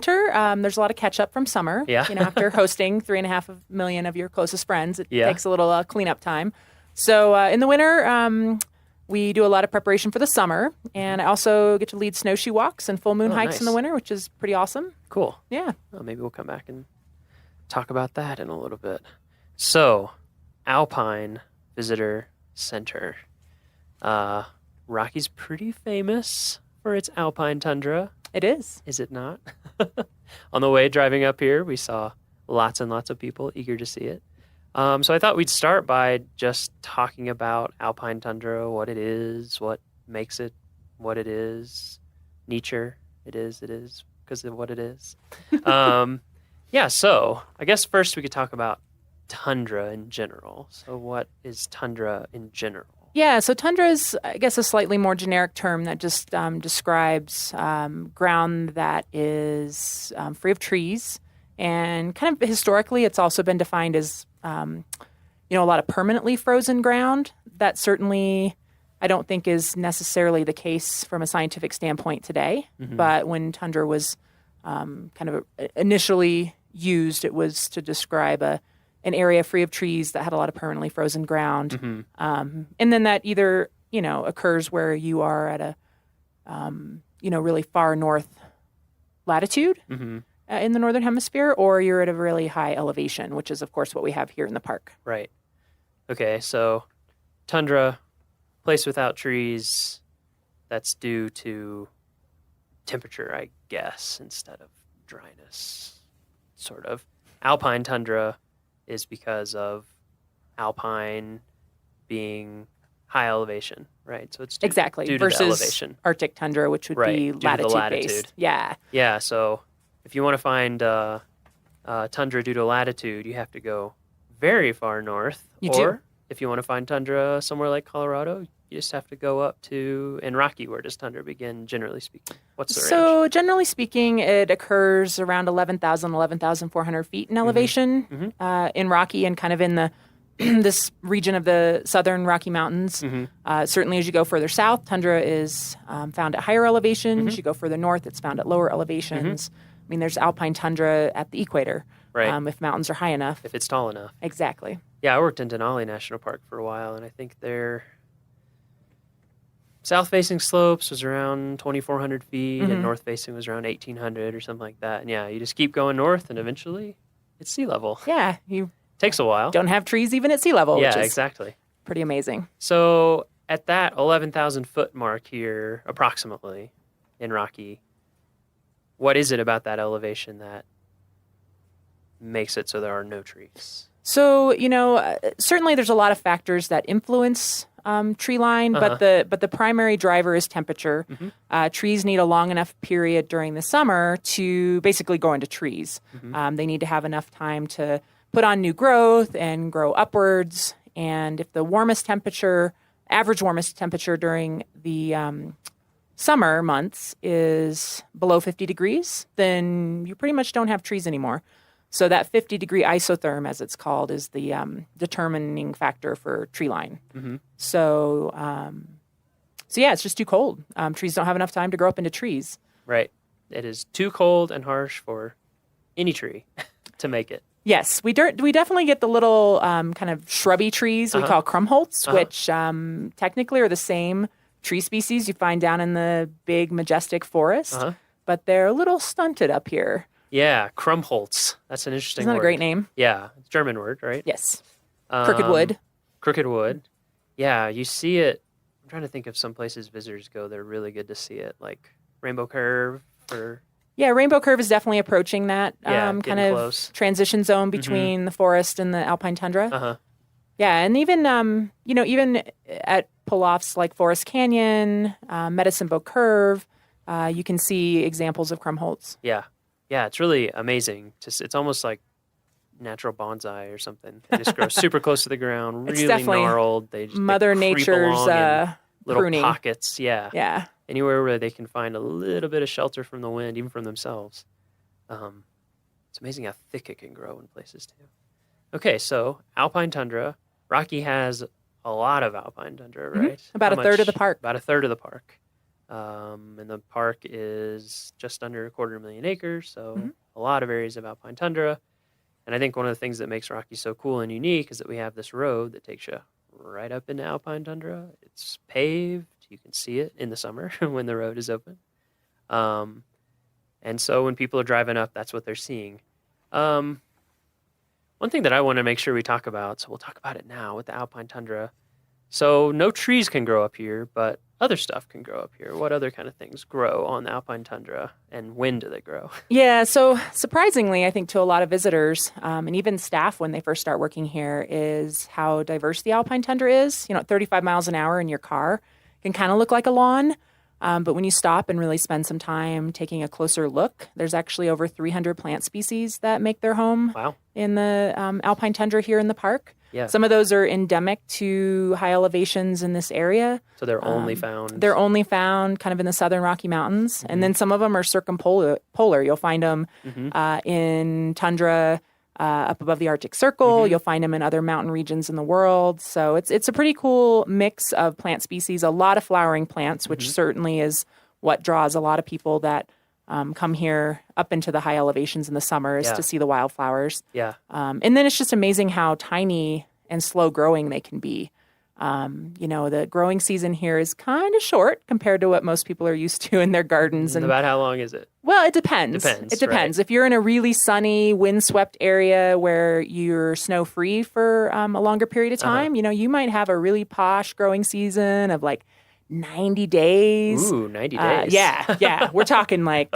winter, there's a lot of catch up from summer. Yeah. After hosting 3.5 million of your closest friends, it Yeah. takes a little cleanup time. So in the winter, we do a lot of preparation for the summer, and I also get to lead snowshoe walks and full moon hikes in the nice. winter, which is pretty awesome. Cool. Yeah. Well, maybe we'll come back and talk about that in a little bit. So, Alpine Visitor Center. Rocky's pretty famous for its alpine tundra. It is it not? On the way driving up here, we saw lots and lots of people eager to see it. So I thought we'd start by just talking about alpine tundra, what it is, what makes it what it is, nature. It is because of what it is. Yeah, so I guess first we could talk about tundra in general. So what is tundra in general? Yeah, so tundra is, I guess, a slightly more generic term that just describes ground that is free of trees. And kind of historically, it's also been defined as, a lot of permanently frozen ground. That certainly, I don't think, is necessarily the case from a scientific standpoint today. Mm-hmm. But when tundra was kind of initially used, it was to describe an area free of trees that had a lot of permanently frozen ground. Mm-hmm. And then that either, occurs where you are at a, really far north latitude. Mm-hmm. In the northern hemisphere, or you're at a really high elevation, which is, of course, what we have here in the park. Right. Okay, so tundra, place without trees, that's due to temperature, I guess, instead of dryness, sort of. Alpine tundra is because of alpine being high elevation, right? So it's due to versus the elevation. Arctic tundra, which would be latitude-based. Yeah. Yeah, so if you want to find tundra due to latitude, you have to go very far north. Or if you want to find tundra somewhere like Colorado, you just have to go up to, in Rocky, where does tundra begin, generally speaking? What's the range? So generally speaking, it occurs around 11,400 feet in elevation. Mm-hmm. In Rocky and kind of in the this region of the southern Rocky Mountains. Mm-hmm. Certainly as you go further south, tundra is found at higher elevations. Mm-hmm. As you go further north, it's found at lower elevations. Mm-hmm. I mean, there's alpine tundra at the equator, right? If mountains are high enough. If it's tall enough. Exactly. Yeah, I worked in Denali National Park for a while, and I think their south-facing slopes was around 2,400 feet, mm-hmm. and north-facing was around 1,800 or something like that. And yeah, you just keep going north, and eventually it's sea level. Yeah. You takes a while. Don't have trees even at sea level, yeah, which is exactly. Pretty amazing. So at that 11,000-foot mark here, approximately, in Rocky, what is it about that elevation that makes it so there are no trees? So, certainly there's a lot of factors that influence tree line, but the primary driver is temperature. Mm-hmm. Trees need a long enough period during the summer to basically grow into trees. Mm-hmm. They need to have enough time to put on new growth and grow upwards. And if the average warmest temperature during the summer months is below 50 degrees, then you pretty much don't have trees anymore. So that 50-degree isotherm, as it's called, is the determining factor for tree line. Mm-hmm. So yeah, it's just too cold. Trees don't have enough time to grow up into trees. Right. It is too cold and harsh for any tree to make it. Yes, we definitely get the little kind of shrubby trees we call krumholtz, which technically are the same tree species you find down in the big, majestic forest, but they're a little stunted up here. Yeah, krumholtz. That's an interesting word. Isn't that a great name? Yeah, it's a German word, right? Yes. Crooked wood. Crooked wood. Yeah, you see it. I'm trying to think of some places visitors go. They're really good to see it, like Rainbow Curve or... Yeah, Rainbow Curve is definitely approaching that kind of close. Transition zone between the forest and the alpine tundra. Uh-huh. Yeah, and even even at pull-offs like Forest Canyon, Medicine Bow Curve, you can see examples of krumholtz. Yeah, it's really amazing. It's almost like natural bonsai or something. They just grow super close to the ground, really gnarled. They just Mother Nature's little pruning. Pockets. Yeah. Yeah. Anywhere where they can find a little bit of shelter from the wind, even from themselves. It's amazing how thick it can grow in places too. Okay, so alpine tundra. Rocky has a lot of alpine tundra, right? About a third of the park. About a third of the park. And the park is just under 250,000 acres, so Mhm. a lot of areas of alpine tundra. And I think one of the things that makes Rocky so cool and unique is that we have this road that takes you right up into alpine tundra. It's paved. You can see it in the summer when the road is open. Um, and so when people are driving up, that's what they're seeing. One thing that I want to make sure we talk about, so we'll talk about it now with the alpine tundra. So no trees can grow up here, but other stuff can grow up here. What other kind of things grow on the alpine tundra, and when do they grow? Yeah, so surprisingly, I think to a lot of visitors and even staff when they first start working here is how diverse the alpine tundra is. At 35 miles an hour in your car can kind of look like a lawn. But when you stop and really spend some time taking a closer look, there's actually over 300 plant species that make their home Wow. in the alpine tundra here in the park. Yeah. Some of those are endemic to high elevations in this area. So they're only found. They're only found kind of in the southern Rocky Mountains. And then some of them are circumpolar. You'll find them in tundra up above the Arctic Circle. You'll find them in other mountain regions in the world. So it's a pretty cool mix of plant species, a lot of flowering plants, which certainly is what draws a lot of people that come here up into the high elevations in the summer is to see the wildflowers. Yeah. And then it's just amazing how tiny and slow growing they can be. The growing season here is kind of short compared to what most people are used to in their gardens. And about how long is it? well, it depends. It depends. Right. If you're in a really sunny, windswept area where you're snow-free for a longer period of time, you might have a really posh growing season of like 90 days. Ooh, 90 days. Yeah. We're talking like,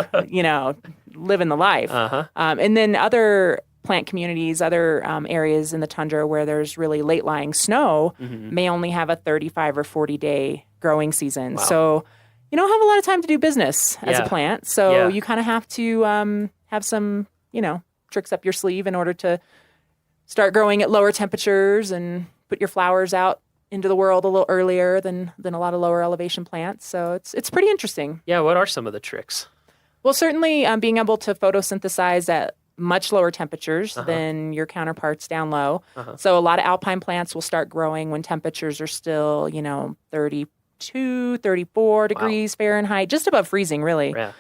living the life. And then other plant communities, other areas in the tundra where there's really late-lying snow may only have a 35 or 40-day growing season. Wow. So you don't have a lot of time to do business as a plant. So you kind of have to have some, tricks up your sleeve in order to start growing at lower temperatures and put your flowers out into the world a little earlier than a lot of lower elevation plants. So it's pretty interesting. Yeah, what are some of the tricks? Well, certainly being able to photosynthesize at much lower temperatures than your counterparts down low. So a lot of alpine plants will start growing when temperatures are still, 32, 34 degrees Fahrenheit, just above freezing, really. Yeah.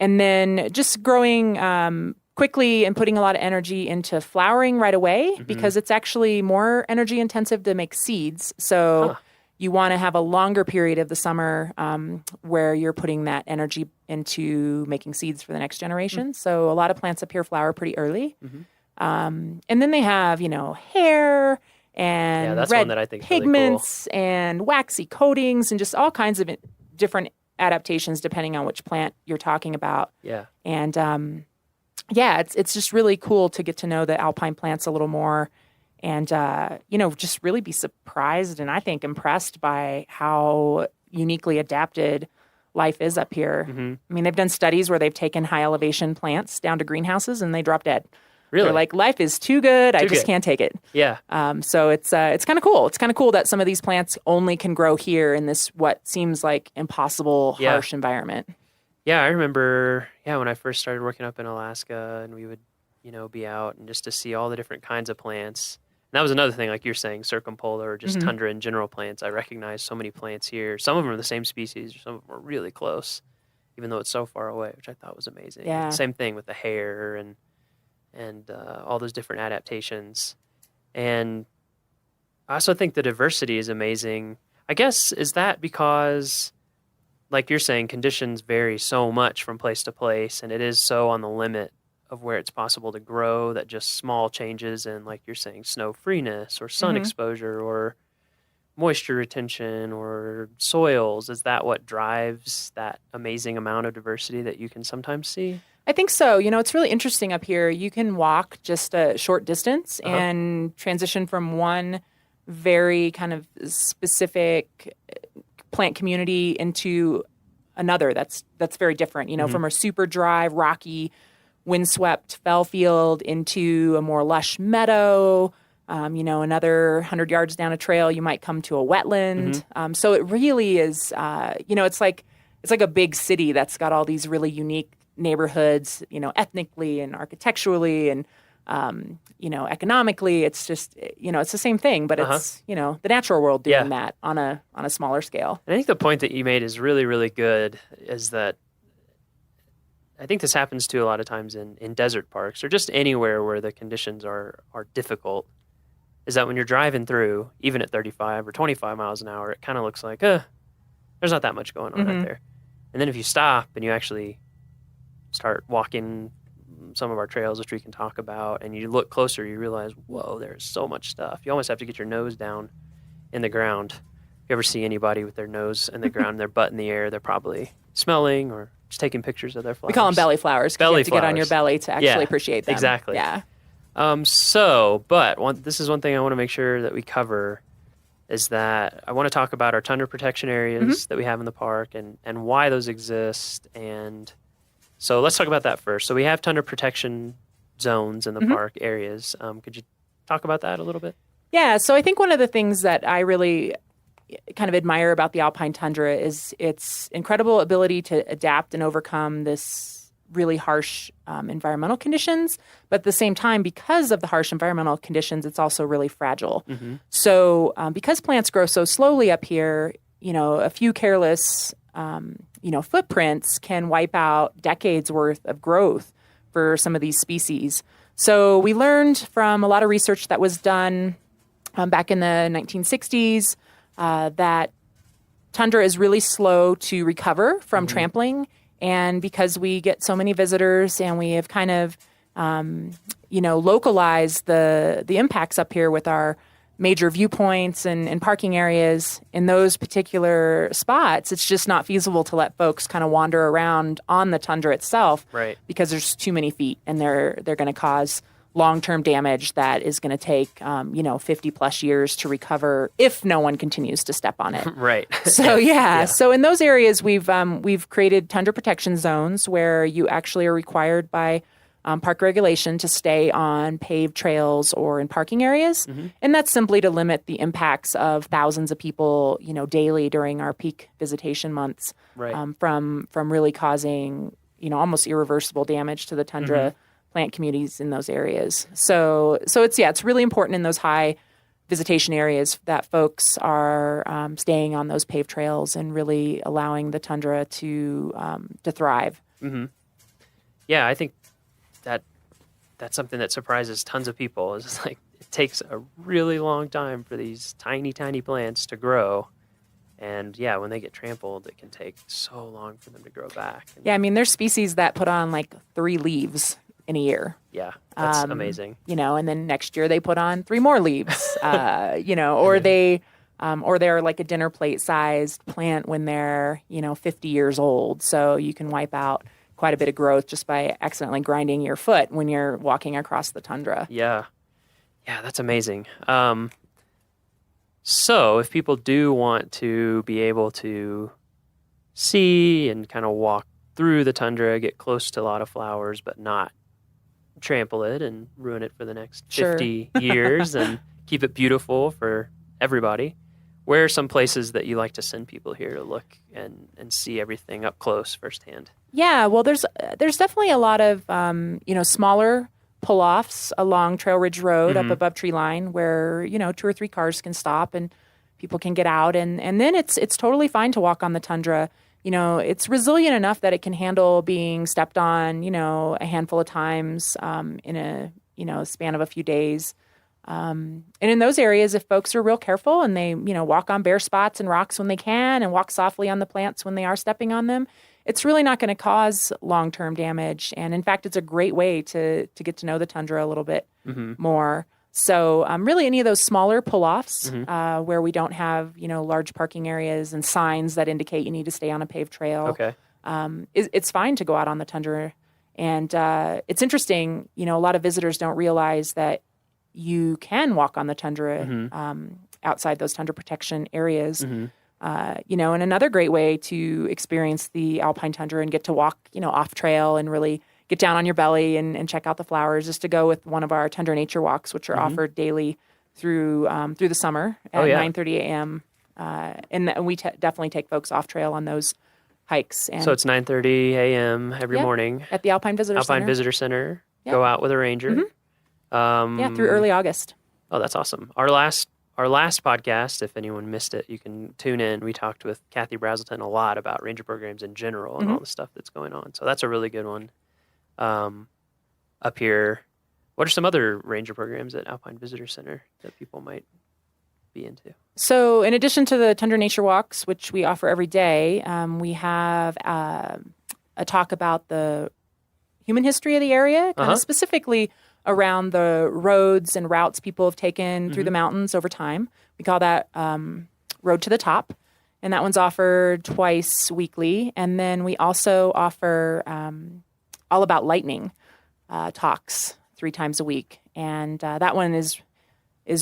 And then just growing quickly and putting a lot of energy into flowering right away because it's actually more energy intensive to make seeds. So you want to have a longer period of the summer where you're putting that energy into making seeds for the next generation. So a lot of plants up here flower pretty early. And then they have, hair and that's red one that I think is really cool. pigments and waxy coatings and just all kinds of different adaptations depending on which plant you're talking about. Yeah. And it's just really cool to get to know the alpine plants a little more and, just really be surprised and I think impressed by how uniquely adapted life is up here. I mean, they've done studies where they've taken high elevation plants down to greenhouses and they drop dead. Really? They're like, life is too good. I just can't take it. Yeah. So it's kind of cool. It's kind of cool that some of these plants only can grow here in this what seems like impossible, harsh environment. Yeah, I remember, when I first started working up in Alaska and we would, be out and just to see all the different kinds of plants. And that was another thing, like you're saying, circumpolar or just tundra in general plants. I recognized so many plants here. Some of them are the same species, some of them are really close, even though it's so far away, which I thought was amazing. Yeah. Same thing with the hair and all those different adaptations. And I also think the diversity is amazing. I guess, is that because, like you're saying, conditions vary so much from place to place, and it is so on the limit of where it's possible to grow that just small changes in, like you're saying, snow freeness or sun exposure or moisture retention or soils, is that what drives that amazing amount of diversity that you can sometimes see? I think so. It's really interesting up here. You can walk just a short distance and transition from one very kind of specific plant community into another that's very different, from a super dry, rocky, windswept fell field into a more lush meadow. Another 100 yards down a trail, you might come to a wetland. So it really is, it's like a big city that's got all these really unique neighborhoods, ethnically and architecturally and economically, it's just, it's the same thing, but it's, the natural world doing that on a smaller scale. And I think the point that you made is really, really good, is that I think this happens too a lot of times in desert parks or just anywhere where the conditions are difficult, is that when you're driving through, even at 35 or 25 miles an hour, it kind of looks like, there's not that much going on out there. And then if you stop and you actually start walking some of our trails, which we can talk about, and you look closer, you realize, whoa, there's so much stuff. You almost have to get your nose down in the ground. If you ever see anybody with their nose in the ground, their butt in the air, they're probably smelling or just taking pictures of their flowers. We call them belly flowers. You have to get on your belly to actually appreciate them. Exactly. Yeah. This is one thing I want to make sure that we cover, is that I want to talk about our tundra protection areas that we have in the park and why those exist. And so let's talk about that first. So we have tundra protection zones in the park areas. Could you talk about that a little bit? Yeah. So I think one of the things that I really kind of admire about the alpine tundra is its incredible ability to adapt and overcome this really harsh environmental conditions. But at the same time, because of the harsh environmental conditions, it's also really fragile. So because plants grow so slowly up here, a few careless, footprints can wipe out decades worth of growth for some of these species. So we learned from a lot of research that was done back in the 1960s that tundra is really slow to recover from trampling. And because we get so many visitors and we have kind of, localized the impacts up here with our major viewpoints and parking areas in those particular spots, it's just not feasible to let folks kind of wander around on the tundra itself, right? Because there's too many feet, and they're going to cause long-term damage that is going to take 50 plus years to recover if no one continues to step on it. Right. So so in those areas we've created tundra protection zones where you actually are required by park regulation to stay on paved trails or in parking areas. And that's simply to limit the impacts of thousands of people, daily during our peak visitation months, from really causing, almost irreversible damage to the tundra plant communities in those areas. So it's really important in those high visitation areas that folks are staying on those paved trails and really allowing the tundra to thrive. Yeah, I think that's something that surprises tons of people. Is like it takes a really long time for these tiny, tiny plants to grow. And when they get trampled, it can take so long for them to grow back. There's species that put on like 3 leaves in a year. Yeah, that's amazing. And then next year they put on 3 more leaves, or they're like a dinner plate sized plant when they're, 50 years old. So you can wipe out quite a bit of growth just by accidentally grinding your foot when you're walking across the tundra. Yeah, that's amazing. So if people do want to be able to see and kind of walk through the tundra, get close to a lot of flowers, but not trample it and ruin it for the next 50 years and keep it beautiful for everybody, where are some places that you like to send people here to look and see everything up close firsthand? Yeah, well, there's definitely a lot of smaller pull-offs along Trail Ridge Road up above tree line where 2 or 3 cars can stop and people can get out, and then it's totally fine to walk on the tundra. It's resilient enough that it can handle being stepped on, a handful of times in a span of a few days. And in those areas, if folks are real careful and they, walk on bare spots and rocks when they can and walk softly on the plants when they are stepping on them, it's really not going to cause long-term damage. And in fact, it's a great way to get to know the tundra a little bit more. So really any of those smaller pull-offs where we don't have, large parking areas and signs that indicate you need to stay on a paved trail, it's fine to go out on the tundra. And it's interesting, a lot of visitors don't realize that you can walk on the tundra outside those tundra protection areas. And another great way to experience the alpine tundra and get to walk, off trail and really get down on your belly and check out the flowers is to go with one of our tundra nature walks, which are offered daily through the summer at 9:30 a.m. And we definitely take folks off trail on those hikes. And so it's 9:30 a.m. every morning at the Alpine Visitor Center. Visitor Center. Yep. Go out with a ranger. Yeah, through early August. Oh, that's awesome. Our last podcast, if anyone missed it, you can tune in. We talked with Kathy Brazelton a lot about ranger programs in general and all the stuff that's going on. So that's a really good one. Up here, what are some other ranger programs at Alpine Visitor Center that people might be into? So in addition to the Tundra Nature Walks, which we offer every day, we have a talk about the human history of the area, kind of specifically around the roads and routes people have taken through the mountains over time. We call that Road to the Top, and that one's offered twice weekly. And then we also offer all about lightning talks 3 times a week, and that one is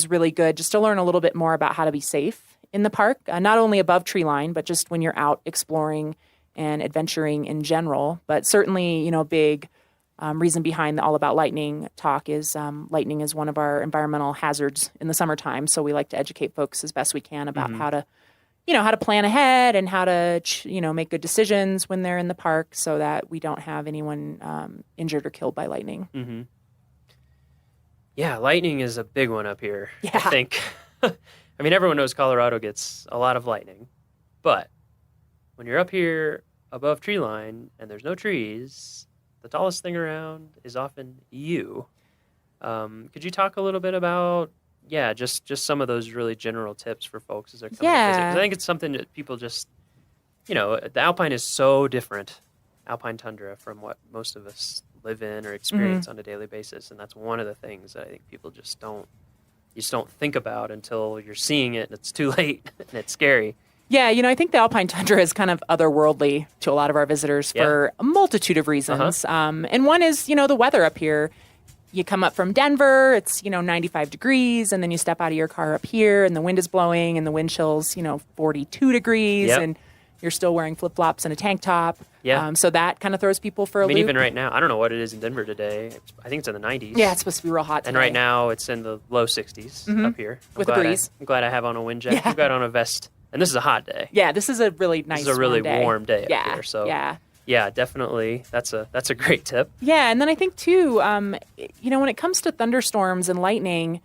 really good just to learn a little bit more about how to be safe in the park, not only above tree line, but just when you're out exploring and adventuring in general. But certainly, big reason behind the All About Lightning talk is lightning is one of our environmental hazards in the summertime. So we like to educate folks as best we can about how to, how to plan ahead and how to, make good decisions when they're in the park so that we don't have anyone injured or killed by lightning. Mm-hmm. Yeah, lightning is a big one up here, Yeah. I think. I mean, everyone knows Colorado gets a lot of lightning, but when you're up here above tree line and there's no trees, the tallest thing around is often you. Could you talk a little bit about, just some of those really general tips for folks as they're coming to visit? 'Cause I think it's something that people just, the Alpine is so different, Alpine tundra, from what most of us live in or experience on a daily basis. And that's one of the things that I think people just don't think about until you're seeing it and it's too late and it's scary. Yeah, I think the Alpine tundra is kind of otherworldly to a lot of our visitors for a multitude of reasons. And one is, the weather up here. You come up from Denver, it's, 95 degrees, and then you step out of your car up here, and the wind is blowing, and the wind chill's, 42 degrees, and you're still wearing flip-flops and a tank top. Yeah. So that kind of throws people for a loop. Even right now, I don't know what it is in Denver today. I think it's in the 90s. Yeah, it's supposed to be real hot today. And right now, it's in the low 60s up here. With a breeze. I'm glad I have on a wind jacket. I've got on a vest. And this is a hot day. Yeah, this is a really nice, This is a really warm day up Yeah, here. So yeah, definitely. That's a great tip. Yeah, and then I think too, when it comes to thunderstorms and lightning,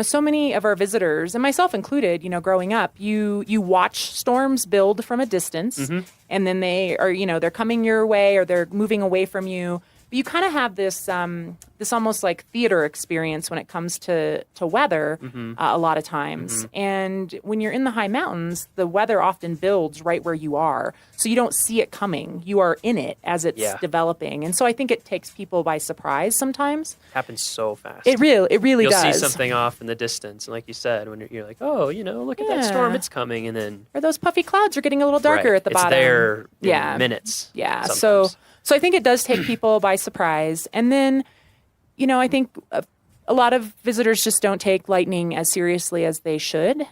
so many of our visitors, and myself included, growing up, you watch storms build from a distance, and then they are, they're coming your way or they're moving away from you. But you kind of have this almost like theater experience when it comes to weather a lot of times. And when you're in the high mountains, the weather often builds right where you are. So you don't see it coming. You are in it as it's developing. And so I think it takes people by surprise sometimes. Happens so fast. It really You'll does. see something off in the distance. And like you said, when you're like, oh, look at that storm, it's coming. And then... Or those puffy clouds are getting a little darker at the bottom. It's there in minutes. Yeah. Sometimes. So I think it does take people by surprise. And then, I think a lot of visitors just don't take lightning as seriously as they should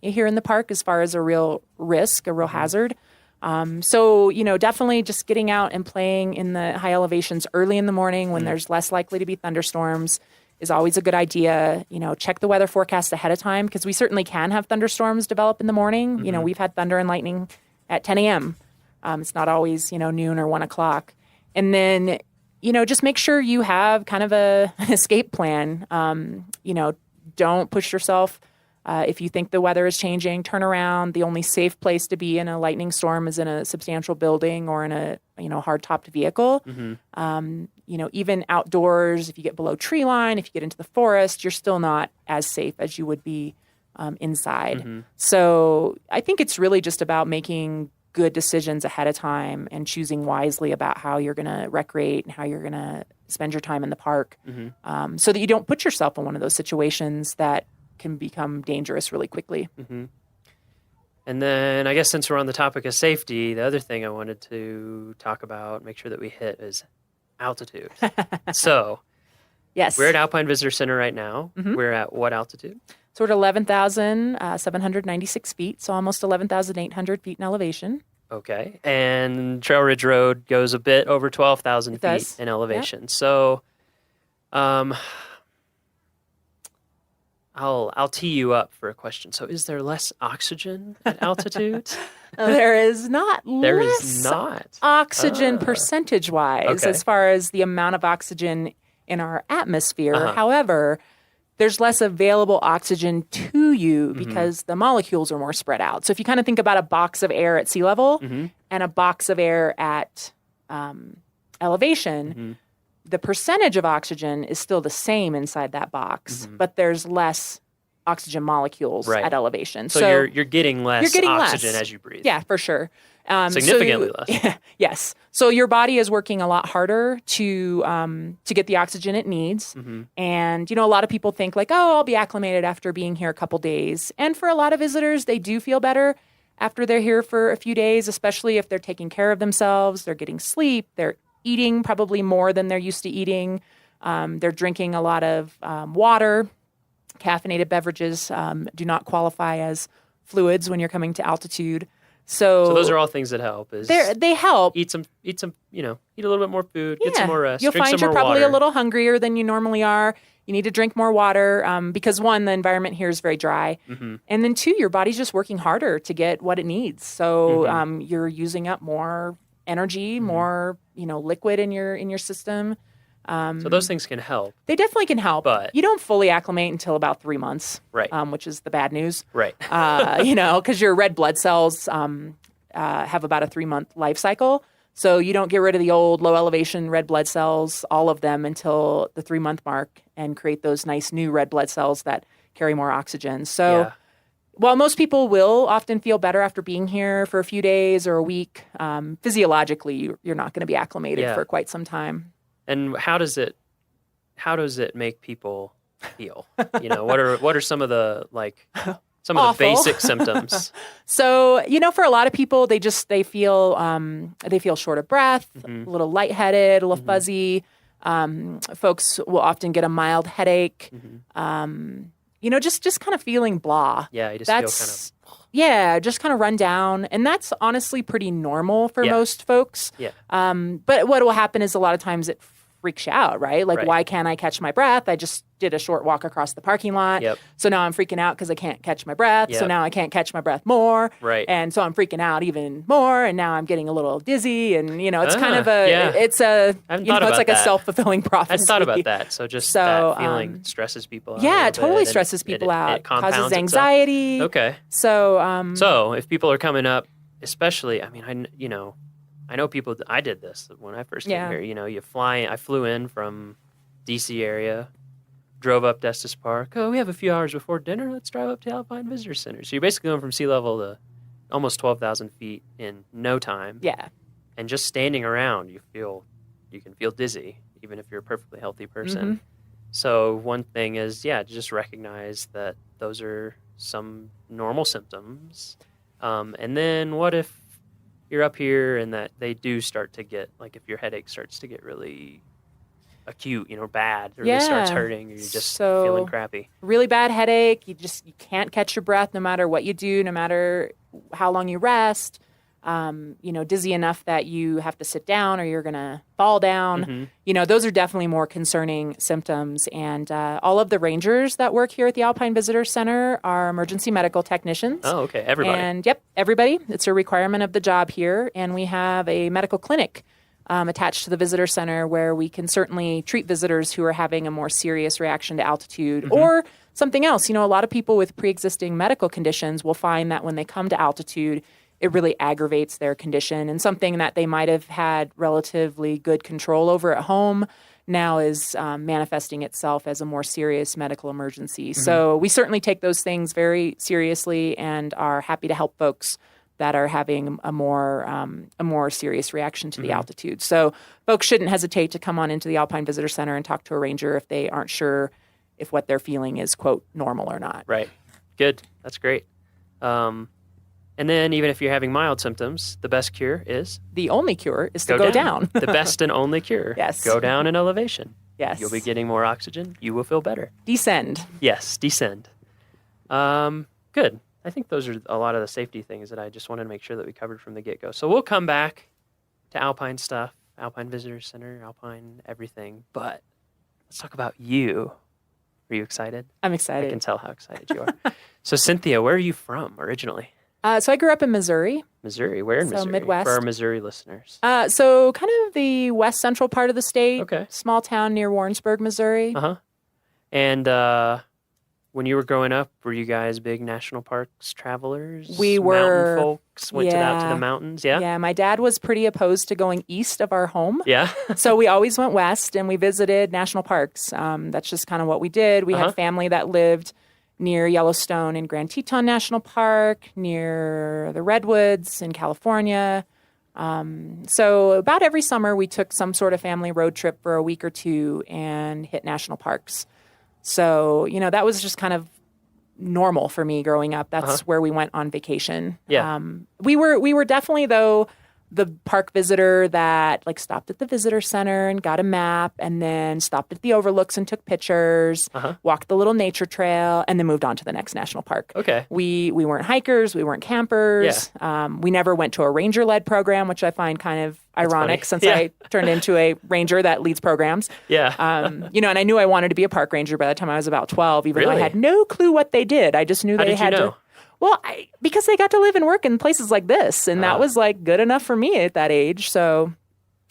here in the park as far as a real risk, a real hazard. So, definitely just getting out and playing in the high elevations early in the morning when there's less likely to be thunderstorms is always a good idea. Check the weather forecast ahead of time because we certainly can have thunderstorms develop in the morning. We've had thunder and lightning at 10 a.m. It's not always, noon or 1 o'clock. And then, just make sure you have kind of an escape plan. Don't push yourself. If you think the weather is changing, turn around. The only safe place to be in a lightning storm is in a substantial building or in a, hard-topped vehicle. Even outdoors, if you get below tree line, if you get into the forest, you're still not as safe as you would be inside. So I think it's really just about making good decisions ahead of time and choosing wisely about how you're going to recreate and how you're going to spend your time in the park so that you don't put yourself in one of those situations that can become dangerous really quickly. And then I guess since we're on the topic of safety, the other thing I wanted to talk about, make sure that we hit is altitude. So yes, we're at Alpine Visitor Center right now. We're at what altitude? So we're at 11,796 feet, so almost 11,800 feet in elevation. Okay. And Trail Ridge Road goes a bit over 12,000 feet in elevation. Yep. So I'll tee you up for a question. So is there less oxygen at altitude? There is not There less is not. oxygen percentage-wise Okay. as far as the amount of oxygen in our atmosphere. Uh-huh. However, there's less available oxygen to you because the molecules are more spread out. So if you kind of think about a box of air at sea level and a box of air at elevation, the percentage of oxygen is still the same inside that box, but there's less oxygen molecules at elevation. So you're getting less oxygen as you breathe. Yeah, for sure. Significantly less. Yes. So your body is working a lot harder to get the oxygen it needs. And, a lot of people think like, oh, I'll be acclimated after being here a couple days. And for a lot of visitors, they do feel better after they're here for a few days, especially if they're taking care of themselves, they're getting sleep, they're eating probably more than they're used to eating. They're drinking a lot of water. Caffeinated beverages do not qualify as fluids when you're coming to altitude. So those are all things that help. They help. Eat some, eat a little bit more food, get some more rest, You'll drink find some you're more probably water. a little hungrier than you normally are. You need to drink more water because one, the environment here is very dry. And then two, your body's just working harder to get what it needs. So you're using up more energy, more, liquid in your system. So those things can help. They definitely can help. But you don't fully acclimate until about 3 months, right? Which is the bad news, right? Because your red blood cells have about a 3-month life cycle. So you don't get rid of the old low elevation red blood cells, all of them, until the 3-month mark, and create those nice new red blood cells that carry more oxygen. So while most people will often feel better after being here for a few days or a week, physiologically you're not going to be acclimated for quite some time. And how does it make people feel? What are some of the the basic symptoms? So, for a lot of people, they feel short of breath, a little lightheaded, a little fuzzy. Folks will often get a mild headache. Just kind of feeling blah. Yeah, you just feel kind of. Yeah, just kind of run down. And that's honestly pretty normal for most folks. Yeah. But what will happen is a lot of times it freaks you out, right? Like, why can't I catch my breath? I just did a short walk across the parking lot. Yep. So now I'm freaking out because I can't catch my breath. Yep. So now I can't catch my breath more. Right. And so I'm freaking out even more. And now I'm getting a little dizzy. And, it's kind of it's a self-fulfilling prophecy. I hadn't thought about that. So that feeling stresses people out. Yeah, it totally stresses people out. It causes anxiety. Itself. Okay. So, so if people are coming up, especially, I know people. I did this when I first came here. I flew in from DC area, drove up to Estes Park. Oh, we have a few hours before dinner. Let's drive up to Alpine Visitor Center. So you're basically going from sea level to almost 12,000 feet in no time. Yeah. And just standing around, you can feel dizzy, even if you're a perfectly healthy person. So one thing is, just recognize that those are some normal symptoms. And then what if you're up here and that they do start to get, if your headache starts to get really acute, bad, or it starts hurting, or you're just feeling crappy. Really bad headache. You can't catch your breath no matter what you do, no matter how long you rest. Dizzy enough that you have to sit down or you're going to fall down. Those are definitely more concerning symptoms. And all of the rangers that work here at the Alpine Visitor Center are emergency medical technicians. Oh, okay. Everybody. And everybody. It's a requirement of the job here. And we have a medical clinic attached to the visitor center where we can certainly treat visitors who are having a more serious reaction to altitude or something else. A lot of people with pre-existing medical conditions will find that when they come to altitude, it really aggravates their condition, and something that they might have had relatively good control over at home now is manifesting itself as a more serious medical emergency. So we certainly take those things very seriously and are happy to help folks that are having a more serious reaction to the altitude. So folks shouldn't hesitate to come on into the Alpine Visitor Center and talk to a ranger if they aren't sure if what they're feeling is, quote, normal or not. Right. Good. That's great. And then even if you're having mild symptoms, the best cure is? The only cure is to go down. The best and only cure. Yes. Go down in elevation. Yes. You'll be getting more oxygen. You will feel better. Descend. Yes, descend. Good. I think those are a lot of the safety things that I just wanted to make sure that we covered from the get-go. So we'll come back to Alpine stuff, Alpine Visitor Center, Alpine everything. But let's talk about you. Are you excited? I'm excited. I can tell how excited you are. So Cynthia, where are you from originally? So I grew up in Missouri. Missouri. Where in So Missouri? Midwest. For our Missouri listeners. So kind of the west central part of the state. Okay. Small town near Warrensburg, Missouri. Uh-huh. And when you were growing up, were you guys big national parks travelers? We were. Mountain folks? Went out to the mountains? Yeah? Yeah, my dad was pretty opposed to going east of our home. Yeah? So we always went west and we visited national parks. That's just kind of what we did. We had family that lived near Yellowstone and Grand Teton National Park, near the Redwoods in California. So about every summer we took some sort of family road trip for a week or two and hit national parks. So, that was just kind of normal for me growing up. That's where we went on vacation. Yeah. We were definitely, though, the park visitor that stopped at the visitor center and got a map and then stopped at the overlooks and took pictures, walked the little nature trail, and then moved on to the next national park. Okay. We weren't hikers. We weren't campers. Yeah. We never went to a ranger-led program, which I find kind of ironic since Yeah. I turned into a ranger that leads programs. Yeah. And I knew I wanted to be a park ranger by the time I was about 12, even though I Really? had no clue what they did. I just knew How they did you had know? to. Well, because they got to live and work in places like this, and that was good enough for me at that age. So,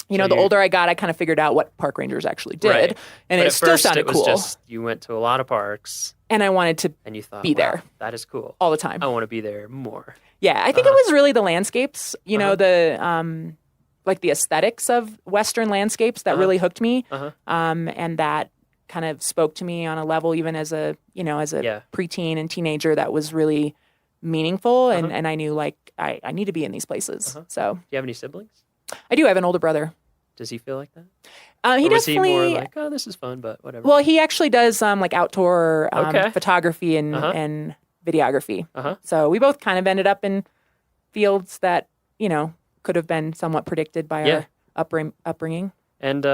the older I got, I kind of figured out what park rangers actually did, Right. and But it at still first, sounded it was cool. just you went to a lot of parks And I wanted to and you thought, be there. "Wow, that is cool. all the time. I want to be there more." Yeah, I think it was really the landscapes, the the aesthetics of Western landscapes that really hooked me, and that kind of spoke to me on a level even as a preteen and teenager that was really meaningful, and I knew I need to be in these places. So Do you have any siblings? I do have an older brother. Does he feel like that? He Or was he definitely. more like, "Oh, this is fun, but whatever"? Well, he actually does outdoor Okay. photography and videography. Uh-huh. So we both kind of ended up in fields that could have been somewhat predicted by Yeah. our upbringing. And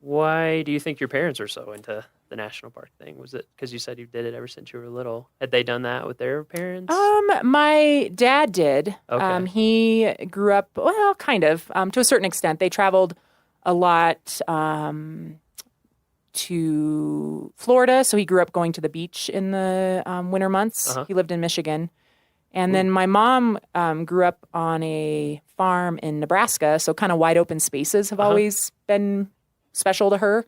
why do you think your parents are so into the national park thing? Was it because you said you did it ever since you were little? Had they done that with their parents? My dad did. Okay. He grew up, well, kind of, to a certain extent. They traveled a lot to Florida, so he grew up going to the beach in the winter months. He lived in Michigan. And then my mom grew up on a farm in Nebraska, so kind of wide open spaces have always been special to her.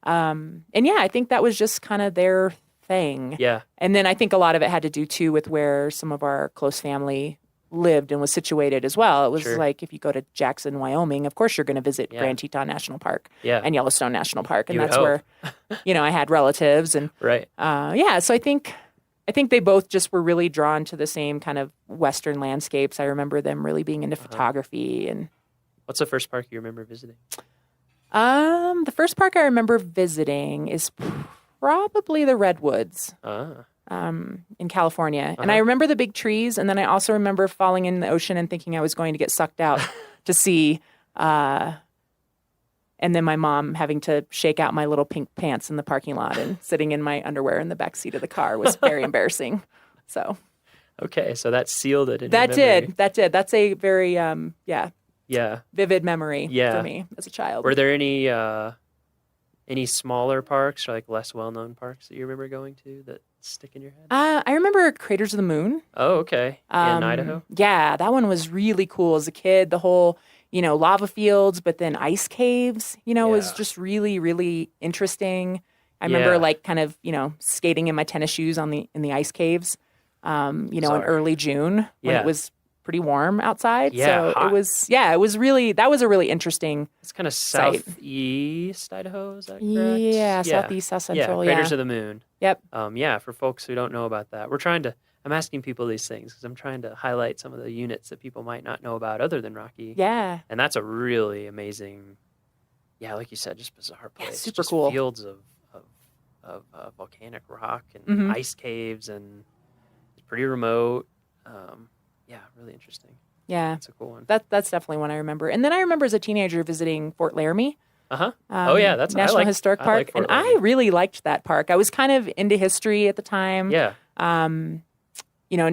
And yeah, I think that was just kind of their thing. Yeah. And then I think a lot of it had to do too with where some of our close family lived and was situated as well. It was Sure. like if you go to Jackson, Wyoming, of course you're going to visit Yeah. Grand Teton National Park Yeah. and Yellowstone National Park, and You would that's where I had relatives and Right. so I think they both just were really drawn to the same kind of Western landscapes. I remember them really being into photography. And What's the first park you remember visiting? the first park I remember visiting is probably the Redwoods in California. And I remember the big trees, and then I also remember falling in the ocean and thinking I was going to get sucked out to sea. And then my mom having to shake out my little pink pants in the parking lot and sitting in my underwear in the back seat of the car was very embarrassing. So Okay, so that sealed it in that your memory. did. That's a very Yeah. vivid memory Yeah. for me as a child. Were there any smaller parks or like less well-known parks that you remember going to that stick in your head? I remember Craters of the Moon. Oh, okay. In Idaho? Yeah, that one was really cool as a kid. The whole, lava fields, but then ice caves, was Yeah. just really, really interesting. I remember Yeah. kind of, skating in my tennis shoes in the ice caves, in Bizarre. early June when Yeah. it was pretty warm outside. Yeah, So hot. it was really, that was a really interesting. It's kind of Site. southeast Idaho, is that correct? Yeah, southeast, south central. Yeah, Yeah. Craters of the Moon. Yep. For folks who don't know about that, I'm asking people these things because I'm trying to highlight some of the units that people might not know about other than Rocky. Yeah. And that's a really amazing, like you said, just bizarre place. Yeah, super just cool. Fields of volcanic rock and Mhm. ice caves, and it's pretty remote. Really interesting. Yeah. That's a cool one. That's definitely one I remember. And then I remember as a teenager visiting Fort Laramie. Oh yeah, that's National Historic I Park, like Fort and I Laramie. really liked that park. I was kind of into history at the time. Yeah. And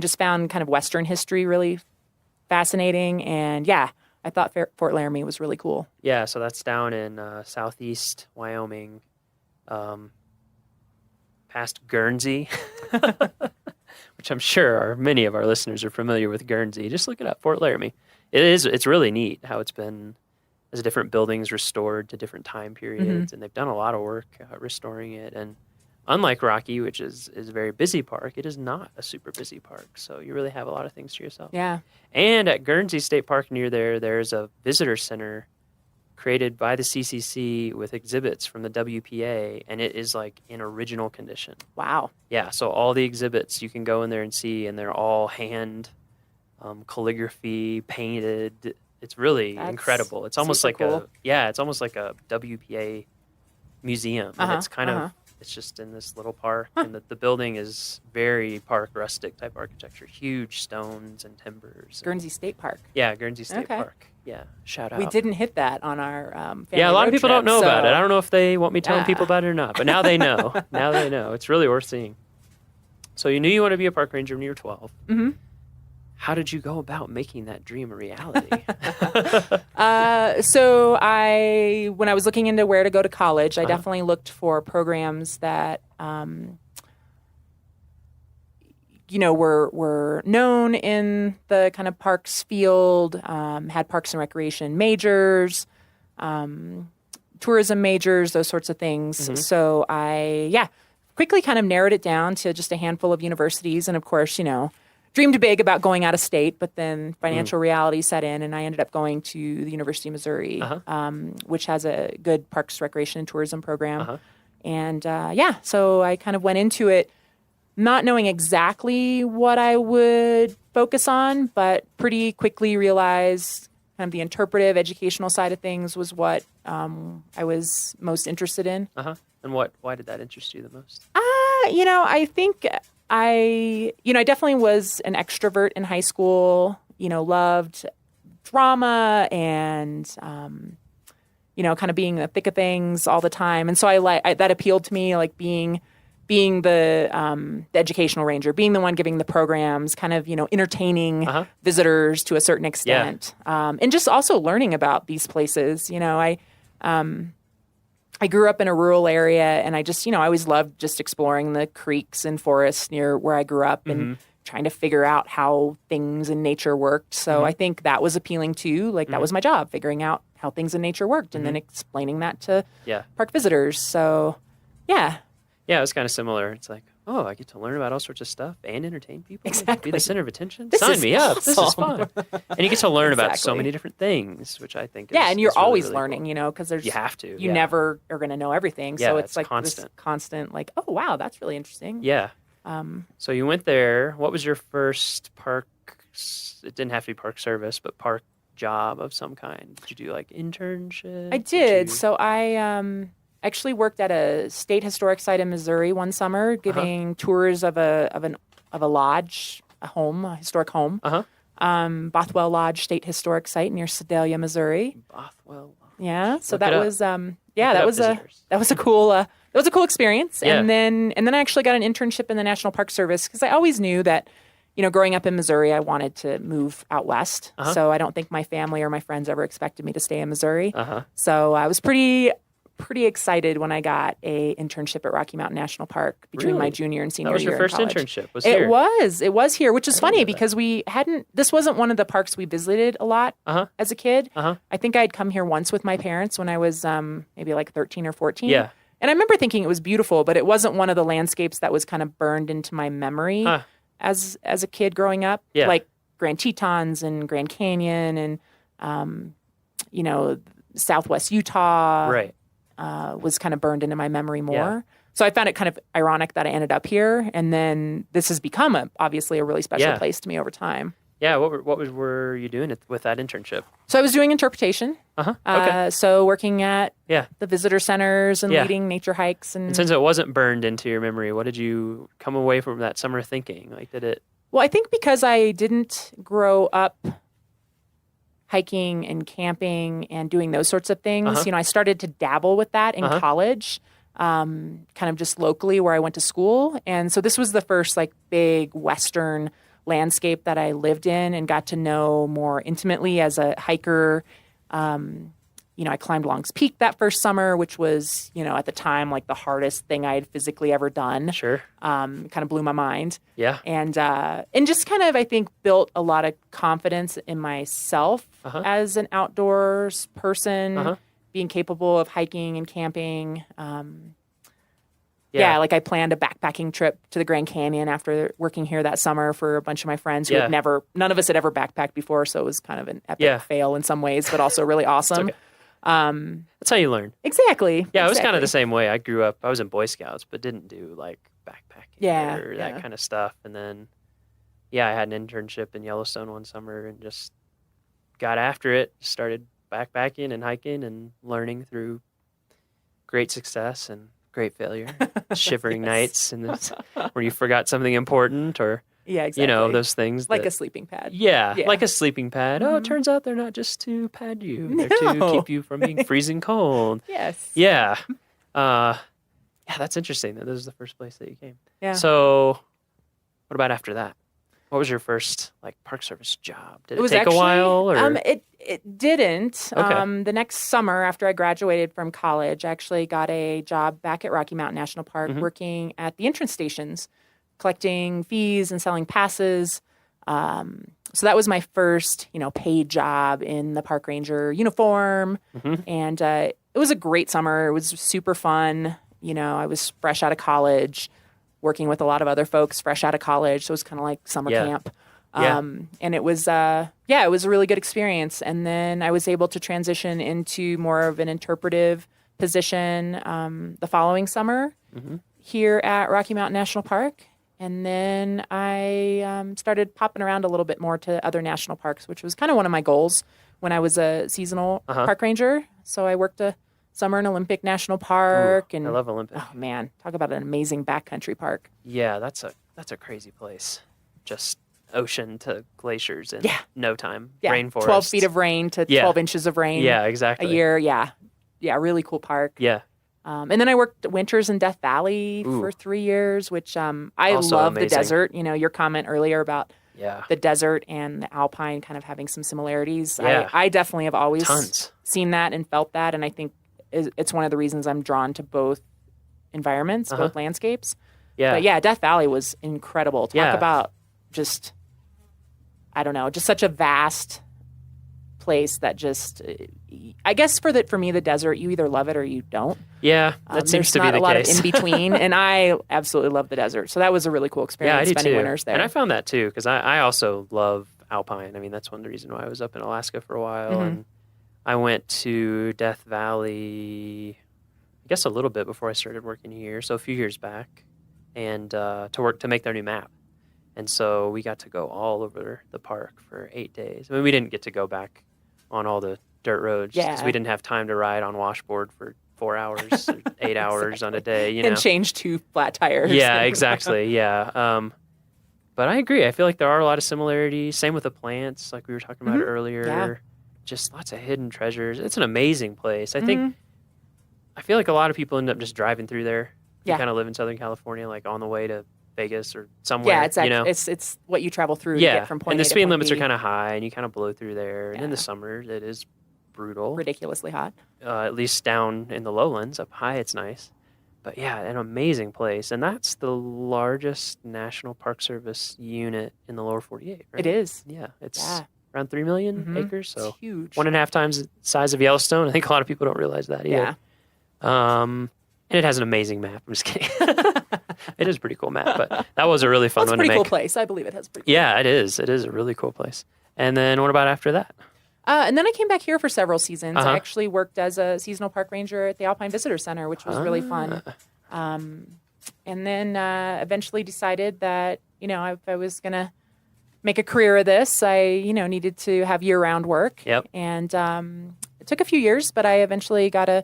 just found kind of Western history really fascinating. And I thought Fort Laramie was really cool. Yeah, so that's down in southeast Wyoming, past Guernsey. which I'm sure many of our listeners are familiar with Guernsey. Just look it up, Fort Laramie. It's really neat how it's been as different buildings restored to different time periods, and they've done a lot of work restoring it. And unlike Rocky, which is a very busy park, it is not a super busy park. So you really have a lot of things to yourself. Yeah. And at Guernsey State Park near there's a visitor center created by the CCC with exhibits from the WPA, and it is like in original condition. Wow. Yeah, so all the exhibits you can go in there and see, and they're all hand calligraphy, painted. It's really incredible. It's almost like cool. it's almost like a WPA museum, and it's kind of it's just in this little park, and the building is very park rustic type architecture, huge stones and timbers. Guernsey State Park. Yeah, Guernsey State Park. Yeah, shout out. We didn't hit that on our family a lot of road people trip, don't know so- about it. I don't know if they want me telling people about it or not, but now they know. Now they know. It's really worth seeing. So you knew you wanted to be a park ranger when you were 12. Mm-hmm. How did you go about making that dream a reality? So when I was looking into where to go to college, I definitely looked for programs that, were known in the kind of parks field, had parks and recreation majors, tourism majors, those sorts of things. Mm-hmm. So I quickly kind of narrowed it down to just a handful of universities. And of course, dreamed big about going out of state, but then financial reality set in, and I ended up going to the University of Missouri, which has a good parks, recreation, and tourism program. And so I kind of went into it not knowing exactly what I would focus on, but pretty quickly realized kind of the interpretive educational side of things was what I was most interested in. And why did that interest you the most? I think I definitely was an extrovert in high school, loved drama and, kind of being in the thick of things all the time. And so that appealed to me, like being the educational ranger, being the one giving the programs, kind of, entertaining visitors to a certain extent. And just also learning about these places. I grew up in a rural area, and I just, I always loved just exploring the creeks and forests near where I grew up and trying to figure out how things in nature worked. So I think that was appealing too. Like that was my job, figuring out how things in nature worked and then explaining that to park visitors. So, yeah. Yeah, it was kind of similar. It's like, oh, I get to learn about all sorts of stuff and entertain people. Exactly. Be the center of attention. This Sign is me up. awesome. This is fun. And you get to learn about so many different things, which I think is and you're is really, always really learning, cool. because there's You have to. you never are going to know everything. So Yeah, it's like constant. this constant, like, oh wow, that's really interesting. Yeah. So you went there. What was your first park? It didn't have to be park service, but park job of some kind. Did you do like internship? I did. So I actually worked at a state historic site in Missouri one summer, giving tours of a lodge, a historic home. Bothwell Lodge State Historic Site near Sedalia, Missouri. Bothwell. Yeah. So Look that it up. was Visitors. that was a cool experience. Yeah. And then I actually got an internship in the National Park Service because I always knew that, growing up in Missouri, I wanted to move out west. So I don't think my family or my friends ever expected me to stay in Missouri. So I was pretty excited when I got a internship at Rocky Mountain National Park between my junior and senior year. That was your first in college. internship. Was here. It was here, which is funny because this wasn't one of the parks we visited a lot as a kid. I think I'd come here once with my parents when I was maybe like 13 or 14. Yeah. And I remember thinking it was beautiful, but it wasn't one of the landscapes that was kind of burned into my memory as a kid growing up. Yeah. Like Grand Tetons and Grand Canyon and, Southwest Utah. Right. Was kind of burned into my memory more. Yeah. So I found it kind of ironic that I ended up here. And then this has become obviously a really special place to me over time. Yeah. What were you doing with that internship? So I was doing interpretation. Okay. So working at Yeah. the visitor centers and leading nature hikes. And since it wasn't burned into your memory, what did you come away from that summer thinking? Like, did it? Well, I think because I didn't grow up hiking and camping and doing those sorts of things. I started to dabble with that in college, kind of just locally where I went to school. And so this was the first like big Western landscape that I lived in and got to know more intimately as a hiker, I climbed Long's Peak that first summer, which was, at the time, like the hardest thing I had physically ever done. Sure. Kind of blew my mind. Yeah. And just kind of, I think, built a lot of confidence in myself as an outdoors person, being capable of hiking and camping. Like I planned a backpacking trip to the Grand Canyon after working here that summer for a bunch of my friends who none of us had ever backpacked before. So it was kind of an epic fail in some ways, but also really awesome. Okay. That's how you learn. Exactly. Yeah, it was kind of the same way. I was in Boy Scouts, but didn't do like backpacking or that kind of stuff. And then, I had an internship in Yellowstone one summer and just got after it, started backpacking and hiking and learning through great success and great failure, shivering nights and where you forgot something important or, exactly. Those things. Like a sleeping pad. Yeah, like a sleeping pad. Oh, it turns out they're not just to pad you. They're to keep you from being freezing cold. Yes. Yeah. That's interesting that this is the first place that you came. Yeah. So what about after that? What was your first Park Service job? Did it take actually, a while? Or? It didn't. Okay. The next summer after I graduated from college, I actually got a job back at Rocky Mountain National Park working at the entrance stations, collecting fees and selling passes. So that was my first, paid job in the park ranger uniform. And it was a great summer. It was super fun. I was fresh out of college, working with a lot of other folks fresh out of college. So it was kind of like summer camp. And it was, it was a really good experience. And then I was able to transition into more of an interpretive position the following summer here at Rocky Mountain National Park. And then I started popping around a little bit more to other national parks, which was kind of one of my goals when I was a seasonal park ranger. So I worked a summer in Olympic National Park. I love Olympic. Oh, man. Talk about an amazing backcountry park. Yeah, that's a crazy place. Just ocean to glaciers in no time. Yeah, Rainforest. 12 feet of rain to 12 inches of rain. Yeah, exactly. A year. Yeah, really cool park. Yeah. And then I worked winters in Death Valley for 3 years, which I Also love amazing. the desert. Your comment earlier about Yeah. the desert and the alpine kind of having some similarities. Yeah. I definitely have always Tons. seen that and felt that. And I think it's one of the reasons I'm drawn to both environments, both landscapes. Yeah. But Death Valley was incredible. Talk about just, I don't know, just such a vast place that just, I guess for me, the desert, you either love it or you don't. Yeah, that seems to be the case. There's not a lot of in between, and I absolutely love the desert. So that was a really cool experience. Yeah, I do spending too. winters there. And I found that too because I also love alpine. I mean, that's one of the reasons why I was up in Alaska for a while, and I went to Death Valley, I guess a little bit before I started working here, so a few years back, and to make their new map. And so we got to go all over the park for 8 days. I mean, we didn't get to go back on all the dirt roads because we didn't have time to ride on washboard for 4 hours or 8 hours on a day, And change 2 flat tires. Yeah, exactly. Yeah. But I agree. I feel like there are a lot of similarities. Same with the plants, like we were talking about earlier. Yeah. Just lots of hidden treasures. It's an amazing place. I think, I feel like a lot of people end up just driving through there. You kind of live in Southern California, like on the way to Vegas or somewhere. Yeah, it's what you travel through to get from point A and the to speed point limits B. are kind of high, and you kind of blow through there. And in the summer, it is brutal. Ridiculously hot. At least down in the lowlands. Up high, it's nice. But yeah, an amazing place. And that's the largest National Park Service unit in the lower 48, right? It is. Yeah, it's around 3 million acres. So it's huge. 1.5 times the size of Yellowstone. I think a lot of people don't realize that either. Yeah. And it has an amazing map. I'm just kidding. It is a pretty cool map, but that was a really fun one to make. It's a pretty cool place. I believe it has a pretty cool Yeah, it is. It is a really cool place. And then what about after that? And then I came back here for several seasons. I actually worked as a seasonal park ranger at the Alpine Visitor Center, which was really fun. And then eventually decided that, if I was going to make a career of this, I, needed to have year-round work. Yep. And it took a few years, but I eventually got a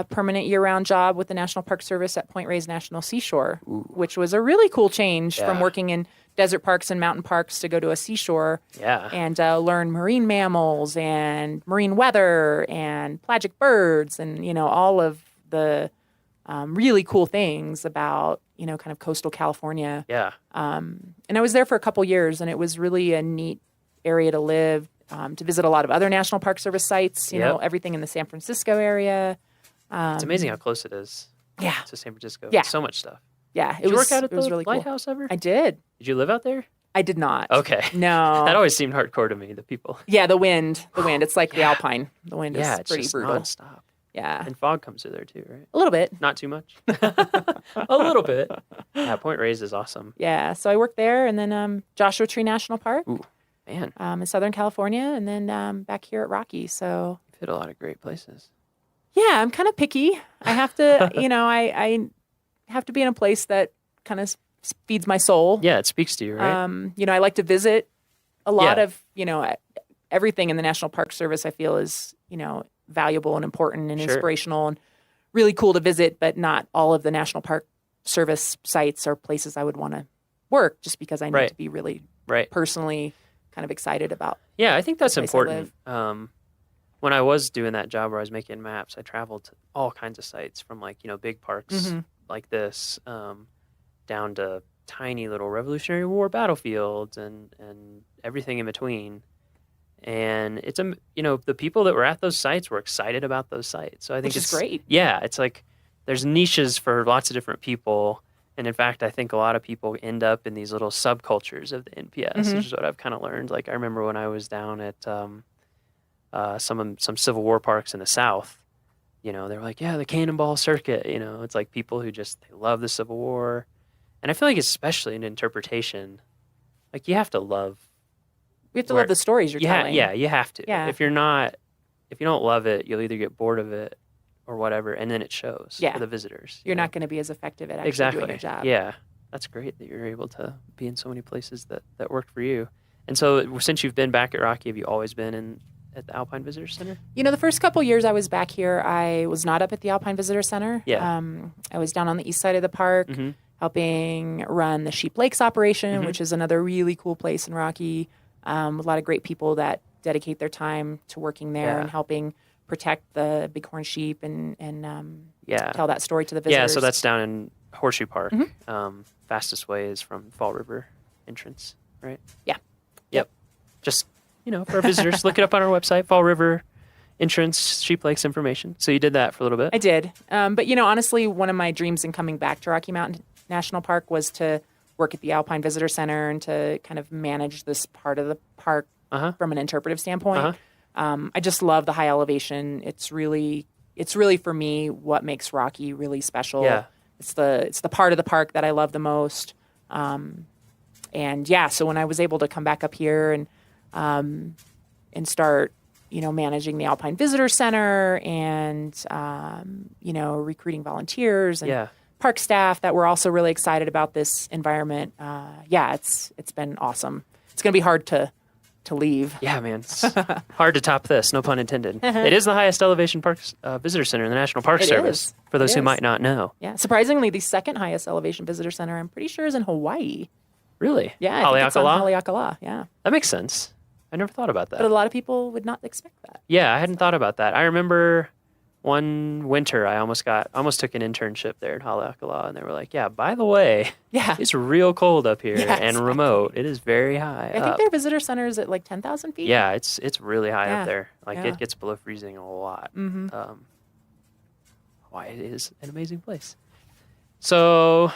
permanent year-round job with the National Park Service at Point Reyes National Seashore, which was a really cool change from working in desert parks and mountain parks to go to a seashore and learn marine mammals and marine weather and pelagic birds and, all of the really cool things about, kind of coastal California. Yeah. And I was there for a couple years, and it was really a neat area to live. to visit a lot of other National Park Service sites, you know, everything in the San Francisco area. It's amazing how close it is to San Francisco. Yeah. So much stuff. Yeah. Did you work out at the really lighthouse cool. ever? I did. Did you live out there? I did not. Okay. No. That always seemed hardcore to me, the people. Yeah, the wind. It's like the Alpine. The wind is it's pretty just brutal. nonstop. Yeah. And fog comes through there too, right? A little bit. Not too much. A little bit. Yeah, Point Reyes is awesome. Yeah. So I worked there, and then Joshua Tree National Park. Ooh, man. In Southern California, and then back here at Rocky. So You've hit a lot of great places. yeah, I'm kind of picky. I have to, I have to be in a place that kind of feeds my soul. Yeah, it speaks to you, right? I like to visit a lot of, everything in the National Park Service. I feel is, valuable and important and inspirational and really cool to visit, but not all of the National Park Service sites are places I would want to work just because I need to be really personally kind of excited about. Yeah, I think that's important. When I was doing that job where I was making maps, I traveled to all kinds of sites from big parks like this down to tiny little Revolutionary War battlefields and everything in between. And it's the people that were at those sites were excited about those sites. So I think it's great. Yeah, it's like there's niches for lots of different people. And in fact, I think a lot of people end up in these little subcultures of the NPS, which is what I've kind of learned. Like I remember when I was down at some Civil War parks in the South, they were like, yeah, the Cannonball Circuit. It's like people who just they love the Civil War. And I feel like especially in interpretation, like you have to love. We have to love the stories you're telling. Yeah, you have to. Yeah. If you don't love it, you'll either get bored of it or whatever, and then it shows for the visitors. You're not going to be as effective at actually doing your job. Yeah, that's great that you're able to be in so many places that worked for you. And so since you've been back at Rocky, have you always been at the Alpine Visitor Center? The first couple years I was back here, I was not up at the Alpine Visitor Center. Yeah. I was down on the east side of the park helping run the Sheep Lakes operation, which is another really cool place in Rocky. A lot of great people that dedicate their time to working there and helping protect the bighorn sheep and tell that story to the visitors. Yeah, so that's down in Horseshoe Park. Fastest way is from Fall River entrance, right? Yeah. Yep. Just, for our visitors, look it up on our website, Fall River entrance, Sheep Lakes information. So you did that for a little bit? I did. But, honestly, one of my dreams in coming back to Rocky Mountain National Park was to work at the Alpine Visitor Center and to kind of manage this part of the park from an interpretive standpoint. I just love the high elevation. It's really for me what makes Rocky really special. Yeah. It's the part of the park that I love the most. So when I was able to come back up here and start, managing the Alpine Visitor Center and recruiting volunteers and park staff that were also really excited about this environment. It's been awesome. It's going to be hard to leave. Yeah, man. It's hard to top this, no pun intended. It is the highest elevation parks visitor center in the National Park Service, for those who might not know. Yeah. Surprisingly, the second highest elevation visitor center, I'm pretty sure, is in Hawaii. Really? Yeah. I think it's on Haleakala. Yeah. That makes sense. I never thought about that. But a lot of people would not expect that. Yeah, I hadn't thought about that. I remember one winter I almost took an internship there at Haleakala, and they were like, yeah, by the way, it's real cold up here and remote. It is very high. I think their visitor center is at like 10,000 feet. Yeah, it's really high up there. Like it gets below freezing a lot. It is an amazing place. So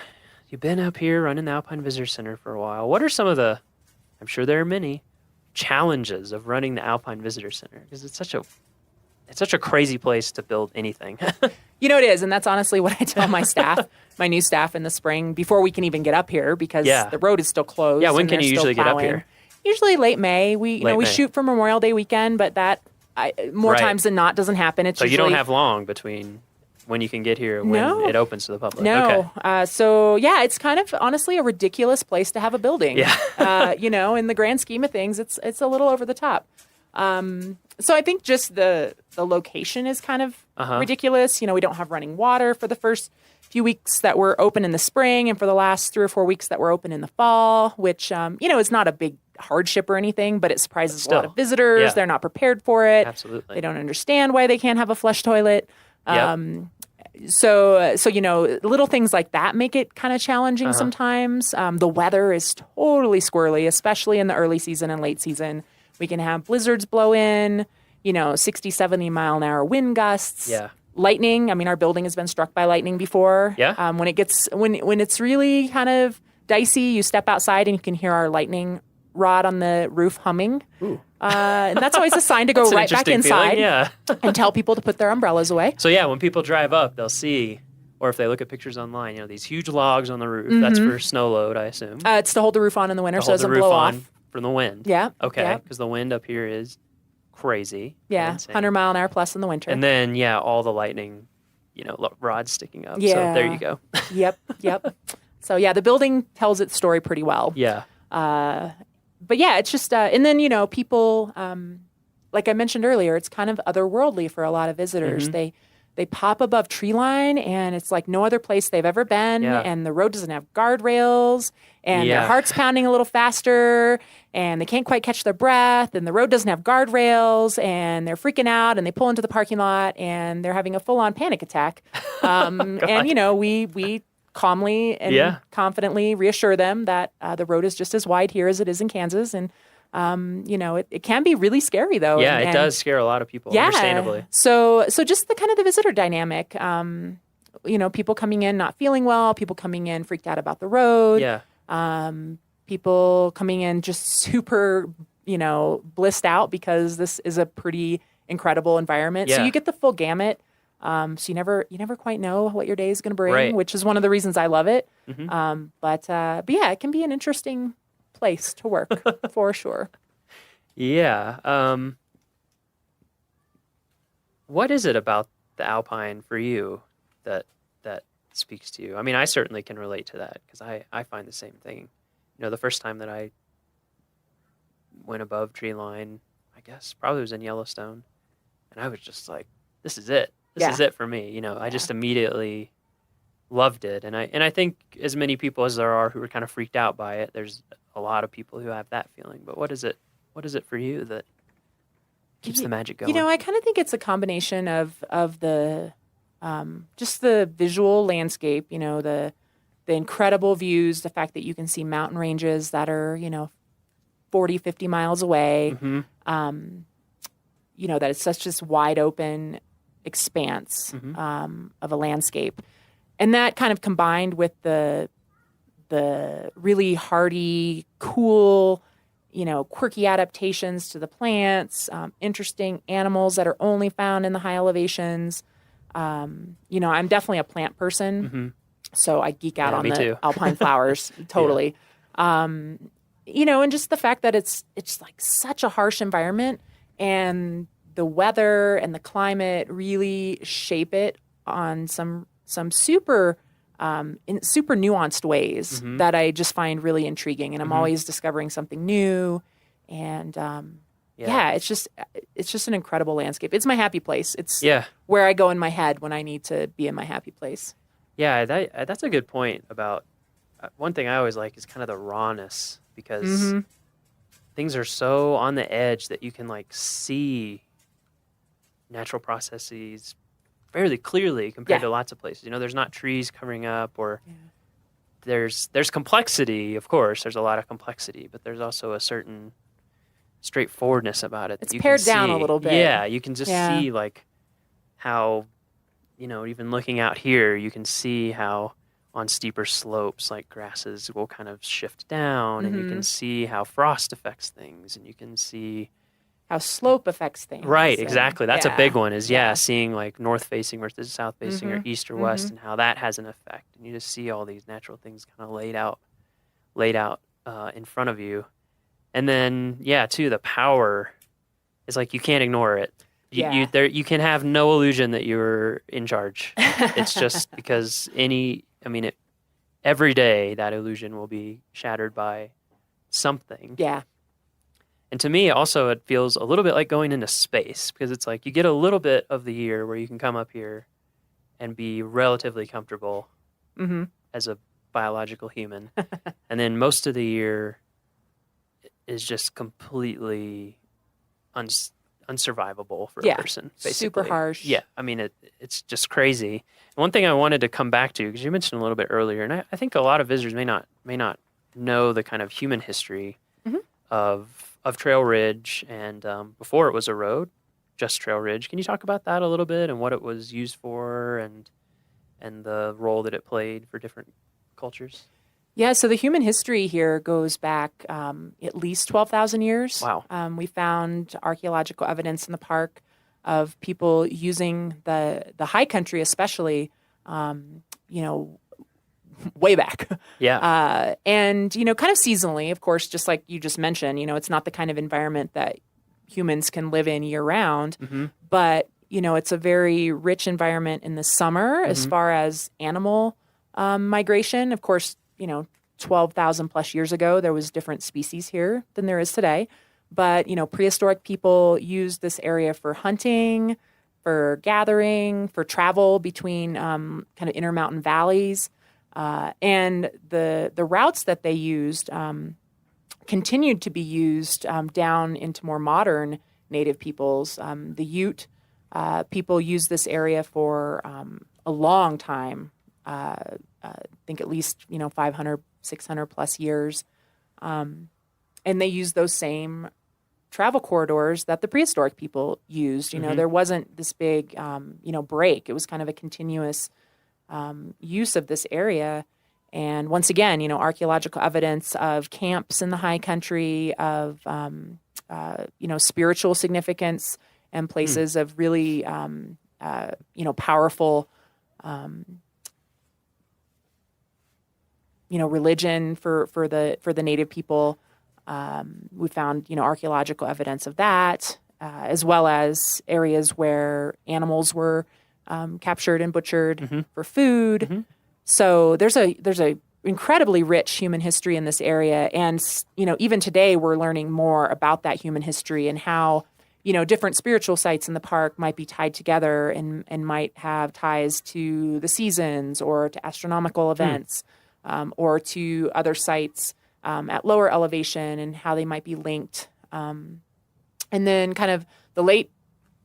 you've been up here running the Alpine Visitor Center for a while. What are some of the, I'm sure there are many, challenges of running the Alpine Visitor Center? Because it's such a crazy place to build anything. It is. And that's honestly what I tell my staff, my new staff in the spring, before we can even get up here because the road is still closed. Yeah, when can you usually get up here? Usually late May. We shoot for Memorial Day weekend, but that more times than not doesn't happen. It's so usually, you don't have long between when you can get here and when it opens to the public. No. Okay. It's kind of honestly a ridiculous place to have a building. Yeah. In the grand scheme of things, it's a little over the top. So I think just the location is kind of ridiculous. We don't have running water for the first few weeks that we're open in the spring and for the last 3 or 4 weeks that we're open in the fall, which, is not a big hardship or anything, but it surprises a lot of visitors. Yeah. They're not prepared for it. Absolutely. They don't understand why they can't have a flush toilet. So little things like that make it kind of challenging sometimes. The weather is totally squirrely, especially in the early season and late season. We can have blizzards blow in, 60, 70 mile an hour wind gusts. Yeah. Lightning. I mean, our building has been struck by lightning before. Yeah. When it's really kind of dicey, you step outside and you can hear our lightning rod on the roof humming. Ooh. And that's always a sign to go right back inside and tell people to put their umbrellas away. So yeah, when people drive up, they'll see, or if they look at pictures online, these huge logs on the roof. That's for snow load, I assume. It's to hold the roof on in the winter so it doesn't blow off. From the wind. Yeah. Okay, because the wind up here is crazy. Yeah, 100 mile an hour plus in the winter. And then, all the lightning, rods sticking up. Yeah. So there you go. Yep. So yeah, the building tells its story pretty well. Yeah. But yeah, it's just, and then, people, like I mentioned earlier, it's kind of otherworldly for a lot of visitors. They pop above tree line and it's like no other place they've ever been. Yeah. And the road doesn't have guardrails and their heart's pounding a little faster and they can't quite catch their breath and the road doesn't have guardrails and they're freaking out and they pull into the parking lot and they're having a full-on panic attack. And, we calmly and confidently reassure them that the road is just as wide here as it is in Kansas. And, it can be really scary though. Yeah, and it does scare a lot of people, understandably. So just the kind of the visitor dynamic, people coming in not feeling well, people coming in freaked out about the road. Yeah. People coming in just super, blissed out because this is a pretty incredible environment. Yeah. So you get the full gamut. So you never quite know what your day is going to bring, right. which is one of the reasons I love it. Mm-hmm. But yeah, it can be an interesting place to work for sure. Yeah. What is it about the Alpine for you that speaks to you? I mean, I certainly can relate to that because I find the same thing. The first time that I went above tree line, I guess probably was in Yellowstone, and I was just like, this is it. This is it for me. I just immediately loved it. And I think as many people as there are who are kind of freaked out by it, there's a lot of people who have that feeling. But what is it for you that keeps the magic going? I kind of think it's a combination of the just the visual landscape, the incredible views, the fact that you can see mountain ranges that are, 40, 50 miles away, that it's such this wide open expanse of a landscape. And that kind of combined with the really hardy, cool, quirky adaptations to the plants, interesting animals that are only found in the high elevations. I'm definitely a plant person, so I geek out on the alpine flowers, totally. And just the fact that it's like such a harsh environment and the weather and the climate really shape it on some super in super nuanced ways that I just find really intriguing. And I'm always discovering something new. And it's just an incredible landscape. It's my happy place. It's where I go in my head when I need to be in my happy place. Yeah, that's a good point about one thing I always like is kind of the rawness because things are so on the edge that you can like see natural processes fairly clearly compared to lots of places. There's not trees covering up or there's complexity, of course. There's a lot of complexity, but there's also a certain straightforwardness about it. It's pared down a little bit. Yeah, you can just see like how, even looking out here, you can see how on steeper slopes, like grasses will kind of shift down and you can see how frost affects things and you can see how slope affects things. Right, exactly. That's a big one is, seeing like north facing versus south facing or east or west and how that has an effect. And you just see all these natural things kind of laid out in front of you. And then, too, the power is like you can't ignore it. You can have no illusion that you're in charge. It's just because every day that illusion will be shattered by something. Yeah. And to me, also, it feels a little bit like going into space because it's like you get a little bit of the year where you can come up here and be relatively comfortable as a biological human. And then most of the year is just completely unsurvivable for a person, basically. Super harsh. Yeah, it's just crazy. One thing I wanted to come back to, because you mentioned a little bit earlier, and I think a lot of visitors may not know the kind of human history of of Trail Ridge, and before it was a road, just Trail Ridge. Can you talk about that a little bit and what it was used for and the role that it played for different cultures? Yeah, so the human history here goes back at least 12,000 years. Wow. We found archaeological evidence in the park of people using the high country, especially, way back. Yeah. And, kind of seasonally, of course, just like you just mentioned, it's not the kind of environment that humans can live in year round, but, it's a very rich environment in the summer as far as animal migration. Of course, 12,000 plus years ago, there was different species here than there is today. But, prehistoric people used this area for hunting, for gathering, for travel between kind of intermountain valleys. And the routes that they used continued to be used down into more modern native peoples. The Ute people used this area for a long time. I think at least 500, 600 plus years, and they used those same travel corridors that the prehistoric people used. There wasn't this big break. It was kind of a continuous use of this area. And once again, archaeological evidence of camps in the high country, of spiritual significance, and places of really powerful religion for the native people. We found archaeological evidence of that, as well as areas where animals were captured and butchered for food. So there's a incredibly rich human history in this area, and even today we're learning more about that human history and how different spiritual sites in the park might be tied together and might have ties to the seasons or to astronomical events. Or to other sites at lower elevation and how they might be linked. And then kind of the late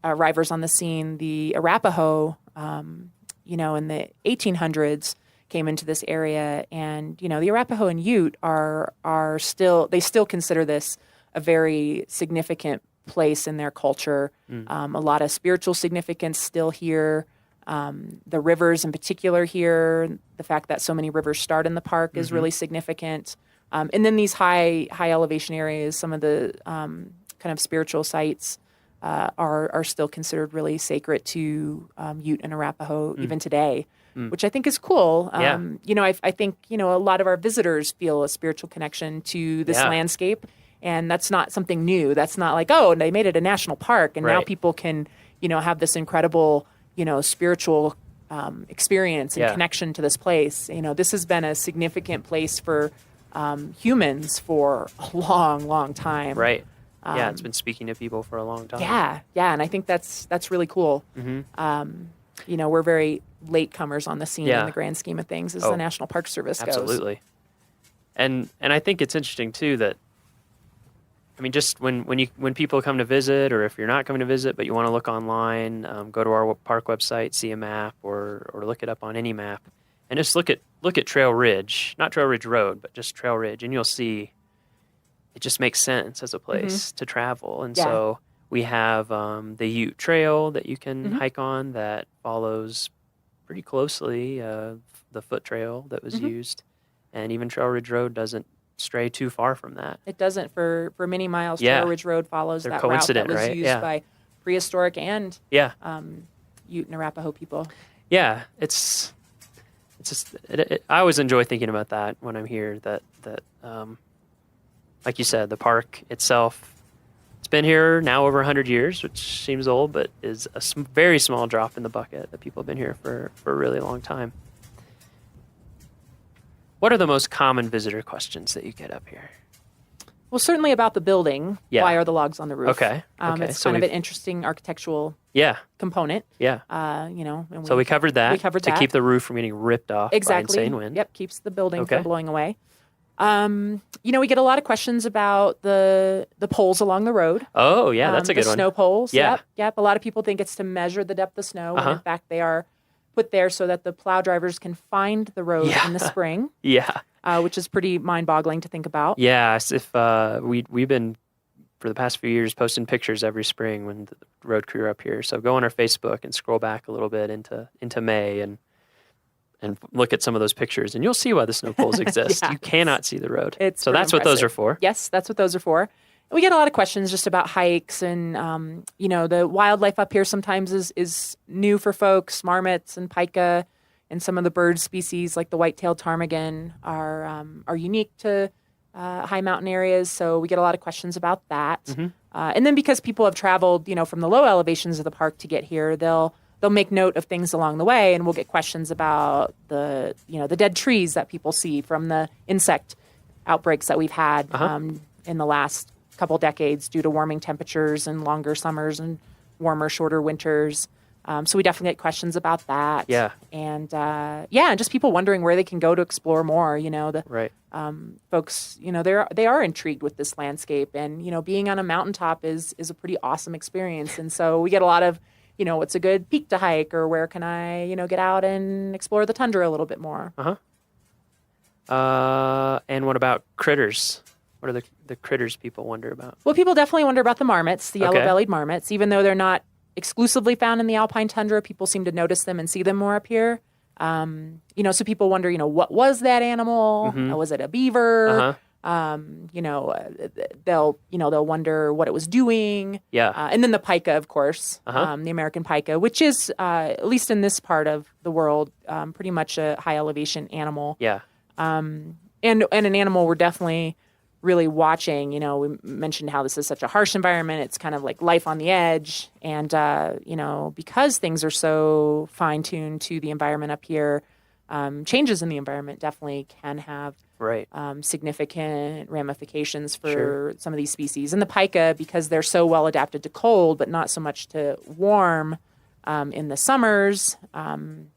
arrivers on the scene, the Arapaho, in the 1800s came into this area. And, the Arapaho and Ute are still consider this a very significant place in their culture. A lot of spiritual significance still here. The rivers in particular here, the fact that so many rivers start in the park is really significant. And then these high elevation areas, some of the kind of spiritual sites are still considered really sacred to Ute and Arapaho even today, which I think is cool. I think, a lot of our visitors feel a spiritual connection to this landscape, and that's not something new. That's not like, oh, they made it a national park, and now people can, have this incredible spiritual experience and connection to this place. This has been a significant place for humans for a long, long time. Right. It's been speaking to people for a long time. Yeah, and I think that's really cool. We're very latecomers on the scene in the grand scheme of things as the National Park Service goes. Absolutely. And I think it's interesting too that, just when people come to visit, or if you're not coming to visit but you want to look online, go to our park website, see a map, or look it up on any map, and just look at Trail Ridge, not Trail Ridge Road, but just Trail Ridge, and you'll see it just makes sense as a place to travel. And so we have the Ute Trail that you can hike on that follows pretty closely the foot trail that was used, and even Trail Ridge Road doesn't stray too far from that. It doesn't for many miles. Trail Ridge Road follows that route that was used by prehistoric and Ute and Arapaho people. Yeah, it's just I always enjoy thinking about that when I'm here. That like you said, the park itself, it's been here now over 100 years, which seems old, but is a very small drop in the bucket that people have been here for a really long time. What are the most common visitor questions that you get up here? Well, certainly about the building. Yeah. Why are the logs on the roof? Okay. It's kind of an interesting architectural component. Yeah. And we covered that. We covered that. To keep the roof from getting ripped off by insane wind. Yep, keeps the building from blowing away. We get a lot of questions about the poles along the road. Oh, yeah, that's a good one. The snow poles. Yeah. Yep. A lot of people think it's to measure the depth of snow, when in fact they are put there so that the plow drivers can find the road in the spring. Yeah. Which is pretty mind-boggling to think about. Yes, if we've been for the past few years posting pictures every spring when the road crew are up here. So go on our Facebook and scroll back a little bit into May and look at some of those pictures, and you'll see why the snow poles exist. Yeah, you cannot see the road. So that's what those are for. Yes, that's what those are for. We get a lot of questions just about hikes and, the wildlife up here sometimes is new for folks. Marmots and pika and some of the bird species like the white-tailed ptarmigan are unique to high mountain areas. So we get a lot of questions about that. Mm-hmm. And then because people have traveled, from the low elevations of the park to get here, they'll make note of things along the way, and we'll get questions about the dead trees that people see from the insect outbreaks that we've had in the last couple decades due to warming temperatures and longer summers and warmer, shorter winters. So we definitely get questions about that. Yeah. And and just people wondering where they can go to explore more. Right. Folks, they are intrigued with this landscape, and being on a mountaintop is a pretty awesome experience. And so we get a lot of, what's a good peak to hike, or where can I, get out and explore the tundra a little bit more. And what about critters? What are the critters people wonder about? Well, people definitely wonder about the marmots, the yellow-bellied marmots. Even though they're not exclusively found in the alpine tundra, people seem to notice them and see them more up here. So people wonder, what was that animal? Mm-hmm. Was it a beaver? They'll wonder what it was doing. Yeah. And then the pika, of course, the American pika, which is, at least in this part of the world, pretty much a high elevation animal. Yeah. And an animal we're definitely really watching. We mentioned how this is such a harsh environment. It's kind of like life on the edge. And, because things are so fine-tuned to the environment up here, changes in the environment definitely can have significant ramifications for some of these species. And the pika, because they're so well adapted to cold, but not so much to warm in the summers. And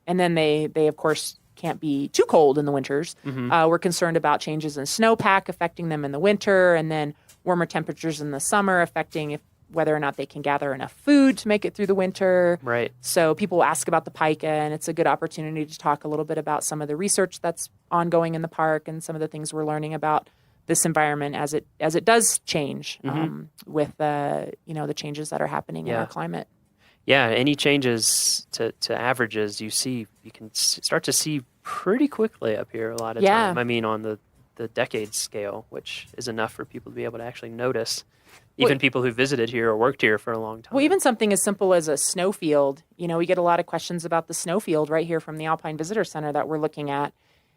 then they of course, can't be too cold in the winters. Mm-hmm. We're concerned about changes in snowpack affecting them in the winter, and then warmer temperatures in the summer affecting whether or not they can gather enough food to make it through the winter. Right. So people ask about the pika, and it's a good opportunity to talk a little bit about some of the research that's ongoing in the park and some of the things we're learning about this environment as it does change with the changes that are happening in our climate. Yeah, any changes to averages you can start to see pretty quickly up here a lot of time. I mean, on the decade scale, which is enough for people to be able to actually notice, even people who visited here or worked here for a long time. Well, even something as simple as a snowfield. We get a lot of questions about the snowfield right here from the Alpine Visitor Center that we're looking at.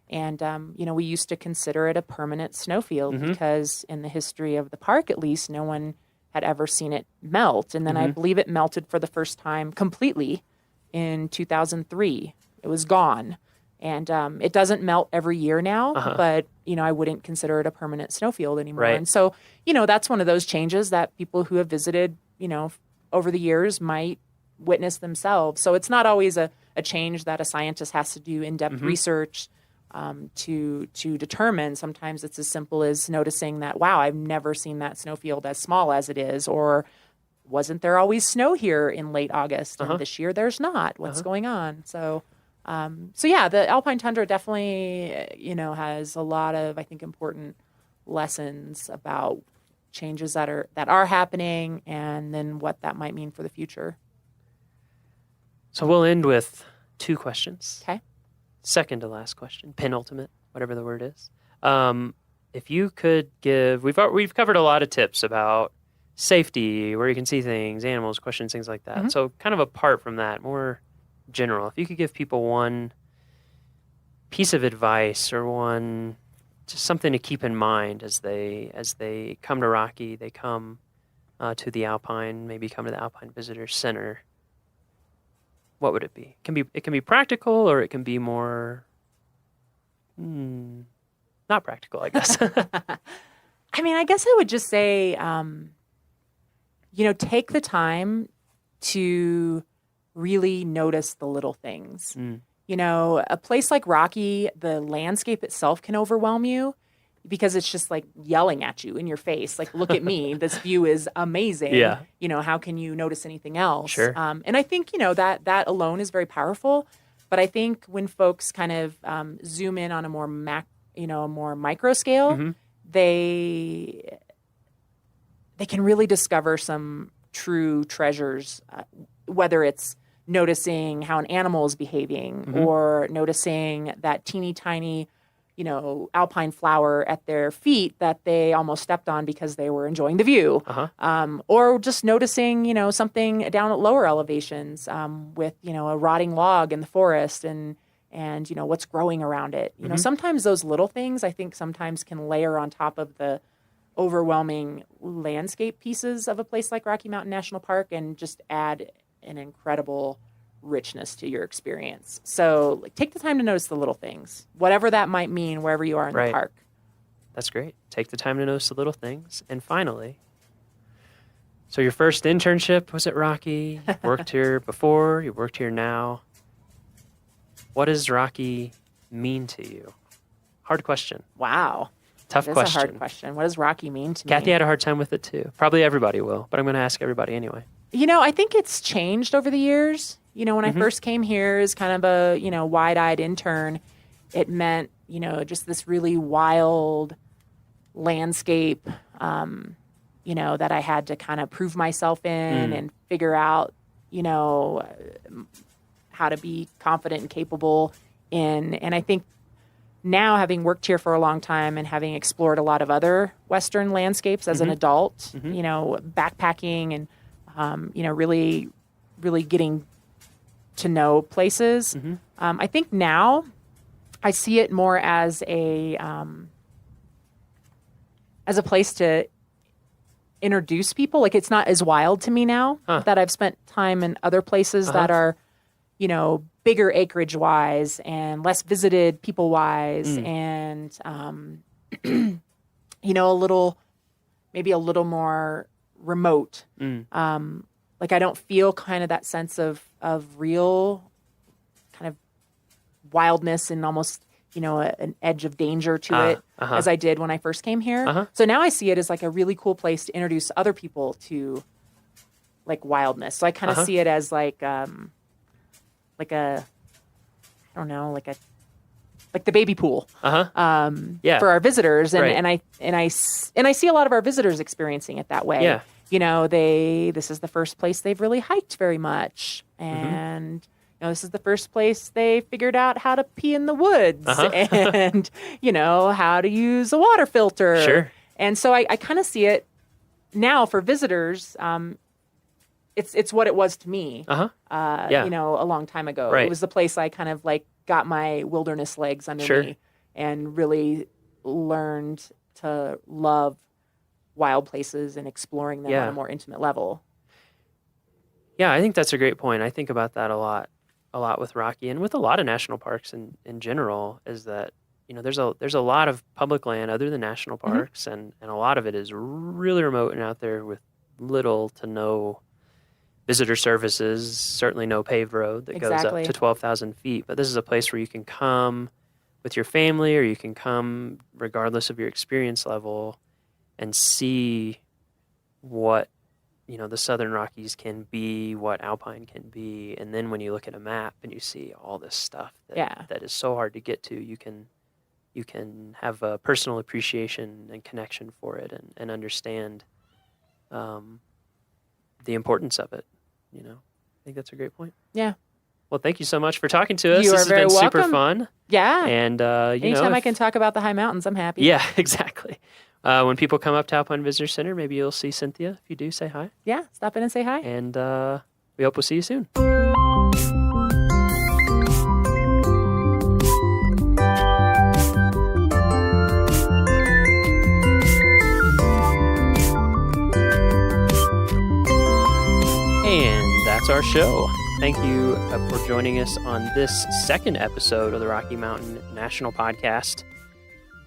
And, we used to consider it a permanent snowfield because in the history of the park, at least, no one had ever seen it melt. And then I believe it melted for the first time completely in 2003. It was gone. And it doesn't melt every year now, but, I wouldn't consider it a permanent snowfield anymore. Right. And so, that's one of those changes that people who have visited, over the years might witness themselves. So it's not always a change that a scientist has to do in-depth research to determine. Sometimes it's as simple as noticing that, wow, I've never seen that snowfield as small as it is, or wasn't there always snow here in late August and this year there's not? What's going on? So the alpine tundra definitely, has a lot of, I think, important lessons about changes that are happening and then what that might mean for the future. So we'll end with 2 questions. Okay. Second to last question, penultimate, whatever the word is. If you could give, we've covered a lot of tips about safety, where you can see things, animals, questions, things like that. So kind of apart from that, more general, if you could give people one piece of advice or just something to keep in mind as they come to Rocky, they come to the Alpine, maybe come to the Alpine Visitor Center, what would it be? It can be practical, or it can be more not practical, I guess. I mean, I guess I would just say, take the time to really notice the little things. A place like Rocky, the landscape itself can overwhelm you because it's just like yelling at you in your face. Like, look at me. This view is amazing. Yeah. How can you notice anything else? Sure. And I think, that alone is very powerful. But I think when folks kind of zoom in on a more a more micro scale, they they can really discover some true treasures, whether it's noticing how an animal is behaving or noticing that teeny tiny, alpine flower at their feet that they almost stepped on because they were enjoying the view. Or just noticing, something down at lower elevations with, a rotting log in the forest and what's growing around it. Sometimes those little things I think sometimes can layer on top of the overwhelming landscape pieces of a place like Rocky Mountain National Park and just add an incredible richness to your experience. So take the time to notice the little things, whatever that might mean wherever you are in the park. That's great. Take the time to notice the little things. And finally, so your first internship was at Rocky. You worked here before, you worked here now. What does Rocky mean to you? Hard question. Wow. Tough question. That's a hard question. What does Rocky mean to me? Kathy had a hard time with it too. Probably everybody will, but I'm going to ask everybody anyway. I think it's changed over the years. When I first came here as kind of a, wide-eyed intern, it meant, just this really wild landscape, that I had to kind of prove myself in and figure out, how to be confident and capable in. And I think now, having worked here for a long time and having explored a lot of other Western landscapes as an adult, backpacking and, really, really getting to know places. I think now I see it more as a place to introduce people. Like, it's not as wild to me now that I've spent time in other places that are, bigger acreage wise and less visited people wise and, maybe a little more remote. Like, I don't feel kind of that sense of real kind of wildness and almost, an edge of danger to it as I did when I first came here. So now I see it as like a really cool place to introduce other people to like wildness. So I kind of see it as like the baby pool for our visitors. And I see a lot of our visitors experiencing it that way. Yeah. This is the first place they've really hiked very much. And, this is the first place they figured out how to pee in the woods and, how to use a water filter. Sure. And so I kind of see it now for visitors. It's what it was to me, a long time ago. Right. It was the place I kind of like got my wilderness legs under me and really learned to love wild places and exploring them on a more intimate level. Yeah, I think that's a great point. I think about that a lot with Rocky and with a lot of national parks in general, is that, there's a lot of public land other than national parks, and a lot of it is really remote and out there with little to no visitor services, certainly no paved road that goes up to 12,000 feet. But this is a place where you can come with your family, or you can come regardless of your experience level and see what, the Southern Rockies can be, what Alpine can be. And then when you look at a map and you see all this stuff that is so hard to get to, you can have a personal appreciation and connection for it and understand the importance of it. I think that's a great point. Yeah. Well, thank you so much for talking to us. You this are has very been welcome. super fun. Yeah. And anytime I can talk about the high mountains, I'm happy. Yeah, exactly. When people come up to Alpine Visitor Center, maybe you'll see Cynthia. If you do, say hi. Yeah, stop in and say hi. And we hope we'll see you soon. And that's our show. Thank you for joining us on this second episode of the Rocky Mountain National Podcast.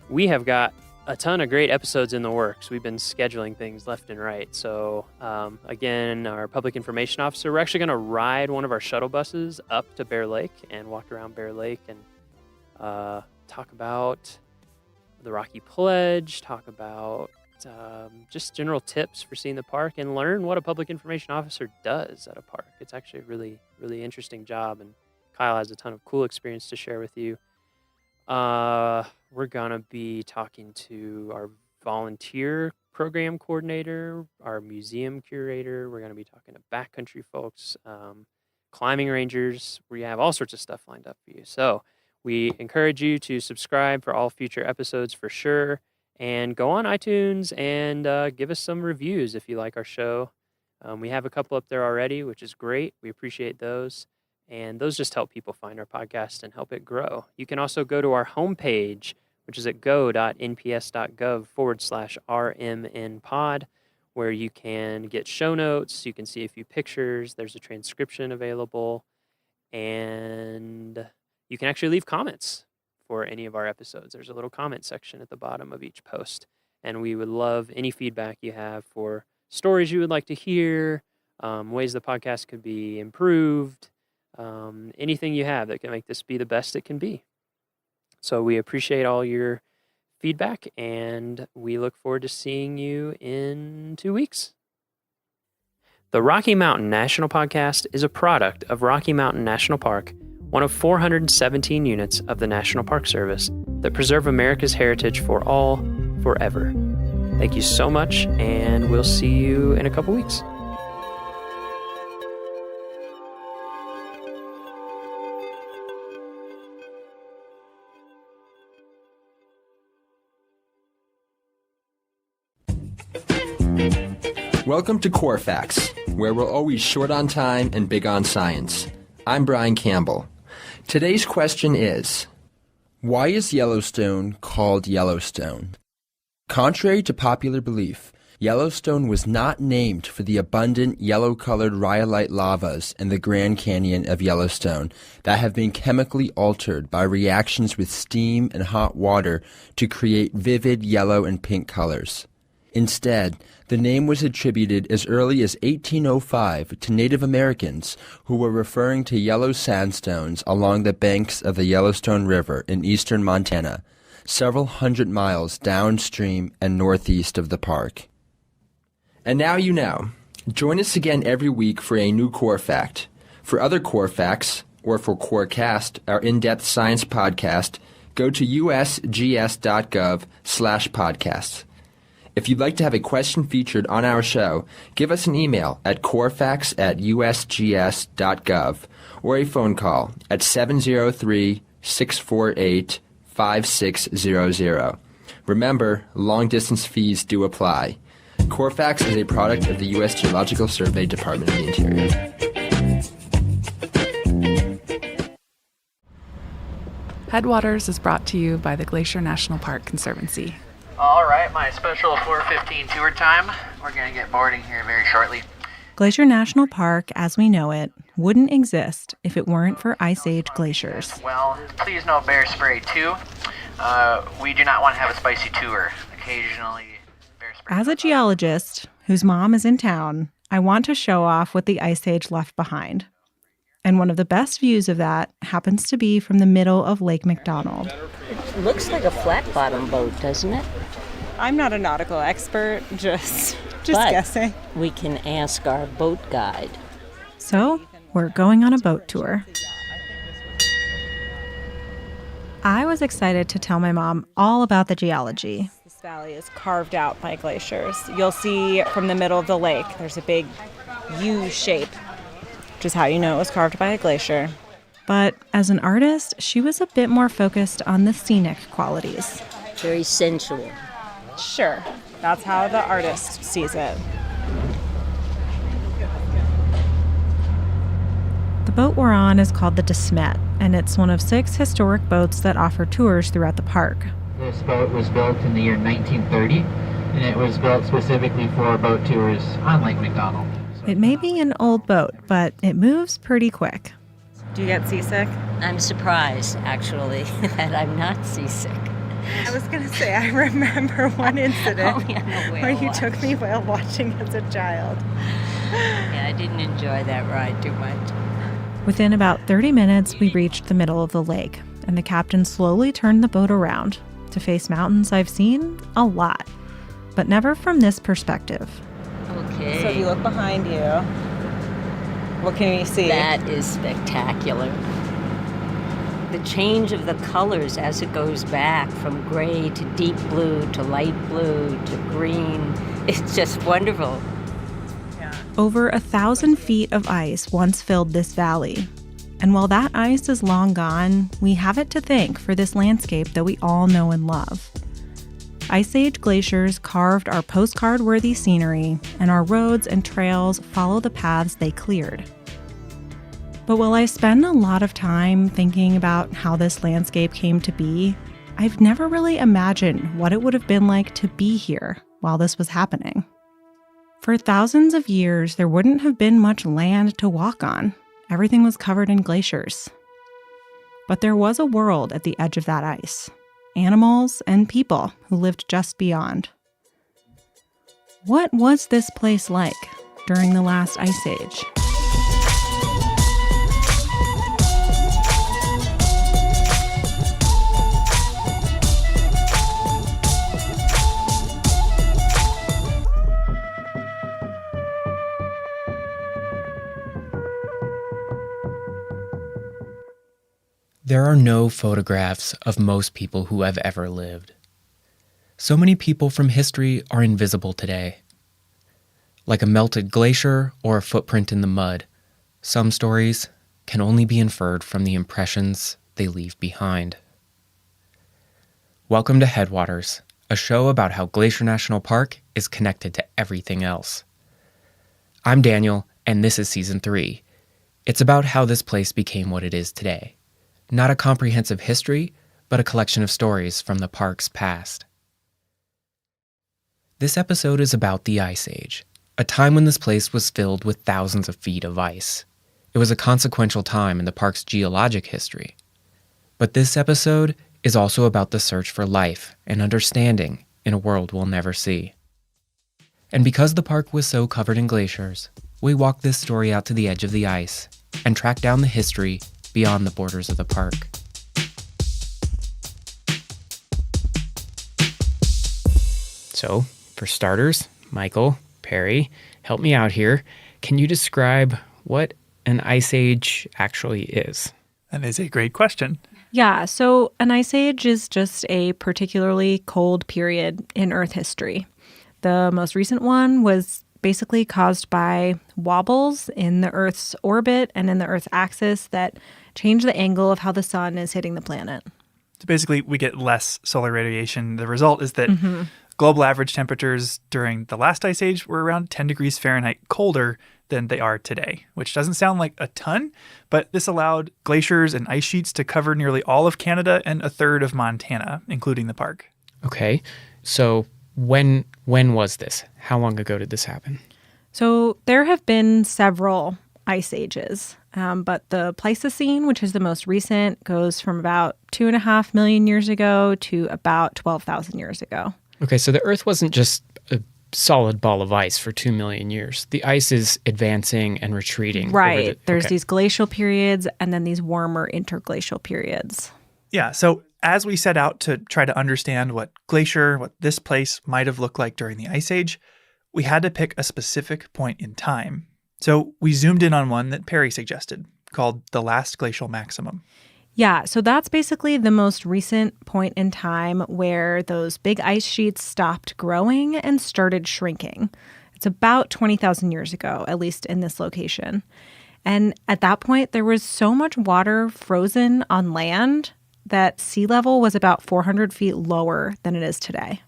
We have got a ton of great episodes in the works. We've been scheduling things left and right. So, again, our public information officer, we're actually going to ride one of our shuttle buses up to Bear Lake and walk around Bear Lake and talk about the Rocky Pledge, talk about just general tips for seeing the park, and learn what a public information officer does at a park. It's actually a really, really interesting job, and Kyle has a ton of cool experience to share with you. We're going to be talking to our volunteer program coordinator, our museum curator. We're going to be talking to backcountry folks, climbing rangers. We have all sorts of stuff lined up for you. So we encourage you to subscribe for all future episodes for sure. And go on iTunes and give us some reviews if you like our show. We have a couple up there already, which is great. We appreciate those. And those just help people find our podcast and help it grow. You can also go to our homepage, which is at go.nps.gov/RMNpod, where you can get show notes. You can see a few pictures. There's a transcription available. And you can actually leave comments for any of our episodes. There's a little comment section at the bottom of each post. And we would love any feedback you have for stories you would like to hear, ways the podcast could be improved, anything you have that can make this be the best it can be. So we appreciate all your feedback, and we look forward to seeing you in 2 weeks. The Rocky Mountain National Podcast is a product of Rocky Mountain National Park, one of 417 units of the National Park Service that preserve America's heritage for all, forever. Thank you so much, and we'll see you in a couple weeks. Welcome to Core Facts, where we're always short on time and big on science. I'm Brian Campbell. Today's question is, why is Yellowstone called Yellowstone? Contrary to popular belief, Yellowstone was not named for the abundant yellow-colored rhyolite lavas in the Grand Canyon of Yellowstone that have been chemically altered by reactions with steam and hot water to create vivid yellow and pink colors. Instead, the name was attributed as early as 1805 to Native Americans who were referring to yellow sandstones along the banks of the Yellowstone River in eastern Montana, several hundred miles downstream and northeast of the park. And now you know. Join us again every week for a new Core Fact. For other Core Facts, or for CoreCast, our in-depth science podcast, go to usgs.gov/podcasts. If you'd like to have a question featured on our show, give us an email at corefacts@usgs.gov or a phone call at 703-648-5600. Remember, long-distance fees do apply. Corefacts is a product of the U.S. Geological Survey, Department of the Interior. Headwaters is brought to you by the Glacier National Park Conservancy. All right, my special 4:15 tour time. We're going to get boarding here very shortly. Glacier National Park, as we know it, wouldn't exist if it weren't for Ice Age glaciers. Well, please no bear spray too. We do not want to have a spicy tour. Occasionally, bear spray. As a geologist whose mom is in town, I want to show off what the Ice Age left behind. And one of the best views of that happens to be from the middle of Lake McDonald. It looks like a flat-bottom boat, doesn't it? I'm not a nautical expert, just But guessing. We can ask our boat guide. So, we're going on a boat tour. I was excited to tell my mom all about the geology. This valley is carved out by glaciers. You'll see from the middle of the lake, there's a big U shape, which is how you know it was carved by a glacier. But as an artist, she was a bit more focused on the scenic qualities. Very sensual. Sure, that's how the artist sees it. The boat we're on is called the De Smet, and it's one of 6 historic boats that offer tours throughout the park. This boat was built in the year 1930, and it was built specifically for boat tours on Lake McDonald. It may be an old boat, but it moves pretty quick. Do you get seasick? I'm surprised, actually, that I'm not seasick. I was going to say, I remember one incident where you took me whale watching as a child. Yeah, I didn't enjoy that ride too much. Within about 30 minutes, we reached the middle of the lake, and the captain slowly turned the boat around to face mountains I've seen a lot, but never from this perspective. Okay. So if you look behind you, what can you see? That is spectacular. The change of the colors as it goes back from gray to deep blue to light blue to green It's just wonderful. Over 1,000 feet of ice once filled this valley. And while that ice is long gone, we have it to thank for this landscape that we all know and love. Ice Age glaciers carved our postcard-worthy scenery, and our roads and trails follow the paths they cleared. But while I spend a lot of time thinking about how this landscape came to be, I've never really imagined what it would have been like to be here while this was happening. For thousands of years, there wouldn't have been much land to walk on. Everything was covered in glaciers. But there was a world at the edge of that ice. Animals and people who lived just beyond. What was this place like during the last ice age? There are no photographs of most people who have ever lived. So many people from history are invisible today. Like a melted glacier or a footprint in the mud, some stories can only be inferred from the impressions they leave behind. Welcome to Headwaters, a show about how Glacier National Park is connected to everything else. I'm Daniel, and this is Season 3. It's about how this place became what it is today. Not a comprehensive history, but a collection of stories from the park's past. This episode is about the Ice Age, a time when this place was filled with thousands of feet of ice. It was a consequential time in the park's geologic history. But this episode is also about the search for life and understanding in a world we'll never see. And because the park was so covered in glaciers, we walked this story out to the edge of the ice and tracked down the history beyond the borders of the park. So, for starters, Michael, Perry, help me out here. Can you describe what an ice age actually is? That is a great question. Yeah, so an ice age is just a particularly cold period in Earth history. The most recent one was basically caused by wobbles in the Earth's orbit and in the Earth's axis that change the angle of how the sun is hitting the planet. So basically, we get less solar radiation. The result is that global average temperatures during the last ice age were around 10 degrees Fahrenheit colder than they are today, which doesn't sound like a ton, but this allowed glaciers and ice sheets to cover nearly all of Canada and a third of Montana, including the park. Okay, so when was this? How long ago did this happen? So there have been several ice ages, but the Pleistocene, which is the most recent, goes from about 2.5 million years ago to about 12,000 years ago. Okay, so the Earth wasn't just a solid ball of ice for 2 million years. The ice is advancing and retreating. Right. There's these glacial periods and then these warmer interglacial periods. Yeah, so as we set out to try to understand what this place might have looked like during the Ice Age, we had to pick a specific point in time. So we zoomed in on one that Perry suggested, called the last glacial maximum. Yeah, so that's basically the most recent point in time where those big ice sheets stopped growing and started shrinking. It's about 20,000 years ago, at least in this location. And at that point, there was so much water frozen on land that sea level was about 400 feet lower than it is today.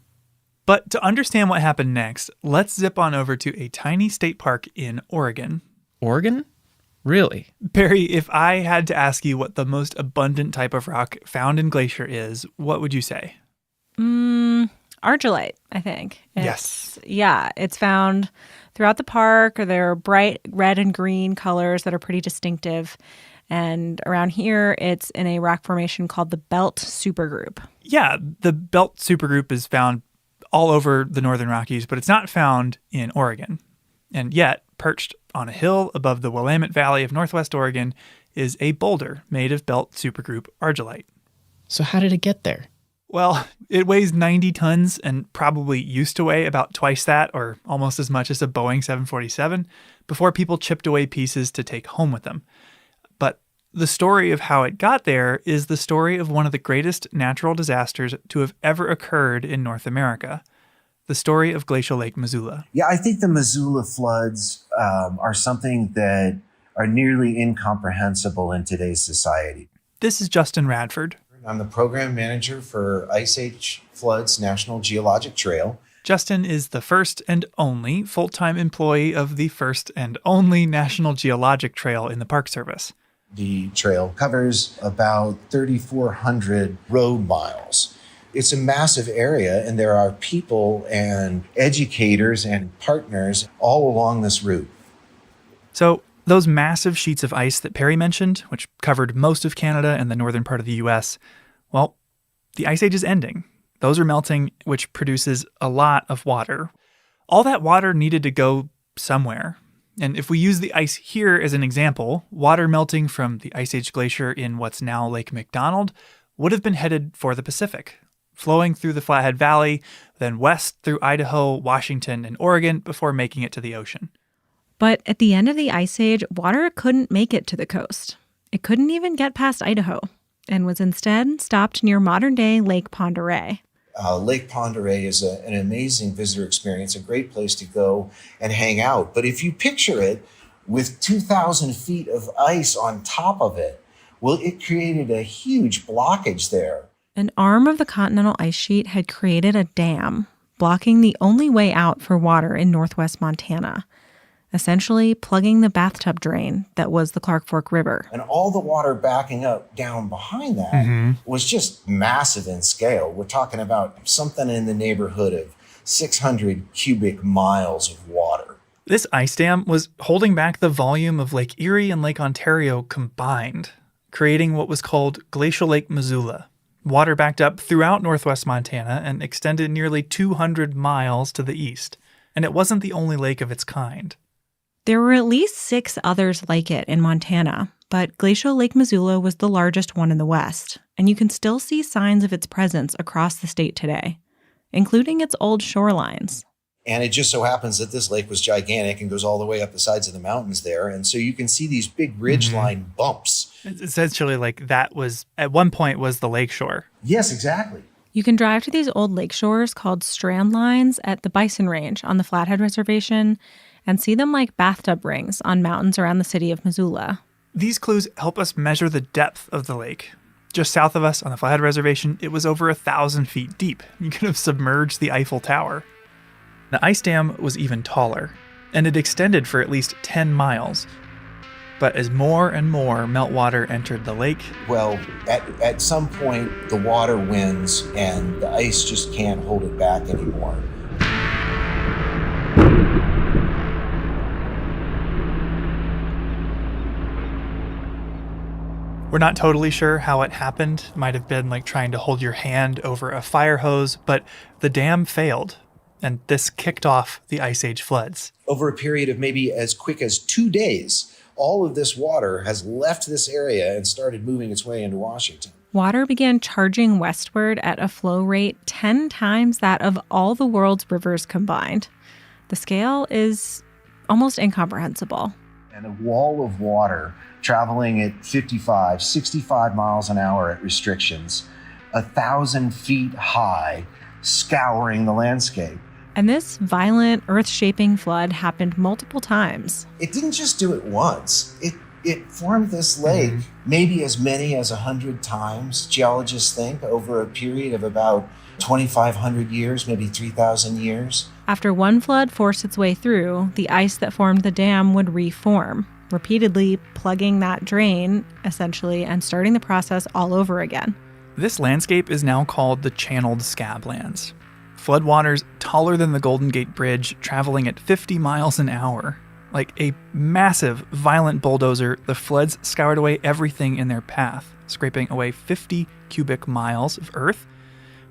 But to understand what happened next, let's zip on over to a tiny state park in Oregon. Oregon? Really? Perry, if I had to ask you what the most abundant type of rock found in glacier is, what would you say? Argillite, I think. Yes. Yeah, it's found throughout the park. There are bright red and green colors that are pretty distinctive. And around here, it's in a rock formation called the Belt Supergroup. Yeah, the Belt Supergroup is found all over the Northern Rockies, but it's not found in Oregon. And yet, perched on a hill above the Willamette Valley of Northwest Oregon is a boulder made of Belt Supergroup argillite. So how did it get there? Well, it weighs 90 tons and probably used to weigh about twice that, or almost as much as a Boeing 747, before people chipped away pieces to take home with them. But the story of how it got there is the story of one of the greatest natural disasters to have ever occurred in North America, the story of glacial Lake Missoula. Yeah, I think the Missoula floods are something that are nearly incomprehensible in today's society. This is Justin Radford. I'm the program manager for Ice Age Floods National Geologic Trail. Justin is the first and only full-time employee of the first and only National Geologic Trail in the Park Service. The trail covers about 3,400 road miles. It's a massive area, and there are people and educators and partners all along this route. So those massive sheets of ice that Perry mentioned, which covered most of Canada and the northern part of the U.S., well, the Ice Age is ending. Those are melting, which produces a lot of water. All that water needed to go somewhere. And if we use the ice here as an example, water melting from the Ice Age glacier in what's now Lake McDonald would have been headed for the Pacific, flowing through the Flathead Valley, then west through Idaho, Washington, and Oregon before making it to the ocean. But at the end of the Ice Age, water couldn't make it to the coast. It couldn't even get past Idaho and was instead stopped near modern-day Lake Pend Oreille. Lake Pend Oreille is an amazing visitor experience, a great place to go and hang out. But if you picture it with 2,000 feet of ice on top of it, well, it created a huge blockage there. An arm of the continental ice sheet had created a dam, blocking the only way out for water in northwest Montana, essentially plugging the bathtub drain that was the Clark Fork River. And all the water backing up down behind that was just massive in scale. We're talking about something in the neighborhood of 600 cubic miles of water. This ice dam was holding back the volume of Lake Erie and Lake Ontario combined, creating what was called Glacial Lake Missoula. Water backed up throughout northwest Montana and extended nearly 200 miles to the east. And it wasn't the only lake of its kind. There were at least 6 others like it in Montana, but Glacial Lake Missoula was the largest one in the West, and you can still see signs of its presence across the state today, including its old shorelines. And it just so happens that this lake was gigantic and goes all the way up the sides of the mountains there, and so you can see these big ridgeline bumps. It's essentially like that was, at one point, was the lakeshore. Yes, exactly. You can drive to these old lake shores called strand lines at the Bison Range on the Flathead Reservation and see them like bathtub rings on mountains around the city of Missoula. These clues help us measure the depth of the lake. Just south of us on the Flathead Reservation, it was over 1,000 feet deep. You could have submerged the Eiffel Tower. The ice dam was even taller, and it extended for at least 10 miles. But as more and more meltwater entered the lake... Well, at some point, the water wins, and the ice just can't hold it back anymore. We're not totally sure how it happened. It might have been like trying to hold your hand over a fire hose, but the dam failed, and this kicked off the Ice Age floods. Over a period of maybe as quick as 2 days, all of this water has left this area and started moving its way into Washington. Water began charging westward at a flow rate 10 times that of all the world's rivers combined. The scale is almost incomprehensible. And a wall of water traveling at 55, 65 miles an hour at restrictions, 1,000 feet high, scouring the landscape. And this violent, earth-shaping flood happened multiple times. It didn't just do it once. It formed this lake maybe as many as 100 times, geologists think, over a period of about 2,500 years, maybe 3,000 years. After one flood forced its way through, the ice that formed the dam would reform, repeatedly plugging that drain, essentially, and starting the process all over again. This landscape is now called the Channeled Scablands. Floodwaters taller than the Golden Gate Bridge, traveling at 50 miles an hour. Like a massive, violent bulldozer, the floods scoured away everything in their path, scraping away 50 cubic miles of earth,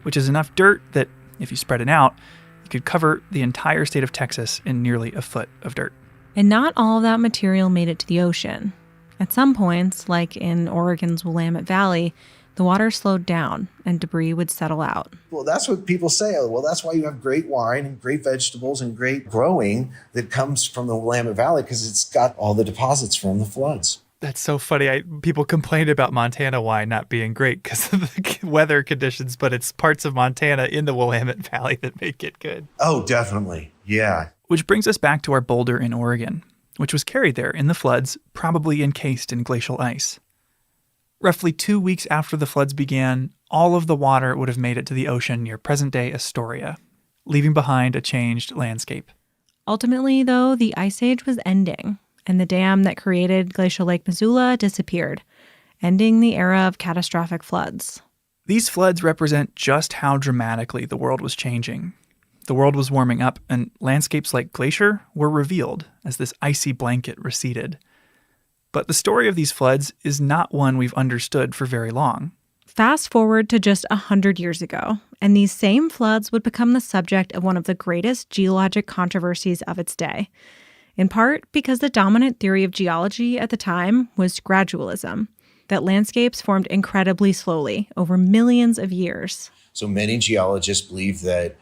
which is enough dirt that, if you spread it out, you could cover the entire state of Texas in nearly a foot of dirt. And not all of that material made it to the ocean. At some points, like in Oregon's Willamette Valley, the water slowed down and debris would settle out. Well, that's what people say. Well, that's why you have great wine and great vegetables and great growing that comes from the Willamette Valley, because it's got all the deposits from the floods. That's so funny. People complain about Montana wine not being great because of the weather conditions, but it's parts of Montana in the Willamette Valley that make it good. Oh, definitely. Yeah. Which brings us back to our boulder in Oregon, which was carried there in the floods, probably encased in glacial ice. Roughly 2 weeks after the floods began, all of the water would have made it to the ocean near present-day Astoria, leaving behind a changed landscape. Ultimately, though, the Ice Age was ending, and the dam that created Glacial Lake Missoula disappeared, ending the era of catastrophic floods. These floods represent just how dramatically the world was changing. The world was warming up, and landscapes like Glacier were revealed as this icy blanket receded. But the story of these floods is not one we've understood for very long. Fast forward to just 100 years ago, and these same floods would become the subject of one of the greatest geologic controversies of its day, in part because the dominant theory of geology at the time was gradualism, that landscapes formed incredibly slowly over millions of years. So many geologists believe that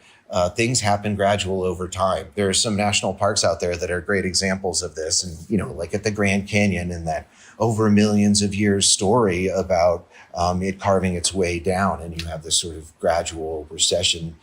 things happen gradual over time. There are some national parks out there that are great examples of this. And, like at the Grand Canyon and that over millions of years story about it carving its way down. And you have this sort of gradual recession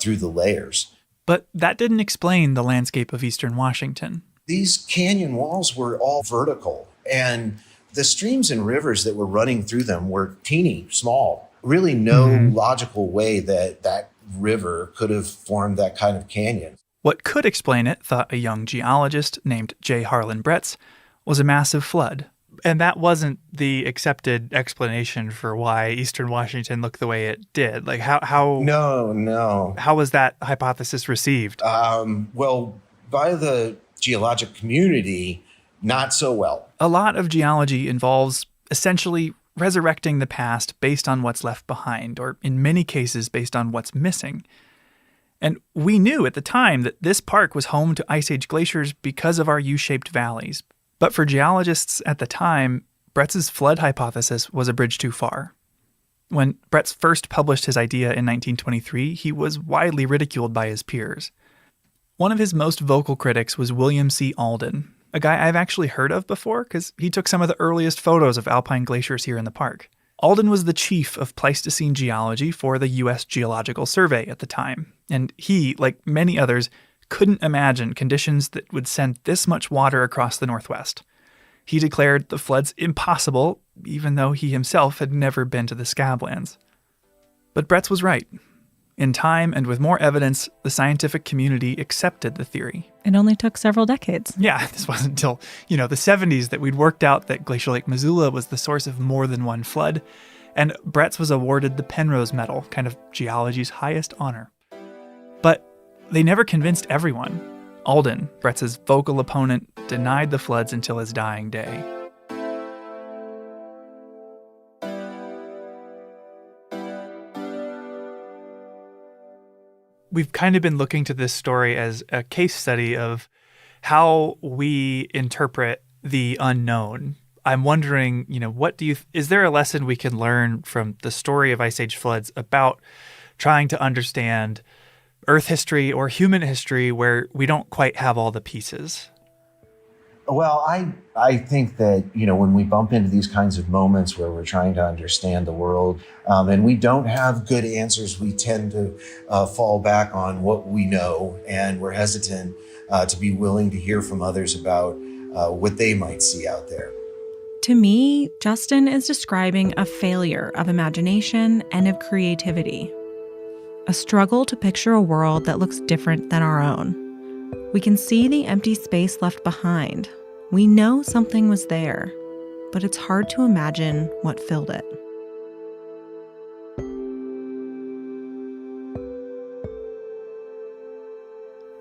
through the layers. But that didn't explain the landscape of eastern Washington. These canyon walls were all vertical, and the streams and rivers that were running through them were teeny, small. Really no logical way that river could have formed that kind of canyon. What could explain it, thought a young geologist named J. Harlan Bretz, was a massive flood. And that wasn't the accepted explanation for why eastern Washington looked the way it did. Like how No. How was that hypothesis received? Well, by the geologic community, not so well. A lot of geology involves essentially resurrecting the past based on what's left behind, or in many cases based on what's missing. And we knew at the time that this park was home to Ice Age glaciers because of our U-shaped valleys. But for geologists at the time, Bretz's flood hypothesis was a bridge too far. When Bretz first published his idea in 1923, he was widely ridiculed by his peers. One of his most vocal critics was William C. Alden, a guy I've actually heard of before because he took some of the earliest photos of alpine glaciers here in the park. Alden was the chief of Pleistocene geology for the U.S. Geological Survey at the time, and he, like many others, couldn't imagine conditions that would send this much water across the Northwest. He declared the floods impossible, even though he himself had never been to the Scablands. But Bretz was right. In time and with more evidence, the scientific community accepted the theory. It only took several decades. Yeah, this wasn't until, the 70s that we'd worked out that Glacial Lake Missoula was the source of more than one flood, and Bretz was awarded the Penrose Medal, kind of geology's highest honor. But they never convinced everyone. Alden, Bretz's vocal opponent, denied the floods until his dying day. We've kind of been looking to this story as a case study of how we interpret the unknown. I'm wondering, is there a lesson we can learn from the story of Ice Age floods about trying to understand Earth history or human history where we don't quite have all the pieces? Well, I think that, when we bump into these kinds of moments where we're trying to understand the world and we don't have good answers, we tend to fall back on what we know, and we're hesitant to be willing to hear from others about what they might see out there. To me, Justin is describing a failure of imagination and of creativity. A struggle to picture a world that looks different than our own. We can see the empty space left behind. We know something was there, but it's hard to imagine what filled it.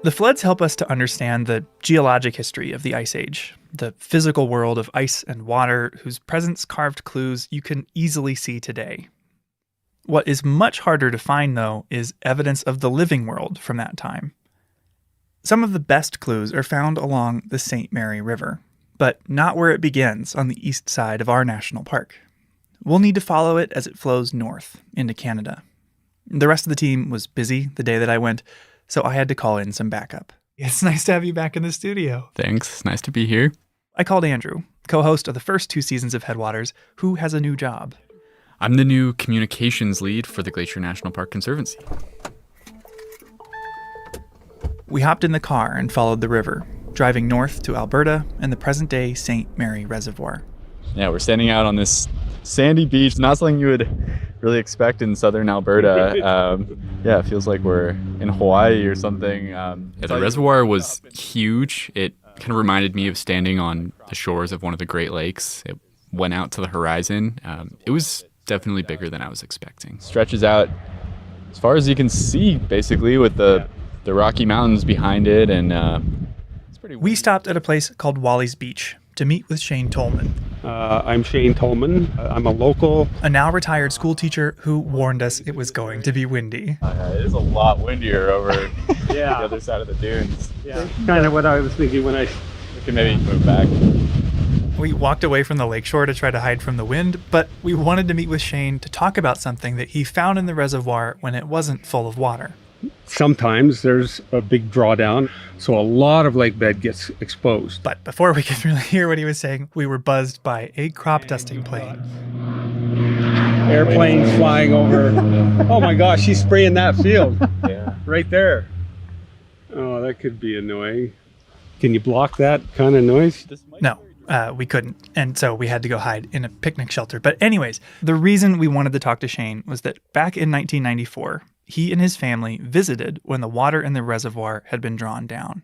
The floods help us to understand the geologic history of the Ice Age, the physical world of ice and water whose presence carved clues you can easily see today. What is much harder to find, though, is evidence of the living world from that time. Some of the best clues are found along the St. Mary River, but not where it begins on the east side of our national park. We'll need to follow it as it flows north into Canada. The rest of the team was busy the day that I went, so I had to call in some backup. It's nice to have you back in the studio. Thanks. Nice to be here. I called Andrew, co-host of the first 2 seasons of Headwaters, who has a new job. I'm the new communications lead for the Glacier National Park Conservancy. We hopped in the car and followed the river, driving north to Alberta and the present-day St. Mary Reservoir. Yeah, we're standing out on this sandy beach, not something you would really expect in southern Alberta. Yeah, it feels like we're in Hawaii or something. The reservoir was huge. It kind of reminded me of standing on the shores of one of the Great Lakes. It went out to the horizon. It was definitely bigger than I was expecting. Stretches out as far as you can see, basically, with the Rocky Mountains behind it. And it's pretty. We stopped at a place called Wally's Beach to meet with Shane Tolman. I'm Shane Tolman. I'm a local. A now retired school teacher who warned us it was going to be windy. It is a lot windier over the other side of the dunes. Yeah, kind of what I was thinking when We can maybe move back. We walked away from the lakeshore to try to hide from the wind, but we wanted to meet with Shane to talk about something that he found in the reservoir when it wasn't full of water. Sometimes there's a big drawdown, so a lot of lake bed gets exposed. But before we could really hear what he was saying, we were buzzed by a crop dusting plane. Airplanes flying over. Oh my gosh, she's spraying that field. Yeah. Right there. Oh, that could be annoying. Can you block that kind of noise? No, we couldn't. And so we had to go hide in a picnic shelter. But anyways, the reason we wanted to talk to Shane was that back in 1994, he and his family visited when the water in the reservoir had been drawn down.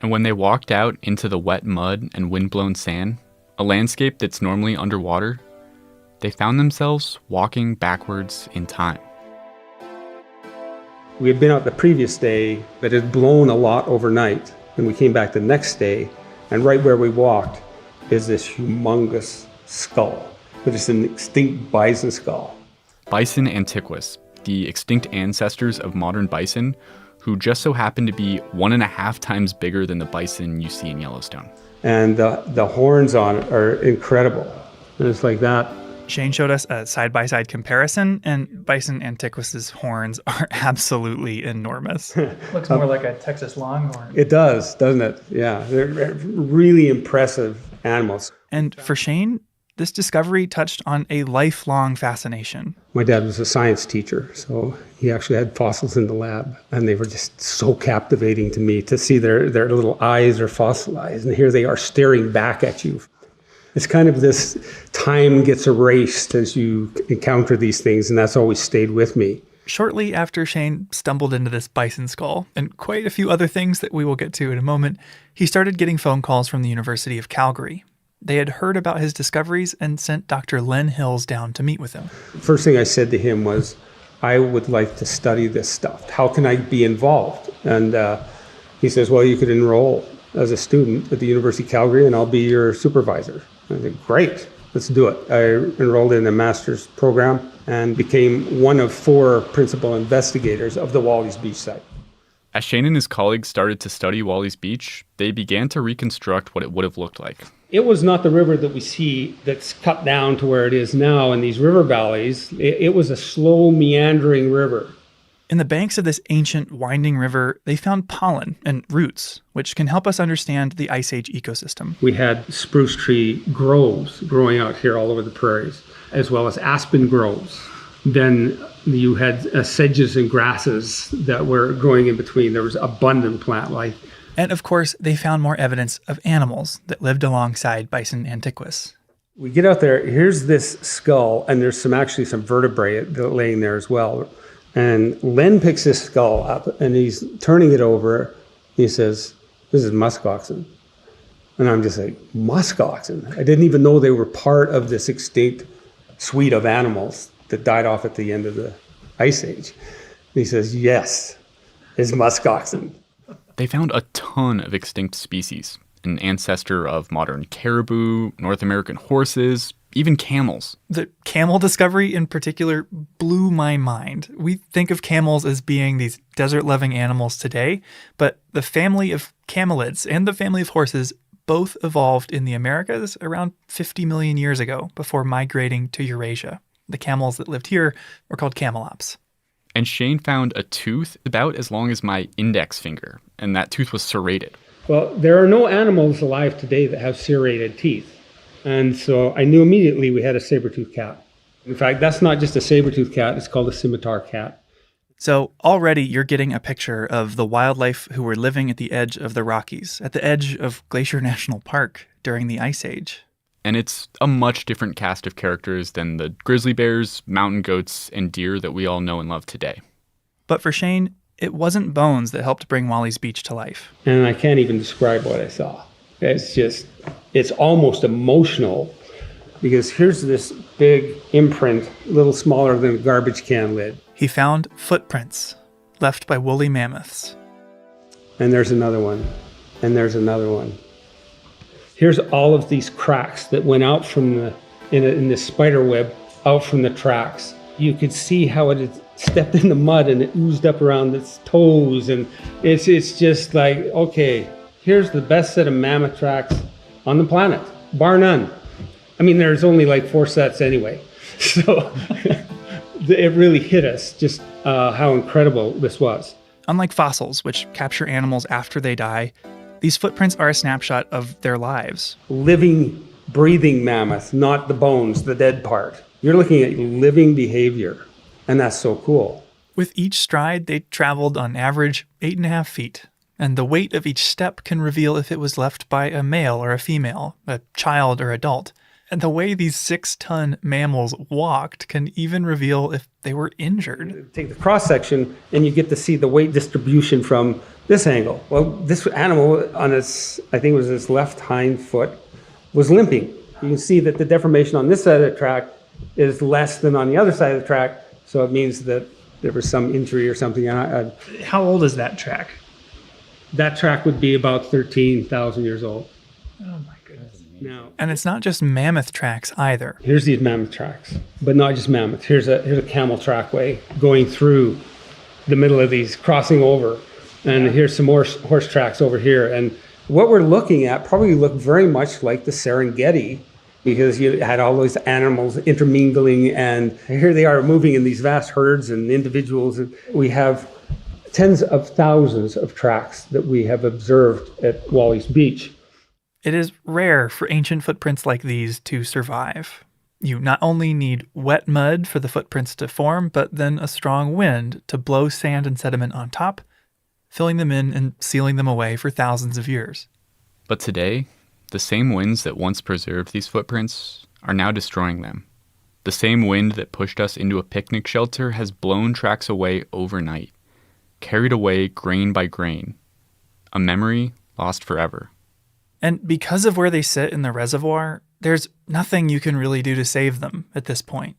And when they walked out into the wet mud and windblown sand, a landscape that's normally underwater, they found themselves walking backwards in time. We had been out the previous day, but it had blown a lot overnight. And we came back the next day, and right where we walked is this humongous skull. But it's an extinct bison skull. Bison antiquus, the extinct ancestors of modern bison, who just so happen to be 1.5 times bigger than the bison you see in Yellowstone. And the horns on it are incredible. And it's like that. Shane showed us a side-by-side comparison, and Bison antiquus's horns are absolutely enormous. Looks more like a Texas longhorn. It does, doesn't it? Yeah, they're really impressive animals. And for Shane, this discovery touched on a lifelong fascination. My dad was a science teacher, so he actually had fossils in the lab, and they were just so captivating to me to see their little eyes are fossilized, and here they are staring back at you. It's kind of this time gets erased as you encounter these things, and that's always stayed with me. Shortly after Shane stumbled into this bison skull, and quite a few other things that we will get to in a moment, he started getting phone calls from the University of Calgary. They had heard about his discoveries and sent Dr. Len Hills down to meet with him. First thing I said to him was, I would like to study this stuff. How can I be involved? And he says, well, you could enroll as a student at the University of Calgary, and I'll be your supervisor. I said, great, let's do it. I enrolled in a master's program and became one of 4 principal investigators of the Wally's Beach site. As Shane and his colleagues started to study Wally's Beach, they began to reconstruct what it would have looked like. It was not the river that we see that's cut down to where it is now in these river valleys. It was a slow, meandering river. In the banks of this ancient, winding river, they found pollen and roots, which can help us understand the Ice Age ecosystem. We had spruce tree groves growing out here all over the prairies, as well as aspen groves. Then you had sedges and grasses that were growing in between. There was abundant plant life. And of course, they found more evidence of animals that lived alongside Bison antiquus. We get out there, here's this skull, and there's actually some vertebrae laying there as well. And Len picks this skull up, and he's turning it over. He says, this is muskoxen. And I'm just like, muskoxen? I didn't even know they were part of this extinct suite of animals that died off at the end of the Ice Age. And he says, yes, it's muskoxen. They found a ton of extinct species, an ancestor of modern caribou, North American horses, even camels. The camel discovery in particular blew my mind. We think of camels as being these desert-loving animals today, but the family of camelids and the family of horses both evolved in the Americas around 50 million years ago before migrating to Eurasia. The camels that lived here were called camelops. And Shane found a tooth about as long as my index finger, and that tooth was serrated. Well, there are no animals alive today that have serrated teeth. And so I knew immediately we had a saber-toothed cat. In fact, that's not just a saber-toothed cat, it's called a scimitar cat. So already you're getting a picture of the wildlife who were living at the edge of the Rockies, at the edge of Glacier National Park during the Ice Age. And it's a much different cast of characters than the grizzly bears, mountain goats, and deer that we all know and love today. But for Shane, it wasn't bones that helped bring Wally's Beach to life. And I can't even describe what I saw. It's almost emotional, because here's this big imprint, a little smaller than a garbage can lid. He found footprints left by woolly mammoths. And there's another one. And there's another one. Here's all of these cracks that went out from in this spider web, out from the tracks. You could see how it had stepped in the mud and it oozed up around its toes. And it's just like, okay, here's the best set of mammoth tracks on the planet, bar none. I mean, there's only like 4 sets anyway. So it really hit us just how incredible this was. Unlike fossils, which capture animals after they die, these footprints are a snapshot of their lives. Living, breathing mammoth, not the bones, the dead part. You're looking at living behavior, and that's so cool. With each stride, they traveled on average 8.5 feet, and the weight of each step can reveal if it was left by a male or a female, a child or adult. And the way these 6-ton mammals walked can even reveal if they were injured. Take the cross-section and you get to see the weight distribution from this angle. Well, this animal on its, I think it was its left hind foot, was limping. You can see that the deformation on this side of the track is less than on the other side of the track, so it means that there was some injury or something. How old is that track? That track would be about 13,000 years old. Oh my goodness. No. And it's not just mammoth tracks either. Here's these mammoth tracks, but not just mammoth. Here's a camel trackway going through the middle of these, crossing over. And here's some more horse tracks over here. And what we're looking at probably looked very much like the Serengeti, because you had all those animals intermingling, and here they are moving in these vast herds and individuals. We have tens of thousands of tracks that we have observed at Wally's Beach. It is rare for ancient footprints like these to survive. You not only need wet mud for the footprints to form, but then a strong wind to blow sand and sediment on top, filling them in and sealing them away for thousands of years. But today, the same winds that once preserved these footprints are now destroying them. The same wind that pushed us into a picnic shelter has blown tracks away overnight, carried away grain by grain, a memory lost forever. And because of where they sit in the reservoir, there's nothing you can really do to save them at this point.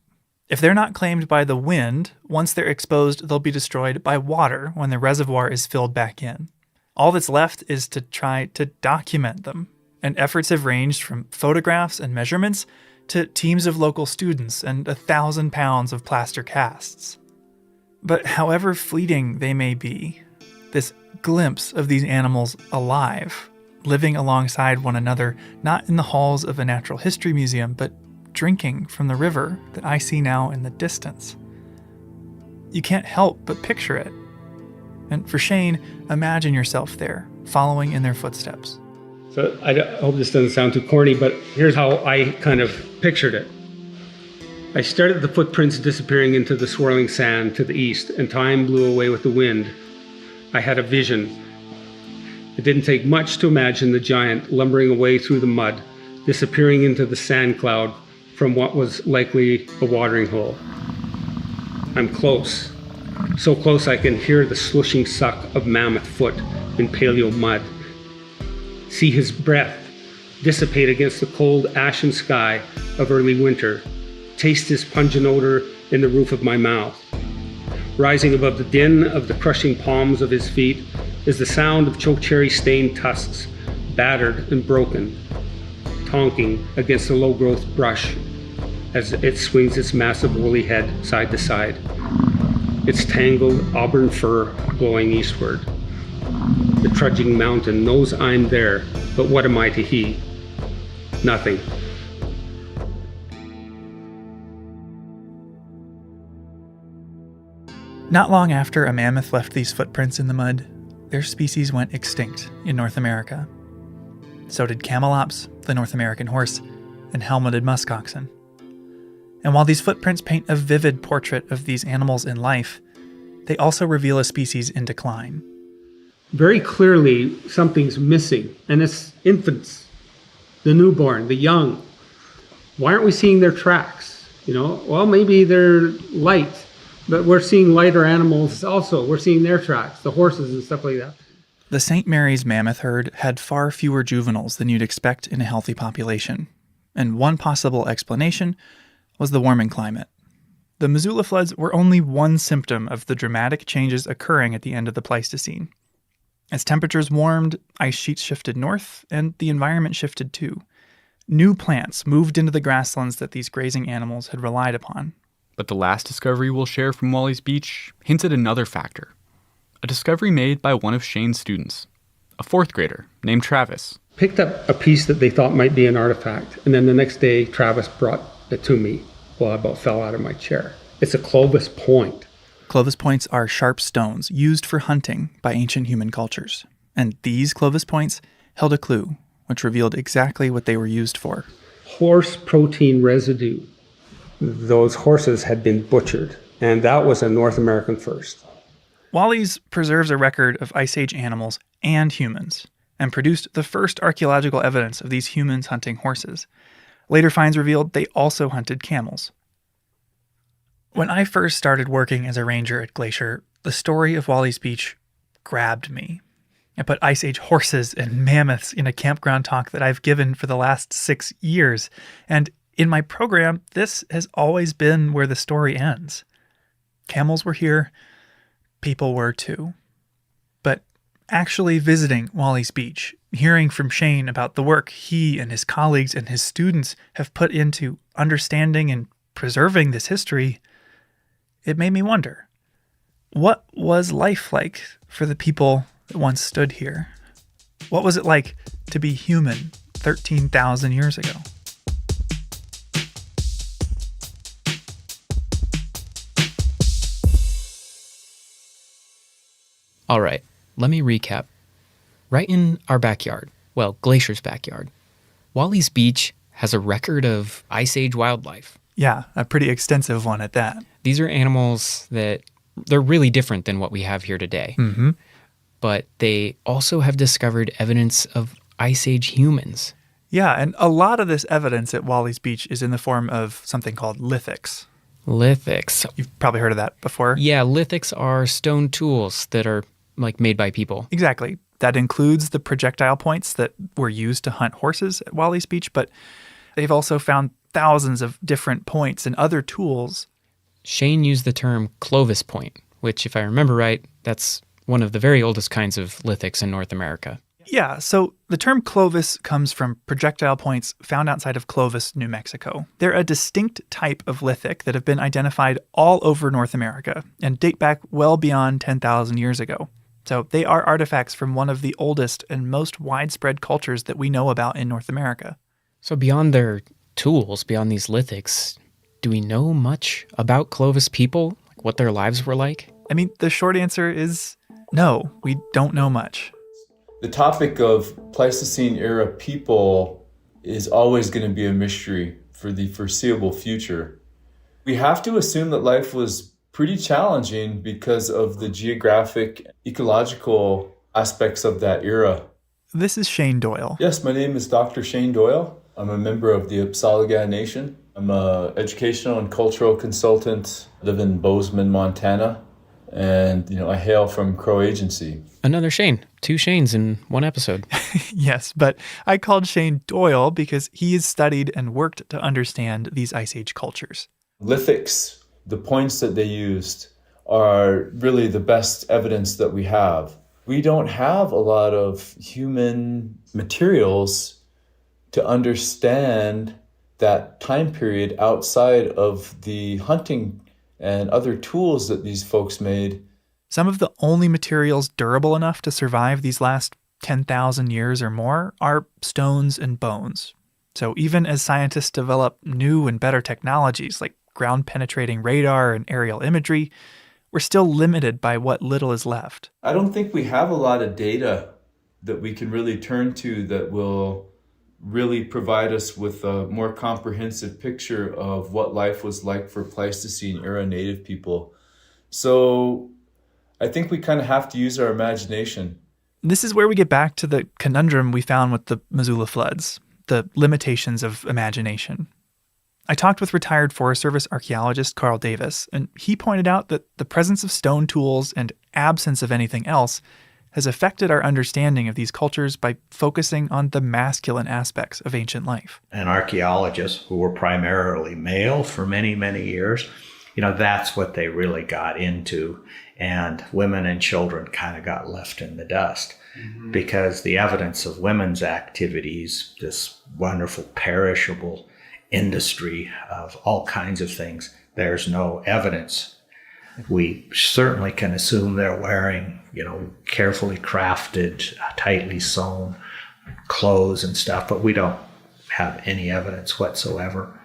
If they're not claimed by the wind, once they're exposed, they'll be destroyed by water when the reservoir is filled back in. All that's left is to try to document them, and efforts have ranged from photographs and measurements to teams of local students and 1,000 pounds of plaster casts. But however fleeting they may be, this glimpse of these animals alive, living alongside one another, not in the halls of a natural history museum, but drinking from the river that I see now in the distance. You can't help but picture it. And for Shane, imagine yourself there, following in their footsteps. So I hope this doesn't sound too corny, but here's how I kind of pictured it. I started the footprints disappearing into the swirling sand to the east, and time blew away with the wind. I had a vision. It didn't take much to imagine the giant lumbering away through the mud, disappearing into the sand cloud from what was likely a watering hole. I'm close. So close I can hear the slushing suck of mammoth foot in paleo mud. See his breath dissipate against the cold ashen sky of early winter. Taste his pungent odor in the roof of my mouth. Rising above the din of the crushing palms of his feet is the sound of chokecherry stained tusks, battered and broken, tonking against the low-growth brush as it swings its massive woolly head side to side, its tangled auburn fur blowing eastward. The trudging mountain knows I'm there, but what am I to he? Nothing. Not long after a mammoth left these footprints in the mud, their species went extinct in North America. So did camelops, the North American horse, and helmeted muskoxen. And while these footprints paint a vivid portrait of these animals in life, they also reveal a species in decline. Very clearly, something's missing, and it's infants, the newborn, the young. Why aren't we seeing their tracks? Well, maybe they're light, but we're seeing lighter animals also. We're seeing their tracks, the horses and stuff like that. The St. Mary's mammoth herd had far fewer juveniles than you'd expect in a healthy population. And one possible explanation was the warming climate. The Missoula floods were only one symptom of the dramatic changes occurring at the end of the Pleistocene. As temperatures warmed, ice sheets shifted north, and the environment shifted too. New plants moved into the grasslands that these grazing animals had relied upon. But the last discovery we'll share from Wally's Beach hints at another factor. A discovery made by one of Shane's students, a fourth grader named Travis. Picked up a piece that they thought might be an artifact, and then the next day Travis brought it to me. Well, I about fell out of my chair. It's a Clovis point. Clovis points are sharp stones used for hunting by ancient human cultures. And these Clovis points held a clue, which revealed exactly what they were used for. Horse protein residue. Those horses had been butchered, and that was a North American first. Wally's preserves a record of Ice Age animals and humans, and produced the first archaeological evidence of these humans hunting horses. Later finds revealed they also hunted camels. When I first started working as a ranger at Glacier, the story of Wally's Beach grabbed me. I put Ice Age horses and mammoths in a campground talk that I've given for the last 6 years, and in my program, this has always been where the story ends. Camels were here, people were too. But actually visiting Wally's Beach, hearing from Shane about the work he and his colleagues and his students have put into understanding and preserving this history, it made me wonder, what was life like for the people that once stood here? What was it like to be human 13,000 years ago? All right, let me recap. Right in our backyard, well, Glacier's backyard, Wally's Beach has a record of Ice Age wildlife. Yeah, a pretty extensive one at that. These are animals that they're really different than what we have here today. Mm-hmm. But they also have discovered evidence of Ice Age humans. Yeah, and a lot of this evidence at Wally's Beach is in the form of something called lithics. Lithics. You've probably heard of that before. Yeah, lithics are stone tools that are made by people. Exactly. That includes the projectile points that were used to hunt horses at Wally's Beach, but they've also found thousands of different points and other tools. Shane used the term Clovis point, which, if I remember right, that's one of the very oldest kinds of lithics in North America. Yeah, so the term Clovis comes from projectile points found outside of Clovis, New Mexico. They're a distinct type of lithic that have been identified all over North America and date back well beyond 10,000 years ago. So they are artifacts from one of the oldest and most widespread cultures that we know about in North America. So beyond their tools, beyond these lithics, do we know much about Clovis people? Like what their lives were like? I mean, the short answer is no, we don't know much. The topic of Pleistocene era people is always going to be a mystery for the foreseeable future. We have to assume that life was pretty challenging because of the geographic, ecological aspects of that era. This is Shane Doyle. Yes, my name is Dr. Shane Doyle. I'm a member of the Upsalaga Nation. I'm an educational and cultural consultant. I live in Bozeman, Montana. And, I hail from Crow Agency. Another Shane. 2 Shanes in one episode. Yes, but I called Shane Doyle because he has studied and worked to understand these Ice Age cultures. Lithics, the points that they used, are really the best evidence that we have. We don't have a lot of human materials to understand that time period outside of the hunting and other tools that these folks made. Some of the only materials durable enough to survive these last 10,000 years or more are stones and bones. So even as scientists develop new and better technologies like ground-penetrating radar and aerial imagery, we're still limited by what little is left. I don't think we have a lot of data that we can really turn to that will really provide us with a more comprehensive picture of what life was like for Pleistocene era native people. So I think we kind of have to use our imagination. This is where we get back to the conundrum we found with the Missoula floods, the limitations of imagination. I talked with retired Forest Service archaeologist Carl Davis, and he pointed out that the presence of stone tools and absence of anything else has affected our understanding of these cultures by focusing on the masculine aspects of ancient life. And archaeologists, who were primarily male for many, many years, that's what they really got into. And women and children kind of got left in the dust because the evidence of women's activities, this wonderful perishable industry of all kinds of things, there's no evidence. We certainly can assume they're wearing, carefully crafted, tightly sewn clothes and stuff, but we don't have any evidence whatsoever.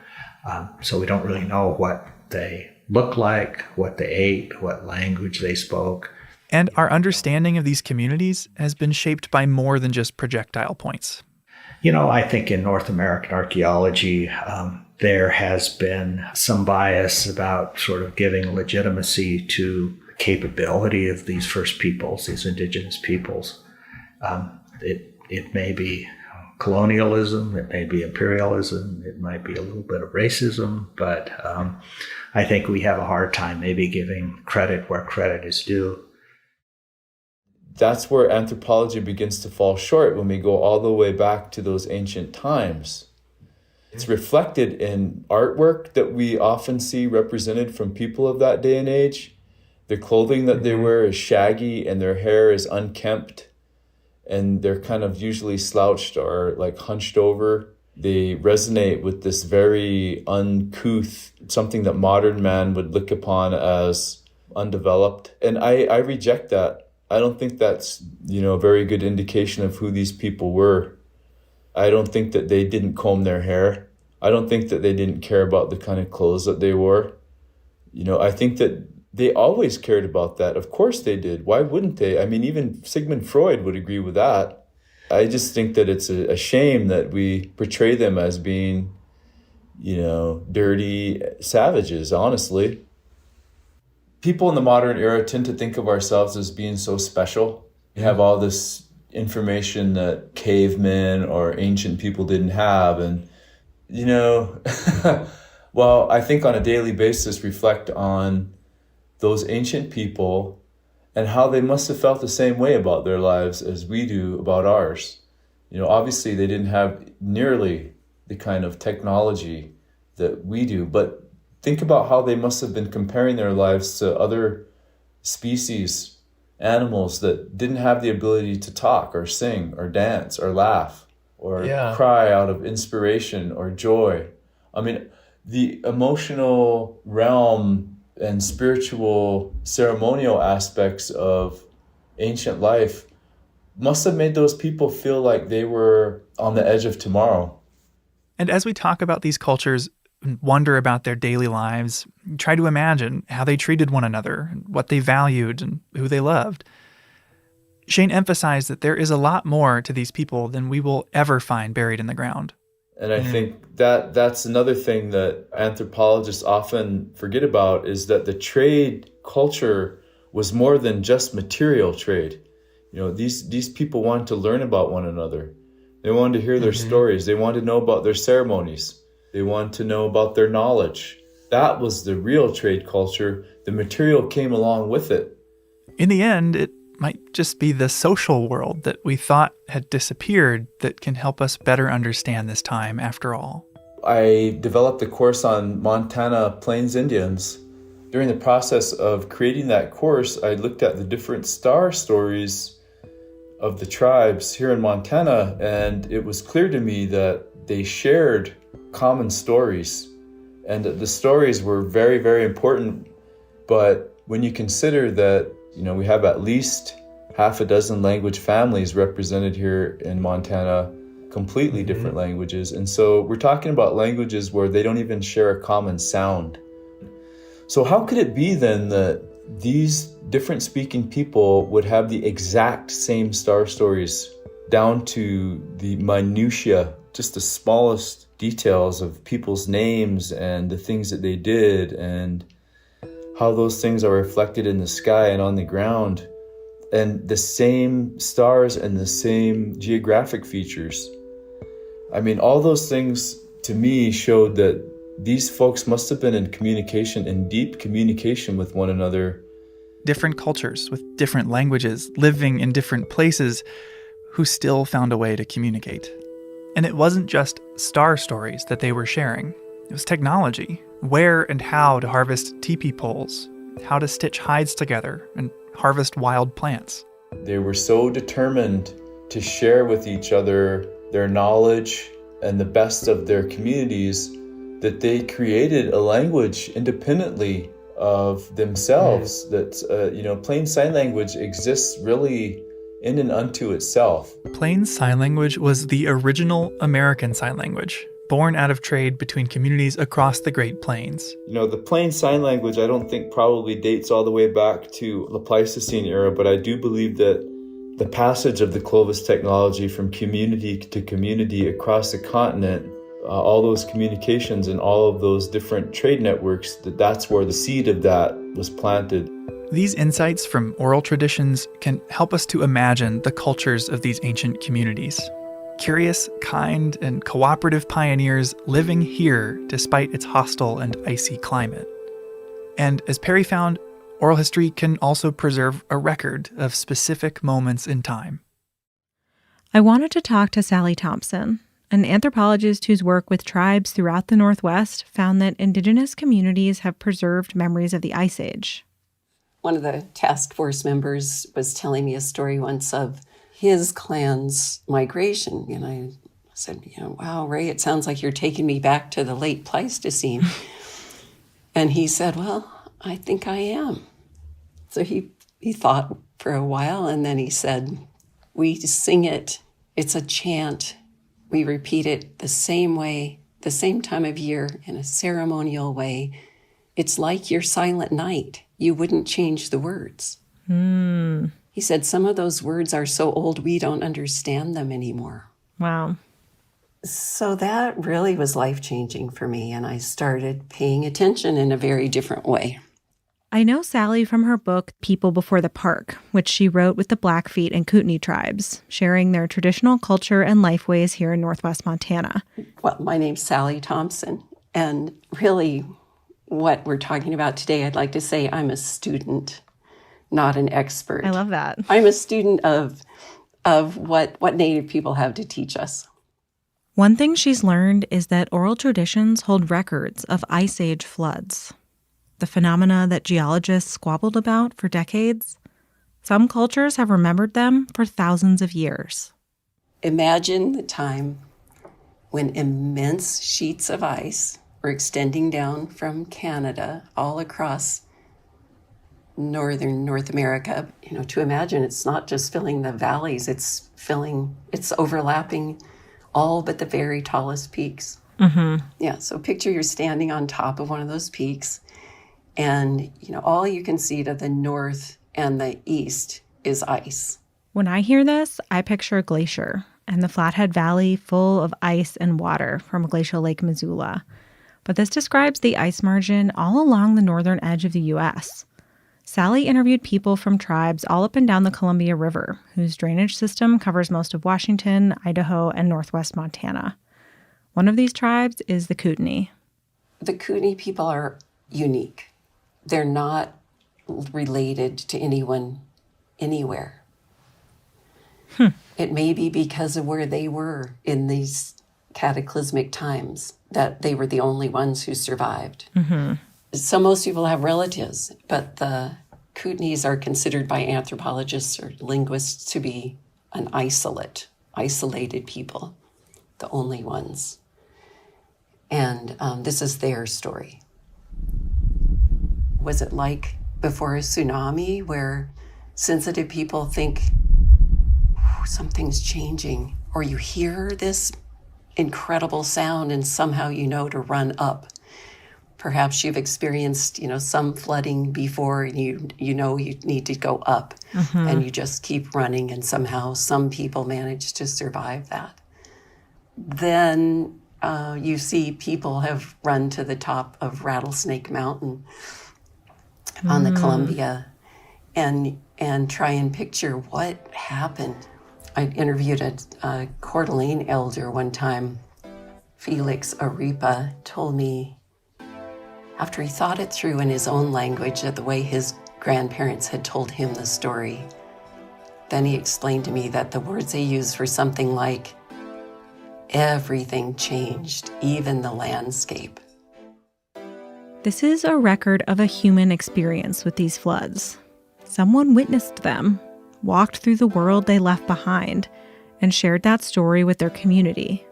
So we don't really know what they looked like, what they ate, what language they spoke. And our understanding of these communities has been shaped by more than just projectile points. I think in North American archaeology, there has been some bias about sort of giving legitimacy to the capability of these first peoples, these indigenous peoples. It may be colonialism, it may be imperialism, it might be a little bit of racism, but I think we have a hard time maybe giving credit where credit is due. That's where anthropology begins to fall short when we go all the way back to those ancient times. It's reflected in artwork that we often see represented from people of that day and age. The clothing that they wear is shaggy and their hair is unkempt, and they're kind of usually slouched or like hunched over. They resonate with this very uncouth, something that modern man would look upon as undeveloped. And I reject that. I don't think that's, a very good indication of who these people were. I don't think that they didn't comb their hair. I don't think that they didn't care about the kind of clothes that they wore. I think that they always cared about that. Of course they did. Why wouldn't they? I mean, even Sigmund Freud would agree with that. I just think that it's a shame that we portray them as being, dirty savages, honestly. People in the modern era tend to think of ourselves as being so special. We have all this information that cavemen or ancient people didn't have. And, well, I think on a daily basis reflect on those ancient people and how they must have felt the same way about their lives as we do about ours. Obviously they didn't have nearly the kind of technology that we do, but think about how they must have been comparing their lives to other species, animals that didn't have the ability to talk or sing or dance or laugh or cry out of inspiration or joy. I mean, the emotional realm and spiritual ceremonial aspects of ancient life must have made those people feel like they were on the edge of tomorrow. And as we talk about these cultures and wonder about their daily lives, try to imagine how they treated one another, what they valued, and who they loved. Shane emphasized that there is a lot more to these people than we will ever find buried in the ground. And I think that's another thing that anthropologists often forget about, is that the trade culture was more than just material trade. These people wanted to learn about one another. They wanted to hear their stories. They wanted to know about their ceremonies. They wanted to know about their knowledge. That was the real trade culture. The material came along with it. In the end, it might just be the social world that we thought had disappeared that can help us better understand this time after all. I developed a course on Montana Plains Indians. During the process of creating that course, I looked at the different star stories of the tribes here in Montana, and it was clear to me that they shared common stories, and that the stories were very, very important. But when you consider that, we have at least half a dozen language families represented here in Montana, completely different languages. And so we're talking about languages where they don't even share a common sound. So how could it be then that these different speaking people would have the exact same star stories down to the minutiae, just the smallest details of people's names and the things that they did and how those things are reflected in the sky and on the ground, and the same stars and the same geographic features. I mean, all those things to me showed that these folks must have been in communication, in deep communication with one another. Different cultures with different languages, living in different places, who still found a way to communicate. And it wasn't just star stories that they were sharing. It was technology, where and how to harvest teepee poles, how to stitch hides together and harvest wild plants. They were so determined to share with each other their knowledge and the best of their communities that they created a language independently of themselves. That, plain sign language exists really in and unto itself. Plain Sign Language was the original American Sign Language, born out of trade between communities across the Great Plains. The Plain Sign Language, I don't think probably dates all the way back to the Pleistocene era, but I do believe that the passage of the Clovis technology from community to community across the continent, all those communications and all of those different trade networks, that's where the seed of that was planted. These insights from oral traditions can help us to imagine the cultures of these ancient communities. Curious, kind, and cooperative pioneers living here despite its hostile and icy climate. And as Perry found, oral history can also preserve a record of specific moments in time. I wanted to talk to Sally Thompson, an anthropologist whose work with tribes throughout the Northwest found that indigenous communities have preserved memories of the Ice Age. One of the task force members was telling me a story once of his clan's migration. And I said, wow, Ray, it sounds like you're taking me back to the late Pleistocene. And he said, well, I think I am. So he thought for a while, and then he said, we sing it. It's a chant. We repeat it the same way, the same time of year, in a ceremonial way. It's like your silent night. You wouldn't change the words. He said some of those words are so old we don't understand them anymore. Wow. So that really was life-changing for me, and I started paying attention in a very different way. I know Sally from her book, People Before the Park, which she wrote with the Blackfeet and Kootenai tribes, sharing their traditional culture and lifeways here in Northwest Montana. Well, my name's Sally Thompson, and really what we're talking about today, I'd like to say I'm a student, not an expert. I love that. I'm a student of what Native people have to teach us. One thing she's learned is that oral traditions hold records of Ice Age floods, the phenomena that geologists squabbled about for decades. Some cultures have remembered them for thousands of years. Imagine the time when immense sheets of ice were extending down from Canada all across northern North America. To imagine it's not just filling the valleys, it's overlapping all but the very tallest peaks. Mm-hmm. Yeah, so picture you're standing on top of one of those peaks, and all you can see to the north and the east is ice. When I hear this, I picture a glacier and the Flathead Valley full of ice and water from glacial Lake Missoula. But this describes the ice margin all along the northern edge of the U.S. Sally interviewed people from tribes all up and down the Columbia River, whose drainage system covers most of Washington, Idaho, and northwest Montana. One of these tribes is the Kootenai. The Kootenai people are unique. They're not related to anyone anywhere. It may be because of where they were in these cataclysmic times that they were the only ones who survived. Mm-hmm. So most people have relatives, but the Kootenays are considered by anthropologists or linguists to be an isolated people, the only ones. And this is their story. Was it like before a tsunami where sensitive people think, something's changing, or you hear this incredible sound and somehow you know to run up? Perhaps you've experienced, some flooding before, and you know you need to go up, and you just keep running, and somehow some people manage to survive that. Then you see people have run to the top of Rattlesnake Mountain on the Columbia and try and picture what happened. I interviewed a Coeur d'Alene elder one time. Felix Arepa told me, after he thought it through in his own language, the way his grandparents had told him the story, then he explained to me that the words they used were something like, everything changed, even the landscape. This is a record of a human experience with these floods. Someone witnessed them, walked through the world they left behind, and shared that story with their community.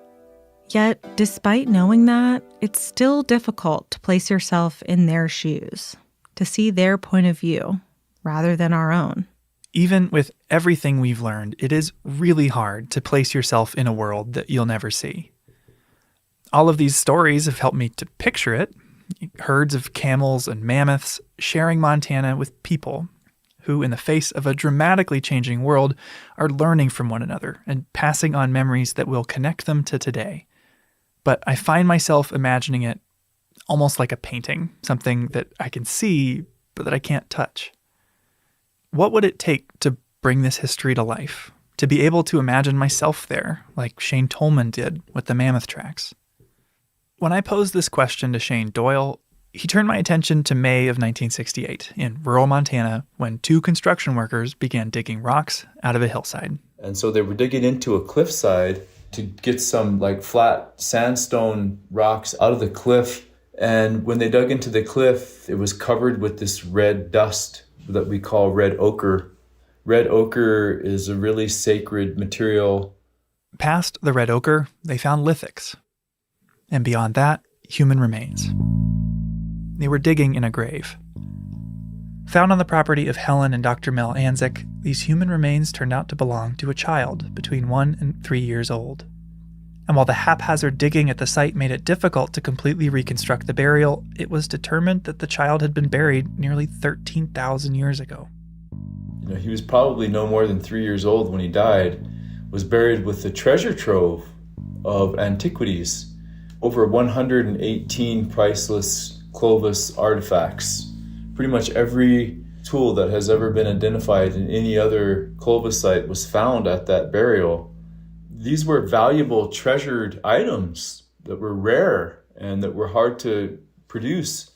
Yet, despite knowing that, it's still difficult to place yourself in their shoes, to see their point of view rather than our own. Even with everything we've learned, it is really hard to place yourself in a world that you'll never see. All of these stories have helped me to picture it. Herds of camels and mammoths sharing Montana with people who, in the face of a dramatically changing world, are learning from one another and passing on memories that will connect them to today. But I find myself imagining it almost like a painting, something that I can see, but that I can't touch. What would it take to bring this history to life? To be able to imagine myself there, like Shane Tolman did with the mammoth tracks? When I posed this question to Shane Doyle, he turned my attention to May of 1968 in rural Montana when 2 construction workers began digging rocks out of a hillside. And so they were digging into a cliffside to get some flat sandstone rocks out of the cliff. And when they dug into the cliff, it was covered with this red dust that we call red ochre. Red ochre is a really sacred material. Past the red ochre, they found lithics. And beyond that, human remains. They were digging in a grave. Found on the property of Helen and Dr. Mel Anzik, these human remains turned out to belong to a child between 1 and 3 years old. And while the haphazard digging at the site made it difficult to completely reconstruct the burial, it was determined that the child had been buried nearly 13,000 years ago. He was probably no more than 3 years old when he died, was buried with a treasure trove of antiquities, over 118 priceless Clovis artifacts. Pretty much every tool that has ever been identified in any other Clovis site was found at that burial. These were valuable, treasured items that were rare and that were hard to produce.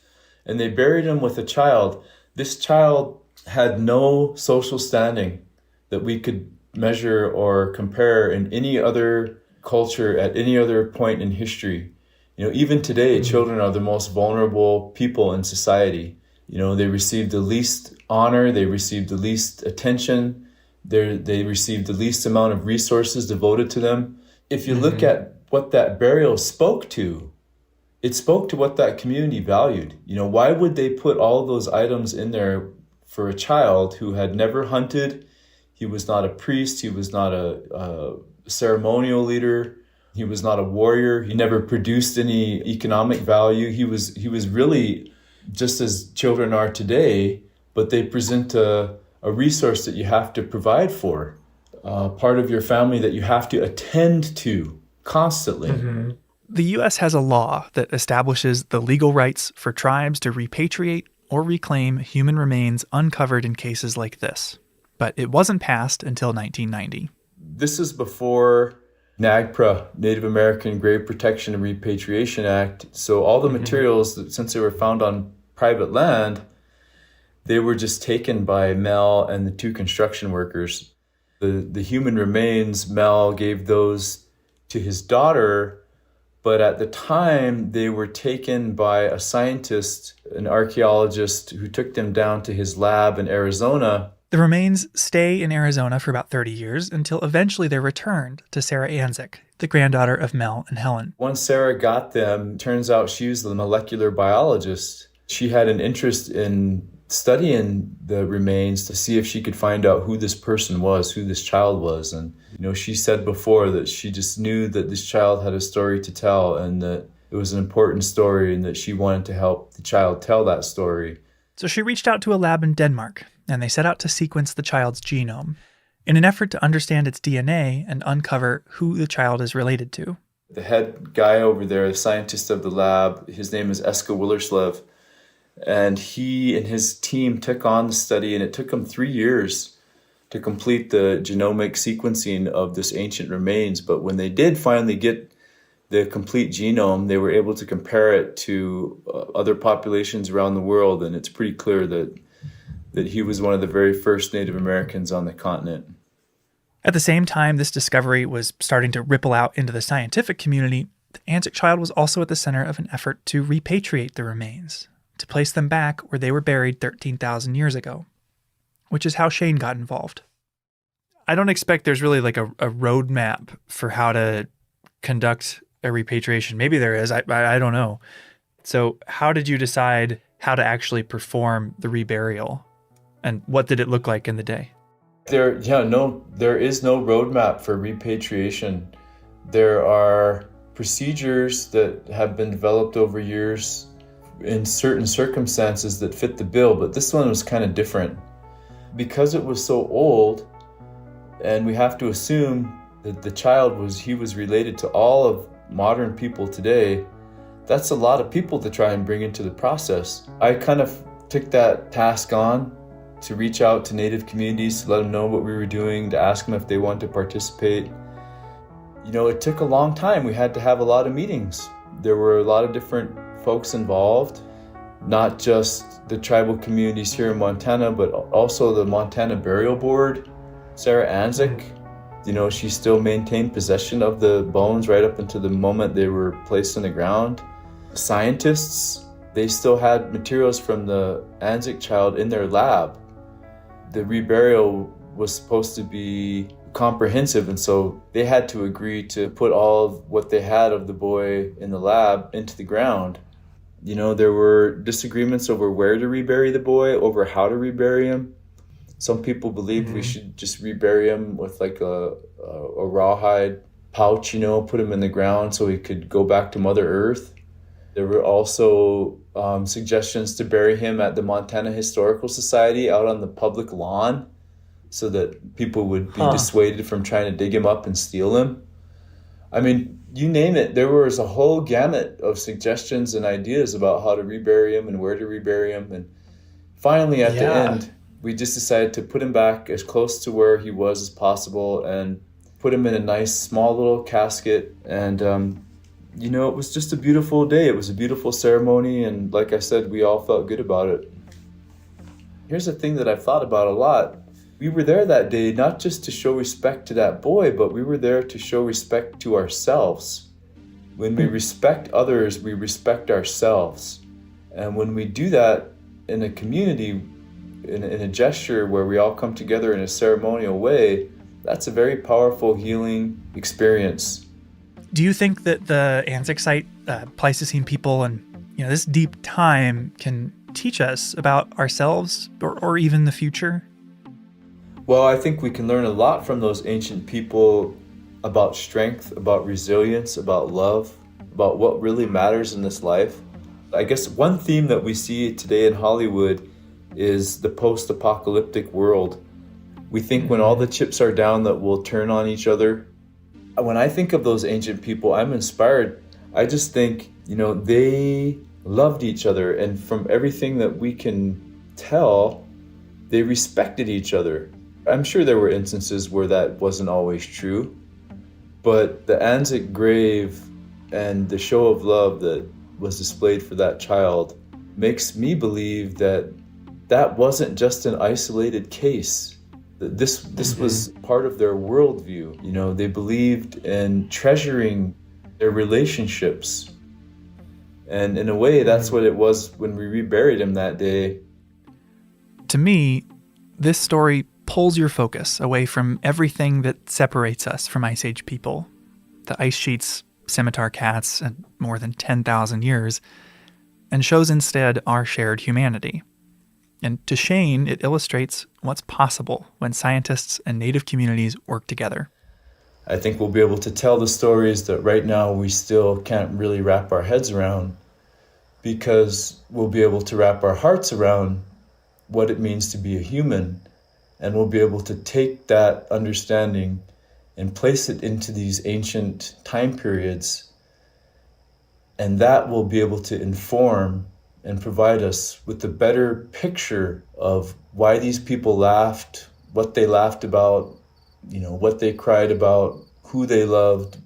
And they buried him with a child. This child had no social standing that we could measure or compare in any other culture at any other point in history. Even today, children are the most vulnerable people in society. They receive the least honor, they receive the least attention, they receive the least amount of resources devoted to them. If you look at what that burial spoke to, it spoke to what that community valued. Why would they put all of those items in there for a child who had never hunted? He was not a priest, he was not a ceremonial leader, he was not a warrior, he never produced any economic value. He was really just as children are today, but they present a resource that you have to provide for, part of your family that you have to attend to constantly. The U.S. has a law that establishes the legal rights for tribes to repatriate or reclaim human remains uncovered in cases like this, but it wasn't passed until 1990. This is before NAGPRA, Native American Grave Protection and Repatriation Act. So all the materials, since they were found on private land, they were just taken by Mel and the 2 construction workers. The human remains, Mel gave those to his daughter, but at the time they were taken by a scientist, an archaeologist, who took them down to his lab in Arizona. The remains stay in Arizona for about 30 years until eventually they're returned to Sarah Anzik, the granddaughter of Mel and Helen. Once Sarah got them, turns out she was the molecular biologist. She had an interest in studying the remains to see if she could find out who this person was, who this child was. And, she said before that she just knew that this child had a story to tell and that it was an important story and that she wanted to help the child tell that story. So she reached out to a lab in Denmark, and they set out to sequence the child's genome in an effort to understand its DNA and uncover who the child is related to. The head guy over there, the scientist of the lab, his name is Eske Willerslev, and he and his team took on the study, and it took them 3 years to complete the genomic sequencing of this ancient remains. But when they did finally get the complete genome, they were able to compare it to other populations around the world, and it's pretty clear that he was one of the very first Native Americans on the continent. At the same time this discovery was starting to ripple out into the scientific community, the Anzac child was also at the center of an effort to repatriate the remains, to place them back where they were buried 13,000 years ago, which is how Shane got involved. I don't expect there's really like a roadmap for how to conduct a repatriation. Maybe there is. I don't know. So how did you decide how to actually perform the reburial? And what did it look like in the day? There is no roadmap for repatriation. There are procedures that have been developed over years in certain circumstances that fit the bill, but this one was kind of different. Because it was so old, and we have to assume that the child was related to all of modern people today, that's a lot of people to try and bring into the process. I kind of took that task on to reach out to Native communities, to let them know what we were doing, to ask them if they wanted to participate. It took a long time. We had to have a lot of meetings. There were a lot of different folks involved, not just the tribal communities here in Montana, but also the Montana Burial Board. Sarah Anzac, she still maintained possession of the bones right up until the moment they were placed in the ground. Scientists, they still had materials from the Anzac child in their lab. The reburial was supposed to be comprehensive, and so they had to agree to put all of what they had of the boy in the lab into the ground. There were disagreements over where to rebury the boy, over how to rebury him. Some people believed we should just rebury him with like a rawhide pouch, put him in the ground so he could go back to Mother Earth. There were also suggestions to bury him at the Montana Historical Society out on the public lawn so that people would be dissuaded from trying to dig him up and steal him. I mean, you name it, there was a whole gamut of suggestions and ideas about how to rebury him and where to rebury him. And finally, at the end, we just decided to put him back as close to where he was as possible and put him in a nice small little casket. And, it was just a beautiful day. It was a beautiful ceremony. And like I said, we all felt good about it. Here's the thing that I've thought about a lot. We were there that day not just to show respect to that boy, but we were there to show respect to ourselves. When we respect others, we respect ourselves. And when we do that in a community, in a gesture where we all come together in a ceremonial way, that's a very powerful healing experience. Do you think that the Anzac site, Pleistocene people, and this deep time can teach us about ourselves or even the future? Well, I think we can learn a lot from those ancient people about strength, about resilience, about love, about what really matters in this life. I guess one theme that we see today in Hollywood is the post-apocalyptic world. We think when all the chips are down that we'll turn on each other. When I think of those ancient people, I'm inspired. I just think, they loved each other, and from everything that we can tell, they respected each other. I'm sure there were instances where that wasn't always true, but the Anzac grave and the show of love that was displayed for that child makes me believe that that wasn't just an isolated case. This was part of their worldview. They believed in treasuring their relationships. And in a way, that's what it was when we reburied him that day. To me, this story pulls your focus away from everything that separates us from Ice Age people. The ice sheets, scimitar cats, and more than 10,000 years, and shows instead our shared humanity. And to Shane, it illustrates what's possible when scientists and Native communities work together. I think we'll be able to tell the stories that right now we still can't really wrap our heads around, because we'll be able to wrap our hearts around what it means to be a human, and we'll be able to take that understanding and place it into these ancient time periods, and that will be able to inform and provide us with a better picture of why these people laughed, what they laughed about, what they cried about, who they loved.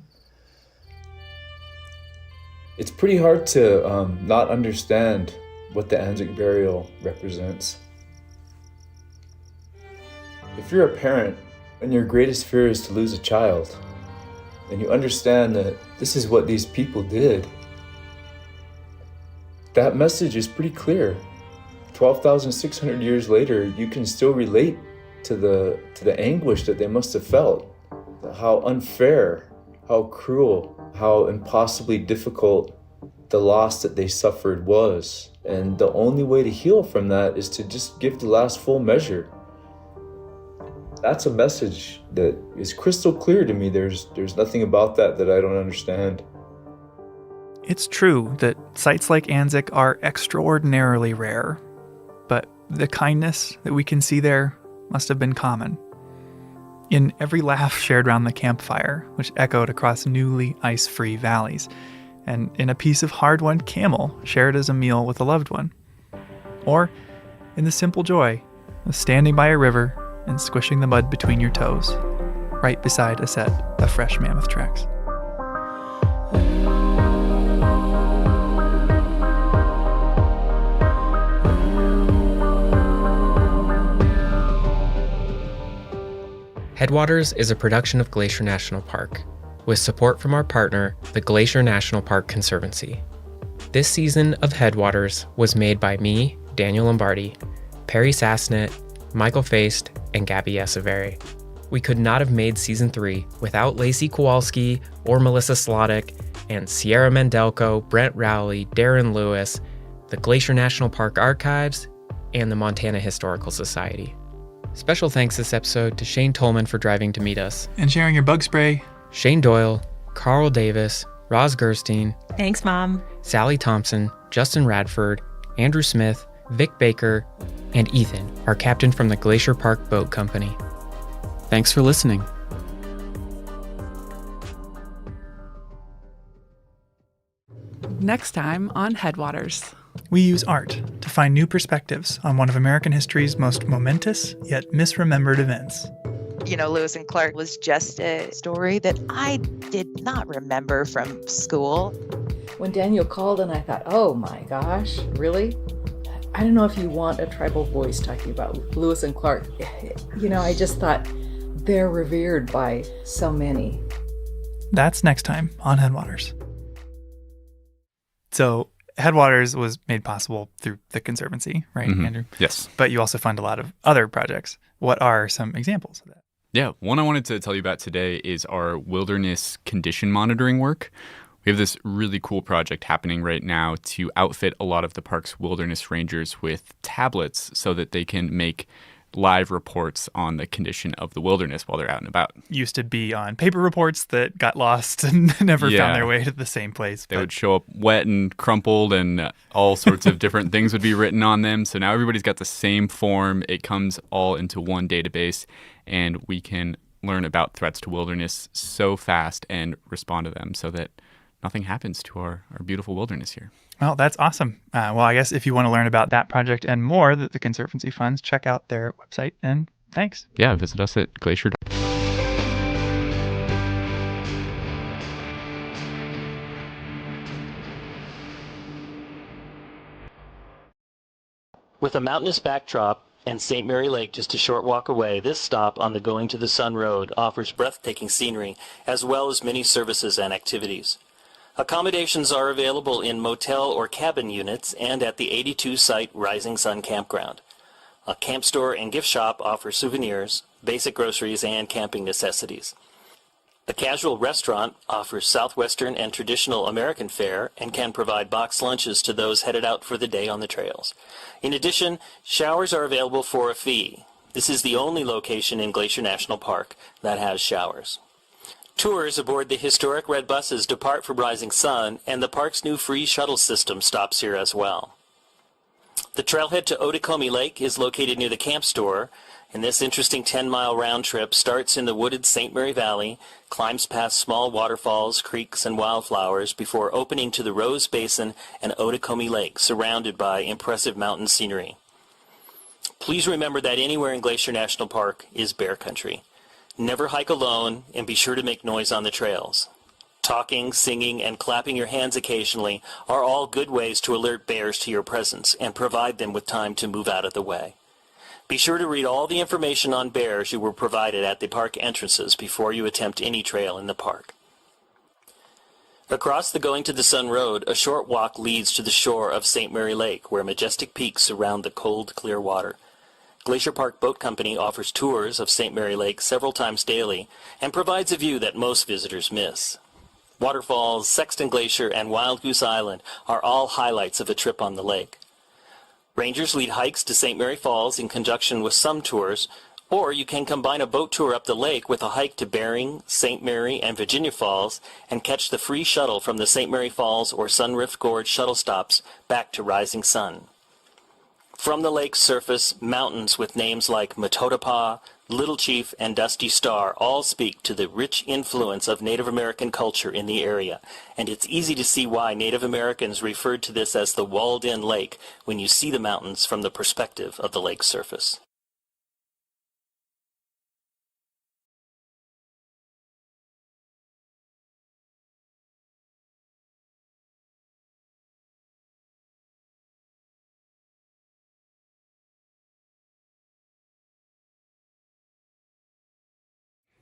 It's pretty hard to not understand what the Anzac burial represents. If you're a parent and your greatest fear is to lose a child, and you understand that this is what these people did, that message is pretty clear. 12,600 years later, you can still relate to the anguish that they must have felt. How unfair, how cruel, how impossibly difficult the loss that they suffered was. And the only way to heal from that is to just give the last full measure. That's a message that is crystal clear to me. There's nothing about that I don't understand. It's true that sites like Anzac are extraordinarily rare, but the kindness that we can see there must have been common. In every laugh shared round the campfire, which echoed across newly ice-free valleys, and in a piece of hard-won camel shared as a meal with a loved one. Or in the simple joy of standing by a river and squishing the mud between your toes, right beside a set of fresh mammoth tracks. Headwaters is a production of Glacier National Park, with support from our partner, the Glacier National Park Conservancy. This season of Headwaters was made by me, Daniel Lombardi, Perry Sassnett, Michael Feist, and Gabby Esavari. We could not have made Season 3 without Lacey Kowalski or Melissa Sloddick, and Sierra Mendelko, Brent Rowley, Darren Lewis, the Glacier National Park Archives, and the Montana Historical Society. Special thanks this episode to Shane Tolman for driving to meet us. And sharing your bug spray. Shane Doyle, Carl Davis, Roz Gerstein. Thanks, Mom. Sally Thompson, Justin Radford, Andrew Smith, Vic Baker, and Ethan, our captain from the Glacier Park Boat Company. Thanks for listening. Next time on Headwaters. We use art to find new perspectives on one of American history's most momentous yet misremembered events. Lewis and Clark was just a story that I did not remember from school. When Daniel called and I thought, oh my gosh, really? I don't know if you want a tribal voice talking about Lewis and Clark. I just thought they're revered by so many. That's next time on Headwaters. So Headwaters was made possible through the Conservancy, right, Andrew? Yes. But you also fund a lot of other projects. What are some examples of that? Yeah, one I wanted to tell you about today is our wilderness condition monitoring work. We have this really cool project happening right now to outfit a lot of the park's wilderness rangers with tablets so that they can make live reports on the condition of the wilderness while they're out and about. Used to be on paper reports that got lost and never found their way to the same place. They would show up wet and crumpled, and all sorts of different things would be written on them. So now everybody's got the same form. It comes all into one database, and we can learn about threats to wilderness so fast and respond to them so that nothing happens to our beautiful wilderness here. Well, that's awesome. Well, I guess if you want to learn about that project and more that the Conservancy funds, check out their website. And thanks. Yeah, visit us at Glacier. With a mountainous backdrop and St. Mary Lake just a short walk away, this stop on the Going to the Sun Road offers breathtaking scenery as well as many services and activities. Accommodations are available in motel or cabin units and at the 82-site Rising Sun Campground. A camp store and gift shop offers souvenirs, basic groceries, and camping necessities. The casual restaurant offers Southwestern and traditional American fare and can provide boxed lunches to those headed out for the day on the trails. In addition, showers are available for a fee. This is the only location in Glacier National Park that has showers. Tours aboard the historic red buses depart from Rising Sun, and the park's new free shuttle system stops here as well. The trailhead to Otokomi Lake is located near the camp store, and this interesting 10-mile round trip starts in the wooded St. Mary Valley, climbs past small waterfalls, creeks, and wildflowers before opening to the Rose Basin and Otokomi Lake, surrounded by impressive mountain scenery. Please remember that anywhere in Glacier National Park is bear country. Never hike alone, and be sure to make noise on the trails. Talking, singing, and clapping your hands occasionally are all good ways to alert bears to your presence and provide them with time to move out of the way. Be sure to read all the information on bears you were provided at the park entrances before you attempt any trail in the park. Across the Going to the Sun Road, a short walk leads to the shore of St. Mary Lake, where majestic peaks surround the cold, clear water. Glacier Park Boat Company offers tours of St. Mary Lake several times daily and provides a view that most visitors miss. Waterfalls, Sexton Glacier, and Wild Goose Island are all highlights of a trip on the lake. Rangers lead hikes to St. Mary Falls in conjunction with some tours, or you can combine a boat tour up the lake with a hike to Bering, St. Mary, and Virginia Falls and catch the free shuttle from the St. Mary Falls or Sunrift Gorge shuttle stops back to Rising Sun. From the lake's surface, mountains with names like Matotapa, Little Chief, and Dusty Star all speak to the rich influence of Native American culture in the area, and it's easy to see why Native Americans referred to this as the walled-in lake when you see the mountains from the perspective of the lake's surface.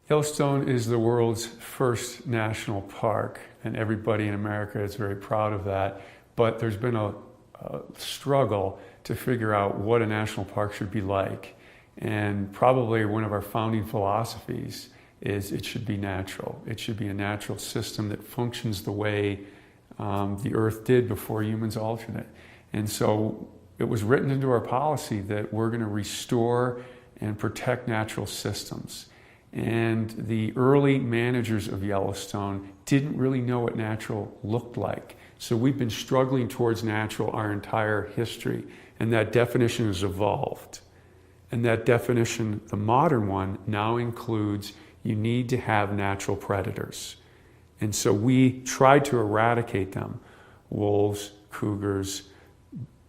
Yellowstone is the world's first national park, and everybody in America is very proud of that. But there's been a struggle to figure out what a national park should be like. And probably one of our founding philosophies is it should be natural. It should be a natural system that functions the way the Earth did before humans altered it. And so it was written into our policy that we're going to restore and protect natural systems. And the early managers of Yellowstone didn't really know what natural looked like. So we've been struggling towards natural our entire history, and that definition has evolved. And that definition, the modern one, now includes you need to have natural predators. And so we tried to eradicate them: wolves, cougars,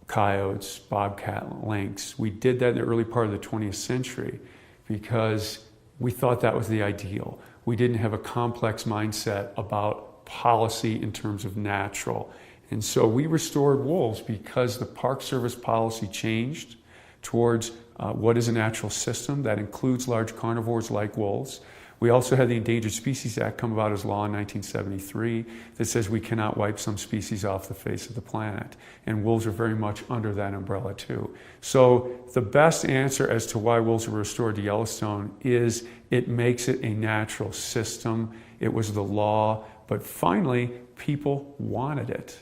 coyotes, bobcat, lynx. We did that in the early part of the 20th century because we thought that was the ideal. We didn't have a complex mindset about policy in terms of natural. And so we restored wolves because the Park Service policy changed towards what is a natural system that includes large carnivores like wolves. We also had the Endangered Species Act come about as law in 1973 that says we cannot wipe some species off the face of the planet. And wolves are very much under that umbrella too. So the best answer as to why wolves were restored to Yellowstone is it makes it a natural system. It was the law, but finally people wanted it.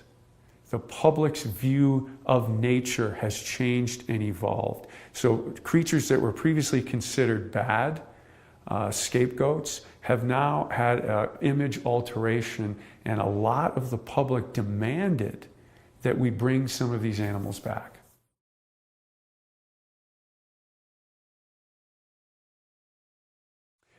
The public's view of nature has changed and evolved. So creatures that were previously considered bad, scapegoats, have now had image alteration, and a lot of the public demanded that we bring some of these animals back.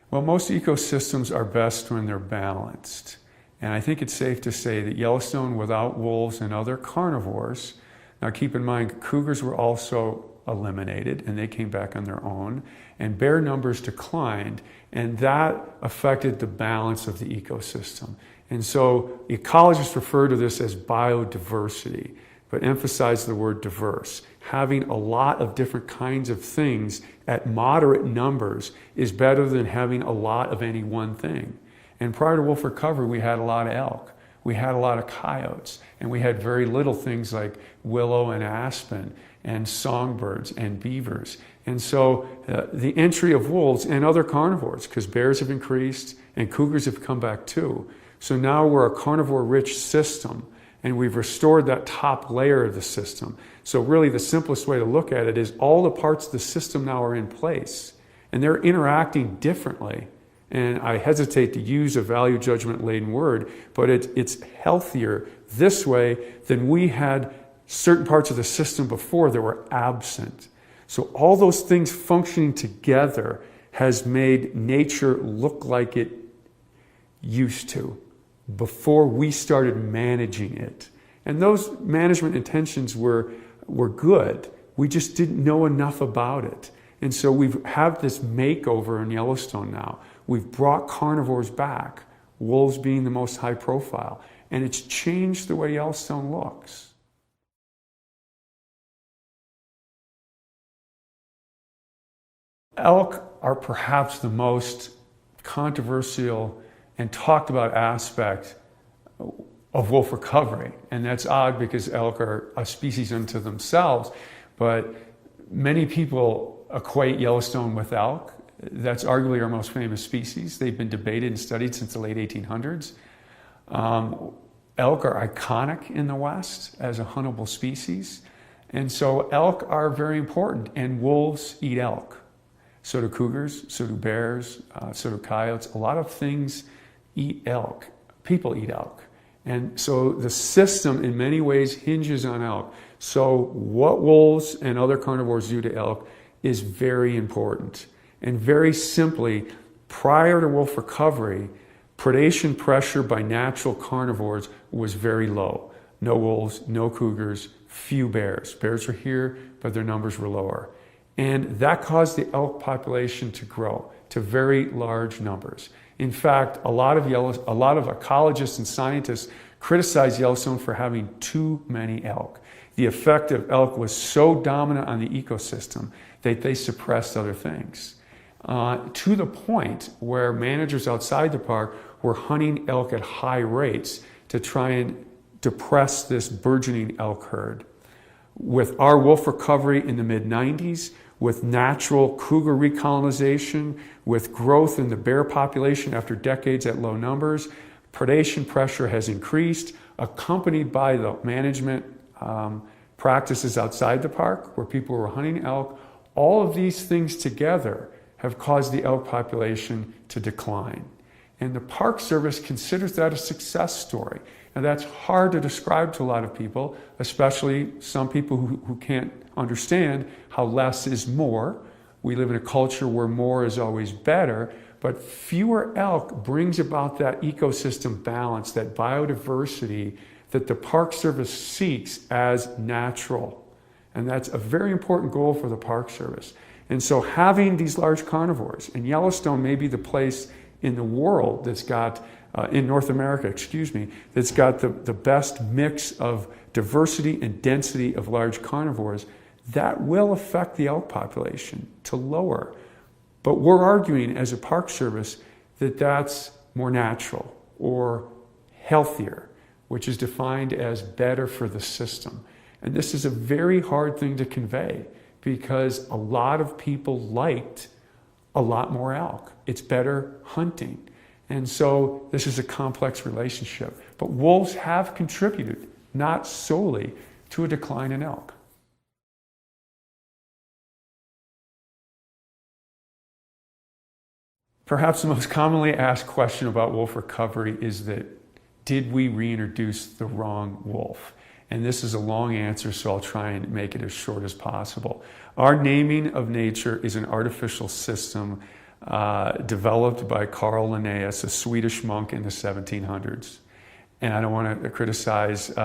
Well, most ecosystems are best when they're balanced. And I think it's safe to say that Yellowstone, without wolves and other carnivores, now keep in mind, cougars were also eliminated and they came back on their own, and bear numbers declined, and that affected the balance of the ecosystem. And so ecologists refer to this as biodiversity, but emphasize the word diverse. Having a lot of different kinds of things at moderate numbers is better than having a lot of any one thing. And prior to wolf recovery, we had a lot of elk, we had a lot of coyotes, and we had very little things like willow and aspen and songbirds and beavers. And so the entry of wolves and other carnivores, because bears have increased and cougars have come back too. So now we're a carnivore-rich system, and we've restored that top layer of the system. So really the simplest way to look at it is all the parts of the system now are in place, and they're interacting differently And I hesitate to use a value judgment laden word, but it's healthier this way than we had certain parts of the system before that were absent. So all those things functioning together has made nature look like it used to before we started managing it. And those management intentions were good. We just didn't know enough about it. And so we have this makeover in Yellowstone now. We've brought carnivores back, wolves being the most high profile, and it's changed the way Yellowstone looks. Elk are perhaps the most controversial and talked about aspect of wolf recovery. And that's odd because elk are a species unto themselves, but many people equate Yellowstone with elk. That's arguably our most famous species. They've been debated and studied since the late 1800s. Elk are iconic in the West as a huntable species. And so elk are very important, and wolves eat elk. So do cougars, so do bears, so do coyotes. A lot of things eat elk. People eat elk. And so the system in many ways hinges on elk. So what wolves and other carnivores do to elk is very important. And very simply, prior to wolf recovery, predation pressure by natural carnivores was very low. No wolves, no cougars, few bears. Bears were here, but their numbers were lower. And that caused the elk population to grow to very large numbers. In fact, a lot of ecologists and scientists criticize Yellowstone for having too many elk. The effect of elk was so dominant on the ecosystem that they suppressed other things. To the point where managers outside the park were hunting elk at high rates to try and depress this burgeoning elk herd. With our wolf recovery in the mid-90s, with natural cougar recolonization, with growth in the bear population after decades at low numbers, predation pressure has increased, accompanied by the management practices outside the park where people were hunting elk. All of these things together have caused the elk population to decline. And the Park Service considers that a success story. Now that's hard to describe to a lot of people, especially some people who can't understand how less is more. We live in a culture where more is always better, but fewer elk brings about that ecosystem balance, that biodiversity that the Park Service seeks as natural. And that's a very important goal for the Park Service. And so having these large carnivores, and Yellowstone may be the place in the world that's got, in North America, that's got the best mix of diversity and density of large carnivores, that will affect the elk population to lower. But we're arguing as a Park Service that that's more natural or healthier, which is defined as better for the system. And this is a very hard thing to convey because a lot of people liked a lot more elk. It's better hunting. And so this is a complex relationship. But wolves have contributed, not solely, to a decline in elk. Perhaps the most commonly asked question about wolf recovery is that, did we reintroduce the wrong wolf? And this is a long answer, so I'll try and make it as short as possible. Our naming of nature is an artificial system developed by Carl Linnaeus, a Swedish monk in the 1700s. And I don't want to criticize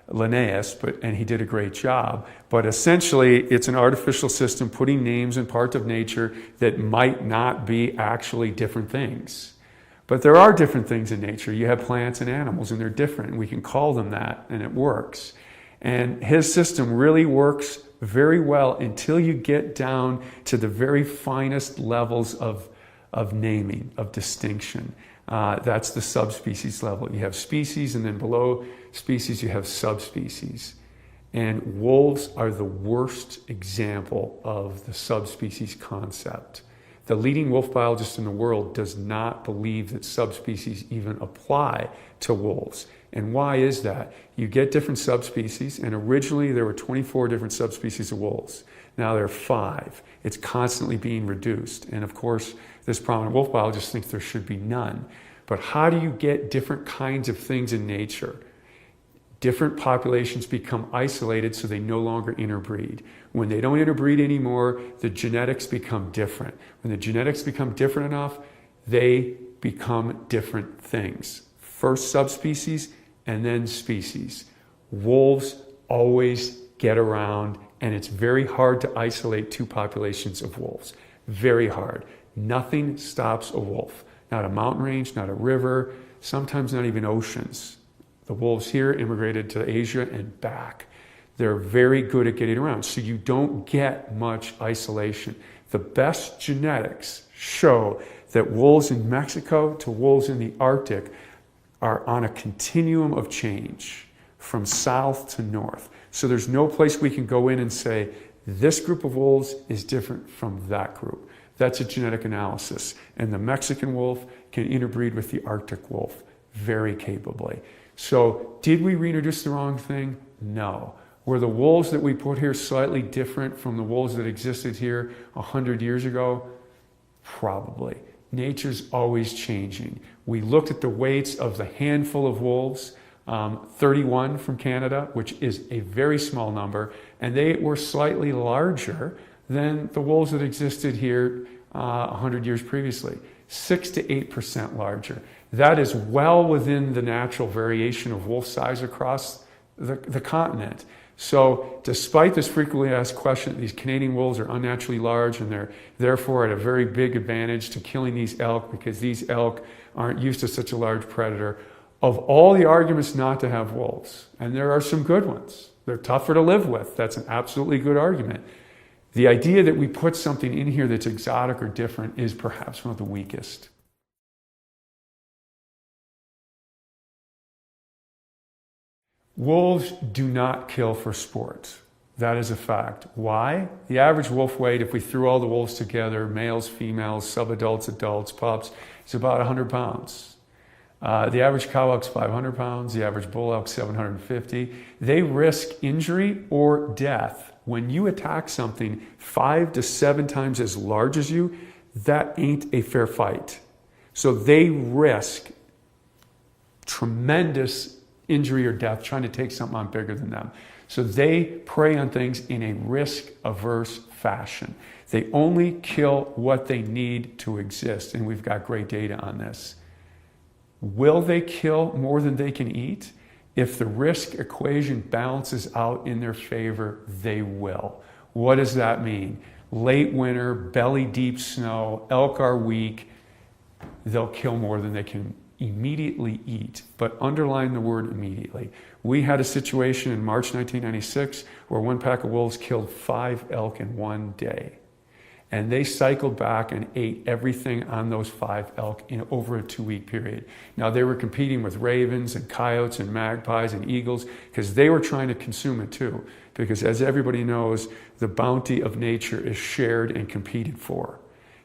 Linnaeus, and he did a great job. But essentially, it's an artificial system putting names in parts of nature that might not be actually different things. But there are different things in nature. You have plants and animals, and they're different, and we can call them that, and it works. And his system really works very well until you get down to the very finest levels of naming, of distinction. That's the subspecies level. You have species, and then below species you have subspecies. And wolves are the worst example of the subspecies concept. The leading wolf biologist in the world does not believe that subspecies even apply to wolves. And why is that? You get different subspecies, and originally there were 24 different subspecies of wolves. Now there are 5. It's constantly being reduced. And of course, this prominent wolf biologist thinks there should be none. But how do you get different kinds of things in nature? Different populations become isolated so they no longer interbreed. When they don't interbreed anymore, the genetics become different. When the genetics become different enough, they become different things. First subspecies and then species. Wolves always get around, and it's very hard to isolate 2 populations of wolves. Very hard. Nothing stops a wolf. Not a mountain range, not a river, sometimes not even oceans. The wolves here immigrated to Asia and back. They're very good at getting around, so you don't get much isolation. The best genetics show that wolves in Mexico to wolves in the Arctic are on a continuum of change from south to north. So there's no place we can go in and say, this group of wolves is different from that group. That's a genetic analysis. And the Mexican wolf can interbreed with the Arctic wolf very capably. So did we reintroduce the wrong thing? No. Were the wolves that we put here slightly different from the wolves that existed here 100 years ago? Probably. Nature's always changing. We looked at the weights of the handful of wolves, 31 from Canada, which is a very small number, and they were slightly larger than the wolves that existed here 100 years previously, 6 to 8% larger. That is well within the natural variation of wolf size across the continent. So despite this frequently asked question, these Canadian wolves are unnaturally large and they're therefore at a very big advantage to killing these elk because these elk aren't used to such a large predator. Of all the arguments not to have wolves, and there are some good ones, they're tougher to live with. That's an absolutely good argument. The idea that we put something in here that's exotic or different is perhaps one of the weakest. Wolves do not kill for sport. That is a fact. Why? The average wolf weight, if we threw all the wolves together, males, females, subadults, adults, pups, is about 100 pounds. The average cow elk's 500 pounds, the average bull elk's 750. They risk injury or death. When you attack something 5 to 7 times as large as you, that ain't a fair fight. So they risk tremendous injury or death trying to take something on bigger than them. So they prey on things in a risk-averse fashion. They only kill what they need to exist, and we've got great data on this. Will they kill more than they can eat? If the risk equation balances out in their favor, they will. What does that mean? Late winter, belly deep snow, elk are weak, they'll kill more than they can immediately eat, but underline the word immediately. We had a situation in March 1996 where one pack of wolves killed 5 elk in one day. And they cycled back and ate everything on those 5 elk in over a 2-week period. Now they were competing with ravens and coyotes and magpies and eagles because they were trying to consume it too. Because as everybody knows, the bounty of nature is shared and competed for.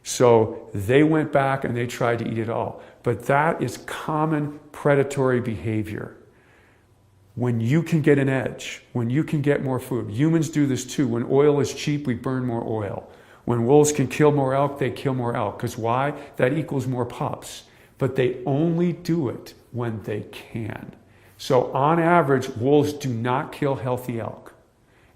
So they went back and they tried to eat it all. But that is common predatory behavior. When you can get an edge, when you can get more food. Humans do this too. When oil is cheap, we burn more oil. When wolves can kill more elk, they kill more elk. Because why? That equals more pups. But they only do it when they can. So on average, wolves do not kill healthy elk.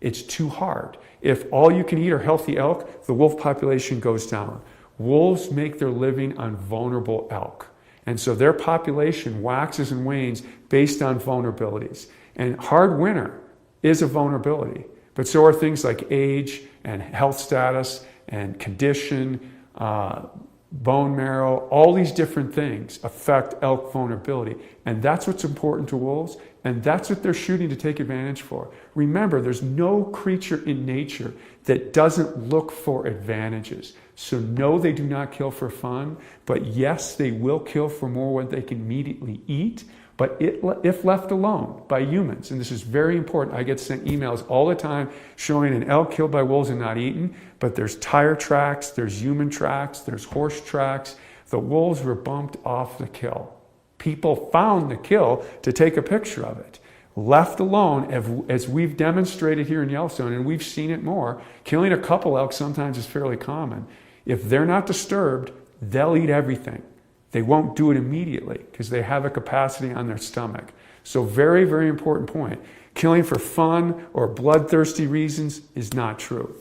It's too hard. If all you can eat are healthy elk, the wolf population goes down. Wolves make their living on vulnerable elk. And so their population waxes and wanes based on vulnerabilities. And hard winter is a vulnerability. But so are things like age and health status and condition, bone marrow, all these different things affect elk vulnerability. And that's what's important to wolves, and that's what they're shooting to take advantage for. Remember, there's no creature in nature that doesn't look for advantages. So no, they do not kill for fun, but yes, they will kill for more what they can immediately eat, but if left alone by humans, and this is very important, I get sent emails all the time showing an elk killed by wolves and not eaten, but there's tire tracks, there's human tracks, there's horse tracks. The wolves were bumped off the kill. People found the kill to take a picture of it. Left alone, as we've demonstrated here in Yellowstone, and we've seen it more, killing a couple elk sometimes is fairly common. If they're not disturbed, they'll eat everything. They won't do it immediately because they have a capacity on their stomach. So very, very important point. Killing for fun or bloodthirsty reasons is not true.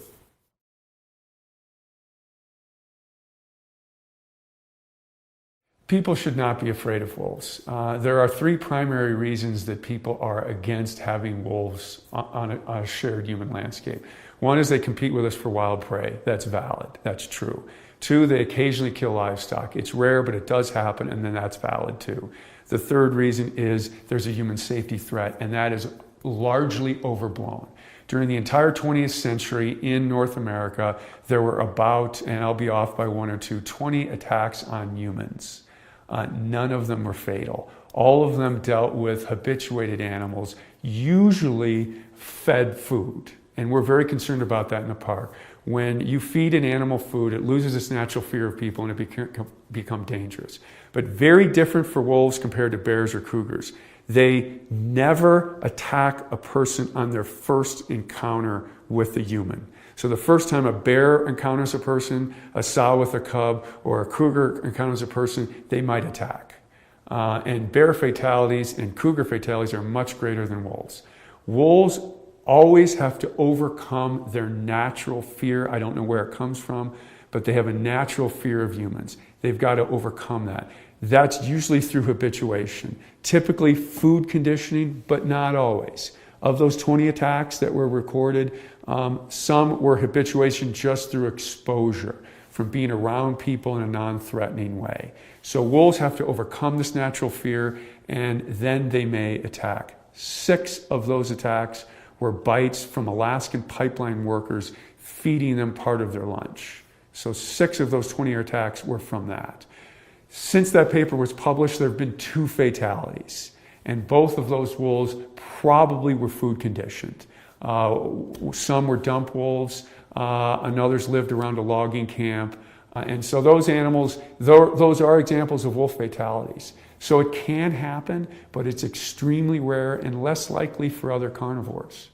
People should not be afraid of wolves. There are three primary reasons that people are against having wolves on a shared human landscape. One is they compete with us for wild prey. That's valid. That's true. Two, they occasionally kill livestock. It's rare, but it does happen, and then that's valid too. The third reason is there's a human safety threat, and that is largely overblown. During the entire 20th century in North America, there were about, and I'll be off by one or two, 20 attacks on humans. None of them were fatal. All of them dealt with habituated animals, usually fed food. And we're very concerned about that in the park. When you feed an animal food, it loses its natural fear of people and it become dangerous. But very different for wolves compared to bears or cougars. They never attack a person on their first encounter with a human. So the first time a bear encounters a person, a sow with a cub, or a cougar encounters a person, they might attack. And bear fatalities and cougar fatalities are much greater than wolves. Wolves always have to overcome their natural fear. I don't know where it comes from, but they have a natural fear of humans. They've got to overcome that. That's usually through habituation, typically food conditioning, but not always. Of those 20 attacks that were recorded, some were habituation just through exposure, from being around people in a non-threatening way. So wolves have to overcome this natural fear, and then they may attack. 6 of those attacks were bites from Alaskan pipeline workers feeding them part of their lunch. So 6 of those 20 attacks were from that. Since that paper was published, there have been 2 fatalities, and both of those wolves probably were food conditioned. Some were dump wolves, and others lived around a logging camp. And so those animals, those are examples of wolf fatalities. So it can happen, but it's extremely rare and less likely for other carnivores.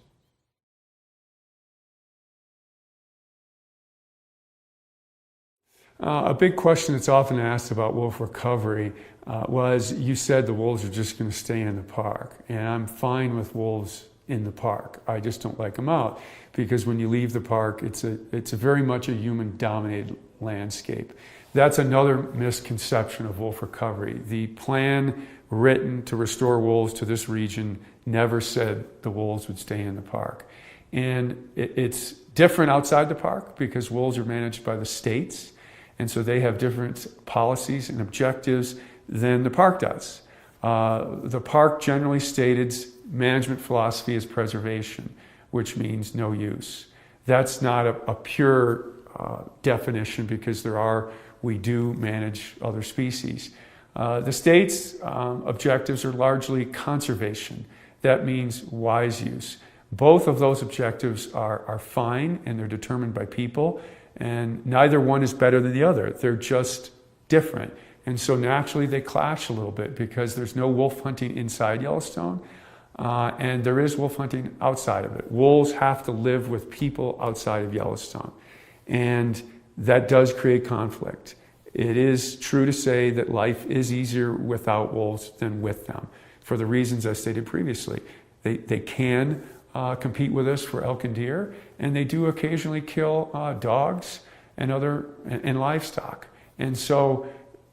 A big question that's often asked about wolf recovery was, you said the wolves are just going to stay in the park. And I'm fine with wolves in the park. I just don't like them out, because when you leave the park, it's a very much a human-dominated landscape. That's another misconception of wolf recovery. The plan written to restore wolves to this region never said the wolves would stay in the park. And it's different outside the park because wolves are managed by the states, and so they have different policies and objectives than the park does. The park generally stated management philosophy is preservation, which means no use. That's not a pure definition, because we do manage other species. The state's objectives are largely conservation. That means wise use. Both of those objectives are fine, and they're determined by people, and neither one is better than the other. They're just different. And so naturally they clash a little bit, because there's no wolf hunting inside Yellowstone, and there is wolf hunting outside of it. Wolves have to live with people outside of Yellowstone, and that does create conflict. It is true to say that life is easier without wolves than with them, for the reasons I stated previously. They can compete with us for elk and deer, and they do occasionally kill dogs and livestock. And so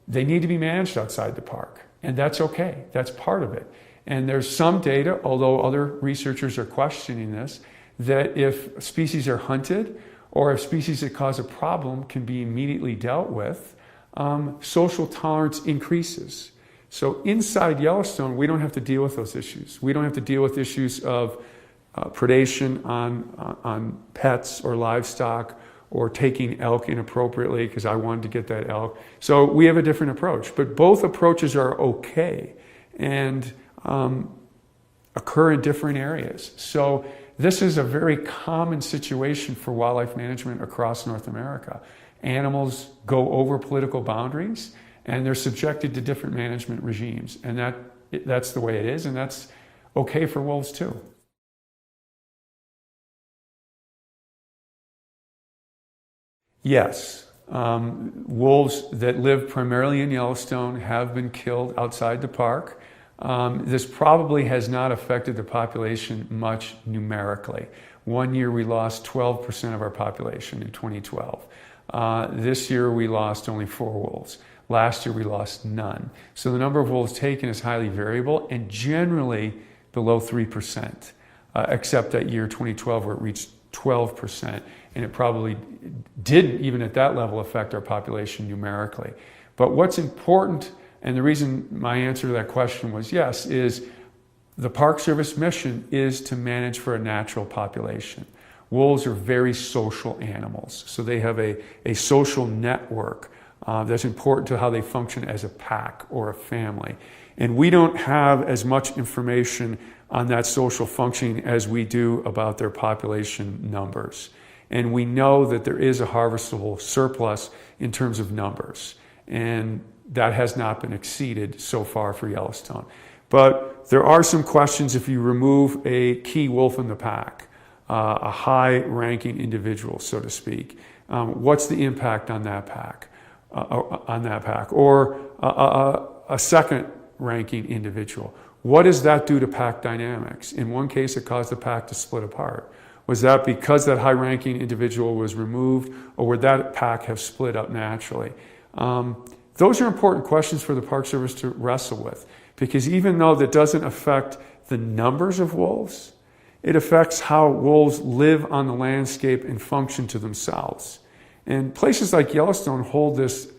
they need to be managed outside the park, and that's okay. That's part of it. And there's some data, although other researchers are questioning this, that if species are hunted, or if species that cause a problem can be immediately dealt with, social tolerance increases. So inside Yellowstone, we don't have to deal with those issues. We don't have to deal with issues of predation on pets or livestock, or taking elk inappropriately because I wanted to get that elk. So we have a different approach, but both approaches are okay and occur in different areas. So this is a very common situation for wildlife management across North America. Animals go over political boundaries, and they're subjected to different management regimes, and that's the way it is, and that's okay for wolves too. Yes, wolves that live primarily in Yellowstone have been killed outside the park. This probably has not affected the population much numerically. One year we lost 12% of our population in 2012. This year we lost only 4 wolves. Last year we lost none. So the number of wolves taken is highly variable and generally below 3%, except that year 2012 where it reached 12%. And it probably didn't even at that level affect our population numerically. But what's important, and the reason my answer to that question was yes, is the Park Service mission is to manage for a natural population. Wolves are very social animals, so they have a social network that's important to how they function as a pack or a family. And we don't have as much information on that social functioning as we do about their population numbers. And we know that there is a harvestable surplus in terms of numbers. And that has not been exceeded so far for Yellowstone. But there are some questions if you remove a key wolf in the pack, a high-ranking individual, so to speak. What's the impact on that pack? Or a second-ranking individual. What does that do to pack dynamics? In one case, it caused the pack to split apart. Was that because that high-ranking individual was removed, or would that pack have split up naturally? Those are important questions for the Park Service to wrestle with, because even though that doesn't affect the numbers of wolves, it affects how wolves live on the landscape and function to themselves. And places like Yellowstone hold this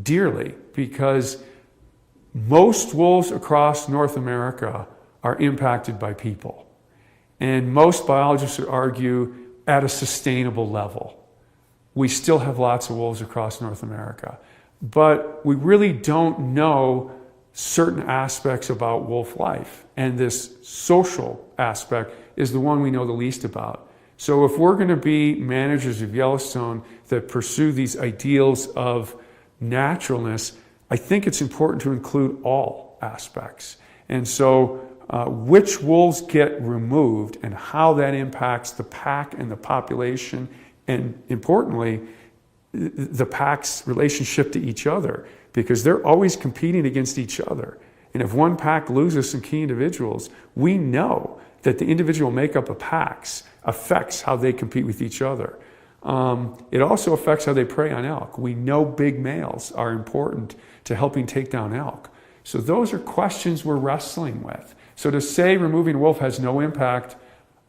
dearly, because most wolves across North America are impacted by people. And most biologists would argue at a sustainable level. We still have lots of wolves across North America, but we really don't know certain aspects about wolf life. And this social aspect is the one we know the least about. So if we're going to be managers of Yellowstone that pursue these ideals of naturalness, I think it's important to include all aspects. And so which wolves get removed and how that impacts the pack and the population, and importantly, the pack's relationship to each other, because they're always competing against each other. And if one pack loses some key individuals, we know that the individual makeup of packs affects how they compete with each other. It also affects how they prey on elk. We know big males are important to helping take down elk. So those are questions we're wrestling with. So to say removing wolf has no impact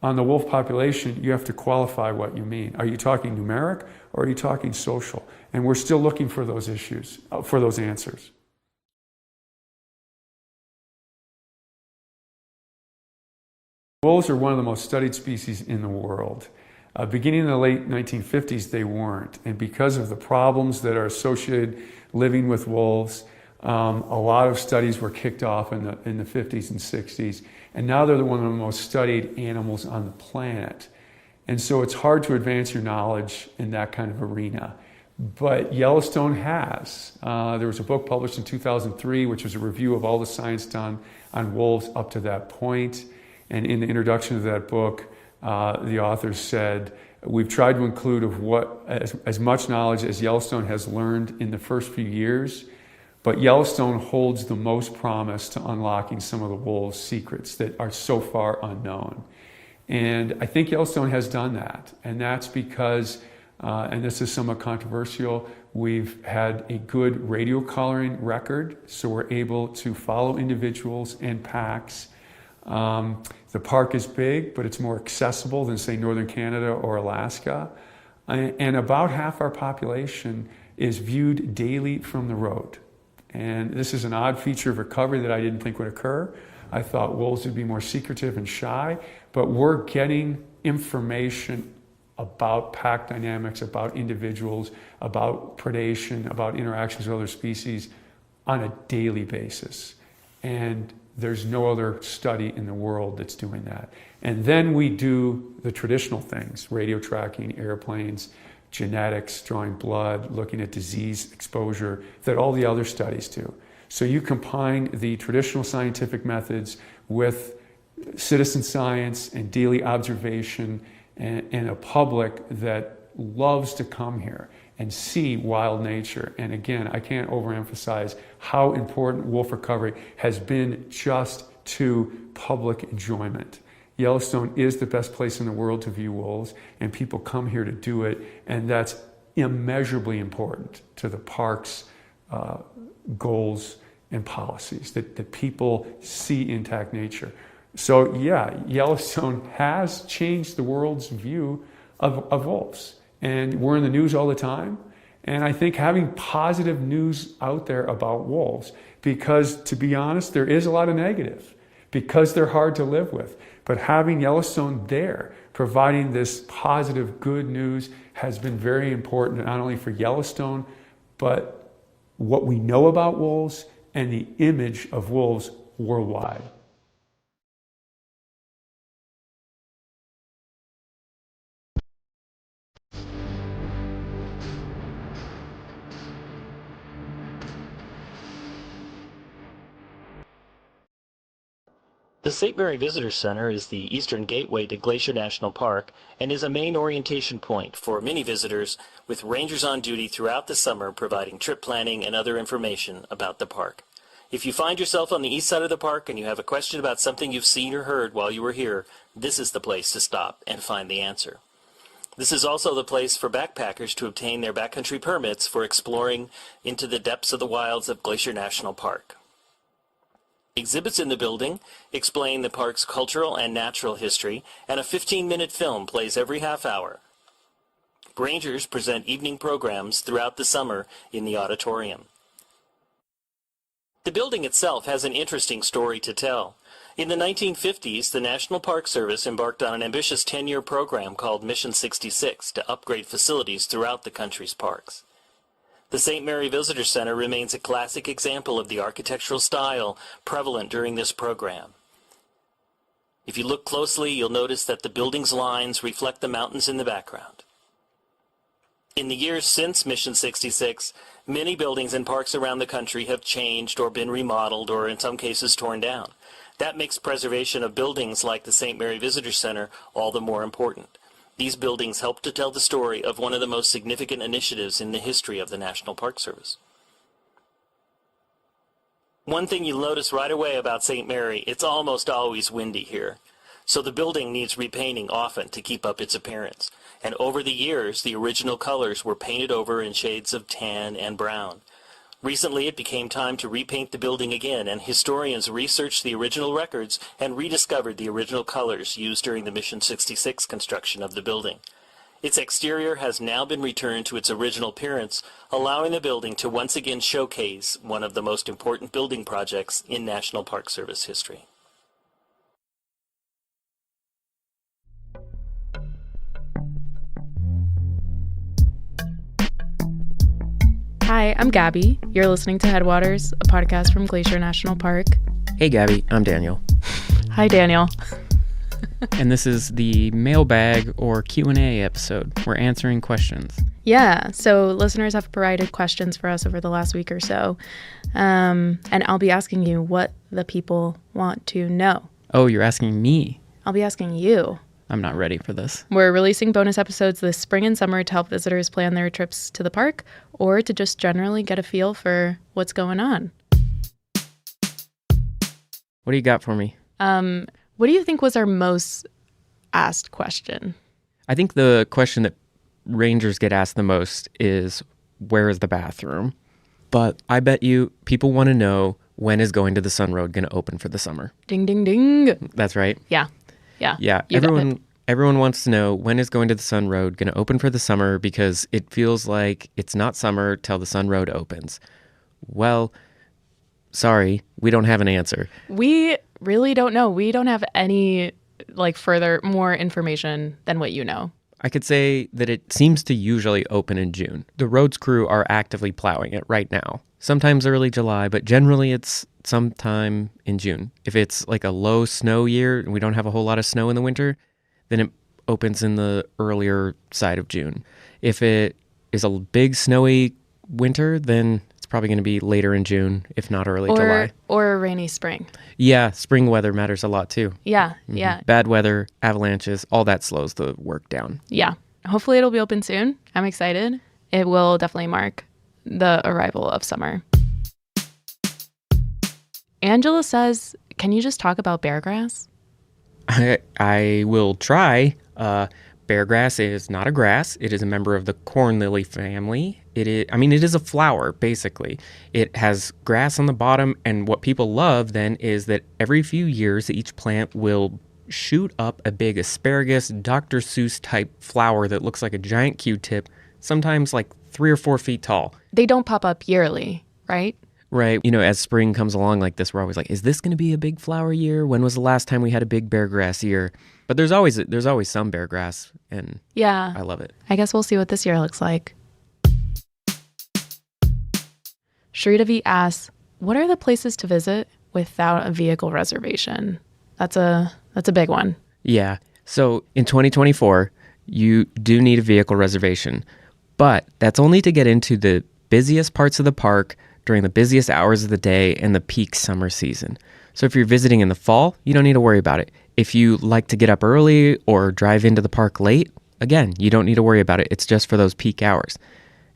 on the wolf population, you have to qualify what you mean. Are you talking numeric or are you talking social? And we're still looking for those issues, for those answers. Wolves are one of the most studied species in the world. Beginning in the late 1950s, they weren't. And because of the problems that are associated living with wolves, a lot of studies were kicked off in the 50s and 60s. And now they're one of the most studied animals on the planet. And so it's hard to advance your knowledge in that kind of arena. But Yellowstone has. There was a book published in 2003, which was a review of all the science done on wolves up to that point. And in the introduction to that book, the authors said, we've tried to include as much knowledge as Yellowstone has learned in the first few years, but Yellowstone holds the most promise to unlocking some of the wolves' secrets that are so far unknown. And I think Yellowstone has done that. And that's because, and this is somewhat controversial, we've had a good radio collaring record, so we're able to follow individuals and packs. The park is big, but it's more accessible than, say, Northern Canada or Alaska. And about half our population is viewed daily from the road. And this is an odd feature of recovery that I didn't think would occur. I thought wolves would be more secretive and shy, but we're getting information about pack dynamics, about individuals, about predation, about interactions with other species on a daily basis. And there's no other study in the world that's doing that. And then we do the traditional things, radio tracking, airplanes, genetics, drawing blood, looking at disease exposure, that all the other studies do. So you combine the traditional scientific methods with citizen science and daily observation and a public that loves to come here and see wild nature. And again, I can't overemphasize how important wolf recovery has been just to public enjoyment. Yellowstone is the best place in the world to view wolves, and people come here to do it, and that's immeasurably important to the park's goals and policies, that people see intact nature. So yeah, Yellowstone has changed the world's view of wolves. And we're in the news all the time. And I think having positive news out there about wolves, because to be honest, there is a lot of negative, because they're hard to live with. But having Yellowstone there, providing this positive, good news, has been very important, not only for Yellowstone, but what we know about wolves and the image of wolves worldwide. The St. Mary Visitor Center is the eastern gateway to Glacier National Park and is a main orientation point for many visitors, with rangers on duty throughout the summer providing trip planning and other information about the park. If you find yourself on the east side of the park and you have a question about something you've seen or heard while you were here, this is the place to stop and find the answer. This is also the place for backpackers to obtain their backcountry permits for exploring into the depths of the wilds of Glacier National Park. Exhibits in the building explain the park's cultural and natural history, and a 15-minute film plays every half hour. Rangers present evening programs throughout the summer in the auditorium. The building itself has an interesting story to tell. In the 1950s, the National Park Service embarked on an ambitious 10-year program called Mission 66 to upgrade facilities throughout the country's parks. The St. Mary Visitor Center remains a classic example of the architectural style prevalent during this program. If you look closely, you'll notice that the building's lines reflect the mountains in the background. In the years since Mission 66, many buildings and parks around the country have changed or been remodeled or in some cases torn down. That makes preservation of buildings like the St. Mary Visitor Center all the more important. These buildings help to tell the story of one of the most significant initiatives in the history of the National Park Service. One thing you'll notice right away about St. Mary, it's almost always windy here. So the building needs repainting often to keep up its appearance. And over the years, the original colors were painted over in shades of tan and brown. Recently, it became time to repaint the building again, and historians researched the original records and rediscovered the original colors used during the Mission 66 construction of the building. Its exterior has now been returned to its original appearance, allowing the building to once again showcase one of the most important building projects in National Park Service history. Hi, I'm Gabby. You're listening to Headwaters, a podcast from Glacier National Park. Hey, Gabby. I'm Daniel. Hi, Daniel. And this is the mailbag or Q&A episode. We're answering questions. Yeah, so listeners have provided questions for us over the last week or so. And I'll be asking you what the people want to know. Oh, you're asking me? I'll be asking you. I'm not ready for this. We're releasing bonus episodes this spring and summer to help visitors plan their trips to the park or to just generally get a feel for what's going on. What do you got for me? What do you think was our most asked question? I think the question that rangers get asked the most is, where is the bathroom? But I bet you people want to know, when is Going to the Sun Road going to open for the summer? Ding, ding, ding. That's right. Yeah. Yeah. Everyone wants to know, when is Going to the Sun Road going to open for the summer, because it feels like it's not summer till the Sun Road opens. Well, sorry, we don't have an answer. We really don't know. We don't have any more information than what you know. I could say that it seems to usually open in June. The roads crew are actively plowing it right now. Sometimes early July, but generally it's sometime in June. If it's like a low snow year and we don't have a whole lot of snow in the winter, then it opens in the earlier side of June. If it is a big snowy winter, then It's probably going to be later in June, if not early July. Or a rainy spring. Yeah, spring weather matters a lot too. Yeah, yeah. Bad weather, avalanches, all that slows the work down. Yeah. Hopefully it'll be open soon. I'm excited. It will definitely mark the arrival of summer. Angela says, can you just talk about beargrass? I will try. Beargrass is not a grass. It is a member of the corn lily family. It is a flower, basically. It has grass on the bottom, and what people love then is that every few years, each plant will shoot up a big asparagus, Dr. Seuss type flower that looks like a giant Q-tip, sometimes like 3 or 4 feet tall. They don't pop up yearly, right? Right. As spring comes along like this, we're always like, is this going to be a big flower year? When was the last time we had a big beargrass year? But there's always some beargrass, and yeah, I love it. I guess we'll see what this year looks like. Sridevi asks, what are the places to visit without a vehicle reservation? That's a big one. Yeah. So in 2024, you do need a vehicle reservation, but that's only to get into the busiest parts of the park during the busiest hours of the day and the peak summer season. So if you're visiting in the fall, you don't need to worry about it. If you like to get up early or drive into the park late, again, you don't need to worry about it. It's just for those peak hours.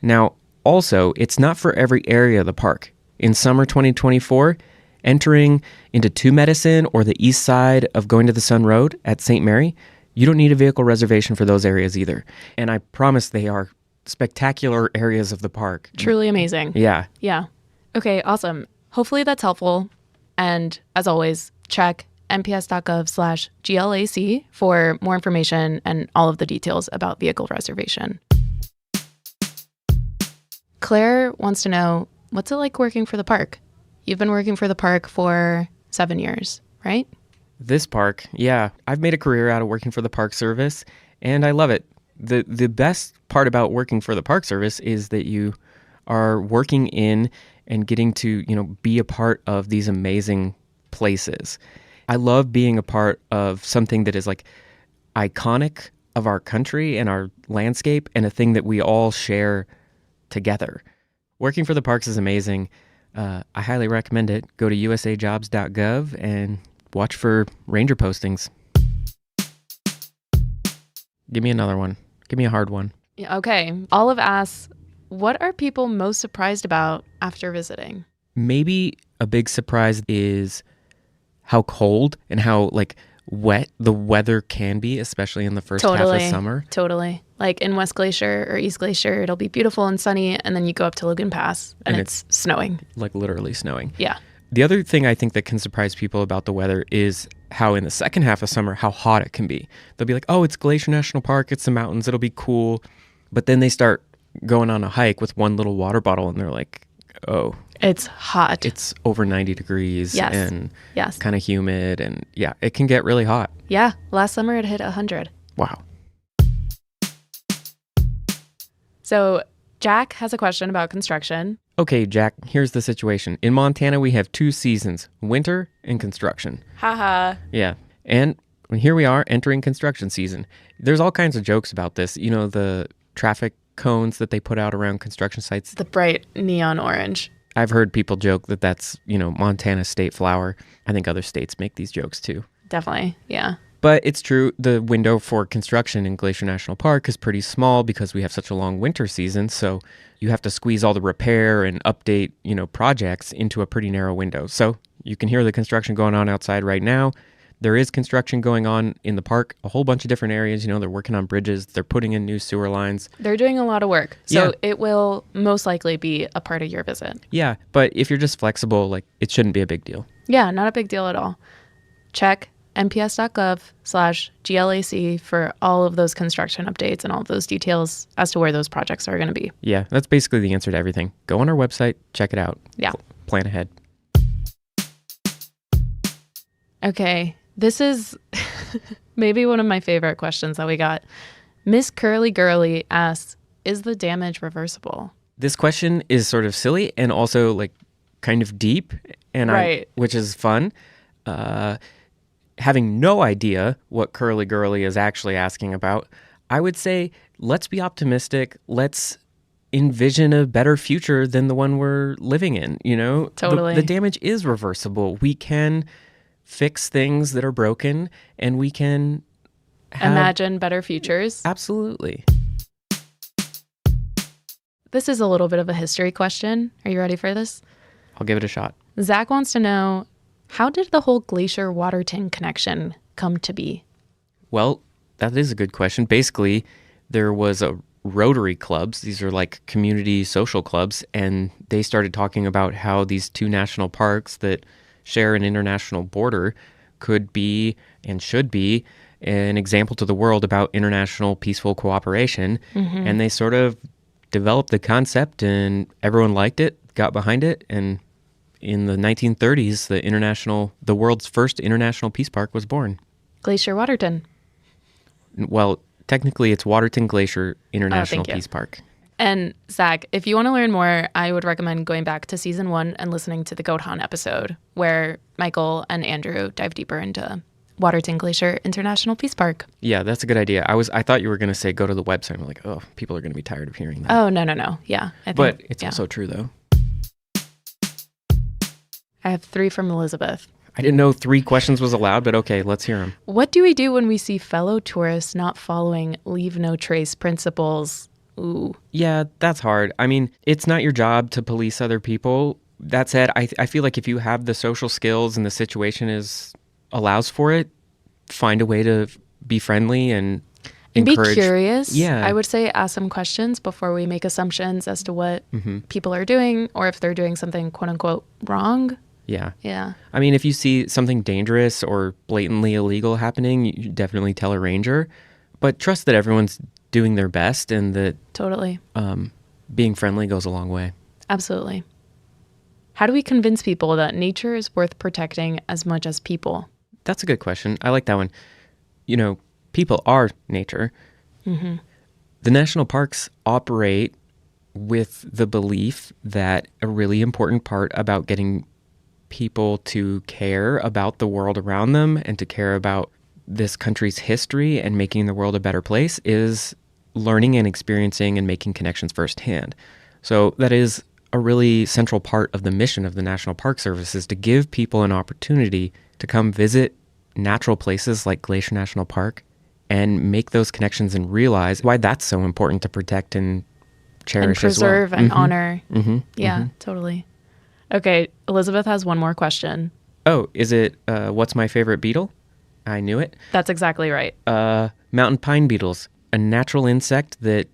Now, also, it's not for every area of the park. In summer 2024, entering into Two Medicine or the east side of Going to the Sun Road at St. Mary, you don't need a vehicle reservation for those areas either. And I promise they are spectacular areas of the park. Truly amazing. Yeah. Yeah. Okay, awesome. Hopefully that's helpful. And as always, check nps.gov/GLAC for more information and all of the details about vehicle reservation. Claire wants to know, what's it like working for the park? You've been working for the park for 7 years, right? This park, yeah. I've made a career out of working for the Park Service, and I love it. The best part about working for the Park Service is that you are working in and getting to, be a part of these amazing places. I love being a part of something that is like iconic of our country and our landscape and a thing that we all share together. Working for the parks is amazing. I highly recommend it. Go to usajobs.gov and watch for ranger postings. Give me another one. Give me a hard one. Yeah, okay. Olive asks, what are people most surprised about after visiting? Maybe a big surprise is how cold and how wet the weather can be, especially in the first half of summer. Totally. Like in West Glacier or East Glacier, it'll be beautiful and sunny, and then you go up to Lagoon Pass and it's snowing. Like literally snowing. Yeah. The other thing I think that can surprise people about the weather is how in the second half of summer, how hot it can be. They'll be like, oh, it's Glacier National Park, it's the mountains, it'll be cool. But then they start going on a hike with one little water bottle and they're like, oh. It's hot. It's over 90 degrees and yes. kind of humid, and yeah, it can get really hot. Yeah, last summer it hit 100. Wow. So Jack has a question about construction. Okay, Jack, here's the situation. In Montana, we have 2 seasons, winter and construction. Haha. Yeah, and here we are entering construction season. There's all kinds of jokes about this. The traffic cones that they put out around construction sites. The bright neon orange. I've heard people joke that that's, Montana's state flower. I think other states make these jokes too. Definitely, yeah. But it's true, the window for construction in Glacier National Park is pretty small because we have such a long winter season, so you have to squeeze all the repair and update, projects into a pretty narrow window. So you can hear the construction going on outside right now. There is construction going on in the park, a whole bunch of different areas. They're working on bridges, they're putting in new sewer lines. They're doing a lot of work. So it will most likely be a part of your visit. Yeah, but if you're just flexible, it shouldn't be a big deal. Yeah, not a big deal at all. Check nps.gov/GLAC for all of those construction updates and all of those details as to where those projects are going to be. Yeah, that's basically the answer to everything. Go on our website, check it out. Yeah. Plan ahead. Okay, this is maybe one of my favorite questions that we got. Miss Curly Girly asks, is the damage reversible? This question is sort of silly and also kind of deep, and right. Which is fun. Having no idea what Curly Girly is actually asking about, I would say let's be optimistic. Let's envision a better future than the one we're living in, you know? Totally. The damage is reversible. We can fix things that are broken, and we can imagine better futures. Absolutely. This is a little bit of a history question. Are you ready for this? I'll give it a shot. Zach wants to know, how did the whole glacier-Waterton connection come to be? Well, that is a good question. Basically, there was a Rotary clubs. These are like community social clubs, and they started talking about how these two national parks that share an international border could be and should be an example to the world about international peaceful cooperation. Mhm. And they sort of developed the concept, and everyone liked it, got behind it, and in the 1930s, the world's first international peace park was born. Glacier-Waterton. Well, technically, it's Waterton Glacier International thank you. Peace Park. And Zach, if you want to learn more, I would recommend going back to season 1 and listening to the Goat Hunt episode, where Michael and Andrew dive deeper into Waterton Glacier International Peace Park. Yeah, that's a good idea. I thought you were going to say go to the website. I'm like, oh, people are going to be tired of hearing that. Oh, no. Yeah. I think, But it's yeah. also true, though. I have 3 from Elizabeth. I didn't know 3 questions was allowed, but okay, let's hear them. What do we do when we see fellow tourists not following leave no trace principles? Ooh. Yeah, that's hard. I mean, it's not your job to police other people. That said, I feel like if you have the social skills and the situation allows for it, find a way to be friendly and encourage. Be curious. Yeah. I would say ask some questions before we make assumptions as to what people are doing or if they're doing something quote unquote wrong. Yeah. Yeah. I mean, if you see something dangerous or blatantly illegal happening, you definitely tell a ranger. But trust that everyone's doing their best and that Totally. Being friendly goes a long way. Absolutely. How do we convince people that nature is worth protecting as much as people? That's a good question. I like that one. You know, people are nature. Mm-hmm. The national parks operate with the belief that a really important part about getting people to care about the world around them and to care about this country's history and making the world a better place is learning and experiencing and making connections firsthand. So that is a really central part of the mission of the National Park Service, is to give people an opportunity to come visit natural places like Glacier National Park and make those connections and realize why that's so important to protect and cherish and as well. preserve and honor. Mm-hmm. Yeah, totally. Okay, Elizabeth has one more question. Oh, is it what's my favorite beetle? I knew it. That's exactly right. Mountain pine beetles, a natural insect that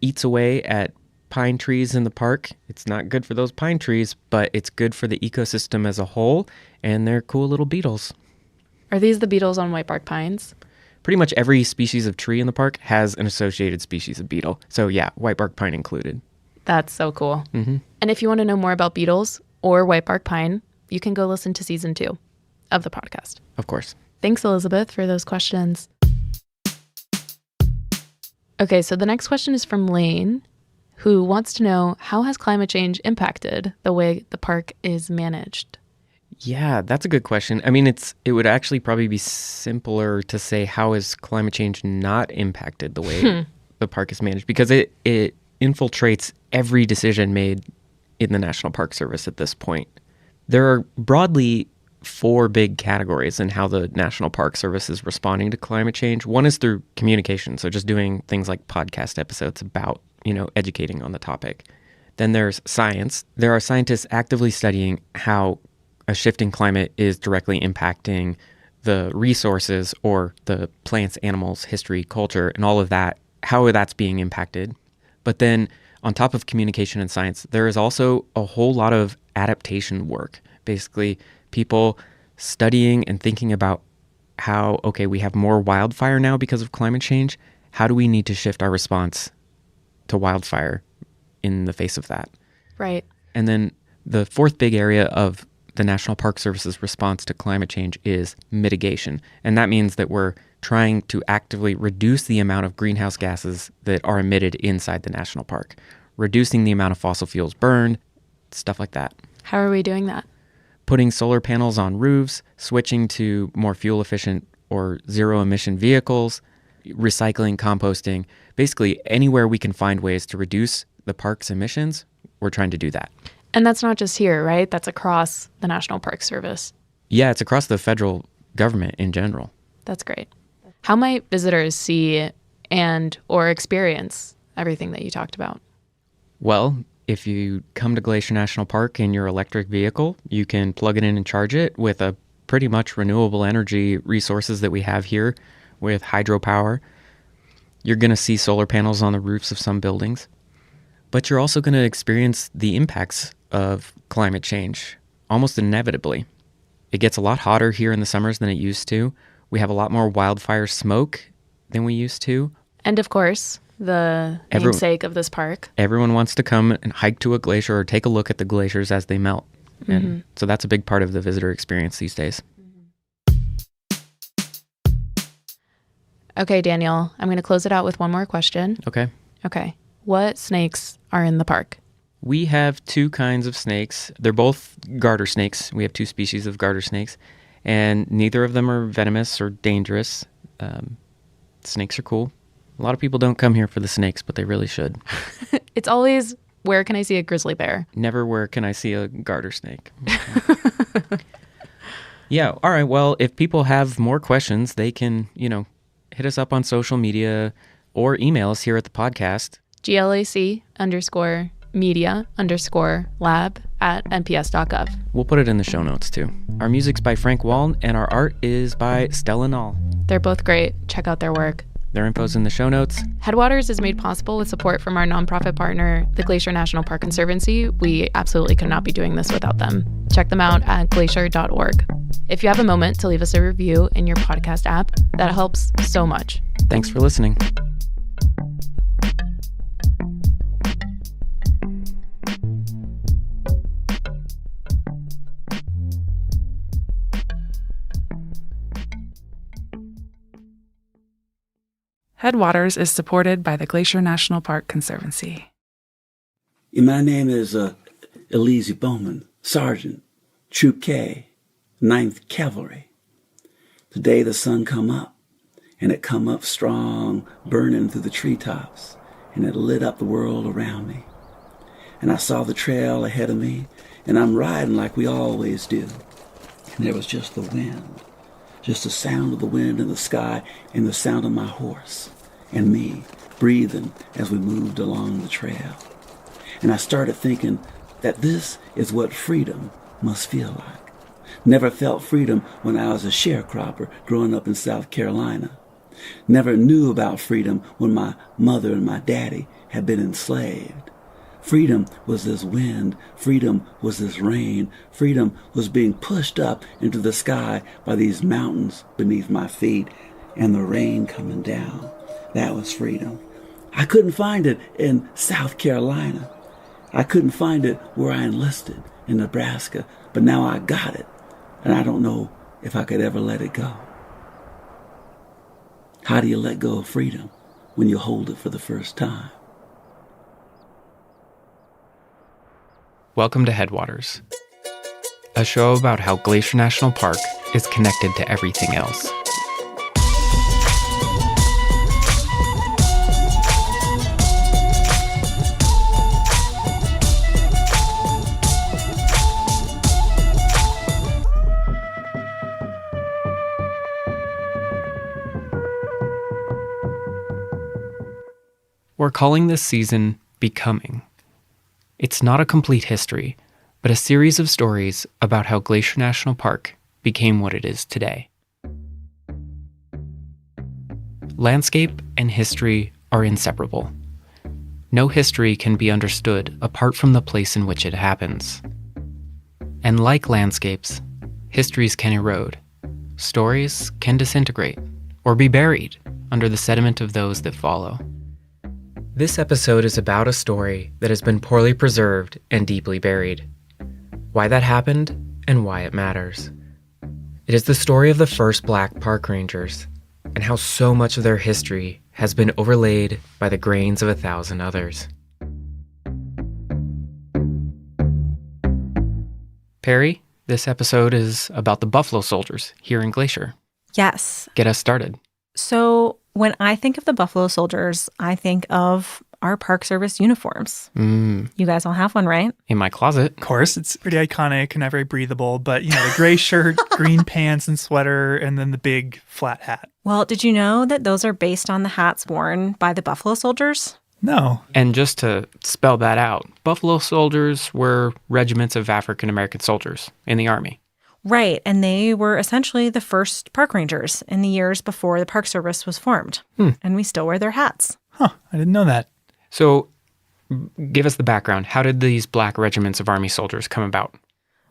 eats away at pine trees in the park. It's not good for those pine trees, but it's good for the ecosystem as a whole, and they're cool little beetles. Are these the beetles on whitebark pines? Pretty much every species of tree in the park has an associated species of beetle. So yeah, whitebark pine included. That's so cool. Mm-hmm. And if you want to know more about beetles or whitebark pine, you can go listen to season 2 of the podcast. Of course. Thanks, Elizabeth, for those questions. Okay, so the next question is from Lane, who wants to know, how has climate change impacted the way the park is managed? Yeah, that's a good question. I mean, it would actually probably be simpler to say, how has climate change not impacted the way the park is managed? Because it infiltrates every decision made in the National Park Service at this point. There are broadly 4 big categories in how the National Park Service is responding to climate change. One is through communication, so just doing things like podcast episodes about, educating on the topic. Then there's science. There are scientists actively studying how a shifting climate is directly impacting the resources or the plants, animals, history, culture, and all of that, how that's being impacted. But then on top of communication and science, there is also a whole lot of adaptation work. Basically, people studying and thinking about how, okay, we have more wildfire now because of climate change. How do we need to shift our response to wildfire in the face of that? Right. And then the 4th big area of the National Park Service's response to climate change is mitigation. And that means that we're trying to actively reduce the amount of greenhouse gases that are emitted inside the national park, reducing the amount of fossil fuels burned, stuff like that. How are we doing that? Putting solar panels on roofs, switching to more fuel-efficient or zero-emission vehicles, recycling, composting, basically anywhere we can find ways to reduce the park's emissions, we're trying to do that. And that's not just here, right? That's across the National Park Service. Yeah, it's across the federal government in general. That's great. How might visitors see and or experience everything that you talked about? Well, if you come to Glacier National Park in your electric vehicle, you can plug it in and charge it with a pretty much renewable energy resources that we have here with hydropower. You're going to see solar panels on the roofs of some buildings, but you're also going to experience the impacts of climate change almost inevitably. It gets a lot hotter here in the summers than it used to. We have a lot more wildfire smoke than we used to. And of course, the namesake of this park. Everyone wants to come and hike to a glacier or take a look at the glaciers as they melt. And so that's a big part of the visitor experience these days. Okay, Daniel, I'm going to close it out with one more question. Okay. What snakes are in the park? We have two kinds of snakes. They're both garter snakes. We have two species of garter snakes, and neither of them are venomous or dangerous. Snakes are cool. A lot of people don't come here for the snakes, but they really should. It's always, where can I see a grizzly bear? Never where can I see a garter snake. Yeah, all right. Well, if people have more questions, they can, hit us up on social media or email us here at the podcast. GLAC_media_lab@nps.gov. We'll put it in the show notes too. Our music's by Frank Wall, and our art is by Stella Nall. They're both great. Check out their work. Their info's in the show notes. Headwaters is made possible with support from our nonprofit partner, the Glacier National Park Conservancy. We absolutely could not be doing this without them. Check them out at glacier.org. If you have a moment to leave us a review in your podcast app, that helps so much. Thanks for listening. Headwaters is supported by the Glacier National Park Conservancy. My name is Elise Bowman, Sergeant, Troop K, 9th Cavalry. Today the sun come up, and it come up strong, burning through the treetops, and it lit up the world around me. And I saw the trail ahead of me, and I'm riding like we always do. And there was just the wind, just the sound of the wind in the sky, and the sound of my horse, and me breathing as we moved along the trail. And I started thinking that this is what freedom must feel like. Never felt freedom when I was a sharecropper growing up in South Carolina. Never knew about freedom when my mother and my daddy had been enslaved. Freedom was this wind. Freedom was this rain. Freedom was being pushed up into the sky by these mountains beneath my feet and the rain coming down. That was freedom. I couldn't find it in South Carolina. I couldn't find it where I enlisted in Nebraska, but now I got it, and I don't know if I could ever let it go. How do you let go of freedom when you hold it for the first time? Welcome to Headwaters, a show about how Glacier National Park is connected to everything else. We're calling this season Becoming. It's not a complete history, but a series of stories about how Glacier National Park became what it is today. Landscape and history are inseparable. No history can be understood apart from the place in which it happens. And like landscapes, histories can erode. Stories can disintegrate or be buried under the sediment of those that follow. This episode is about a story that has been poorly preserved and deeply buried. Why that happened and why it matters. It is the story of the first Black park rangers and how so much of their history has been overlaid by the grains of 1,000 others. Perry, this episode is about the Buffalo Soldiers here in Glacier. Yes. Get us started. So when I think of the Buffalo Soldiers, I think of our Park Service uniforms. You guys all have one, right? In my closet. Of course, it's pretty iconic and not very breathable, but the gray shirt, green pants and sweater, and then the big flat hat. Well, did you know that those are based on the hats worn by the Buffalo Soldiers? No. And just to spell that out, Buffalo Soldiers were regiments of African American soldiers in the Army. Right, and they were essentially the first park rangers in the years before the Park Service was formed. And we still wear their hats. Huh, I didn't know that. So give us the background. How did these black regiments of Army soldiers come about?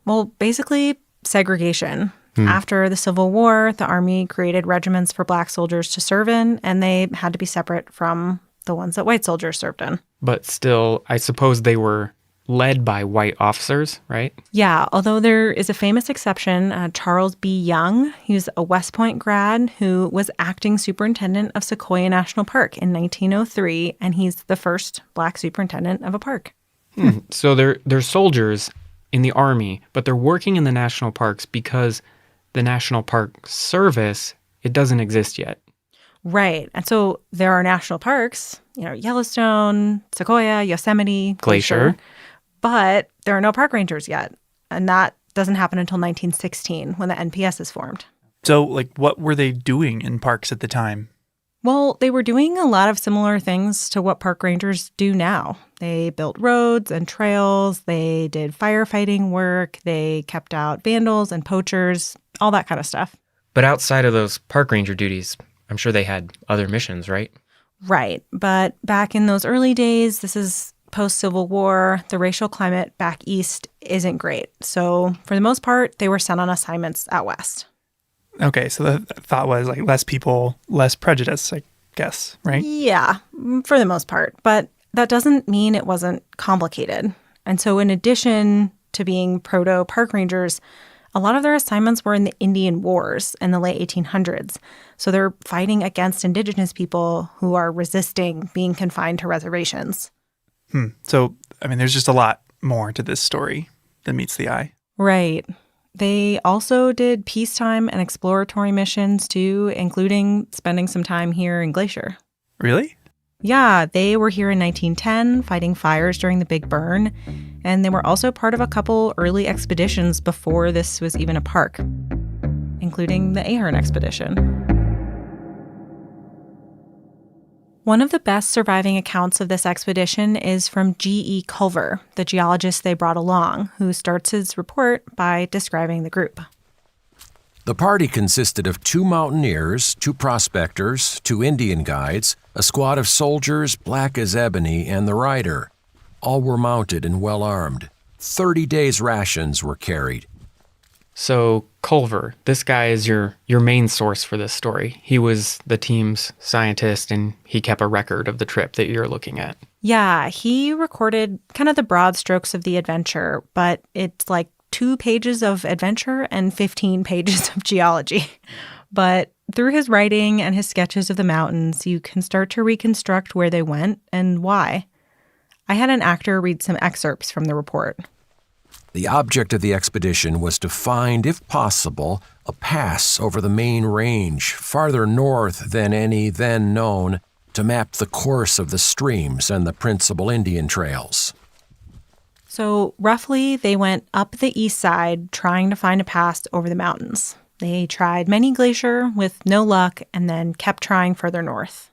Well, basically, segregation. After the Civil War, the Army created regiments for black soldiers to serve in, and they had to be separate from the ones that white soldiers served in. But still, I suppose they were led by white officers, right? Yeah, although there is a famous exception, Charles B. Young. He was a West Point grad who was acting superintendent of Sequoia National Park in 1903, and he's the first black superintendent of a park. So they're soldiers in the Army, but they're working in the national parks because the National Park Service, it doesn't exist yet. Right. And so there are national parks, Yellowstone, Sequoia, Yosemite, Glacier. But there are no park rangers yet. And that doesn't happen until 1916 when the NPS is formed. So, what were they doing in parks at the time? Well, they were doing a lot of similar things to what park rangers do now. They built roads and trails. They did firefighting work. They kept out vandals and poachers, all that kind of stuff. But outside of those park ranger duties, I'm sure they had other missions, right? Right. But back in those early days, this is post-Civil War, the racial climate back east isn't great. So for the most part, they were sent on assignments out west. Okay, so the thought was less people, less prejudice, I guess, right? Yeah, for the most part. But that doesn't mean it wasn't complicated. And so in addition to being proto-park rangers, a lot of their assignments were in the Indian Wars in the late 1800s. So they're fighting against indigenous people who are resisting being confined to reservations. So, there's just a lot more to this story than meets the eye. Right. They also did peacetime and exploratory missions too, including spending some time here in Glacier. Really? Yeah, they were here in 1910 fighting fires during the Big Burn, and they were also part of a couple early expeditions before this was even a park, including the Ahern expedition. One of the best surviving accounts of this expedition is from G.E. Culver, the geologist they brought along, who starts his report by describing the group. The party consisted of 2 mountaineers, 2 prospectors, 2 Indian guides, a squad of soldiers black as ebony, and the rider. All were mounted and well armed. 30 days' rations were carried. So Culver, this guy is your main source for this story. He was the team's scientist, and he kept a record of the trip that you're looking at. Yeah, he recorded kind of the broad strokes of the adventure, but it's 2 pages of adventure and 15 pages of geology. But through his writing and his sketches of the mountains, you can start to reconstruct where they went and why. I had an actor read some excerpts from the report. The object of the expedition was to find, if possible, a pass over the main range, farther north than any then known, to map the course of the streams and the principal Indian trails. So roughly, they went up the east side trying to find a pass over the mountains. They tried many glacier with no luck and then kept trying further north.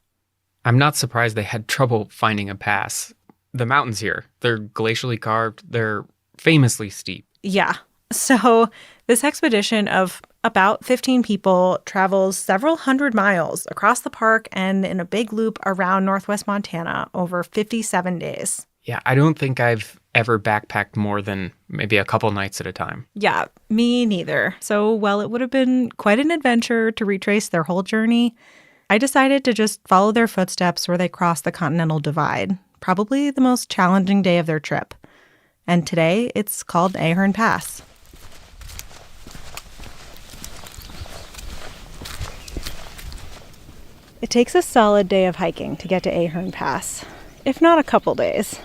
I'm not surprised they had trouble finding a pass. The mountains here, they're glacially carved, they're famously steep. Yeah. So this expedition of about 15 people travels several hundred miles across the park and in a big loop around northwest Montana over 57 days. Yeah, I don't think I've ever backpacked more than maybe a couple nights at a time. Yeah, me neither. So while it would have been quite an adventure to retrace their whole journey, I decided to just follow their footsteps where they crossed the Continental Divide, probably the most challenging day of their trip. And today, it's called Ahern Pass. It takes a solid day of hiking to get to Ahern Pass, if not a couple days.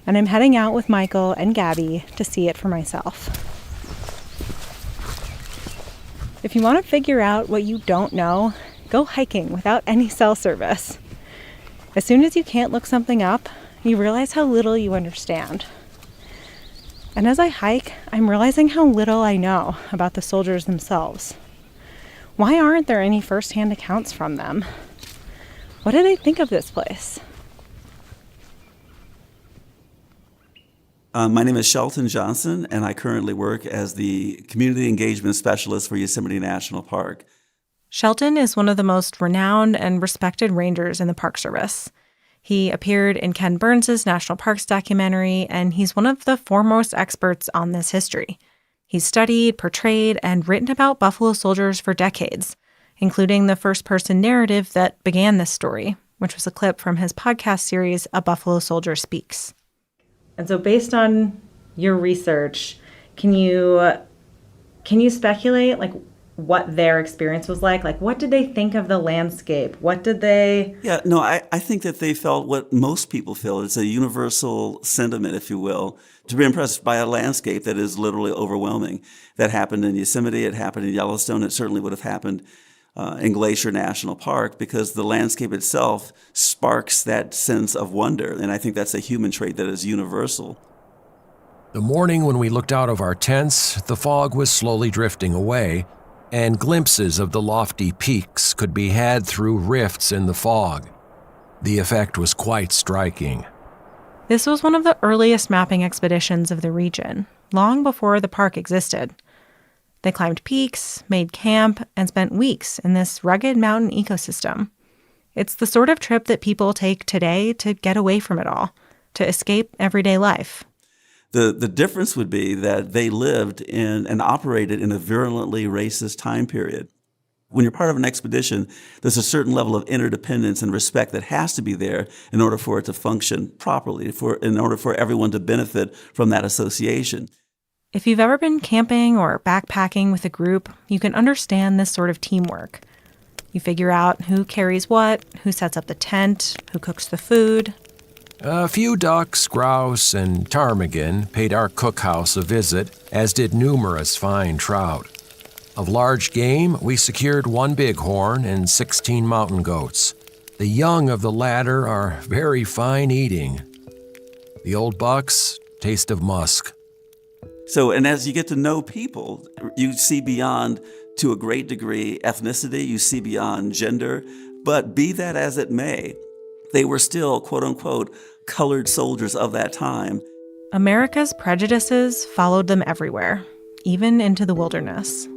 And I'm heading out with Michael and Gabby to see it for myself. If you want to figure out what you don't know, go hiking without any cell service. As soon as you can't look something up, you realize how little you understand. And as I hike, I'm realizing how little I know about the soldiers themselves. Why aren't there any first-hand accounts from them? What do they think of this place? My name is Shelton Johnson, and I currently work as the Community Engagement Specialist for Yosemite National Park. Shelton is one of the most renowned and respected rangers in the Park Service. He appeared in Ken Burns' National Parks documentary, and he's one of the foremost experts on this history. He's studied, portrayed, and written about buffalo soldiers for decades, including the first-person narrative that began this story, which was a clip from his podcast series, A Buffalo Soldier Speaks. And so based on your research, can you speculate what their experience was like? Like, what did they think of the landscape? What did they... Yeah, no, I think that they felt what most people feel. It's a universal sentiment, if you will, to be impressed by a landscape that is literally overwhelming. That happened in Yosemite, it happened in Yellowstone, it certainly would have happened in Glacier National Park, because the landscape itself sparks that sense of wonder. And I think that's a human trait that is universal. The morning when we looked out of our tents, the fog was slowly drifting away, and glimpses of the lofty peaks could be had through rifts in the fog. The effect was quite striking. This was one of the earliest mapping expeditions of the region, long before the park existed. They climbed peaks, made camp, and spent weeks in this rugged mountain ecosystem. It's the sort of trip that people take today to get away from it all, to escape everyday life. The difference would be that they lived in and operated in a virulently racist time period. When you're part of an expedition, there's a certain level of interdependence and respect that has to be there in order for it to function properly, in order for everyone to benefit from that association. If you've ever been camping or backpacking with a group, you can understand this sort of teamwork. You figure out who carries what, who sets up the tent, who cooks the food. A few ducks, grouse, and ptarmigan paid our cookhouse a visit, as did numerous fine trout. Of large game, we secured 1 bighorn and 16 mountain goats. The young of the latter are very fine eating. The old bucks taste of musk. So, and as you get to know people, you see beyond, to a great degree, ethnicity, you see beyond gender, but be that as it may, they were still, quote unquote, colored soldiers of that time. America's prejudices followed them everywhere, even into the wilderness.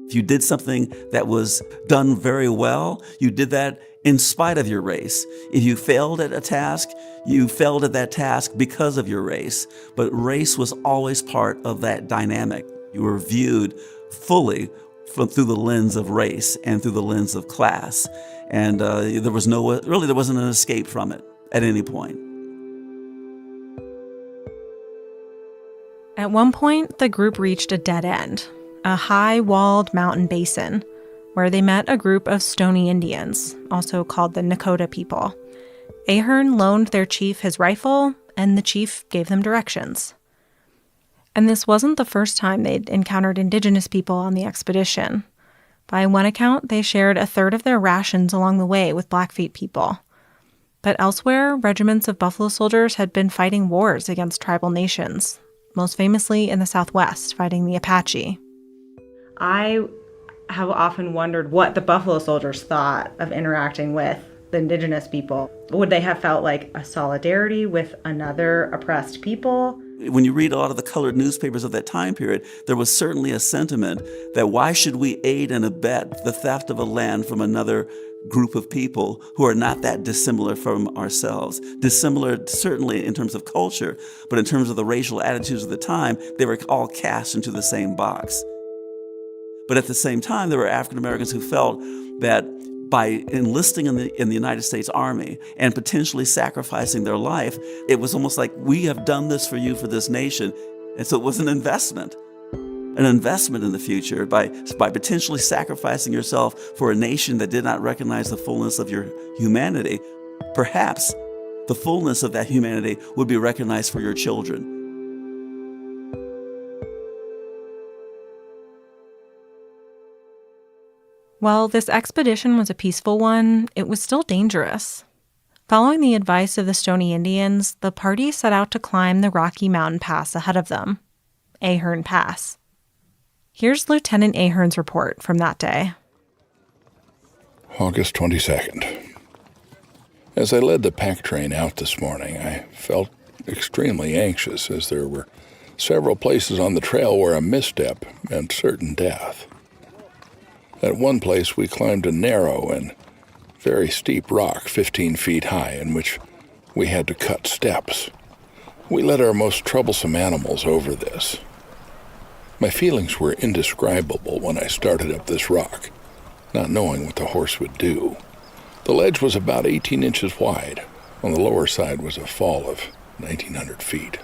If you did something that was done very well, you did that in spite of your race. If you failed at a task, you failed at that task because of your race. But race was always part of that dynamic. You were viewed fully through the lens of race and through the lens of class. And there wasn't an escape from it at any point. At one point, the group reached a dead end, a high-walled mountain basin, where they met a group of Stoney Indians, also called the Nakota people. Ahern loaned their chief his rifle, and the chief gave them directions. And this wasn't the first time they'd encountered indigenous people on the expedition. By one account, they shared a third of their rations along the way with Blackfeet people. But elsewhere, regiments of buffalo soldiers had been fighting wars against tribal nations, most famously in the Southwest, fighting the Apache. I have often wondered what the buffalo soldiers thought of interacting with the indigenous people. Would they have felt like a solidarity with another oppressed people? When you read a lot of the colored newspapers of that time period, there was certainly a sentiment that why should we aid and abet the theft of a land from another group of people who are not that dissimilar from ourselves. Dissimilar certainly in terms of culture, but in terms of the racial attitudes of the time, they were all cast into the same box. But at the same time, there were African Americans who felt that by enlisting in the United States Army and potentially sacrificing their life, it was almost like, we have done this for you, for this nation. And so it was an investment in the future by potentially sacrificing yourself for a nation that did not recognize the fullness of your humanity. Perhaps the fullness of that humanity would be recognized for your children. While this expedition was a peaceful one, it was still dangerous. Following the advice of the Stoney Indians, the party set out to climb the Rocky Mountain Pass ahead of them, Ahern Pass. Here's Lieutenant Ahern's report from that day. August 22nd. As I led the pack train out this morning, I felt extremely anxious as there were several places on the trail where a misstep meant certain death. At one place, we climbed a narrow and very steep rock 15 feet high in which we had to cut steps. We led our most troublesome animals over this. My feelings were indescribable when I started up this rock, not knowing what the horse would do. The ledge was about 18 inches wide. On the lower side was a fall of 1,900 feet.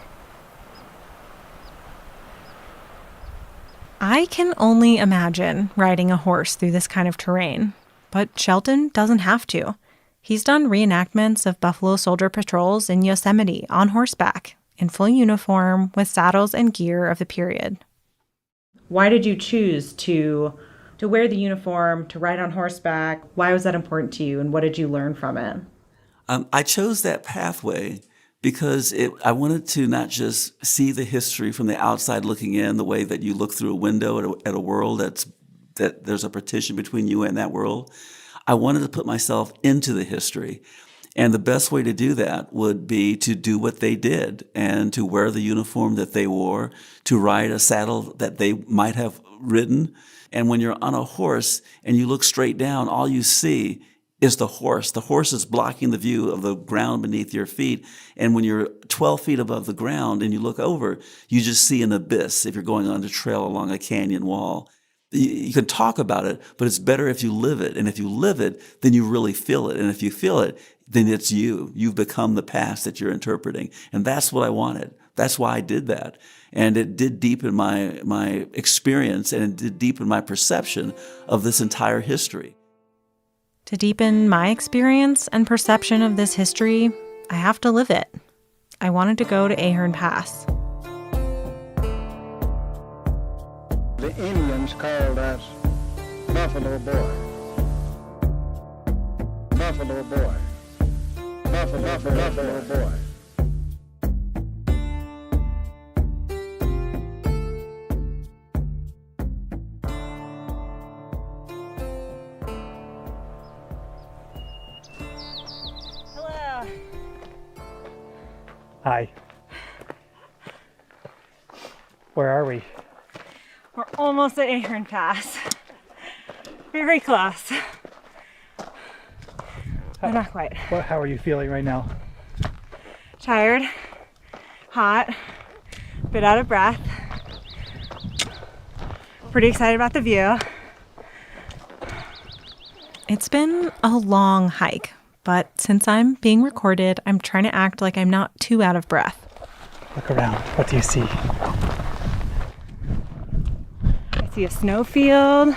I can only imagine riding a horse through this kind of terrain, but Shelton doesn't have to. He's done reenactments of Buffalo Soldier patrols in Yosemite on horseback, in full uniform with saddles and gear of the period. Why did you choose to wear the uniform, to ride on horseback? Why was that important to you, and what did you learn from it? I chose that pathway because I wanted to not just see the history from the outside looking in, the way that you look through a window at a world that there's a partition between you and that world. I wanted to put myself into the history. And the best way to do that would be to do what they did and to wear the uniform that they wore, to ride a saddle that they might have ridden. And when you're on a horse and you look straight down, all you see is the horse. The horse is blocking the view of the ground beneath your feet. And when you're 12 feet above the ground and you look over, you just see an abyss if you're going on a trail along a canyon wall. You can talk about it, but it's better if you live it. And if you live it, then you really feel it. And if you feel it, then it's you. You've become the past that you're interpreting. And that's what I wanted. That's why I did that. And it did deepen my experience, and it did deepen my perception of this entire history. To deepen my experience and perception of this history, I have to live it. I wanted to go to Ahern Pass. The Indians called us Buffalo Boy. Buffalo Boy. Buffalo Boy. Hello. Hi. Where are we? We're almost at Ahern Pass. Very close. But not quite. How are you feeling right now? Tired, hot, a bit out of breath. Pretty excited about the view. It's been a long hike, but since I'm being recorded, I'm trying to act like I'm not too out of breath. Look around. What do you see? I see a snowfield,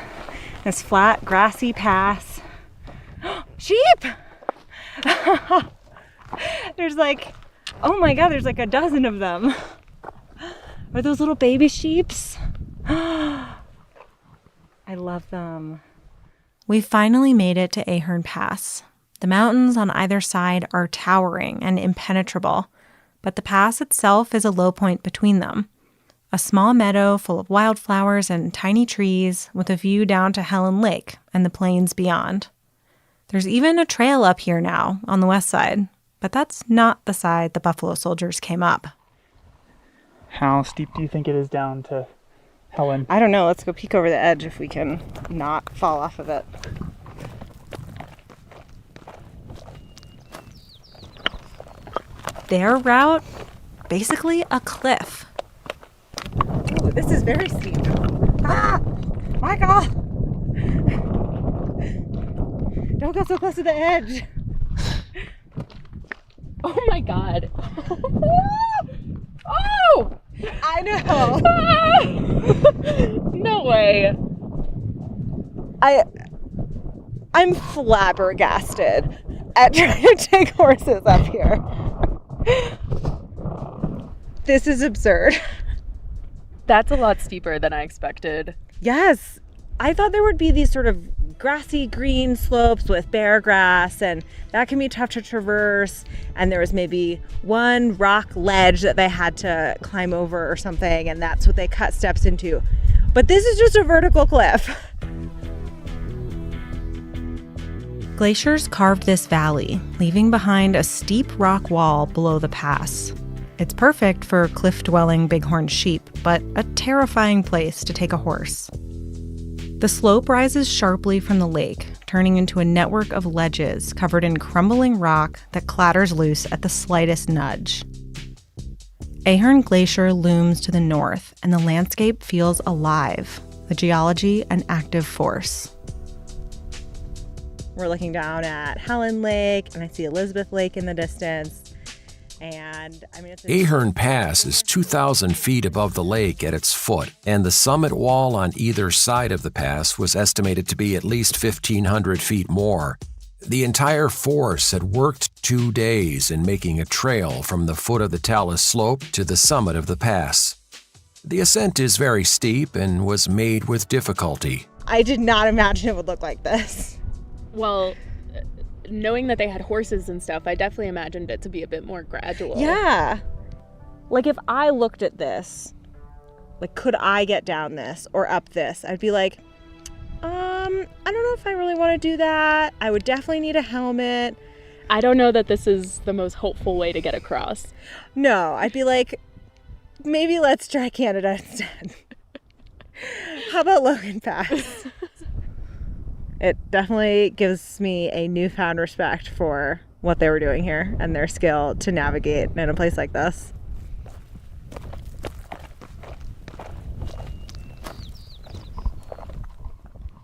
this flat, grassy pass. Sheep! There's oh my God, there's a dozen of them. Are those little baby sheeps? I love them. We finally made it to Ahern Pass. The mountains on either side are towering and impenetrable, but the pass itself is a low point between them. A small meadow full of wildflowers and tiny trees with a view down to Helen Lake and the plains beyond. There's even a trail up here now on the west side, but that's not the side the Buffalo Soldiers came up. How steep do you think it is down to Helen? I don't know. Let's go peek over the edge if we can not fall off of it. Their route, basically a cliff. Ooh, this is very steep. Ah! Michael! Don't go so close to the edge. Oh my God. Oh! I know. No way. I'm flabbergasted at trying to take horses up here. This is absurd. That's a lot steeper than I expected. Yes. I thought there would be these sort of grassy green slopes with bare grass, and that can be tough to traverse. And there was maybe one rock ledge that they had to climb over or something, and that's what they cut steps into. But this is just a vertical cliff. Glaciers carved this valley, leaving behind a steep rock wall below the pass. It's perfect for cliff-dwelling bighorn sheep, but a terrifying place to take a horse. The slope rises sharply from the lake, turning into a network of ledges covered in crumbling rock that clatters loose at the slightest nudge. Ahern Glacier looms to the north, and the landscape feels alive, the geology an active force. We're looking down at Helen Lake, and I see Elizabeth Lake in the distance. And I mean, Ahern Pass is 2,000 feet above the lake at its foot, and the summit wall on either side of the pass was estimated to be at least 1,500 feet more. The entire force had worked 2 days in making a trail from the foot of the talus slope to the summit of the pass. The ascent is very steep and was made with difficulty. I did not imagine it would look like this. Well, knowing that they had horses and stuff, I definitely imagined it to be a bit more gradual. Yeah. Like if I looked at this, like could I get down this or up this? I'd be like, I don't know if I really want to do that. I would definitely need a helmet. I don't know that this is the most hopeful way to get across. No, I'd be like, maybe let's try Canada instead. How about Logan Pass? It definitely gives me a newfound respect for what they were doing here and their skill to navigate in a place like this.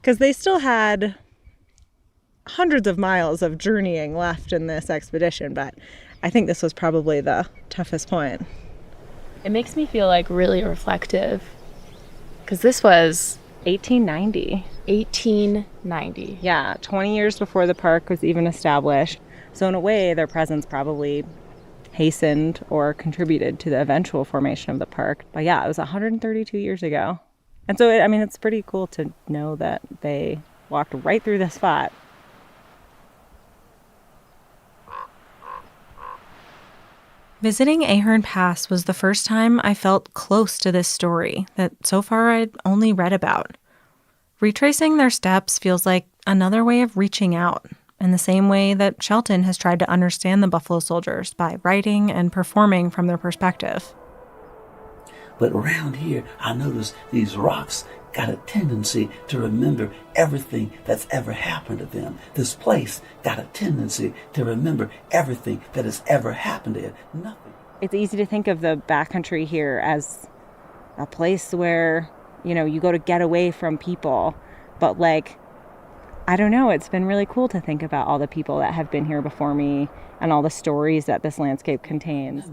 Because they still had hundreds of miles of journeying left in this expedition, but I think this was probably the toughest point. It makes me feel like really reflective, because this was 1890. 1890. Yeah, 20 years before the park was even established. So in a way, their presence probably hastened or contributed to the eventual formation of the park. But yeah, it was 132 years ago. And so, it's pretty cool to know that they walked right through this spot. Visiting Ahern Pass was the first time I felt close to this story that so far I'd only read about. Retracing their steps feels like another way of reaching out, in the same way that Shelton has tried to understand the Buffalo Soldiers by writing and performing from their perspective. But around here, I notice these rocks got a tendency to remember everything that's ever happened to them. This place got a tendency to remember everything that has ever happened to it. Nothing. It's easy to think of the backcountry here as a place where, you go to get away from people. But I don't know, it's been really cool to think about all the people that have been here before me and all the stories that this landscape contains.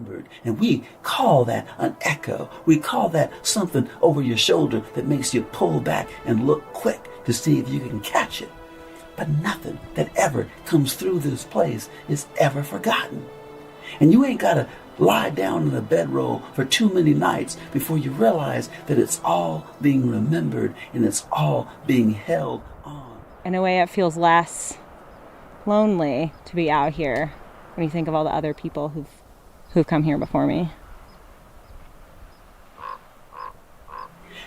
And we call that an echo. We call that something over your shoulder that makes you pull back and look quick to see if you can catch it. But nothing that ever comes through this place is ever forgotten. And you ain't got to lie down in a bedroll for too many nights before you realize that it's all being remembered and it's all being held on. In a way, it feels less lonely to be out here when you think of all the other people who've come here before me.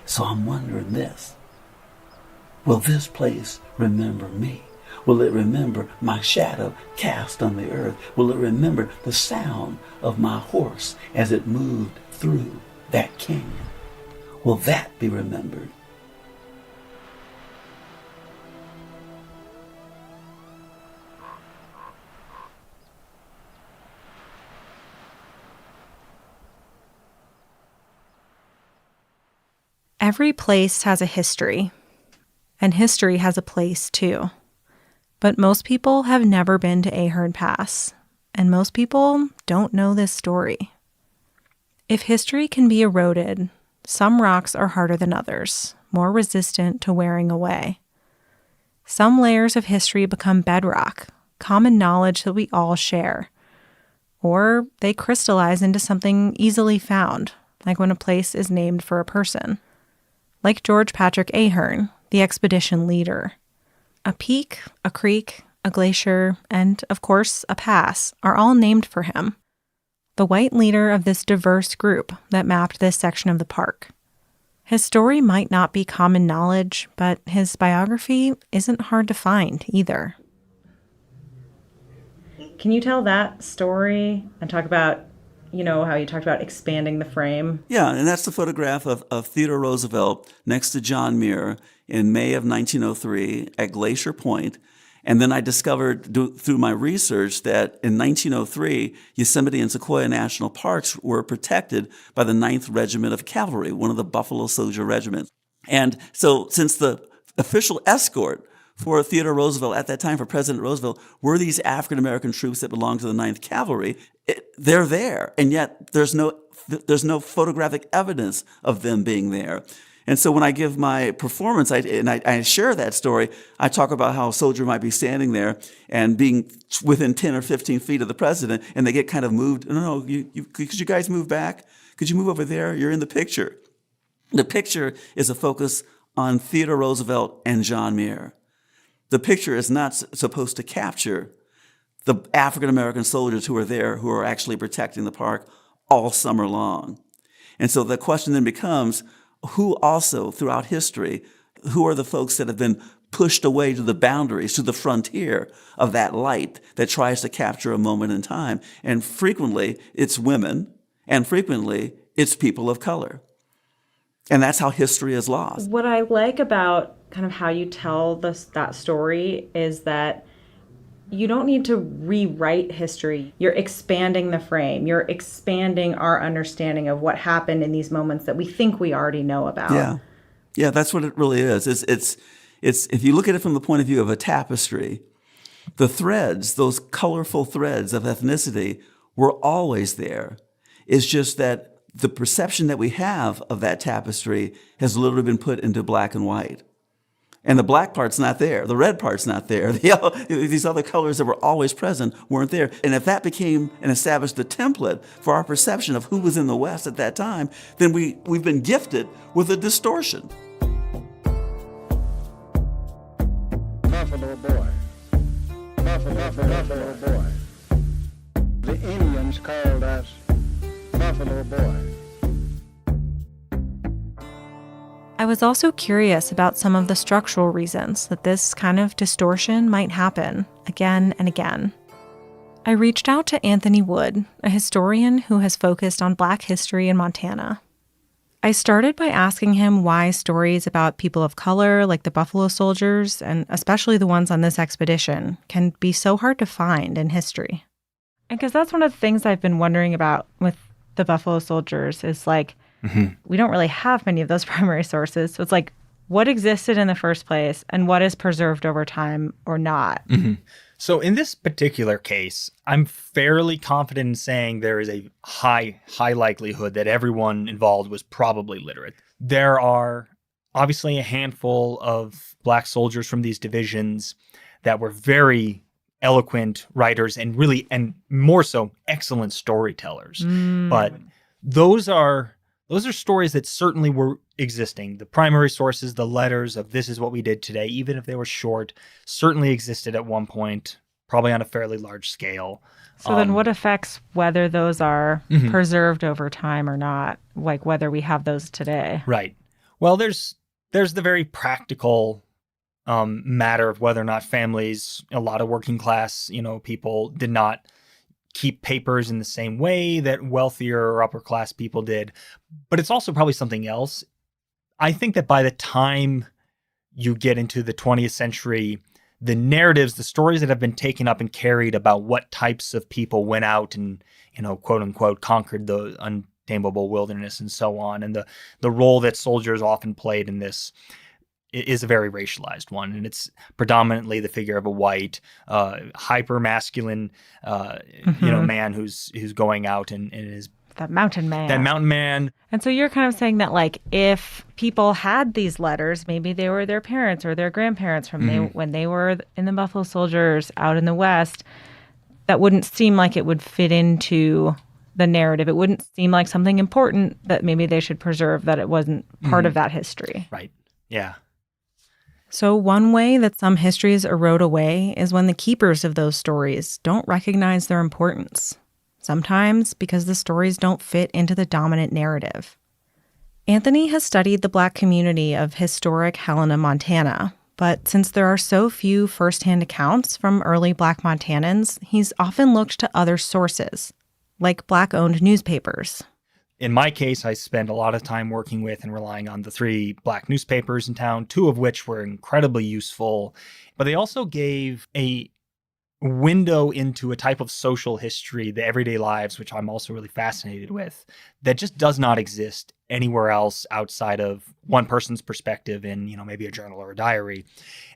So I'm wondering this. Will this place remember me? Will it remember my shadow cast on the earth? Will it remember the sound of my horse as it moved through that canyon? Will that be remembered? Every place has a history, and history has a place too. But most people have never been to Ahern Pass, and most people don't know this story. If history can be eroded, some rocks are harder than others, more resistant to wearing away. Some layers of history become bedrock, common knowledge that we all share. Or they crystallize into something easily found, like when a place is named for a person. Like George Patrick Ahern, the expedition leader. A peak, a creek, a glacier, and, of course, a pass are all named for him. The white leader of this diverse group that mapped this section of the park. His story might not be common knowledge, but his biography isn't hard to find either. Can you tell that story and talk about, how you talked about expanding the frame? Yeah, and that's the photograph of Theodore Roosevelt next to John Muir in May of 1903 at Glacier Point. And then I discovered through my research that in 1903, Yosemite and Sequoia National Parks were protected by the 9th Regiment of Cavalry, one of the Buffalo Soldier regiments. And so since the official escort for Theodore Roosevelt at that time, for President Roosevelt, were these African-American troops that belonged to the 9th Cavalry, they're there. And yet there's no photographic evidence of them being there. And so when I give my performance, I share that story, I talk about how a soldier might be standing there and being within 10 or 15 feet of the president, and they get kind of moved. No, could you guys move back? Could you move over there? You're in the picture. The picture is a focus on Theodore Roosevelt and John Muir. The picture is not supposed to capture the African-American soldiers who are there, who are actually protecting the park all summer long. And so the question then becomes, who also, throughout history, who are the folks that have been pushed away to the boundaries, to the frontier of that light that tries to capture a moment in time? And frequently, it's women, and frequently, it's people of color. And that's how history is lost. What I like about kind of how you tell that story is that you don't need to rewrite history. You're expanding the frame. You're expanding our understanding of what happened in these moments that we think we already know about. Yeah, that's what it really is. It's if you look at it from the point of view of a tapestry, the threads, those colorful threads of ethnicity, were always there. It's just that the perception that we have of that tapestry has literally been put into black and white. And the black part's not there. The red part's not there. The yellow, these other colors that were always present weren't there. And if that became and established the template for our perception of who was in the West at that time, then we've been gifted with a distortion. Buffalo boy. Buffalo boy. The Indians called us Buffalo boy. I was also curious about some of the structural reasons that this kind of distortion might happen again and again. I reached out to Anthony Wood, a historian who has focused on Black history in Montana. I started by asking him why stories about people of color, like the Buffalo Soldiers, and especially the ones on this expedition, can be so hard to find in history. And because that's one of the things I've been wondering about with the Buffalo Soldiers is we don't really have many of those primary sources. So it's what existed in the first place and what is preserved over time or not. So in this particular case, I'm fairly confident in saying there is a high likelihood that everyone involved was probably literate. There are obviously a handful of Black soldiers from these divisions that were very eloquent writers and more so excellent storytellers. But those are stories that certainly were existing. The primary sources, the letters of this is what we did today, even if they were short, certainly existed at one point, probably on a fairly large scale. So then what affects whether those are preserved over time or not, whether we have those today? Right. Well, there's the very practical matter of whether or not families, a lot of working class, people did not keep papers in the same way that wealthier or upper class people did. But it's also probably something else. I think that by the time you get into the 20th century, the narratives, the stories that have been taken up and carried about what types of people went out and, quote unquote, conquered the untamable wilderness and so on, and the role that soldiers often played in this is a very racialized one, and it's predominantly the figure of a white, hyper masculine, man who's going out and is that mountain man. That mountain man. And so you're kind of saying that if people had these letters, maybe they were their parents or their grandparents from when they were in the Buffalo Soldiers out in the West, that wouldn't seem like it would fit into the narrative. It wouldn't seem like something important that maybe they should preserve, that it wasn't part of that history. Right. Yeah. So one way that some histories erode away is when the keepers of those stories don't recognize their importance, sometimes because the stories don't fit into the dominant narrative. Anthony has studied the Black community of historic Helena, Montana, but since there are so few firsthand accounts from early Black Montanans, he's often looked to other sources, like Black-owned newspapers. In my case, I spent a lot of time working with and relying on the 3 Black newspapers in town, 2 of which were incredibly useful, but they also gave a window into a type of social history, the everyday lives, which I'm also really fascinated with, that just does not exist anywhere else outside of one person's perspective in, maybe a journal or a diary.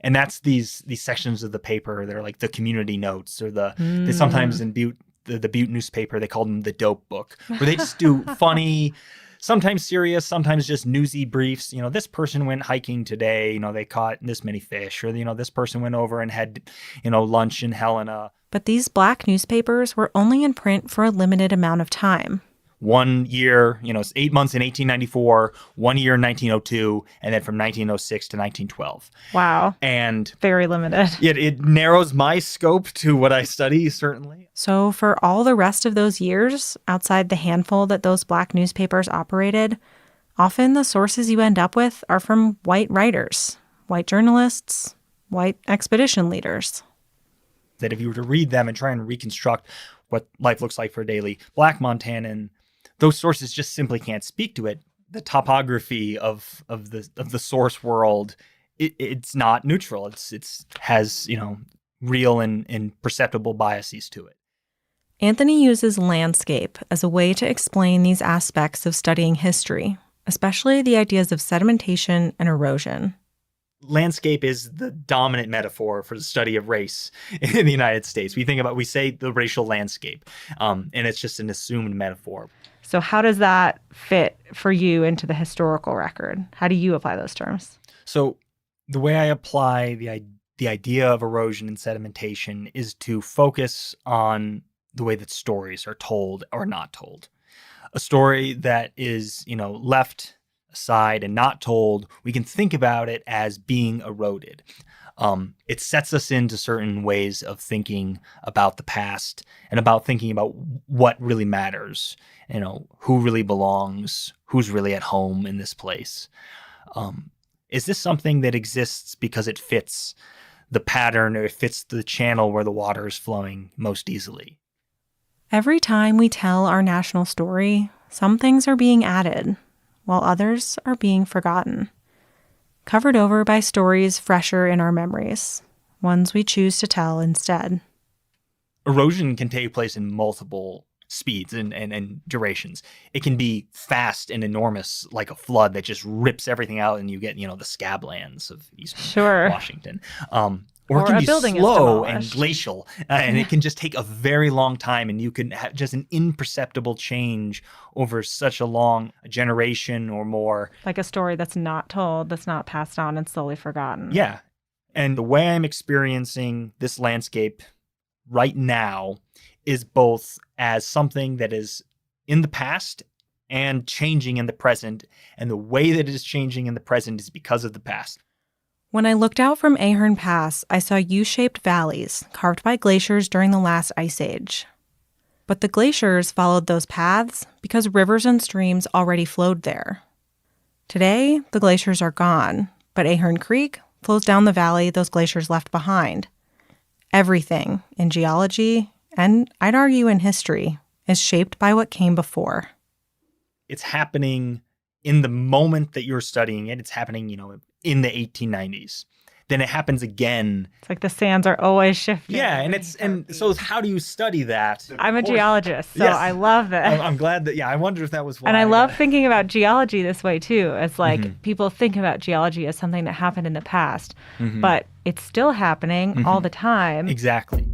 And that's these sections of the paper that are like the community notes, or they sometimes in Butte, the Butte newspaper, they call them the dope book, where they just do funny, sometimes serious, sometimes just newsy briefs. This person went hiking today, they caught this many fish, or, this person went over and had, lunch in Helena. But these Black newspapers were only in print for a limited amount of time. 1 year, 8 months in 1894, 1 year in 1902, and then from 1906 to 1912. Wow. And very limited. It narrows my scope to what I study, certainly. So for all the rest of those years, outside the handful that those Black newspapers operated, often the sources you end up with are from white writers, white journalists, white expedition leaders. That if you were to read them and try and reconstruct what life looks like for a daily Black Montanan, those sources just simply can't speak to it. The topography of the source world, it's not neutral. It's has real and perceptible biases to it. Anthony uses landscape as a way to explain these aspects of studying history, especially the ideas of sedimentation and erosion. Landscape is the dominant metaphor for the study of race in the United States. We say the racial landscape, and it's just an assumed metaphor. So how does that fit for you into the historical record? How do you apply those terms? So the way I apply the idea of erosion and sedimentation is to focus on the way that stories are told or not told. A story that is, left aside and not told, we can think about it as being eroded. It sets us into certain ways of thinking about the past and about thinking about what really matters, who really belongs, who's really at home in this place. Is this something that exists because it fits the pattern, or it fits the channel where the water is flowing most easily? Every time we tell our national story, some things are being added, while others are being forgotten. Covered over by stories fresher in our memories, ones we choose to tell instead. Erosion can take place in multiple speeds and durations. It can be fast and enormous, like a flood that just rips everything out, and you get, the scablands of eastern Washington. Or it can be slow and glacial, and it can just take a very long time, and you can have just an imperceptible change over such a long generation or more. Like a story that's not told, that's not passed on and slowly forgotten. Yeah. And the way I'm experiencing this landscape right now is both as something that is in the past and changing in the present. And the way that it is changing in the present is because of the past. When I looked out from Ahern Pass, I saw U-shaped valleys carved by glaciers during the last ice age. But the glaciers followed those paths because rivers and streams already flowed there. Today, the glaciers are gone, but Ahern Creek flows down the valley those glaciers left behind. Everything in geology, and I'd argue in history, is shaped by what came before. It's happening in the moment that you're studying it. It's happening, in the 1890s. Then it happens again. It's like the sands are always shifting. Yeah, and so how do you study that? I'm a geologist, so yes. I love that. I'm glad that, I wondered if that was why. And I love thinking about geology this way too. It's like people think about geology as something that happened in the past, but it's still happening all the time. Exactly.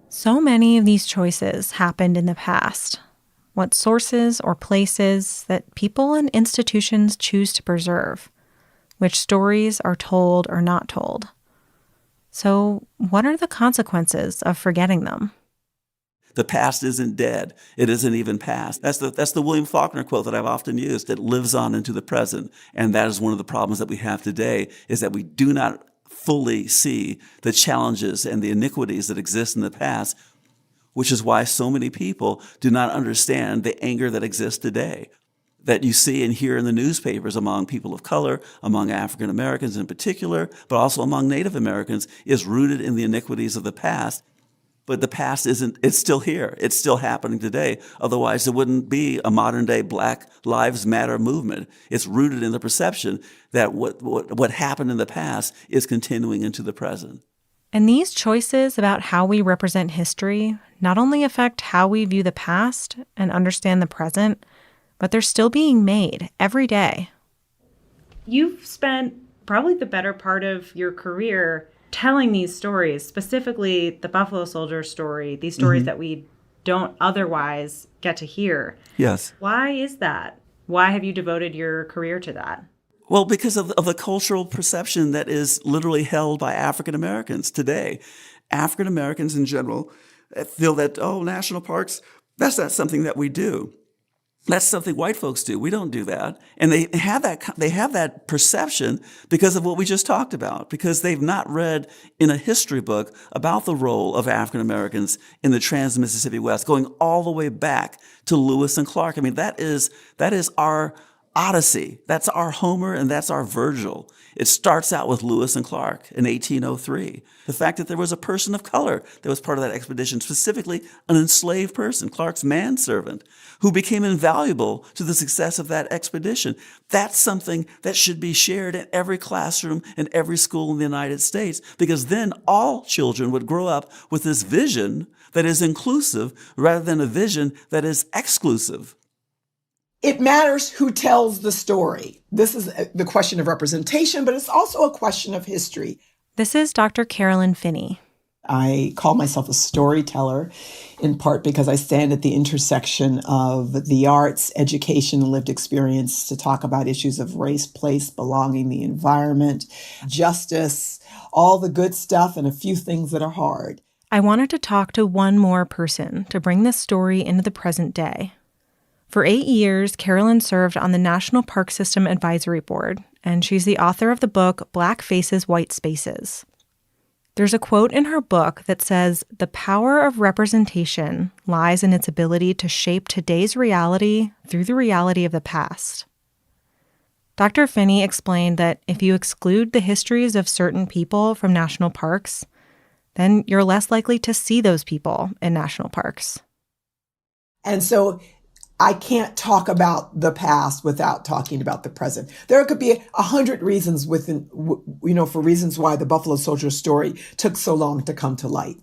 So many of these choices happened in the past. What sources or places that people and institutions choose to preserve, which stories are told or not told. So what are the consequences of forgetting them? The past isn't dead. It isn't even past. That's the William Faulkner quote that I've often used. It lives on into the present. And that is one of the problems that we have today, is that we do not fully see the challenges and the iniquities that exist in the past, which is why so many people do not understand the anger that exists today, that you see and hear in the newspapers among people of color, among African Americans in particular, but also among Native Americans, is rooted in the iniquities of the past. But the past it's still here. It's still happening today. Otherwise, there wouldn't be a modern day Black Lives Matter movement. It's rooted in the perception that what happened in the past is continuing into the present. And these choices about how we represent history not only affect how we view the past and understand the present, but they're still being made every day. You've spent probably the better part of your career telling these stories, specifically the Buffalo Soldier story, these stories that we don't otherwise get to hear. Yes. Why is that? Why have you devoted your career to that? Well, because of the cultural perception that is literally held by African Americans today. African Americans in general feel that, national parks, that's not something that we do. That's something white folks do. We don't do that. And they have that perception because of what we just talked about, because they've not read in a history book about the role of African Americans in the Trans-Mississippi West, going all the way back to Lewis and Clark. I mean, that is our Odyssey. That's our Homer and that's our Virgil. It starts out with Lewis and Clark in 1803. The fact that there was a person of color that was part of that expedition, specifically an enslaved person, Clark's manservant, who became invaluable to the success of that expedition. That's something that should be shared in every classroom and every school in the United States, because then all children would grow up with this vision that is inclusive rather than a vision that is exclusive. It matters who tells the story. This is the question of representation, but it's also a question of history. This is Dr. Carolyn Finney. I call myself a storyteller, in part because I stand at the intersection of the arts, education, and lived experience to talk about issues of race, place, belonging, the environment, justice, all the good stuff, and a few things that are hard. I wanted to talk to one more person to bring this story into the present day. For 8 years, Carolyn served on the National Park System Advisory Board, and she's the author of the book Black Faces, White Spaces. There's a quote in her book that says, "The power of representation lies in its ability to shape today's reality through the reality of the past." Dr. Finney explained that if you exclude the histories of certain people from national parks, then you're less likely to see those people in national parks. And so I can't talk about the past without talking about the present. There could be 100 reasons for reasons why the Buffalo Soldier story took so long to come to light.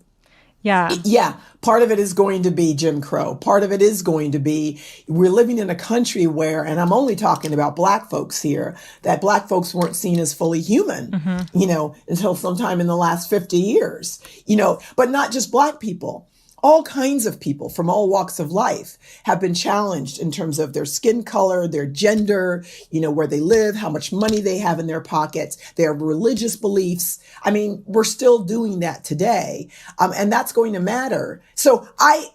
Yeah. Part of it is going to be Jim Crow. Part of it is going to be we're living in a country where, and I'm only talking about Black folks here, that Black folks weren't seen as fully human, until sometime in the last 50 years, but not just Black people. All kinds of people from all walks of life have been challenged in terms of their skin color, their gender, where they live, how much money they have in their pockets, their religious beliefs. I mean, we're still doing that today, and that's going to matter. So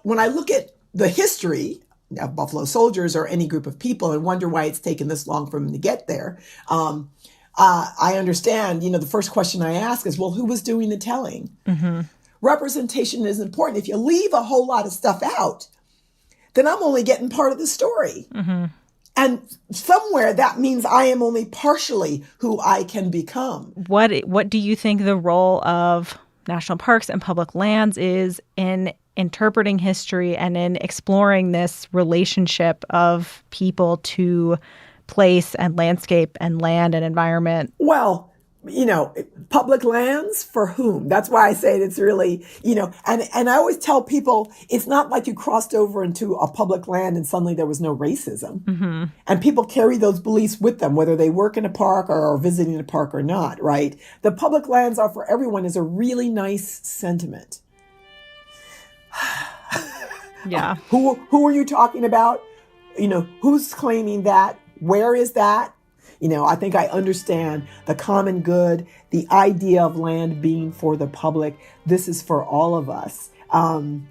when I look at the history of Buffalo Soldiers or any group of people and wonder why it's taken this long for them to get there, I understand, the first question I ask is, well, who was doing the telling? Mm-hmm. Representation is important. If you leave a whole lot of stuff out, then I'm only getting part of the story. Mm-hmm. And somewhere that means I am only partially who I can become. What do you think the role of national parks and public lands is in interpreting history and in exploring this relationship of people to place and landscape and land and environment? Well, public lands for whom? That's why I say it's really, and I always tell people it's not like you crossed over into a public land and suddenly there was no racism. Mm-hmm. And people carry those beliefs with them, whether they work in a park or are visiting a park or not, right? The public lands are for everyone is a really nice sentiment. Yeah. Who are you talking about? Who's claiming that? Where is that? I think I understand the common good, the idea of land being for the public. This is for all of us. And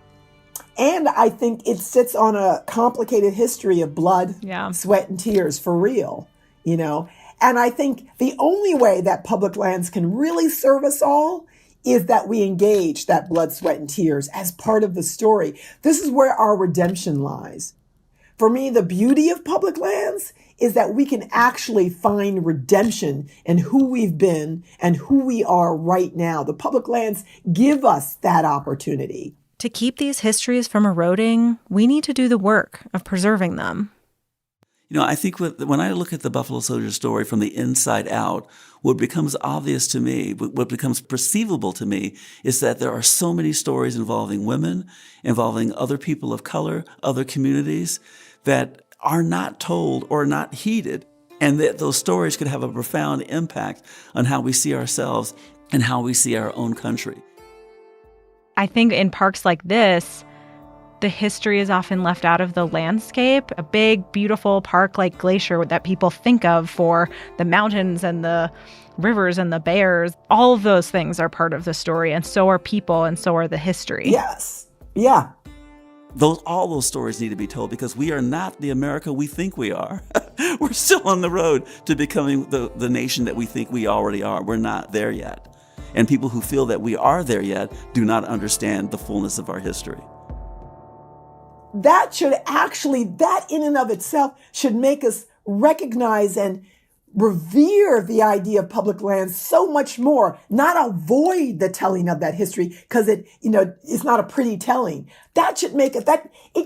And I think it sits on a complicated history of blood, sweat, and tears for real, you know. And I think the only way that public lands can really serve us all is that we engage that blood, sweat, and tears as part of the story. This is where our redemption lies. For me, the beauty of public lands is that we can actually find redemption in who we've been and who we are right now. The public lands give us that opportunity. To keep these histories from eroding, we need to do the work of preserving them. You know, I think when I look at the Buffalo Soldier story from the inside out, what becomes obvious to me, what becomes perceivable to me, is that there are so many stories involving women, involving other people of color, other communities, that are not told or not heeded, and that those stories could have a profound impact on how we see ourselves and how we see our own country. I think in parks like this, the history is often left out of the landscape. A big, beautiful park like Glacier that people think of for the mountains and the rivers and the bears, all of those things are part of the story, and so are people, and so are the history. Yes. Yeah. All those stories need to be told, because we are not the America we think we are. We're still on the road to becoming the nation that we think we already are. We're not there yet. And people who feel that we are there yet do not understand the fullness of our history. That in and of itself should make us recognize and revere the idea of public lands so much more, not avoid the telling of that history because it's not a pretty telling. That should make it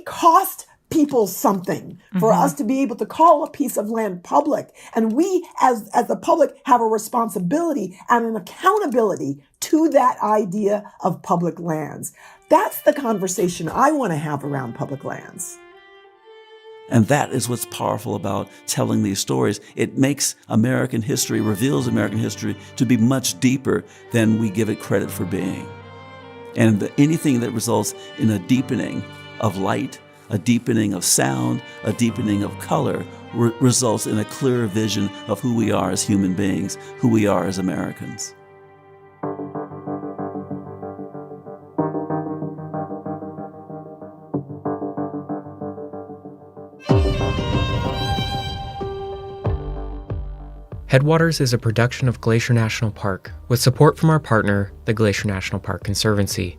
cost people something for us to be able to call a piece of land public. And we as the public have a responsibility and an accountability to that idea of public lands. That's the conversation I want to have around public lands. And that is what's powerful about telling these stories. It makes American history, reveals American history to be much deeper than we give it credit for being. And anything that results in a deepening of light, a deepening of sound, a deepening of color, results in a clearer vision of who we are as human beings, who we are as Americans. Headwaters is a production of Glacier National Park with support from our partner, the Glacier National Park Conservancy.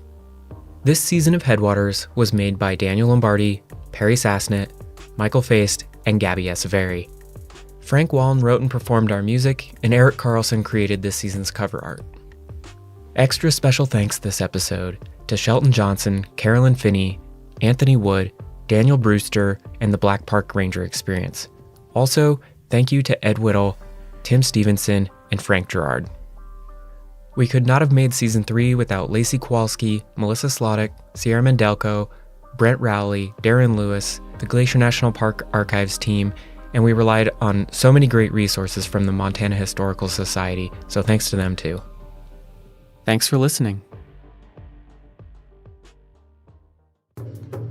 This season of Headwaters was made by Daniel Lombardi, Perry Sassnett, Michael Feist, and Gabby Esavari. Frank Wallen wrote and performed our music, and Eric Carlson created this season's cover art. Extra special thanks this episode to Shelton Johnson, Carolyn Finney, Anthony Wood, Daniel Brewster, and the Black Park Ranger Experience. Also, thank you to Ed Whittle, Tim Stevenson, and Frank Gerard. We could not have made Season 3 without Lacey Kowalski, Melissa Sloddick, Sierra Mendelko, Brent Rowley, Darren Lewis, the Glacier National Park Archives team, and we relied on so many great resources from the Montana Historical Society, so thanks to them too. Thanks for listening.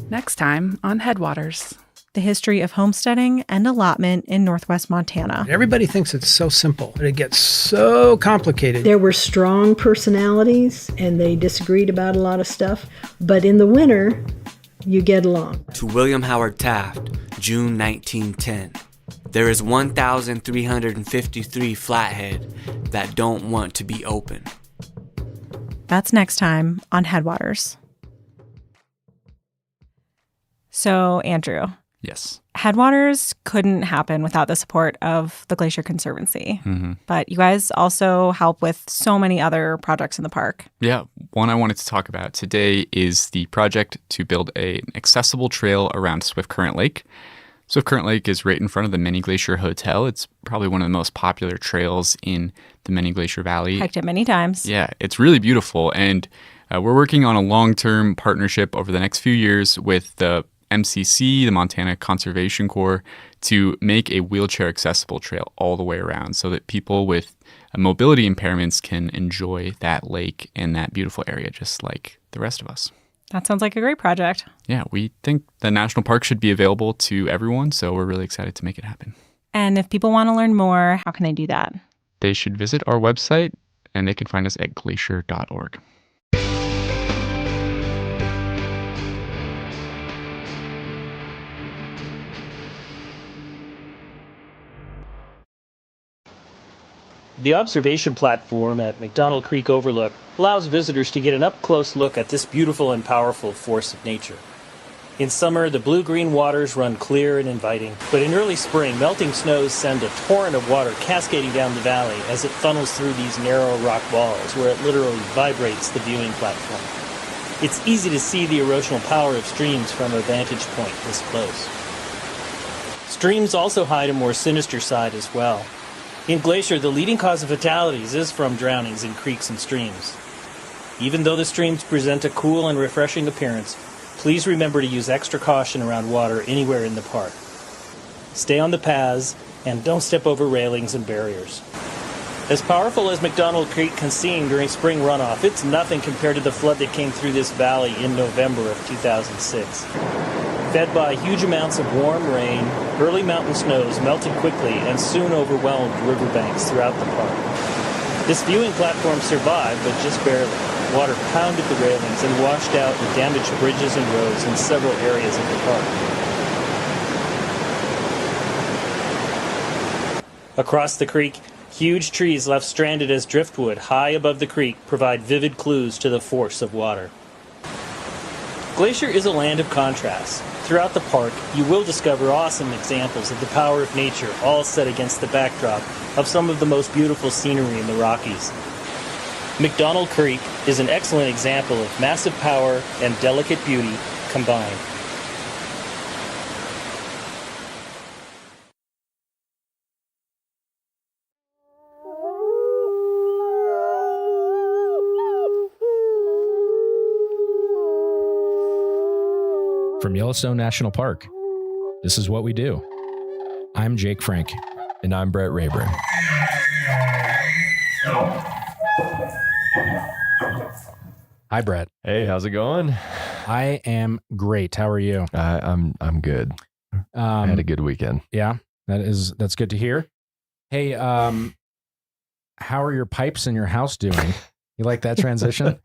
Next time on Headwaters. The history of homesteading and allotment in Northwest Montana. Everybody thinks it's so simple, but it gets so complicated. There were strong personalities, and they disagreed about a lot of stuff, but in the winter, you get along. To William Howard Taft, June 1910. There is 1,353 flathead that don't want to be open. That's next time on Headwaters. So, Andrew. Yes. Headwaters couldn't happen without the support of the Glacier Conservancy. But you guys also help with so many other projects in the park. Yeah. One I wanted to talk about today is the project to build an accessible trail around Swift Current Lake. Swift Current Lake is right in front of the Many Glacier Hotel. It's probably one of the most popular trails in the Many Glacier Valley. Hiked it many times. Yeah, it's really beautiful. And we're working on a long-term partnership over the next few years with the MCC, the Montana Conservation Corps, to make a wheelchair accessible trail all the way around so that people with mobility impairments can enjoy that lake and that beautiful area just like the rest of us. That sounds like a great project. Yeah, we think the national park should be available to everyone, so we're really excited to make it happen. And if people want to learn more, how can they do that? They should visit our website, and they can find us at glacier.org. The observation platform at McDonald Creek Overlook allows visitors to get an up-close look at this beautiful and powerful force of nature. In summer, the blue-green waters run clear and inviting, but in early spring, melting snows send a torrent of water cascading down the valley as it funnels through these narrow rock walls where it literally vibrates the viewing platform. It's easy to see the erosional power of streams from a vantage point this close. Streams also hide a more sinister side as well. In Glacier, the leading cause of fatalities is from drownings in creeks and streams. Even though the streams present a cool and refreshing appearance, please remember to use extra caution around water anywhere in the park. Stay on the paths and don't step over railings and barriers. As powerful as McDonald Creek can seem during spring runoff, it's nothing compared to the flood that came through this valley in November of 2006. Fed by huge amounts of warm rain, early mountain snows melted quickly and soon overwhelmed riverbanks throughout the park. This viewing platform survived, but just barely. Water pounded the railings and washed out the damaged bridges and roads in several areas of the park. Across the creek, huge trees left stranded as driftwood high above the creek provide vivid clues to the force of water. Glacier is a land of contrasts. Throughout the park, you will discover awesome examples of the power of nature, all set against the backdrop of some of the most beautiful scenery in the Rockies. McDonald Creek is an excellent example of massive power and delicate beauty combined. From Yellowstone National Park, this is what we do. I'm Jake Frank. And I'm Brett Rayburn. Hi, Brett. Hey, how's it going? I am great. How are you? I'm good. I had a good weekend. Yeah, that's good to hear. Hey, how are your pipes in your house doing? You like that transition?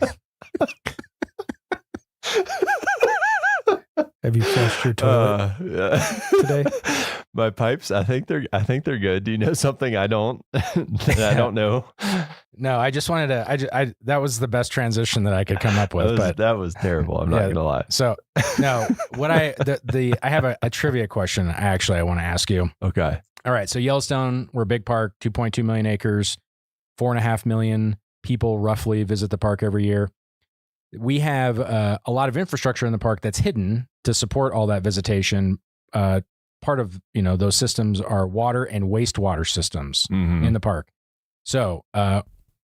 Have you flushed your toilet today? My pipes, I think they're good. Do you know something I don't that I don't know? No, I just wanted to. That was the best transition that I could come up with. That was terrible. I'm not gonna lie. So no, what I have a trivia question. I want to ask you. Okay. All right. So Yellowstone, we're a big park, 2.2 million acres, 4.5 million people roughly visit the park every year. We have a lot of infrastructure in the park that's hidden to support all that visitation. Part of those systems are water and wastewater systems in the park. So,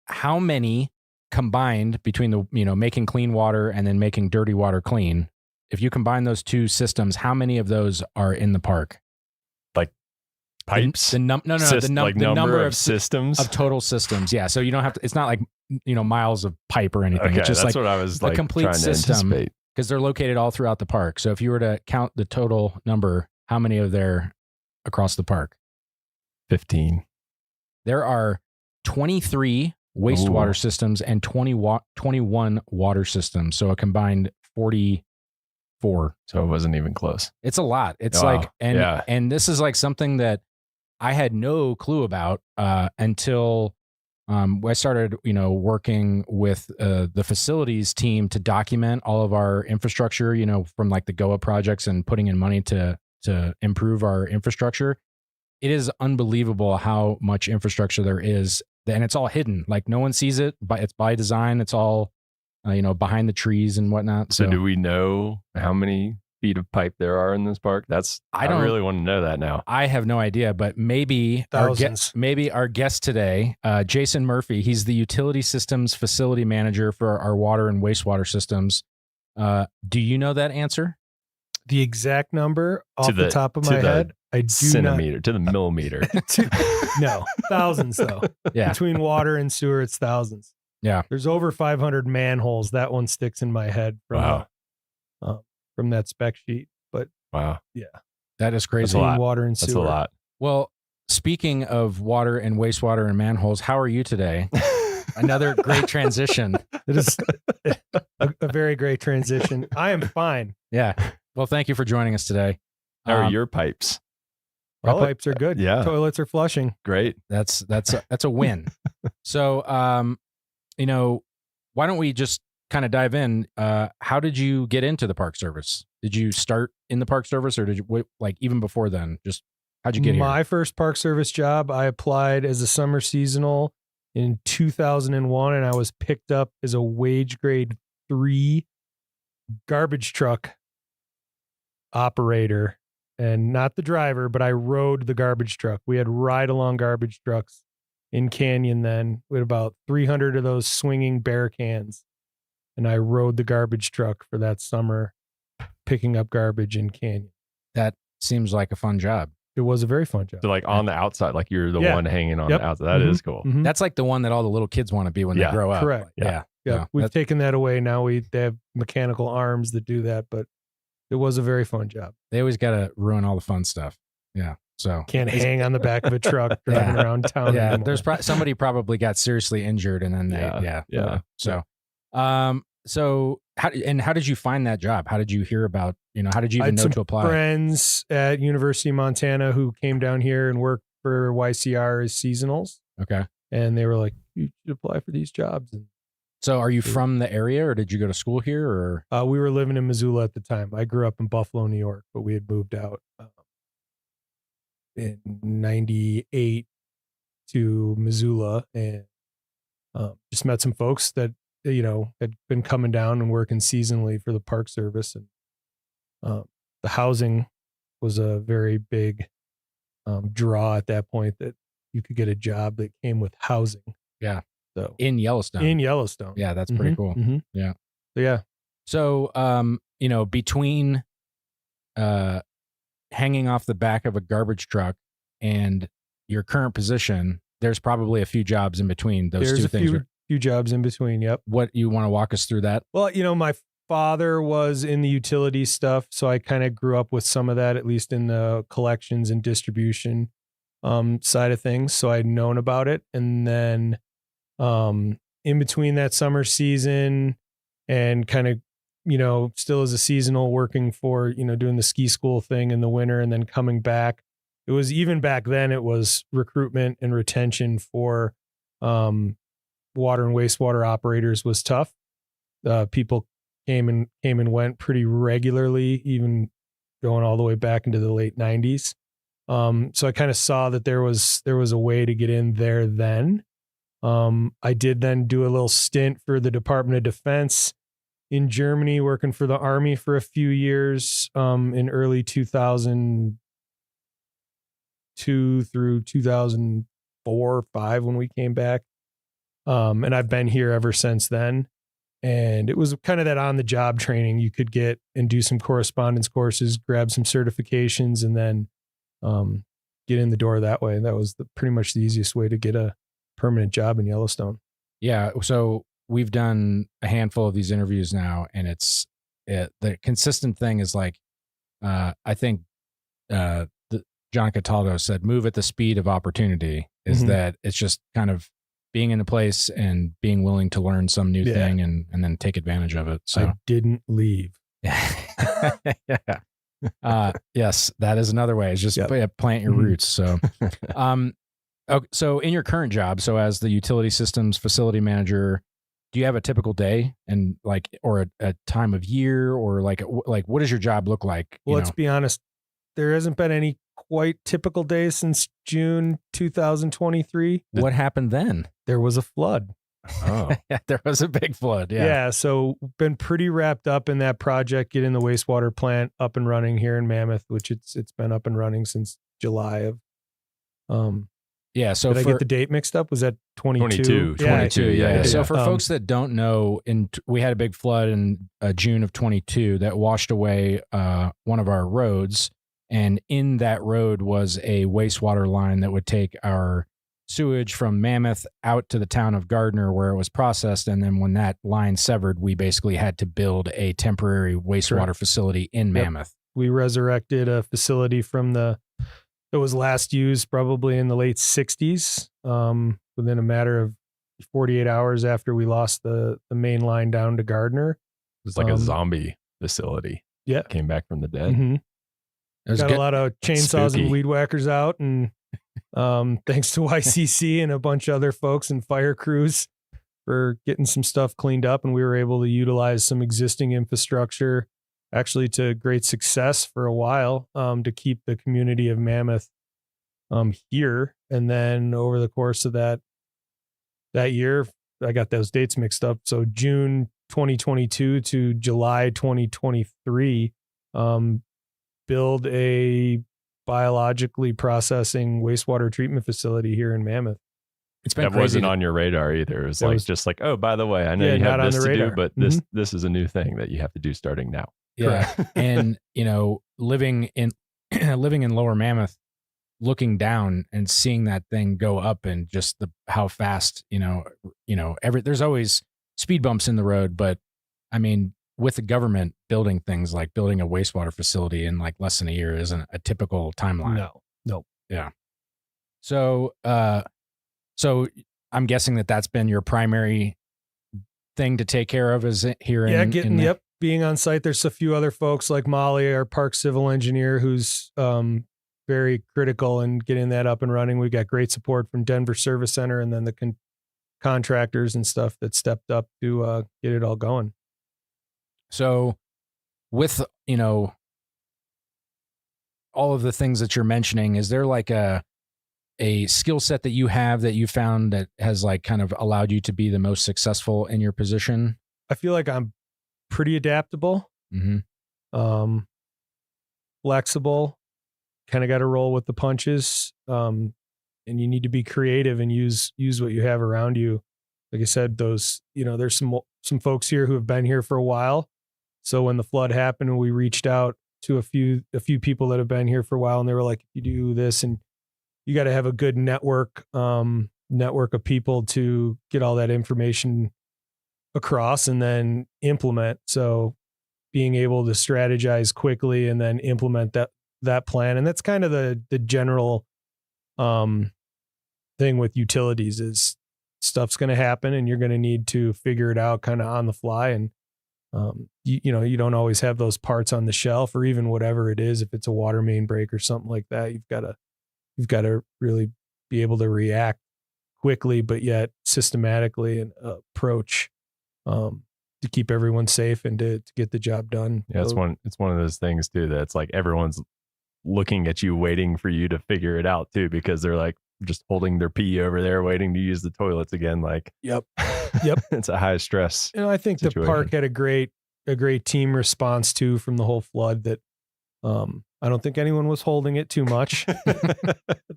how many combined between the making clean water and then making dirty water clean? If you combine those two systems, how many of those are in the park? Like pipes? The number of systems of total systems. Yeah. So you don't have to. It's not like miles of pipe or anything. Okay, it's just that's like what I was the complete trying to system anticipate. because they're located all throughout the park. So if you were to count the total number, how many are there across the park? 15. There are 23 wastewater systems and 21 water systems. So a combined 44. So it wasn't even close. It's a lot. It's Wow. and this is like something that I had no clue about until I started, working with the facilities team to document all of our infrastructure, from like the GOA projects and putting in money to improve our infrastructure. It is unbelievable how much infrastructure there is, and it's all hidden. Like no one sees it, but it's by design. It's all, behind the trees and whatnot. So do we know how many feet of pipe there are in this park? I really want to know that now. I have no idea, but maybe our guest today, Jason Murphy, he's the utility systems facility manager for our water and wastewater systems. Do you know that answer? The exact number off the top of my head, I do centimeter to the millimeter. No, thousands though. Yeah. Between water and sewer, it's thousands. Yeah. There's over 500 manholes. That one sticks in my head from that spec sheet. But wow, yeah, that is crazy. That's a lot. Water and sewer. That's a lot. Well, speaking of water and wastewater and manholes, how are you today? Another great transition. It is a very great transition. I am fine. Yeah. Well, thank you for joining us today. How are your pipes? Our pipes are good. Yeah. Toilets are flushing. Great. That's a win. So, why don't we just kind of dive in? How did you get into the Park Service? Did you start in the Park Service, or did you even before then? Just how'd you get here? My first Park Service job, I applied as a summer seasonal in 2001, and I was picked up as a wage grade 3 garbage truck operator, and not the driver, but I rode the garbage truck. We had ride-along garbage trucks in Canyon then. We had about 300 of those swinging bear cans, and I rode the garbage truck for that summer, picking up garbage in Canyon. That seems like a fun job. It was a very fun job. So like on the outside, like you're the one hanging on the outside. That is cool. Mm-hmm. That's like the one that all the little kids want to be when they grow up. Correct. Yeah. Yeah. We've taken that away now. They have mechanical arms that do that, but it was a very fun job. They always got to ruin all the fun stuff. Yeah. So can't hang on the back of a truck driving around town. Yeah. Anymore. There's somebody probably got seriously injured, and then So how did you find that job? How did you hear about, how did you even know to apply? Friends at University of Montana who came down here and worked for YCR as seasonals. Okay. And they were like, you should apply for these jobs. And so are you from the area, or did you go to school here, or? We were living in Missoula at the time. I grew up in Buffalo, New York, but we had moved out in 98 to Missoula, and just met some folks that, had been coming down and working seasonally for the Park Service. And the housing was a very big draw at that point, that you could get a job that came with housing. Yeah. So in Yellowstone. Yeah, that's pretty cool. Mm-hmm. Yeah. So, between hanging off the back of a garbage truck and your current position, there's probably a few jobs in between those two things. There's a few jobs in between. Yep. What, you want to walk us through that? Well, my father was in the utility stuff, so I kind of grew up with some of that, at least in the collections and distribution side of things. So I'd known about it. And then in between that summer season and kind of, still as a seasonal, working for, doing the ski school thing in the winter and then coming back. It was, even back then, it was recruitment and retention for water and wastewater operators was tough. People came and went pretty regularly, even going all the way back into the late 90s. So I kind of saw that there was a way to get in there then. I did then do a little stint for the Department of Defense in Germany, working for the Army for a few years in early 2002 through 2004 or 5 when we came back. And I've been here ever since then. And it was kind of that on the job training you could get and do some correspondence courses, grab some certifications, and then get in the door that way. And that was pretty much the easiest way to get a permanent job in Yellowstone. Yeah. So we've done a handful of these interviews now, and the consistent thing is like, I think John Cataldo said, move at the speed of opportunity, is that it's just kind of being in a place and being willing to learn some new thing and then take advantage of it. So I didn't leave. Yes, that is another way. It's just plant your roots. So, so in your current job, so as the utility systems facility manager, do you have a typical day and or a time of year, or like what does your job look like? Well, let's be honest. There hasn't been any quite typical days since June 2023. What happened then? There was a flood. Oh, there was a big flood. Yeah. So been pretty wrapped up in that project, getting the wastewater plant up and running here in Mammoth, which it's been up and running since July of. So did I get the date mixed up? Was that 22? 22. Yeah. So for folks that don't know, we had a big flood in June of 22 that washed away one of our roads. And in that road was a wastewater line that would take our sewage from Mammoth out to the town of Gardner, where it was processed. And then when that line severed, we basically had to build a temporary wastewater facility in Mammoth. We resurrected a facility that was last used probably in the late 60s, within a matter of 48 hours after we lost the main line down to Gardner. It was like a zombie facility. Yeah. Came back from the dead. Mm-hmm. Got a lot of chainsaws and weed whackers out, and thanks to YCC and a bunch of other folks and fire crews for getting some stuff cleaned up, and we were able to utilize some existing infrastructure actually to great success for a while to keep the community of Mammoth here. And then over the course of that year, I got those dates mixed up. So June 2022 to July 2023, build a biologically processing wastewater treatment facility here in Mammoth. It's been that crazy wasn't on your radar either. It was like just like, oh, by the way, I know you have this to do, but this is a new thing that you have to do starting now. Yeah. And living in Lower Mammoth, looking down and seeing that thing go up, and just how fast, there's always speed bumps in the road, but I mean, with the government building things like building a wastewater facility in like less than a year isn't a typical timeline. No. Yeah. So I'm guessing that's been your primary thing to take care of, is it here? Being on site. There's a few other folks like Molly, our park civil engineer, who's very critical in getting that up and running. We got great support from Denver Service Center, and then the contractors and stuff that stepped up to get it all going. So with, all of the things that you're mentioning, is there like a skill set that you have that you found that has like kind of allowed you to be the most successful in your position? I feel like I'm pretty adaptable, flexible, kind of got to roll with the punches. And you need to be creative and use what you have around you. Like I said, there's some folks here who have been here for a while. So when the flood happened, we reached out to a few people that have been here for a while, and they were like, you do this, and you got to have a good network of people to get all that information across and then implement. So being able to strategize quickly and then implement that plan. And that's kind of the general thing with utilities, is stuff's going to happen and you're going to need to figure it out kind of on the fly. And you don't always have those parts on the shelf, or even whatever it is. If it's a water main break or something like that, you've got to really be able to react quickly, but yet systematically, and approach to keep everyone safe and to get the job done. Yeah, it's one of those things too, that's like everyone's looking at you, waiting for you to figure it out too, because they're like just holding their pee over there, waiting to use the toilets again. Like, yep. It's a high stress. I think situation. The park had a great team response too from the whole flood. That I don't think anyone was holding it too much.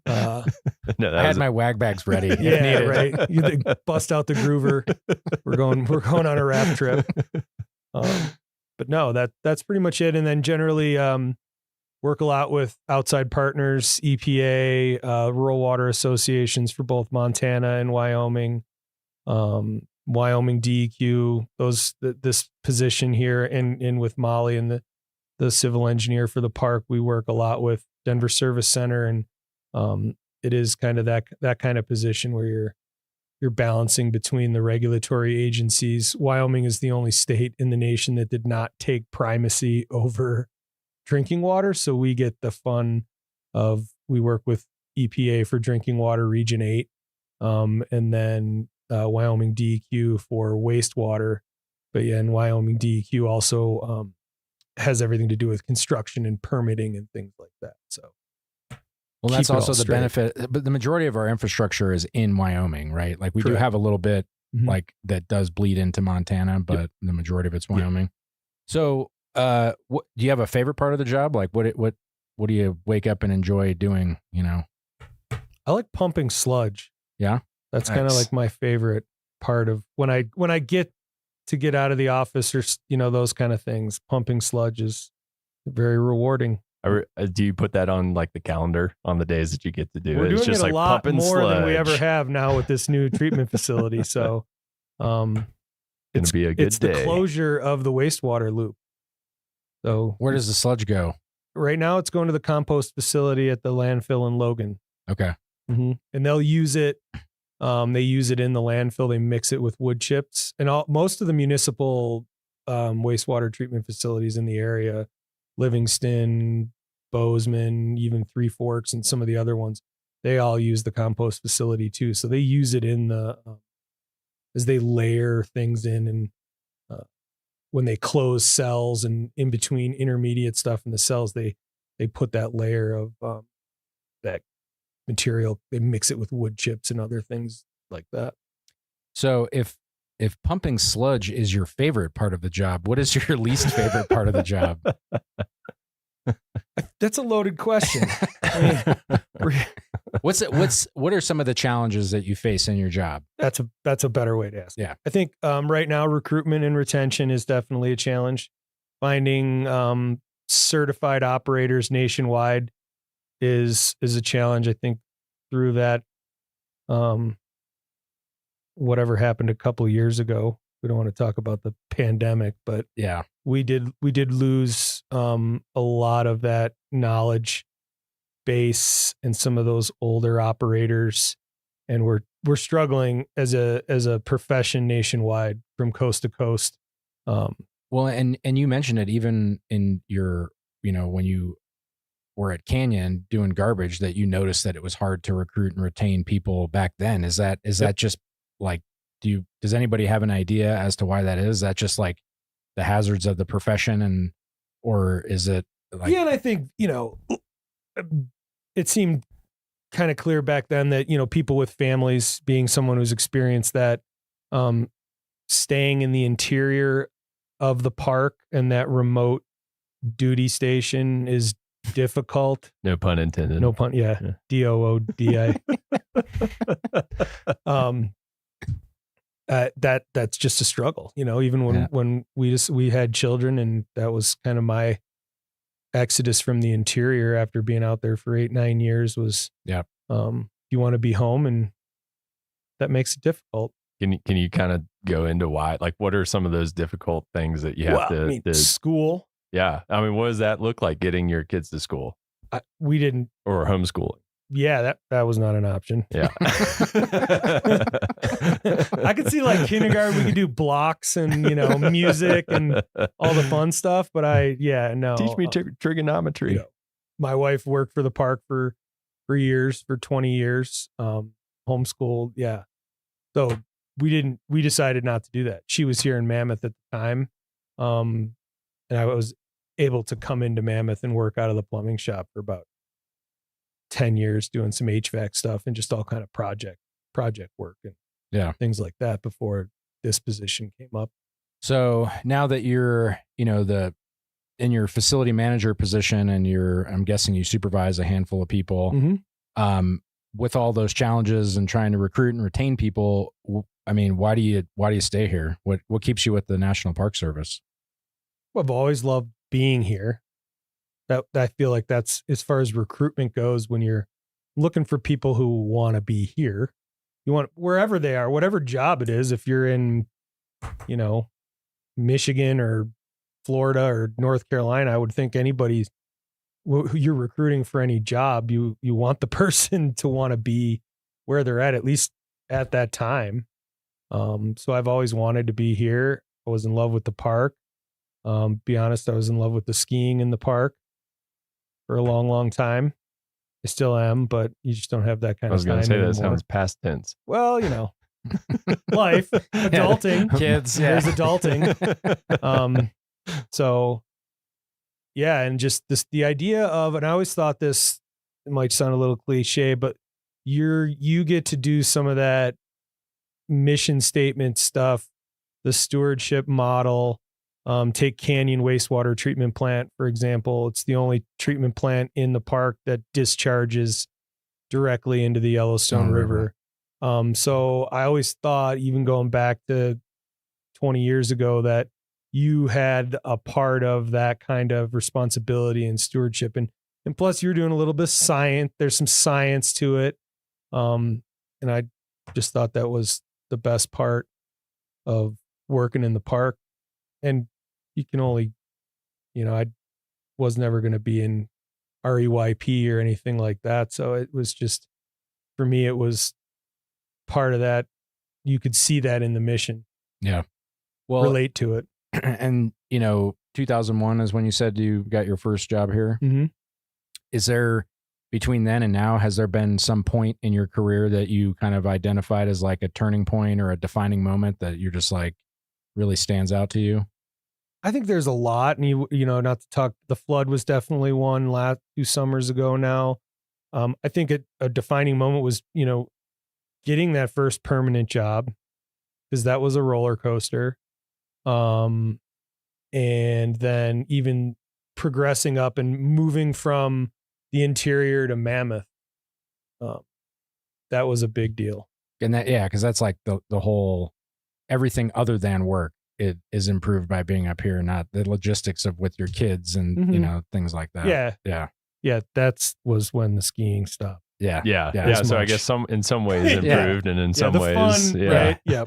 I had my wag bags ready. Yeah, right. You bust out the groover. We're going on a raft trip. But no, that's pretty much it. And then generally work a lot with outside partners, EPA, rural water associations for both Montana and Wyoming, Wyoming DEQ. This position here, and with Molly and the civil engineer for the park, we work a lot with Denver Service Center, and it is kind of that kind of position where you're balancing between the regulatory agencies. Wyoming is the only state in the nation that did not take primacy over drinking water, so we get the fun of, we work with EPA for drinking water Region 8, and then Wyoming DEQ for wastewater. But yeah, and Wyoming DEQ also has everything to do with construction and permitting and things like that. So, well, that's also the benefit. But the majority of our infrastructure is in Wyoming, right? Like we do have a little bit like that does bleed into Montana, but the majority of it's Wyoming. Yep. So, do you have a favorite part of the job? Like what do you wake up and enjoy doing? I like pumping sludge. Yeah. That's kind of like my favorite part of when I get out of the office, or those kind of things. Pumping sludge is very rewarding. Do you put that on like the calendar on the days that you get to do it? We're doing it's just it like a lot pumping more sludge. than we ever have now with this new treatment facility. So, it's gonna be a good day. The closure of the wastewater loop. So where does the sludge go? Right now, it's going to the compost facility at the landfill in Logan. Okay. Mm-hmm. And they'll use it. They use it in the landfill. They mix it with wood chips, and most of the municipal wastewater treatment facilities in the area, Livingston, Bozeman, even Three Forks, and some of the other ones, they all use the compost facility too. So they use it in the as they layer things in, and when they close cells and in between intermediate stuff in the cells, they put that layer of that material. They mix it with wood chips and other things like that. So if pumping sludge is your favorite part of the job, what is your least favorite part of the job? That's a loaded question. I mean, what are some of the challenges that you face in your job? That's a better way to ask. Yeah. I think right now recruitment and retention is definitely a challenge. Finding certified operators nationwide is a challenge. I think through that whatever happened a couple of years ago, we don't want to talk about the pandemic, but yeah, we did lose a lot of that knowledge base and some of those older operators, and we're struggling as a profession nationwide from coast to coast. Well, and you mentioned it even in your, when you were at Canyon doing garbage, that you noticed that it was hard to recruit and retain people back then. Is that just like, does anybody have an idea as to why that is? Is that just like the hazards of the profession, or is it like? Yeah, and I think, it seemed kind of clear back then that, people with families, being someone who's experienced that, staying in the interior of the park and that remote duty station is difficult. No pun intended. No pun. Yeah. DOODI. That's just a struggle, even when we had children, and that was kind of my exodus from the interior after being out there for 8-9 years was, you want to be home, and that makes it difficult. Can you kind of go into why, like, what are some of those difficult things that you have to school? Yeah. I mean, what does that look like, getting your kids to school? We didn't. Or homeschooling. Yeah, that was not an option. Yeah. I could see like kindergarten, we could do blocks and, music and all the fun stuff, but no. Teach me trigonometry. My wife worked for the park for years, for 20 years, homeschooled. Yeah. So we decided not to do that. She was here in Mammoth at the time. And I was able to come into Mammoth and work out of the plumbing shop for about 10 years doing some HVAC stuff and just all kind of project work and things like that before this position came up. So now that you're, in your facility manager position, and I'm guessing you supervise a handful of people, with all those challenges and trying to recruit and retain people, I mean, why do you stay here? What keeps you with the National Park Service? Well, I've always loved being here. That I feel like that's, as far as recruitment goes, when you're looking for people who want to be here, you want wherever they are, whatever job it is. If you're in, Michigan or Florida or North Carolina, I would think anybody who you're recruiting for any job, you want the person to want to be where they're at least at that time. So I've always wanted to be here. I was in love with the park. Be honest, I was in love with the skiing in the park for a long, long time. I still am, but you just don't have that kind of time anymore. I was going to say, that sounds past tense. Well, life, adulting, kids, there's adulting. So yeah. And just the idea of, and I always thought this, it might sound a little cliche, but you get to do some of that mission statement stuff, the stewardship model. Take Canyon Wastewater Treatment Plant, for example. It's the only treatment plant in the park that discharges directly into the Yellowstone River. So I always thought, even going back to 20 years ago, that you had a part of that kind of responsibility and stewardship. And plus you're doing a little bit of science. There's some science to it. And I just thought that was the best part of working in the park. And you can only, I was never going to be in REYP or anything like that. So it was just, for me, it was part of that. You could see that in the mission. Yeah. Well, relate to it. And, 2001 is when you said you got your first job here. Mm-hmm. is there, between then and now, has there been some point in your career that you kind of identified as like a turning point or a defining moment that you're just like really stands out to you? I think there's a lot, and you know, not to talk, the flood was definitely one last 2 summers ago now. I think a defining moment was, you know, getting that first permanent job, because that was a roller coaster. And then even progressing up and moving from the interior to Mammoth. That was a big deal. And that, yeah, because that's like the whole, everything other than work, it is improved by being up here, not the logistics of with your kids and, you know, things like that. Yeah. Was when the skiing stopped. Yeah. So I guess in some ways improved, and in some ways, fun, right? Yeah.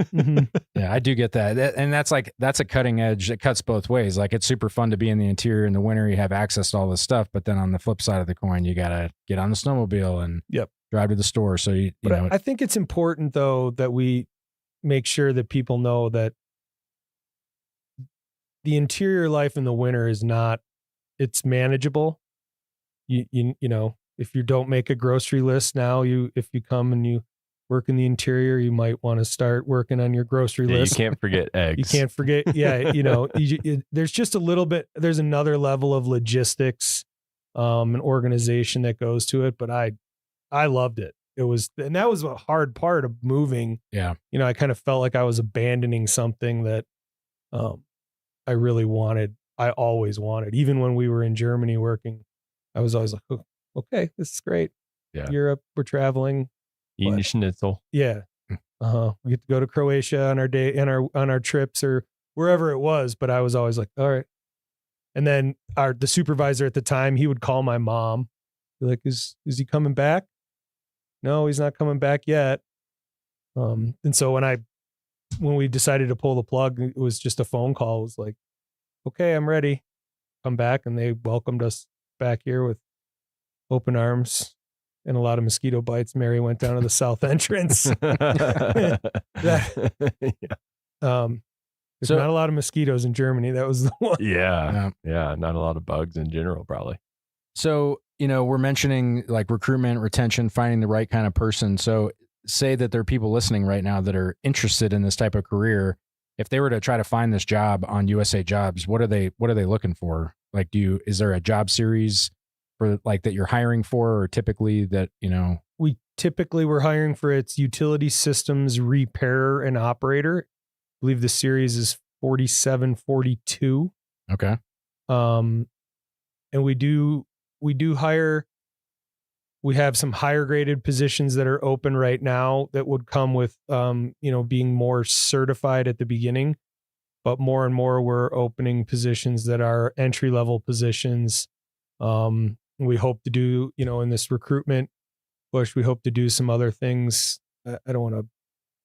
Yeah, I do get that. And that's a cutting edge. It cuts both ways. Like, it's super fun to be in the interior in the winter. You have access to all this stuff, but then on the flip side of the coin, you got to get on the snowmobile and drive to the store. So you know, I think it's important though that we make sure that people know that the interior life in the winter is not, it's manageable. You know, if you don't make a grocery list now, if you come and you work in the interior, you might want to start working on your grocery list. You can't forget eggs. You can't forget. Yeah. You know, there's just a little bit, there's another level of logistics, and organization that goes to it. But I loved it. And that was a hard part of moving. Yeah. You know, I kind of felt like I was abandoning something that, I really wanted. I always wanted, even when we were in Germany working, I was always like, oh, okay, this is great. Yeah. Europe, we're traveling. Eating schnitzel. Yeah. We get to go to Croatia on our trips or wherever it was. But I was always like, all right. And then the supervisor at the time, he would call my mom. Be like, is he coming back? No, he's not coming back yet. And so when we decided to pull the plug, it was just a phone call. It was like, okay, I'm ready. Come back. And they welcomed us back here with open arms and a lot of mosquito bites. Mary went down to the south entrance. There's not a lot of mosquitoes in Germany. That was the one. Yeah. Not a lot of bugs in general, probably. So, you know, we're mentioning like recruitment, retention, finding the right kind of person. So say that there are people listening right now that are interested in this type of career. If they were to try to find this job on USA Jobs, what are they looking for? Like, is there a job series for like that you're hiring for, or typically that, you know? We typically were hiring for its utility systems repairer and operator. I believe the series is 4742. Okay. And we do hire. We have some higher graded positions that are open right now that would come with, you know, being more certified at the beginning, but more and more we're opening positions that are entry level positions. We hope to do, you know, in this recruitment push, we hope to do some other things. I don't want to,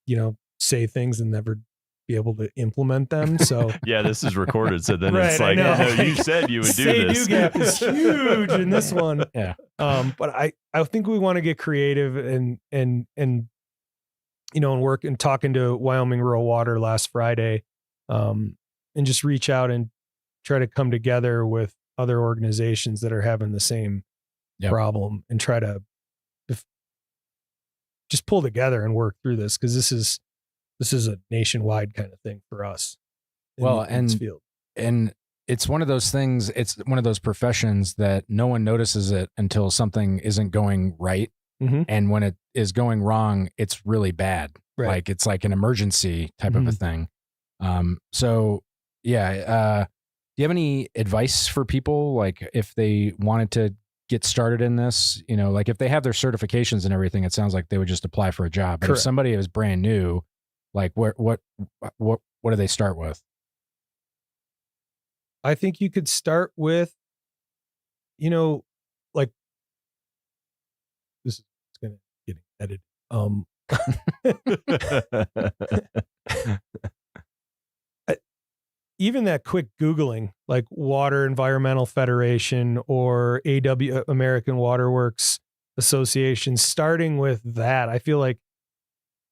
you know, say things and never be able to implement them. So yeah, this is recorded. So then right, it's like, no, you said you would do this. Say-do gap is huge in this one. Yeah. But I think we want to get creative and you know, and work and talking to Wyoming Rural Water last Friday, and just reach out and try to come together with other organizations that are having the same problem and try to just pull together and work through this. Cause this is a nationwide kind of thing for us. In this field. And it's one of those things, it's one of those professions that no one notices it until something isn't going right. Mm-hmm. And when it is going wrong, it's really bad. Right. Like it's like an emergency type of a thing. So yeah. Do you have any advice for people? Like if they wanted to get started in this, you know, like if they have their certifications and everything, it sounds like they would just apply for a job. But Correct. If somebody is brand new, like what do they start with? I think you could start with, you know, like this is going to get edited. Even that quick Googling, like Water Environmental Federation or American Water Works Association, starting with that, I feel like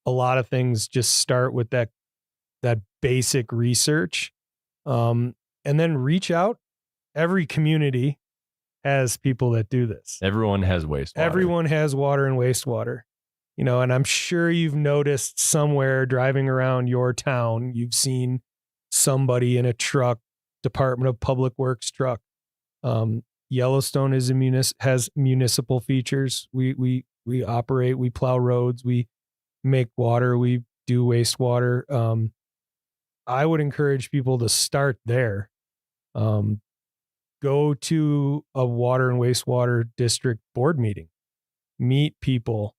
a lot of things just start with that basic research, and then reach out every community has people that do this. Everyone has wastewater. Everyone has water and wastewater. You know, and I'm sure you've noticed somewhere driving around your town, you've seen somebody in a truck, Department of Public Works truck. Yellowstone is has municipal features. We operate, we plow roads, we make water, we do wastewater. I would encourage people to start there. Go to a water and wastewater district board meeting, meet people,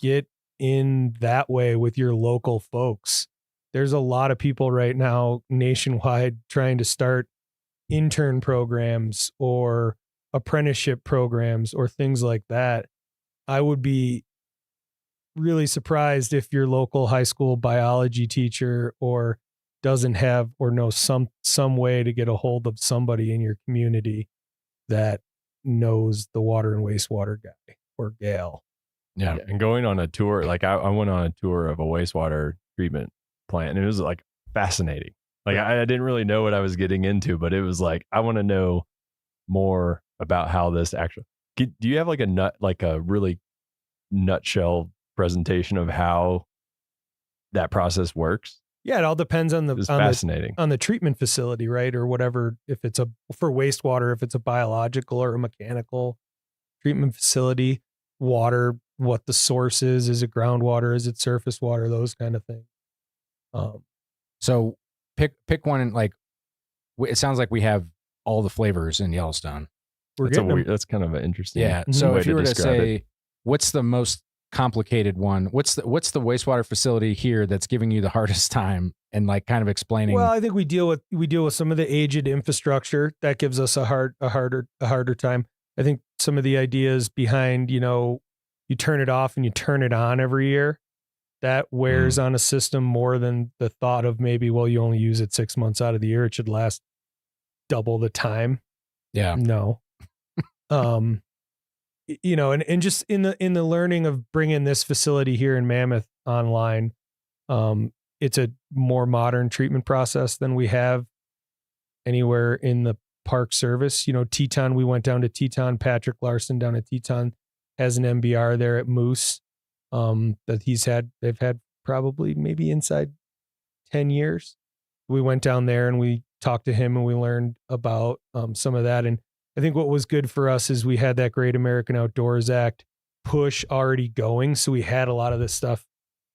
get in that way with your local folks. There's a lot of people right now nationwide trying to start intern programs or apprenticeship programs or things like that. I would be really surprised if your local high school biology teacher or doesn't have or knows some way to get a hold of somebody in your community that knows the water and wastewater guy or gal. Yeah. And going on a tour, like I went on a tour of a wastewater treatment plant, and it was like fascinating. Like I didn't really know what I was getting into, but it was like, I want to know more about how this actually, do you have like a really nutshell presentation of how that process works? Yeah, it all depends on fascinating. On the treatment facility, right? Or whatever, if it's for wastewater, if it's a biological or a mechanical treatment facility, water, what the source is it groundwater, is it surface water, those kind of things. So pick one, and like, it sounds like we have all the flavors in Yellowstone. That's kind of an interesting. Yeah. So way if you were to say, it. What's the most complicated one? What's the wastewater facility here that's giving you the hardest time, and like kind of explaining? Well, I think we deal with some of the aged infrastructure that gives us a harder time. I think some of the ideas behind, you turn it off and you turn it on every year, that wears on a system more than the thought of maybe, well, you only use it 6 months out of the year, it should last double the time. Yeah. No. And just in the learning of bringing this facility here in Mammoth online, it's a more modern treatment process than we have anywhere in the Park Service. Teton, we went down to Teton. Patrick Larson down at Teton has an MBR there at Moose that they've had probably maybe inside 10 years. We went down there and we talked to him and we learned about some of that. And I think what was good for us is we had that Great American Outdoors Act push already going. So we had a lot of this stuff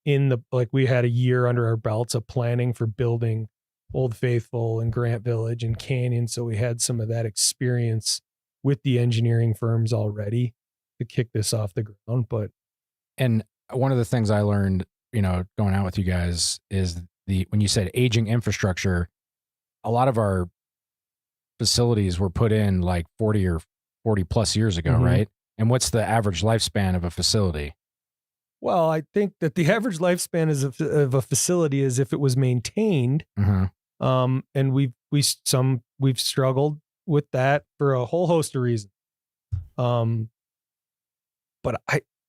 we had a year under our belts of planning for building Old Faithful and Grant Village and Canyon. So we had some of that experience with the engineering firms already to kick this off the ground. And one of the things I learned, going out with you guys is when you said aging infrastructure, a lot of our facilities were put in like 40 or 40 plus years ago, right? And what's the average lifespan of a facility? Well, I think that the average lifespan of a facility is if it was maintained. And we've struggled with that for a whole host of reasons. But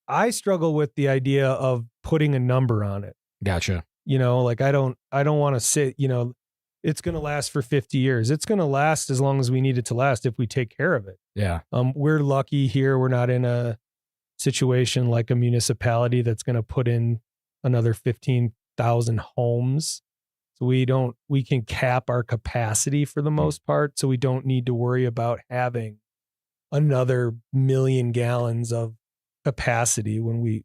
I struggle with the idea of putting a number on it. Gotcha. I don't want to sit, it's going to last for 50 years. It's going to last as long as we need it to last if we take care of it. Yeah. We're lucky here. We're not in a situation like a municipality that's going to put in another 15,000 homes. So we can cap our capacity for the most part. So we don't need to worry about having another 1 million gallons of capacity when we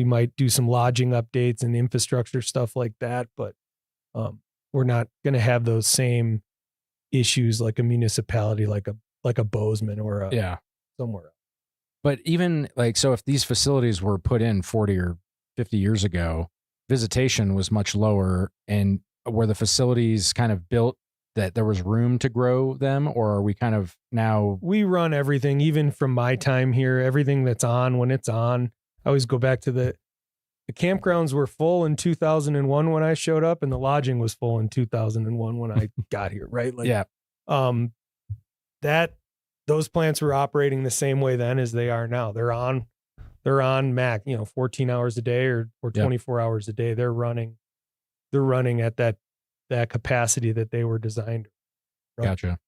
might do some lodging updates and infrastructure stuff like that. But we're not going to have those same issues like a municipality, like a Bozeman or somewhere else. But even so if these facilities were put in 40 or 50 years ago, visitation was much lower, and were the facilities kind of built that there was room to grow them, or are we kind of now? We run everything, even from my time here, everything that's on when it's on. I always go back to the campgrounds were full in 2001 when I showed up, and the lodging was full in 2001 when I got here, right? Those plants were operating the same way then as they are now. They're on Mac, 14 hours a day or 24 hours a day. They're running at that capacity that they were designed. Gotcha.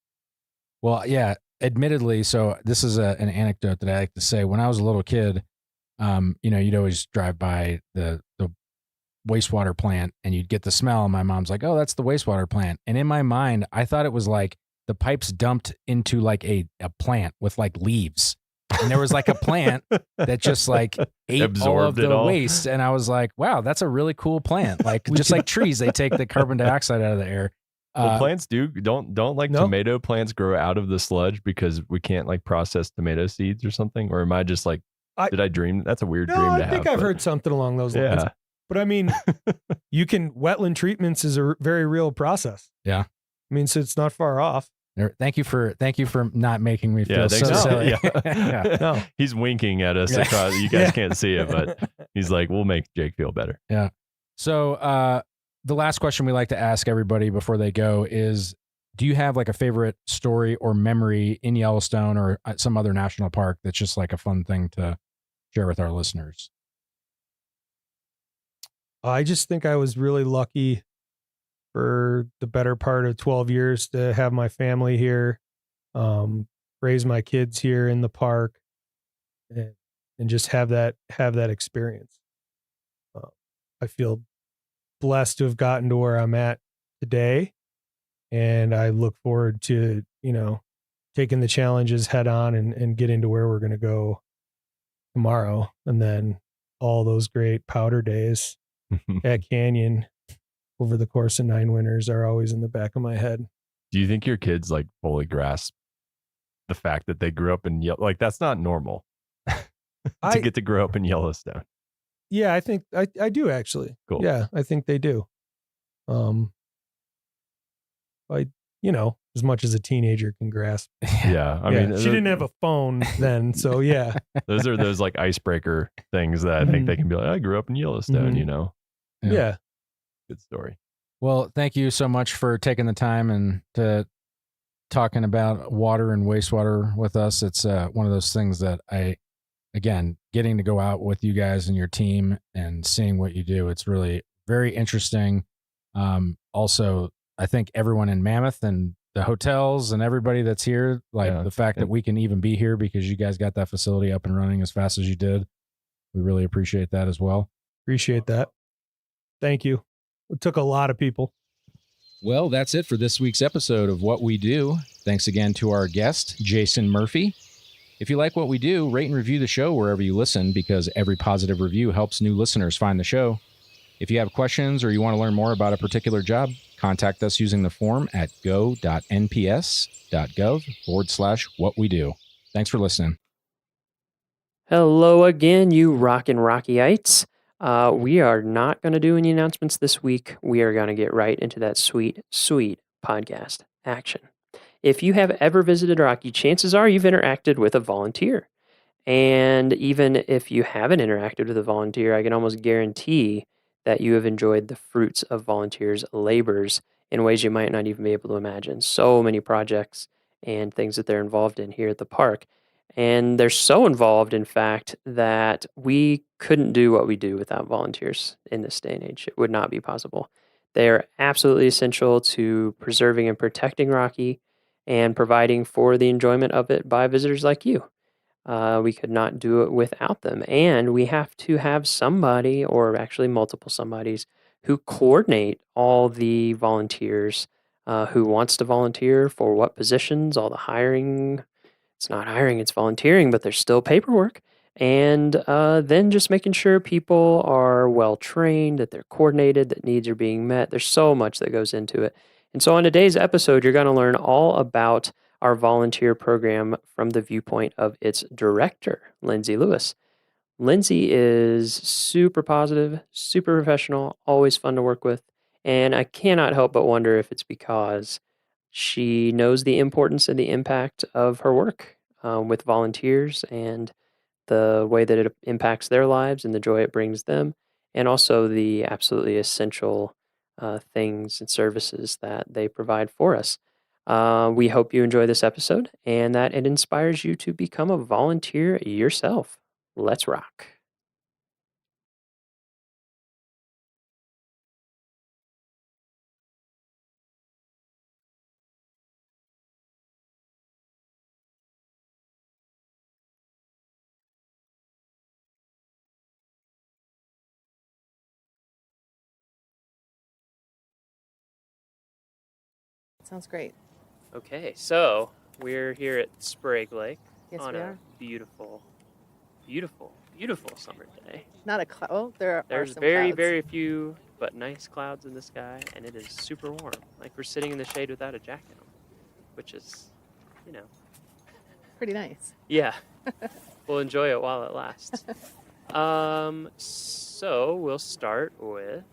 Well, yeah, admittedly, so this is an anecdote that I like to say. When I was a little kid, you'd always drive by the wastewater plant and you'd get the smell. And my mom's like, "Oh, that's the wastewater plant." And in my mind, I thought it was like the pipes dumped into like a plant with like leaves. And there was like a plant that just like ate all of Absorbed it the all. waste. And I was like, wow, that's a really cool plant. Like just like trees, they take the carbon dioxide out of the air. Well, plants don't like tomato plants grow out of the sludge because we can't like process tomato seeds or something? Or am I just like, did I dream? That's a weird dream to have. I think I've heard something along those lines. Yeah. But I mean, wetland treatments is a very real process. Yeah. I mean, so it's not far off. Thank you for not making me feel so silly. Yeah. No. He's winking at us Yeah. across. You guys can't see it, but he's like, we'll make Jake feel better. Yeah. So the last question we like to ask everybody before they go is, do you have like a favorite story or memory in Yellowstone or some other national park that's just like a fun thing to share with our listeners? I just think I was really lucky for the better part of 12 years to have my family here, raise my kids here in the park, and just have that experience. I feel blessed to have gotten to where I'm at today, and I look forward to, taking the challenges head on and getting to where we're going to go tomorrow. And then all those great powder days at Canyon over the course of 9 winters are always in the back of my head. Do you think your kids like fully grasp the fact that they grew up in like that's not normal to get to grow up in Yellowstone? Yeah, I think I do actually. Cool. Yeah, I think they do. As much as a teenager can grasp. Yeah. I mean, she didn't have a phone then, so yeah. Those are those like icebreaker things that I think they can be like, I grew up in Yellowstone, Yeah. Good story. Well, thank you so much for taking the time and to talking about water and wastewater with us. It's one of those things that again, getting to go out with you guys and your team and seeing what you do, it's really very interesting. Also, I think everyone in Mammoth and the hotels and everybody that's here, the fact that we can even be here because you guys got that facility up and running as fast as you did, we really appreciate that as well. Appreciate that. Thank you. It took a lot of people. Well, that's it for this week's episode of What We Do. Thanks again to our guest, Jason Murphy. If you like what we do, rate and review the show wherever you listen because every positive review helps new listeners find the show. If you have questions or you want to learn more about a particular job, contact us using the form at go.nps.gov/whatwedo. Thanks for listening. Hello again, you rockin' Rockyites. We are not going to do any announcements this week. We are going to get right into that sweet, sweet podcast action. If you have ever visited Rocky, chances are you've interacted with a volunteer. And even if you haven't interacted with a volunteer, I can almost guarantee that you have enjoyed the fruits of volunteers' labors in ways you might not even be able to imagine. So many projects and things that they're involved in here at the park. And they're so involved, in fact, that we couldn't do what we do without volunteers in this day and age. It would not be possible. They are absolutely essential to preserving and protecting Rocky and providing for the enjoyment of it by visitors like you. We could not do it without them. And we have to have somebody, or actually multiple somebodies, who coordinate all the volunteers, who wants to volunteer for what positions, all the hiring. It's not hiring, it's volunteering, but there's still paperwork. And then just making sure people are well trained, that they're coordinated, that needs are being met. There's so much that goes into it. And so on today's episode, you're going to learn all about our volunteer program from the viewpoint of its director, Lindsay Lewis. Lindsay is super positive, super professional, always fun to work with. And I cannot help but wonder if it's because she knows the importance and the impact of her work with volunteers and the way that it impacts their lives and the joy it brings them, and also the absolutely essential things and services that they provide for us. We hope you enjoy this episode and that it inspires you to become a volunteer yourself. Let's rock. sounds great. Okay, so we're here at Sprague Lake Yes, on we a are. beautiful, beautiful, beautiful summer day. Not a cloud. Oh, there There's are some very, clouds. very few but nice clouds in the sky, and it is super warm. Like we're sitting in the shade without a jacket on, which is, you know. Pretty nice. Yeah. We'll enjoy it while it lasts. So we'll start with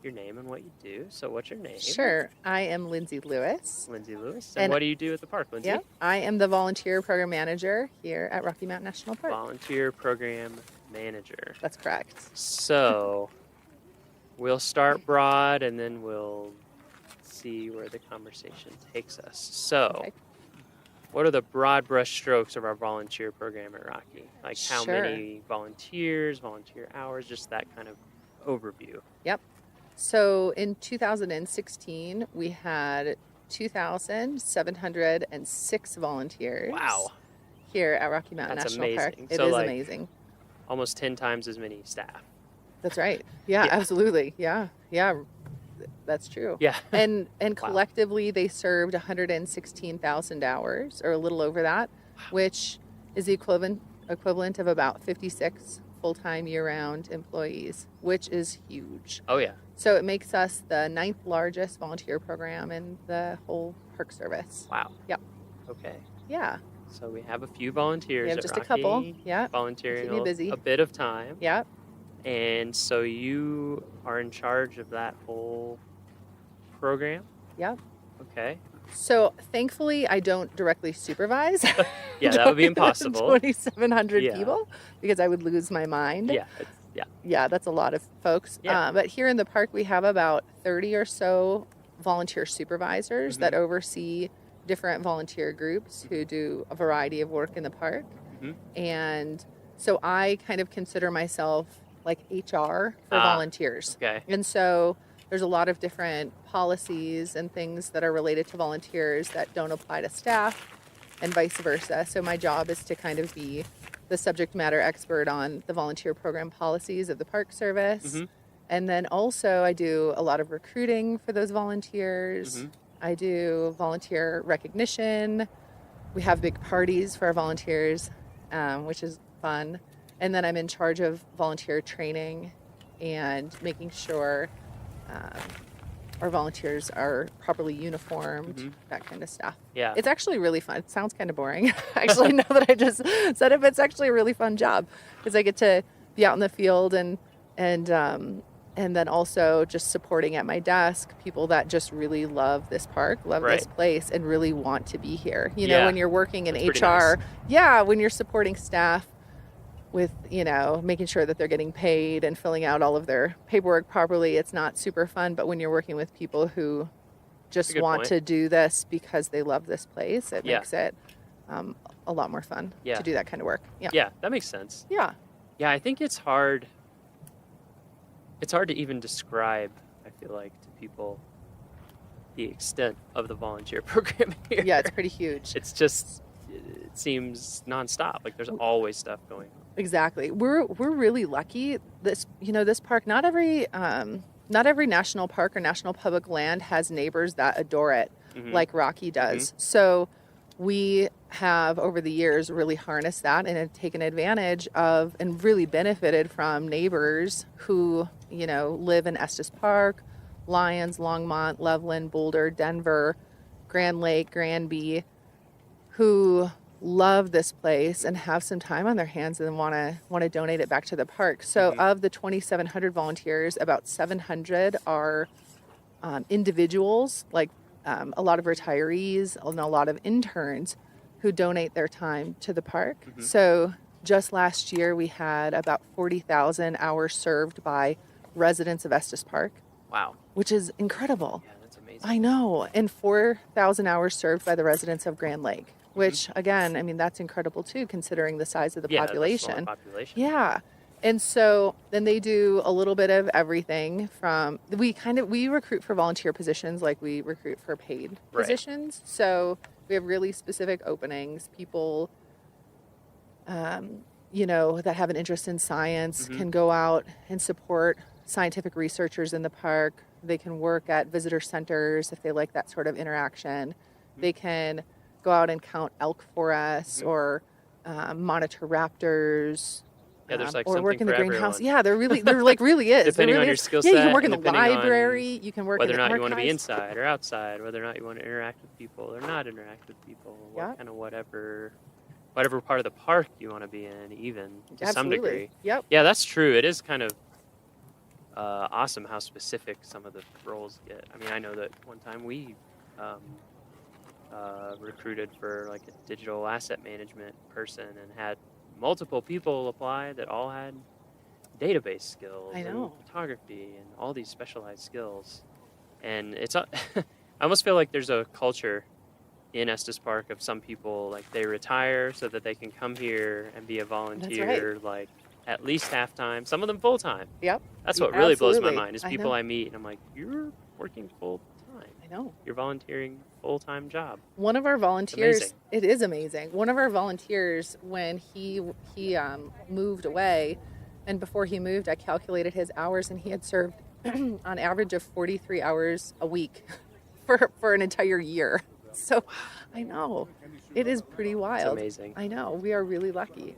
your name and what you do. So what's your name? Sure. I am Lindsay Lewis. Lindsay Lewis. And what do you do at the park, Lindsay? Yeah, I am the volunteer program manager here at Rocky Mountain National Park. Volunteer program manager. That's correct. So we'll start broad and then we'll see where the conversation takes us. So what are the broad brush strokes of our volunteer program at Rocky? Like how Sure. many volunteers, volunteer hours, just that kind of overview. Yep. So in 2016, we had 2,706 volunteers. Wow. Here at Rocky Mountain That's National Park. amazing. It So, is like, amazing. Almost 10 times as many staff. That's right. Yeah, Yeah. absolutely. Yeah. That's true. Yeah. And collectively they served 116,000 hours, or a little over that, which is the equivalent of about 56 full-time year-round employees, which is huge. Oh, yeah. So it makes us the 9th largest volunteer program in the whole Park Service. Wow. Yep. Okay. Yeah. So we have a few volunteers We have at just Rocky, a couple. Yeah. volunteering Keep me busy. a bit of time. Yep. And so you are in charge of that whole program? Yep. Okay. So thankfully, I don't directly supervise. Yeah, that would be impossible. 2,700 Yeah. people, because I would lose my mind. Yeah. Yeah, that's a lot of folks. Yeah. But here in the park, we have about 30 or so volunteer supervisors that oversee different volunteer groups who do a variety of work in the park. And so I kind of consider myself like HR for volunteers. Okay. And so there's a lot of different policies and things that are related to volunteers that don't apply to staff and vice versa. So my job is to kind of be the subject matter expert on the volunteer program policies of the Park Service. And then also I do a lot of recruiting for those volunteers. I do volunteer recognition. We have big parties for our volunteers, which is fun. And then I'm in charge of volunteer training and making sure our volunteers are properly uniformed, that kind of stuff. Yeah. It's actually really fun. It sounds kind of boring. Actually, now that I just said it, but it's actually a really fun job because I get to be out in the field and then also just supporting at my desk people that just really love this park, love this place, and really want to be here. You know, when you're working in That's HR, pretty nice. when you're supporting staff with, making sure that they're getting paid and filling out all of their paperwork properly, it's not super fun. But when you're working with people who just good want point. to do this because they love this place, it Yeah. makes it a lot more fun Yeah. to do that kind of work. Yeah. Yeah, that makes sense. Yeah. Yeah, I think it's hard. It's hard to even describe, I feel like, to people the extent of the volunteer program here. Yeah, it's pretty huge. It's just, it seems nonstop. Like there's always stuff going on. Exactly. We're really lucky. This park, not every national park or national public land has neighbors that adore it like Rocky does. So we have over the years really harnessed that and have taken advantage of and really benefited from neighbors who, live in Estes Park, Lyons, Longmont, Loveland, Boulder, Denver, Grand Lake, Granby, who love this place and have some time on their hands and want to donate it back to the park. So of the 2,700 volunteers, about 700 are individuals, like a lot of retirees and a lot of interns who donate their time to the park. So just last year we had about 40,000 hours served by residents of Estes Park. Wow. Which is incredible. Yeah, that's amazing. I know. And 4,000 hours served by the residents of Grand Lake, which again, I mean, that's incredible too, considering the size of the population. That's a lot of population. Yeah. And so then they do a little bit of everything from, we recruit for volunteer positions like we recruit for paid positions. So we have really specific openings. People, that have an interest in science can go out and support scientific researchers in the park. They can work at visitor centers if they like that sort of interaction. They can go out and count elk for us, or monitor raptors. Yeah, there's like or something work in the for greenhouse. everyone. Yeah, there like really is. Depending there really on your is. skill Yeah, you set, can work in the and depending on library. You can work whether in or the not you want to be archives. inside or outside, whether or not you want to interact with people or not interact with people, Yeah. what kind of whatever part of the park you want to be in, even to some Absolutely. degree. Yep. Yeah, that's true. It is kind of awesome how specific some of the roles get. I mean, I know that one time we recruited for like a digital asset management person and had multiple people apply that all had database skills I and know. photography and all these specialized skills. And it's I almost feel like there's a culture in Estes Park of some people, like they retire so that they can come here and be a volunteer, like at least half-time, some of them full-time. Yep. That's what really blows my Absolutely. mind is I people know. I meet and I'm like, you're working full-time. I know. You're volunteering full-time job. One of our volunteers, amazing. it is amazing. One of our volunteers, when he moved away, and before he moved, I calculated his hours, and he had served on average of 43 hours a week for an entire year. So I know it is pretty wild. It's amazing. I know, we are really lucky.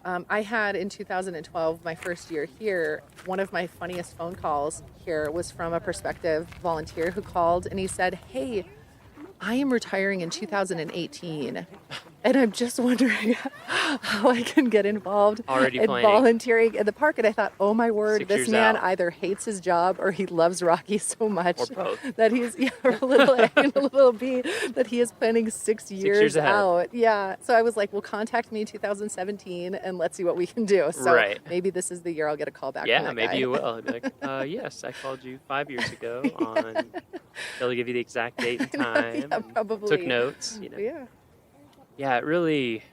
I had in 2012, my first year here, one of my funniest phone calls here was from a prospective volunteer who called, and he said, "Hey, I am retiring in 2018, and I'm just wondering how I can get involved Already in planning. volunteering in the park." And I thought, oh my word, 6 this years man out. either hates his job or he loves Rocky so much Or both. that he's or a little A and a little B, that he is planning 6 years, years ahead. out. Yeah. So I was like, well, contact me 2017 and let's see what we can do. So Right. maybe this is the year I'll get a call back. Yeah, from that maybe guy. you will. I'd be like, yes, I called you 5 years ago on. They'll give you the exact date and time. Yeah, and probably. Took notes. You know. Yeah. Yeah, it really.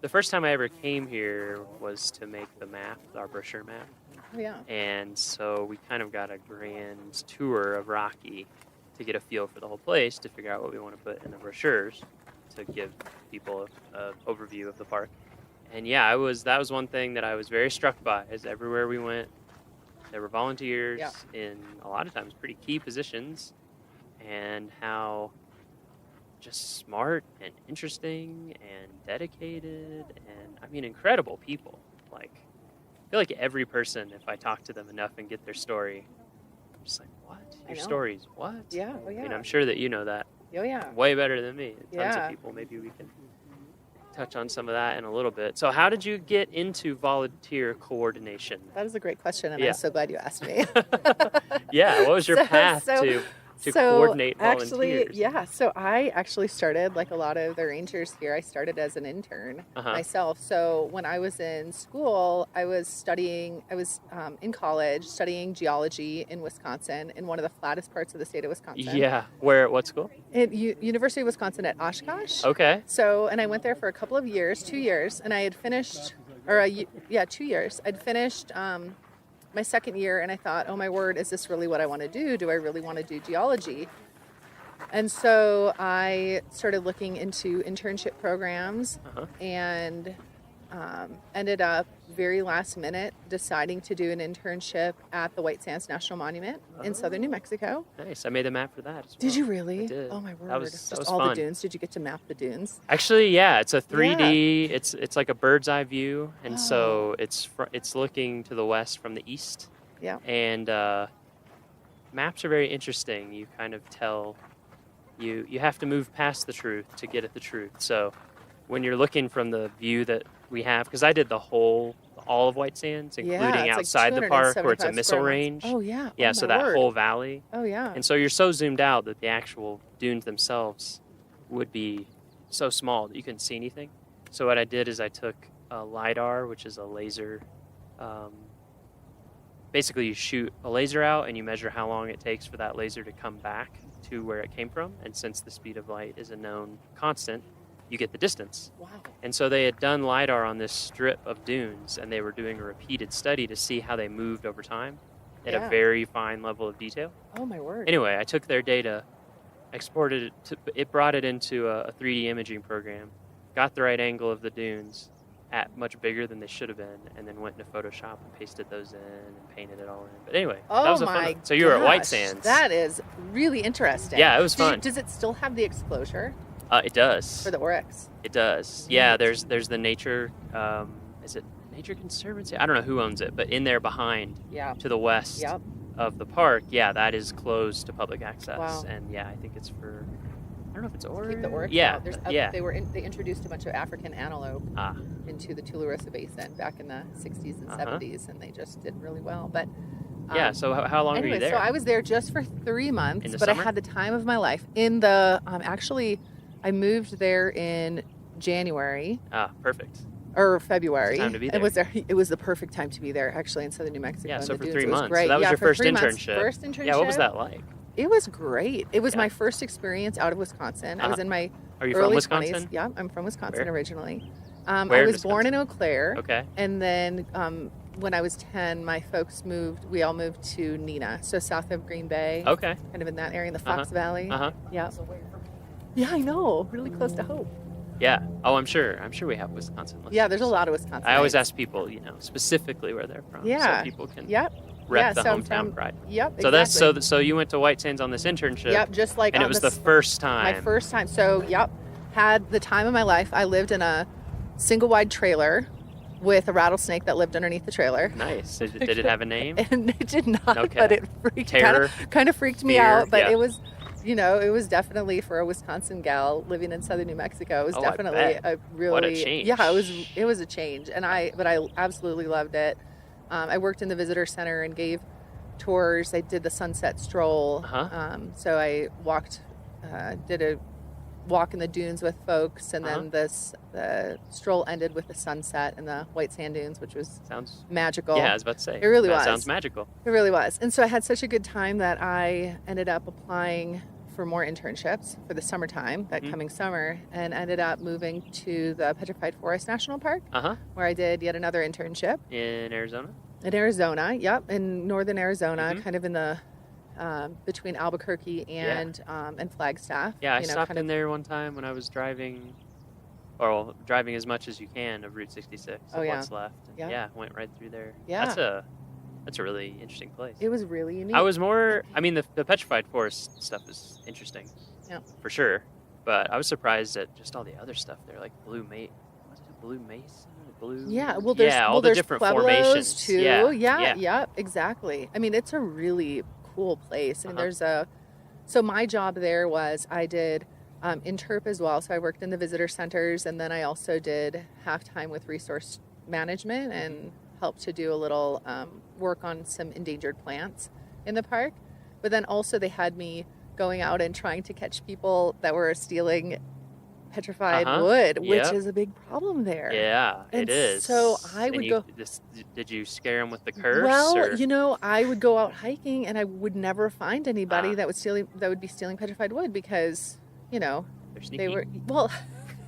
The first time I ever came here was to make the map, our brochure map. Oh, yeah. And so we kind of got a grand tour of Rocky to get a feel for the whole place, to figure out what we want to put in the brochures to give people an overview of the park. And yeah, that was one thing that I was very struck by, is everywhere we went, there were volunteers in a lot of times pretty key positions, and how just smart and interesting and dedicated and, I mean, incredible people. Like, I feel like every person, if I talk to them enough and get their story, I'm just like, what? I Your know. story's what? Yeah. Oh, yeah. And I'm sure that you know that Oh, yeah. way better than me. Tons Yeah. of people. Maybe we can touch on some of that in a little bit. So how did you get into volunteer coordination? That is a great question, and Yeah. I'm so glad you asked me. Yeah, what was your path to coordinate volunteers? Actually, yeah. So I actually started, like a lot of the rangers here, I started as an intern myself. So when I was in school, I was in college studying geology in Wisconsin, in one of the flattest parts of the state of Wisconsin. Yeah. What school? At University of Wisconsin at Oshkosh. Okay. So, and I went there for a couple of years, 2 years, and I had finished, 2 years. I'd finished my second year, and I thought, oh my word, is this really what I want to do? Do I really want to do geology? And so I started looking into internship programs and ended up very last minute deciding to do an internship at the White Sands National Monument in southern New Mexico. Nice. I made a map for that as well. Did you really? I did. Oh my word. That was Just was all fun. the dunes. Did you get to map the dunes? Actually, yeah, it's a 3D. It's like a bird's eye view, and so it's looking to the west from the east. Yeah. And maps are very interesting. You kind of tell you have to move past the truth to get at the truth. So when you're looking from the view that we have, because I did all of White Sands, including it's outside like the park where it's a 275 missile square miles. range. Oh, yeah. Yeah, Oh, so my that word. whole valley. Oh, yeah. And so you're so zoomed out that the actual dunes themselves would be so small that you couldn't see anything. So what I did is I took a LiDAR, which is a laser. Basically, you shoot a laser out and you measure how long it takes for that laser to come back to where it came from. And since the speed of light is a known constant, you get the distance. Wow. And so they had done LiDAR on this strip of dunes, and they were doing a repeated study to see how they moved over time at a very fine level of detail. Oh, my word. Anyway, I took their data, exported it, brought it into a 3D imaging program, got the right angle of the dunes, much bigger than they should have been, and then went into Photoshop and pasted those in and painted it all in. But anyway, Oh that was a fun my one. So you were at White gosh, Sands. That is really interesting. Yeah, it was fun. Does it still have the exposure It does. for the oryx? It does. Yeah, there's the nature. Is it Nature Conservancy? I don't know who owns it, but in there behind, Yeah. to the west Yep. of the park, yeah, that is closed to public access. Wow. And yeah, I think it's for. I don't know if it's oryx. Keep the oryx Yeah, out. yeah. They introduced a bunch of African antelope into the Tularosa Basin back in the 60s and 70s, and they just did really well. But Yeah. So how long anyway, were you there? so I was there just for 3 months, In the but summer? I had the time of my life. In the actually, I moved there in January. Perfect. Or February. Time to be It was there. It was the perfect time to be there, actually, in southern New Mexico. Yeah. in So the for dunes. 3 It was months. great. So that was Yeah, your for first 3 months. internship. First internship. Yeah. What was that like? It was great. It was my first experience out of Wisconsin. I was in my Are you from early Wisconsin? 20s. Yeah, I'm from Wisconsin Where? originally. Where I in was born in Eau Claire. Okay. And then when I was 10, my folks moved. We all moved to Neenah, so south of Green Bay. Okay. Kind of in that area, in the Fox Valley. Uh-huh. Yeah. Yeah, I know. Really close to Hope. Yeah. Oh, I'm sure we have Wisconsin listeners. Yeah, there's a lot of Wisconsin. I always ask people, specifically where they're from, Yeah. so people can Yep. rep Yeah, the so I'm hometown from- pride. Yep, So that's exactly. so you went to White Sands on this internship. Yep, just like and it on was this- the first time. My first time. So, yep, had the time of my life. I lived in a single wide trailer with a rattlesnake that lived underneath the trailer. Nice. Did it have a name? And it did not, Okay. but it freaked Terror? kind of freaked me Fear? out. But Yeah. it was, it was definitely, for a Wisconsin gal living in southern New Mexico, it was Oh, I definitely bet. a really What a change. Yeah, it was a change, and I absolutely loved it. I worked in the visitor center and gave tours. I did the sunset stroll. So I walked, did a walk in the dunes with folks, and then the stroll ended with the sunset in the white sand dunes, which was Sounds magical. Yeah, I was about to say. It really that was. Sounds magical. It really was. And so I had such a good time that I ended up applying for more internships for the summertime, that coming summer, and ended up moving to the Petrified Forest National Park, where I did yet another internship. In Arizona? In Arizona, yep, in northern Arizona, kind of in the between Albuquerque and Flagstaff. Yeah, I you know, stopped kind in of- there one time when I was driving, or driving as much as you can of Route 66. Oh, yeah. What's left. And Yeah. went right through there. Yeah. That's a really interesting place. It was really unique. I was more. I mean, the Petrified Forest stuff is interesting. Yeah. For sure. But I was surprised at just all the other stuff there, like Blue Mesa. Was it Blue Mesa? Blue. Yeah, well, there's all the different Pueblos formations too. Yeah. Yeah, exactly. I mean, it's a really cool place. I mean, Uh-huh. so my job there was I did interp as well. So I worked in the visitor centers, and then I also did half-time with resource management and helped to do a little work on some endangered plants in the park. But then also they had me going out and trying to catch people that were stealing petrified wood, which Yep. is a big problem there. Yeah, And it is. so I And would you- go. Did you scare them with the curse? Well, or? I would go out hiking and I would never find anybody Ah. that would be stealing petrified wood because, They're they sneaky. were well.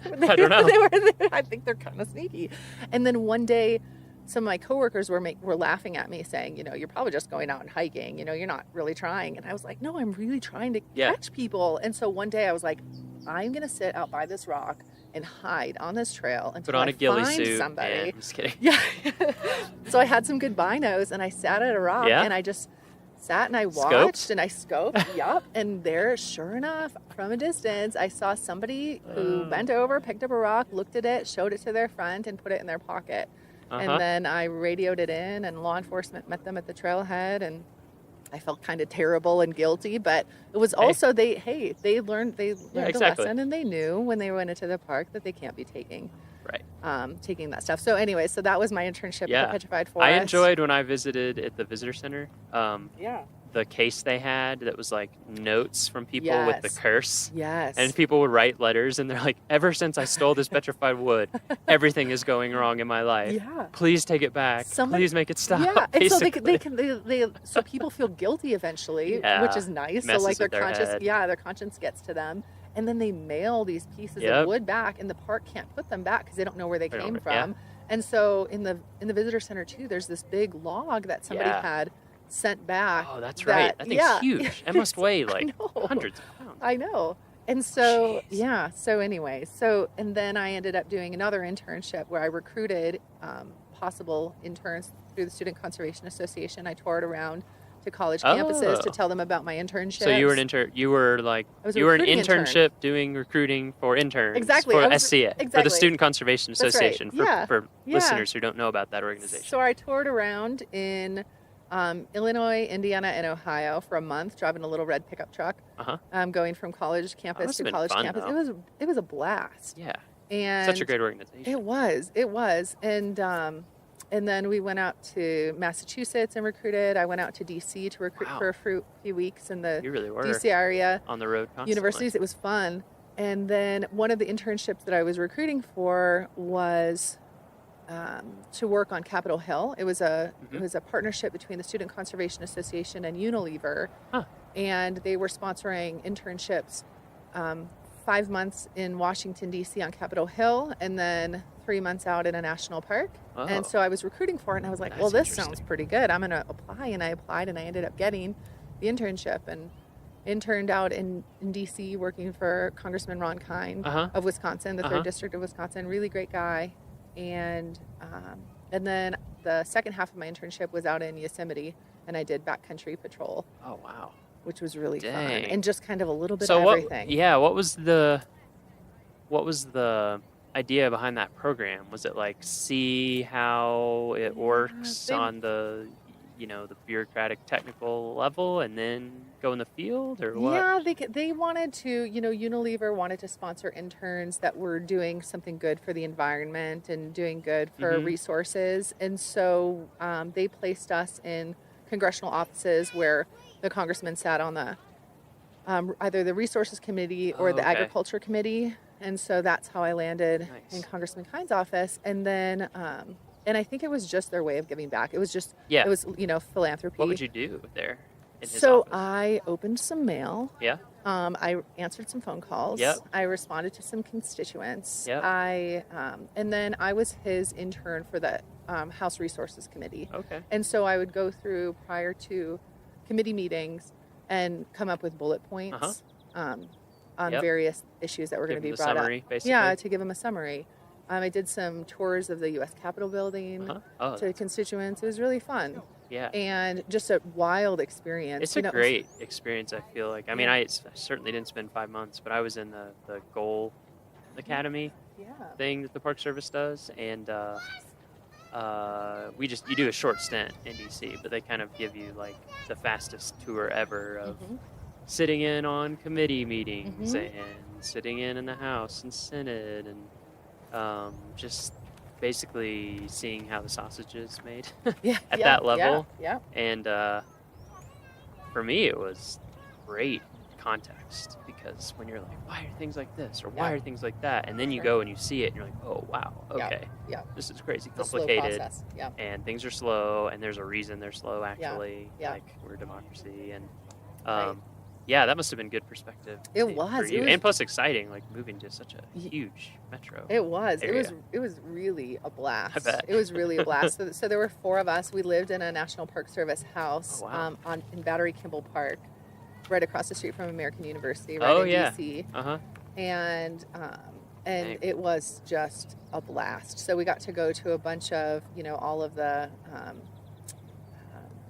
I don't know. I think they're kind of sneaky. And then one day, some of my coworkers were laughing at me, saying, you're probably just going out and hiking. You're not really trying. And I was like, no, I'm really trying to catch people. And so one day I was like, I'm gonna sit out by this rock and hide on this trail until Put on I a ghillie find suit. somebody. Yeah, I'm just kidding. Yeah. So I had some good binos and I sat at a rock Yeah? and I just sat and I watched Scoped? and I scoped. Yup. And there, sure enough, from a distance, I saw somebody who bent over, picked up a rock, looked at it, showed it to their friend, and put it in their pocket. Uh-huh. And then I radioed it in, and law enforcement met them at the trailhead, and I felt kind of terrible and guilty, but it was also they learned a lesson, and they knew when they went into the park that they can't be taking that stuff. So anyway, so that was my internship at the Petrified Forest. I enjoyed when I visited at the visitor center. Yeah. The case they had that was like notes from people with the Yes. curse. Yes. And people would write letters and they're like, ever since I stole this petrified wood, everything is going wrong in my life. Yeah. Please take it back. Please make it stop. Yeah, and so basically. so people feel guilty eventually, Yeah. which is nice. So Messes like their with their conscience, head. their conscience gets to them, and then they mail these pieces Yep. of wood back, and the park can't put them back because they don't know where they They don't came know, from. yeah. And so in the visitor center too, there's this big log that somebody Yeah. had sent back. Oh, that's right. That thing's huge. It must weigh I like know. hundreds of pounds. I know. And so, and then I ended up doing another internship where I recruited possible interns through the Student Conservation Association. I toured around to college campuses to tell them about my internship. So you were an intern. You were like you were an internship doing recruiting for interns. Exactly. For SCA, for the Student Conservation That's Association. right. For listeners who don't know about that organization. So I toured around in Illinois, Indiana, and Ohio for a month, driving a little red pickup truck. Going from college campus to college campus. Though. It was a blast. Yeah. And such a great organization. It was, and then we went out to Massachusetts and recruited. I went out to DC to recruit for a few weeks in the you really were DC area on the road constantly. Universities. It was fun. And then one of the internships that I was recruiting for was to work on Capitol Hill. It was a partnership between the Student Conservation Association and Unilever, and they were sponsoring internships. 5 months in Washington, D.C. on Capitol Hill, and then 3 months out in a national park. And so I was recruiting for it, and I was like, well, this sounds pretty good. I'm going to apply. And I applied, and I ended up getting the internship and interned out in D.C. working for Congressman Ron Kine of Wisconsin, the 3rd District of Wisconsin. Really great guy. And then the second half of my internship was out in Yosemite, and I did backcountry patrol. Oh, wow. Which was really fun, and just kind of a little bit of everything. What was the idea behind that program? Was it like see how it works on the the bureaucratic technical level, and then go in the field, or what? Yeah, they wanted to. Unilever wanted to sponsor interns that were doing something good for the environment and doing good for resources, and so they placed us in congressional offices where the congressman sat on the either the resources committee or the agriculture committee, and so that's how I landed in Congressman Kine's office. And then and I think it was just their way of giving back. It was just it was philanthropy. What would you do there in his so office? I opened some mail. Yeah. I answered some phone calls. Yep. I responded to some constituents. Yep. And then I was his intern for the House Resources Committee. Okay. And so I would go through prior to committee meetings and come up with bullet points on various issues that were going to be brought summary, up. basically. Yeah, to give them a summary. I did some tours of the U.S. Capitol building to constituents. It was really fun. Yeah. And just a wild experience. It's a great experience, I feel like. I mean, I certainly didn't spend 5 months, but I was in the Goal Academy thing that the Park Service does, and you do a short stint in DC, but they kind of give you like the fastest tour ever of sitting in on committee meetings and sitting in the House and Senate, and just basically seeing how the sausage is made at that level. Yeah. And for me, it was great context, because when you're like, why are things like this, or why are things like that, and then you go and you see it and you're like, oh wow, okay, this is crazy complicated, and things are slow, and there's a reason they're slow, actually. Like, we're a democracy, and that must have been good perspective. It was, for you. And plus exciting, like moving to such a huge metro area. It was really a blast. I bet. It was really a blast. So there were 4 of us. We lived in a National Park Service house in Battery Kimball Park, right across the street from American University, right in DC. And it was just a blast. So we got to go to a bunch of, all of the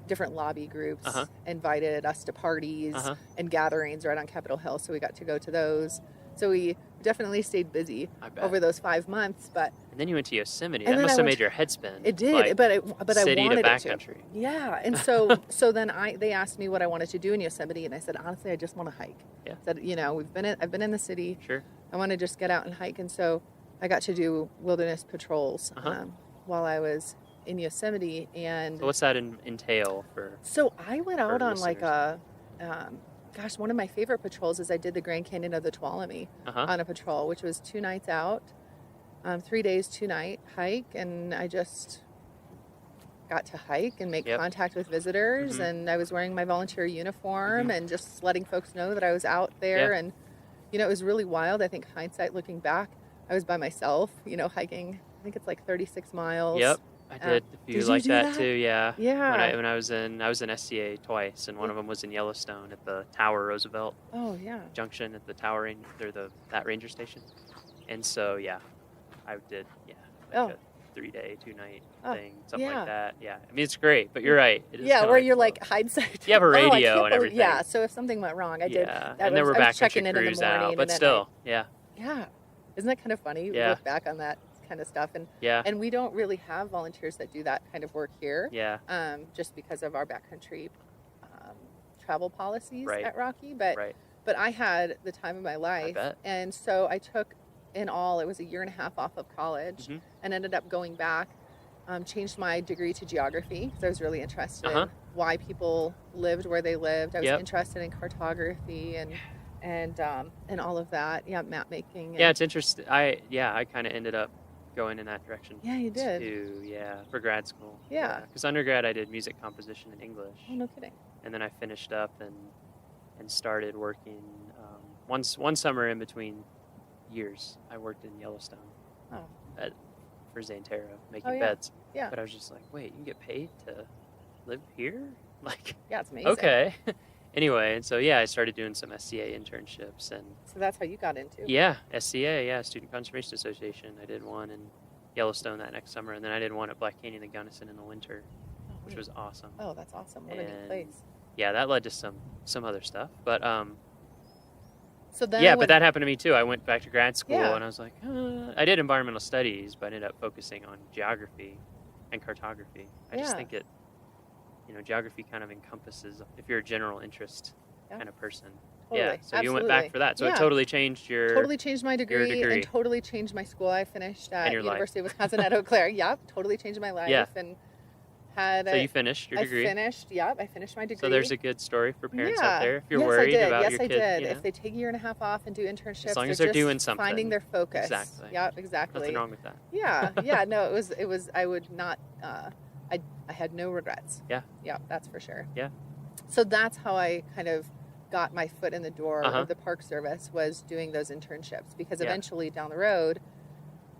different lobby groups invited us to parties and gatherings right on Capitol Hill. So we got to go to those. So we definitely stayed busy over those 5 months. But and then you went to Yosemite. That must have made your head spin. It did, like, but I wanted to it to. backcountry. Yeah, and so then they asked me what I wanted to do in Yosemite, and I said, honestly, I just want to hike. Yeah. I said, I've been in the city. Sure. I want to just get out and hike, and so I got to do wilderness patrols while I was in Yosemite. And so what's that entail for? So I went out on listeners? like one of my favorite patrols is I did the Grand Canyon of the Tuolumne on a patrol, which was 2 nights out, 3 days, 2 night hike, and I just got to hike and make contact with visitors, and I was wearing my volunteer uniform and just letting folks know that I was out there, and it was really wild. I think hindsight looking back, I was by myself, hiking. I think it's like 36 miles. I did a few Did like you do that too. Yeah. Yeah. When I was in SCA twice, and one of them was in Yellowstone at the Tower Roosevelt Oh, yeah. Junction at the Tower that ranger station. And so yeah, I did like a 3-day, 2-night thing, something yeah. like that. Yeah. I mean, it's great, but you're right. It is Yeah, kinda where like you're like hindsight. you have a Oh, I radio can't and believe- everything. Yeah, so if something went wrong, I did. Yeah. That And there was- were I was backcountry checking in the crews morning out, and but at still, night. yeah. Yeah. Isn't that kind of funny? We Yeah. look back on that kind of stuff. And Yeah. and we don't really have volunteers that do that kind of work here. Yeah. Just because of our backcountry travel policies Right. at Rocky. But I had the time of my life. bet. And so I took, in all, it was a year and a half off of college and ended up going back, changed my degree to geography because I was really interested in why people lived where they lived. I was interested in cartography and all of that. Yeah, map making. Yeah, it's interesting. I kind of ended up going in that direction. Yeah, you did. For grad school. Yeah. Because undergrad I did music composition and English. Oh, no kidding. And then I finished up and started working. One summer in between years, I worked in Yellowstone. Oh. For Xanterra, making yeah. beds. Yeah. But I was just like, wait, you can get paid to live here? Like, yeah, it's amazing. Okay. Anyway, and so I started doing some SCA internships, and so that's how you got into. Yeah, SCA, Student Conservation Association. I did one in Yellowstone that next summer, and then I did one at Black Canyon and Gunnison in the winter, which was awesome. Oh, that's awesome! What a neat place. Yeah, that led to some other stuff, but So then but that happened to me too. I went back to grad school, Yeah. and I was like, I did environmental studies, but I ended up focusing on geography and cartography. I just Yeah. think it, geography kind of encompasses, if you're a general interest kind of person. Totally. Yeah, so you went back for that. So it totally changed totally changed my degree, degree. and totally changed my school. I finished at your University life. of Wisconsin at Eau Claire. Yep, totally changed my life and had. So you finished your degree. I finished my degree. So there's a good story for parents yeah. out there if you're yes, worried I did. about yes, your I kid. did. You know? If they take a year and a half off and do internships, as long as they're just doing something, finding their focus. Exactly. Yep, exactly. Nothing wrong with that. Yeah. No, it was. I would not. I had no regrets. Yeah. Yeah, that's for sure. Yeah. So that's how I kind of got my foot in the door of the Park Service, was doing those internships, because eventually down the road,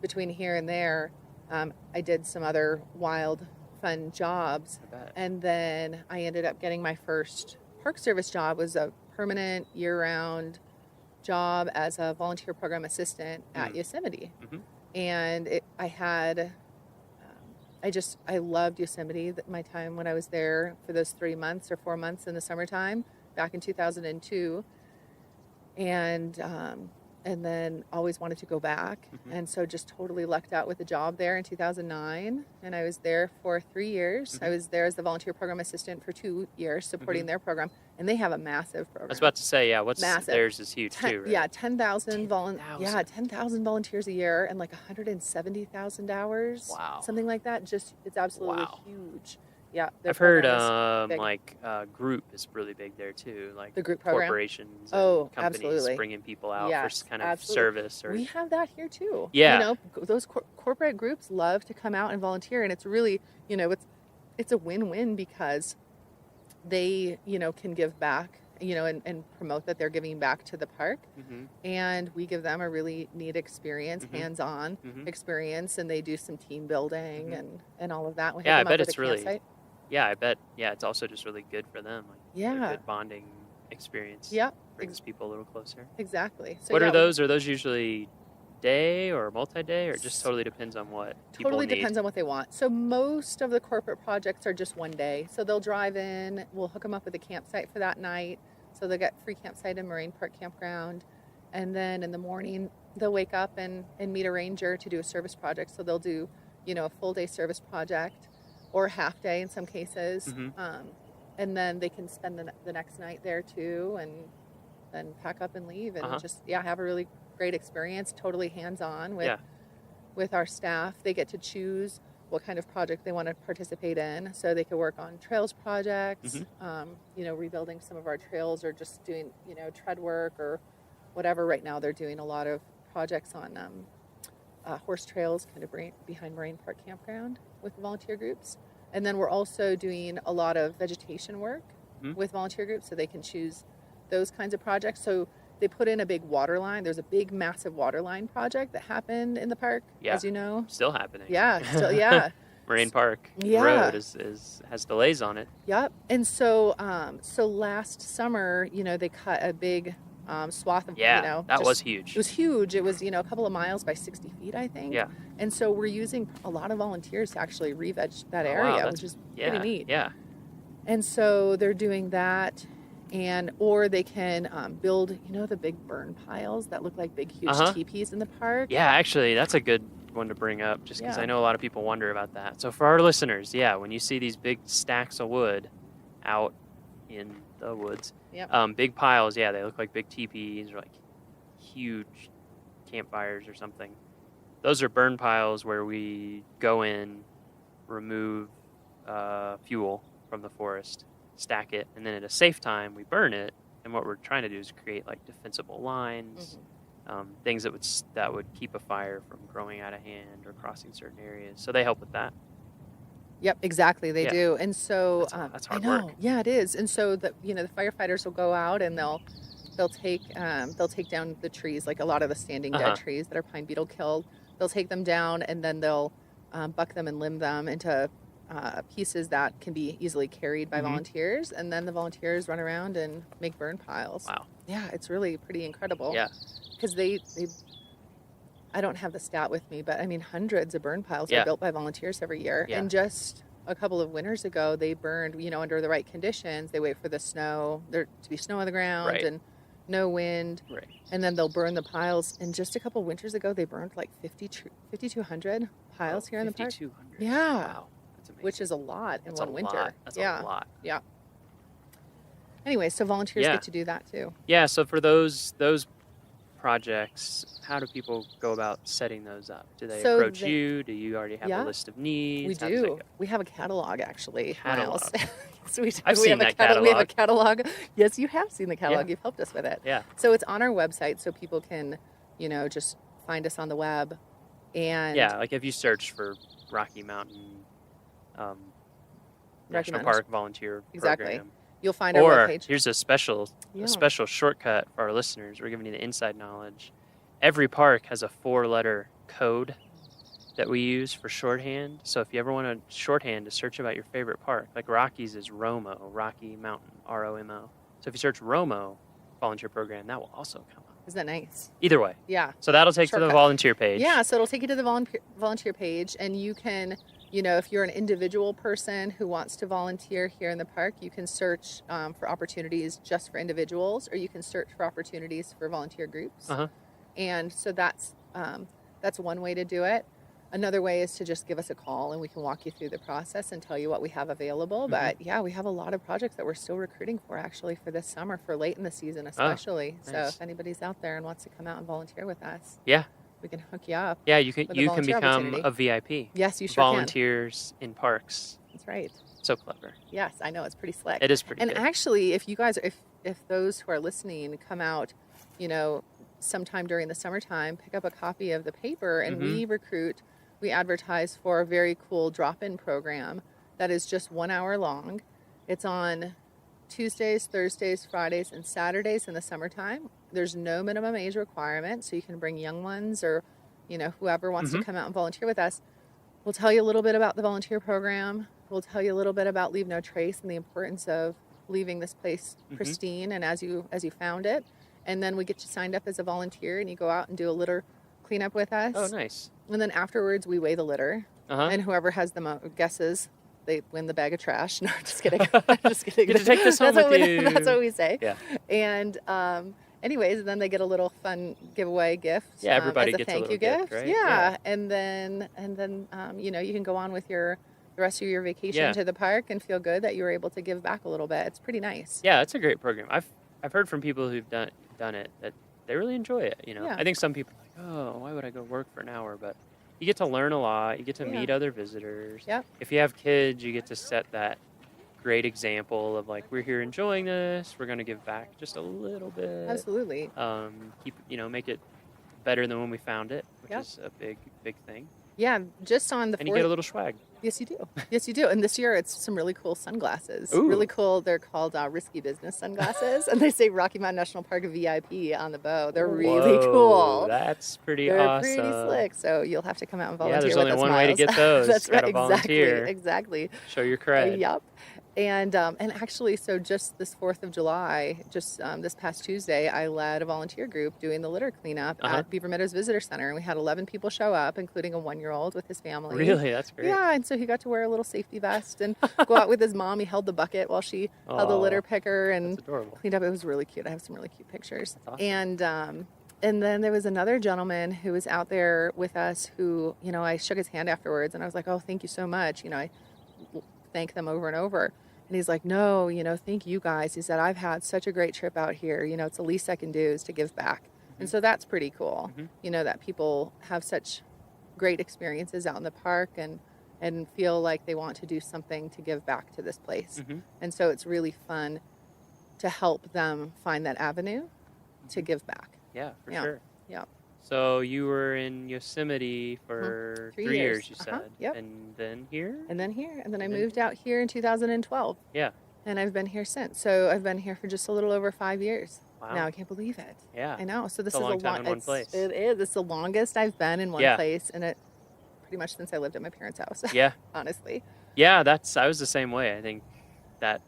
between here and there, I did some other wild, fun jobs. And then I ended up getting my first Park Service job. Was a permanent year-round job as a volunteer program assistant at Yosemite. And I loved Yosemite. My time when I was there for those 3 months or 4 months in the summertime back in 2002, and then always wanted to go back, and so just totally lucked out with a job there in 2009, and I was there for 3 years. I was there as the volunteer program assistant for 2 years, supporting their program, and they have a massive program. I was about to say, Massive. Theirs is huge too, right? Yeah, 10,000 volunteers a year and like 170,000 hours. Wow. Something like that. It's absolutely huge. Yeah. I've heard group is really big there too, like the group program? corporations and companies absolutely. bringing people out Yes, for kind of absolutely. service. Or We have that here too. Yeah. Those corporate groups love to come out and volunteer, and it's really, it's a win-win, because they, can give back, and promote that they're giving back to the park. And we give them a really neat experience, hands-on experience, and they do some team building and all of that. We I hook them bet up with it's a really, campsite. I bet, it's also just really good for them. Like, a good bonding experience. Yep. Brings people a little closer. Exactly. So what are those? Are those usually day or multi-day, or it just totally depends on what people Totally need? depends on what they want. So most of the corporate projects are just one day. So they'll drive in, we'll hook them up with a campsite for that night. So they'll get free campsite in Moraine Park Campground. And then in the morning, they'll wake up and meet a ranger to do a service project. So they'll do, a full day service project, or a half day in some cases. And then they can spend the next night there too, and then pack up and leave, and just have a really great experience, totally hands-on with our staff. They get to choose what kind of project they want to participate in, so they could work on trails projects, rebuilding some of our trails, or just doing tread work or whatever. Right now they're doing a lot of projects on horse trails kind of behind Moraine Park Campground with volunteer groups. And then we're also doing a lot of vegetation work with volunteer groups, so they can choose those kinds of projects. So they put in a big water line. There's a big, massive water line project that happened in the park, as you know. Still happening. Yeah, still, yeah. Moraine Park Yeah. Road has delays on it. Yep. And so so last summer, they cut a big swath of, Yeah, that was huge. It was huge. It was, a couple of miles by 60 feet, I think. Yeah. And so we're using a lot of volunteers to actually re-veg that area, which is pretty neat. Yeah. And so they're doing that, or they can build, the big burn piles that look like big, huge teepees in the park. Yeah, actually, that's a good one to bring up, just because I know a lot of people wonder about that. So for our listeners, when you see these big stacks of wood out in the woods, big piles, they look like big teepees or like huge campfires or something. Those are burn piles where we go in, remove fuel from the forest, stack it, and then at a safe time we burn it. And what we're trying to do is create like defensible lines, things that would keep a fire from growing out of hand or crossing certain areas. So they help with that. Yep, exactly. They do. And so that's hard I know. work. Yeah, it is. And so the firefighters will go out and they'll take down the trees, like a lot of the standing dead trees that are pine beetle killed. They'll take them down and then they'll buck them and limb them into pieces that can be easily carried by volunteers, and then the volunteers run around and make burn piles. Wow. Yeah, it's really pretty incredible. Yeah. Because they I don't have the stat with me, but I mean hundreds of burn piles are built by volunteers every year. Yeah. And just a couple of winters ago they burned, under the right conditions. They wait for the snow, there to be snow on the ground and no wind. Right. And then they'll burn the piles. And just a couple winters ago they burned like 5,200 piles here in the park. 5,200. Yeah. Wow. Which is a lot in one winter. That's a lot. Yeah. Anyway, so volunteers get to do that too. Yeah. So for those projects, how do people go about setting those up? Do they approach you? Do you already have a list of needs? We do. We have a catalog, actually. Catalog. So we do. I've seen that catalog. We have a catalog. Yes, you have seen the catalog. Yeah. You've helped us with it. Yeah. So it's on our website, so people can, just find us on the web. And like if you search for Rocky Mountain National Park Volunteer Program. You'll find our webpage. Here's a special shortcut for our listeners. We're giving you the inside knowledge. Every park has a 4-letter code that we use for shorthand. So if you ever want a shorthand to search about your favorite park, like Rockies is ROMO, Rocky Mountain, ROMO. So if you search ROMO Volunteer Program, that will also come up. Isn't that nice? Either way. Yeah. So that'll take you to the volunteer page. Yeah, so it'll take you to the volunteer page, and you can, if you're an individual person who wants to volunteer here in the park, you can search for opportunities just for individuals, or you can search for opportunities for volunteer groups. And so that's one way to do it. Another way is to just give us a call and we can walk you through the process and tell you what we have available. But we have a lot of projects that we're still recruiting for actually for this summer, for late in the season especially. Nice. So if anybody's out there and wants to come out and volunteer with us, we can hook you up. Yeah, you can volunteer become a VIP. Yes, you sure Volunteers in parks. That's right. So clever. Yes, I know, it's pretty slick. It is pretty And good. actually, if you guys, if those who are listening come out, sometime during the summertime, pick up a copy of the paper, and we advertise for a very cool drop-in program that is just 1 hour long. It's on Tuesdays, Thursdays, Fridays, and Saturdays in the summertime. There's no minimum age requirement, so you can bring young ones or, whoever wants to come out and volunteer with us. We'll tell you a little bit about the volunteer program. We'll tell you a little bit about Leave No Trace and the importance of leaving this place pristine and as you found it. And then we get you signed up as a volunteer, and you go out and do a litter cleanup with us. Oh, nice. And then afterwards, we weigh the litter. And whoever has the most guesses, they win the bag of trash. No, just kidding. Just kidding. You get to take this home with you. That's what we say. Yeah. And anyways, then they get a little fun giveaway gift. Yeah, everybody as a gets thank a little you gift. right? Yeah. And then you can go on with the rest of your vacation to the park and feel good that you were able to give back a little bit. It's pretty nice. Yeah, it's a great program. I've heard from people who've done it that they really enjoy it. Yeah. I think some people are like, oh, why would I go work for an hour? But you get to learn a lot. You get to meet other visitors. Yep. If you have kids, you get to set that great example of like, we're here enjoying this. We're going to give back just a little bit. Absolutely. Make it better than when we found it, which Yep. is a big thing. Yeah, just on the And you get a little swag. Yes, you do. Yes, you do. And this year, it's some really cool sunglasses. Ooh. Really cool. They're called Risky Business sunglasses, and they say Rocky Mountain National Park VIP on the bow. They're really Whoa, cool. That's pretty They're awesome. pretty slick. So you'll have to come out and volunteer. Yeah, there's with only us, one way to Miles. get those. That's right. Gotta volunteer. Exactly. Show your cred. Yep. And actually, so just this 4th of July, this past Tuesday, I led a volunteer group doing the litter cleanup at Beaver Meadows Visitor Center, and we had 11 people show up, including a 1-year-old with his family. Really? That's great. Yeah, and so he got to wear a little safety vest and go out with his mom. He held the bucket while she held the litter picker and cleaned up. It was really cute. I have some really cute pictures. Awesome. And then there was another gentleman who was out there with us who, I shook his hand afterwards, and I was like, oh, thank you so much. I thank them over and over. And he's like, no, thank you guys. He said, I've had such a great trip out here. It's the least I can do is to give back. And so that's pretty cool, that people have such great experiences out in the park and feel like they want to do something to give back to this place. And so it's really fun to help them find that avenue to give back. Yeah, for sure. Yeah. So you were in Yosemite for 3 years, you said. Yep. And then here? And then here. And then I moved out here in 2012. Yeah. And I've been here since. So I've been here for just a little over 5 years. Wow. Now I can't believe it. Yeah. I know. So this It's is a long time in one place. It is. It's the longest I've been in one place, and it pretty much since I lived at my parents' house. Yeah. Honestly. Yeah, I was the same way. I think that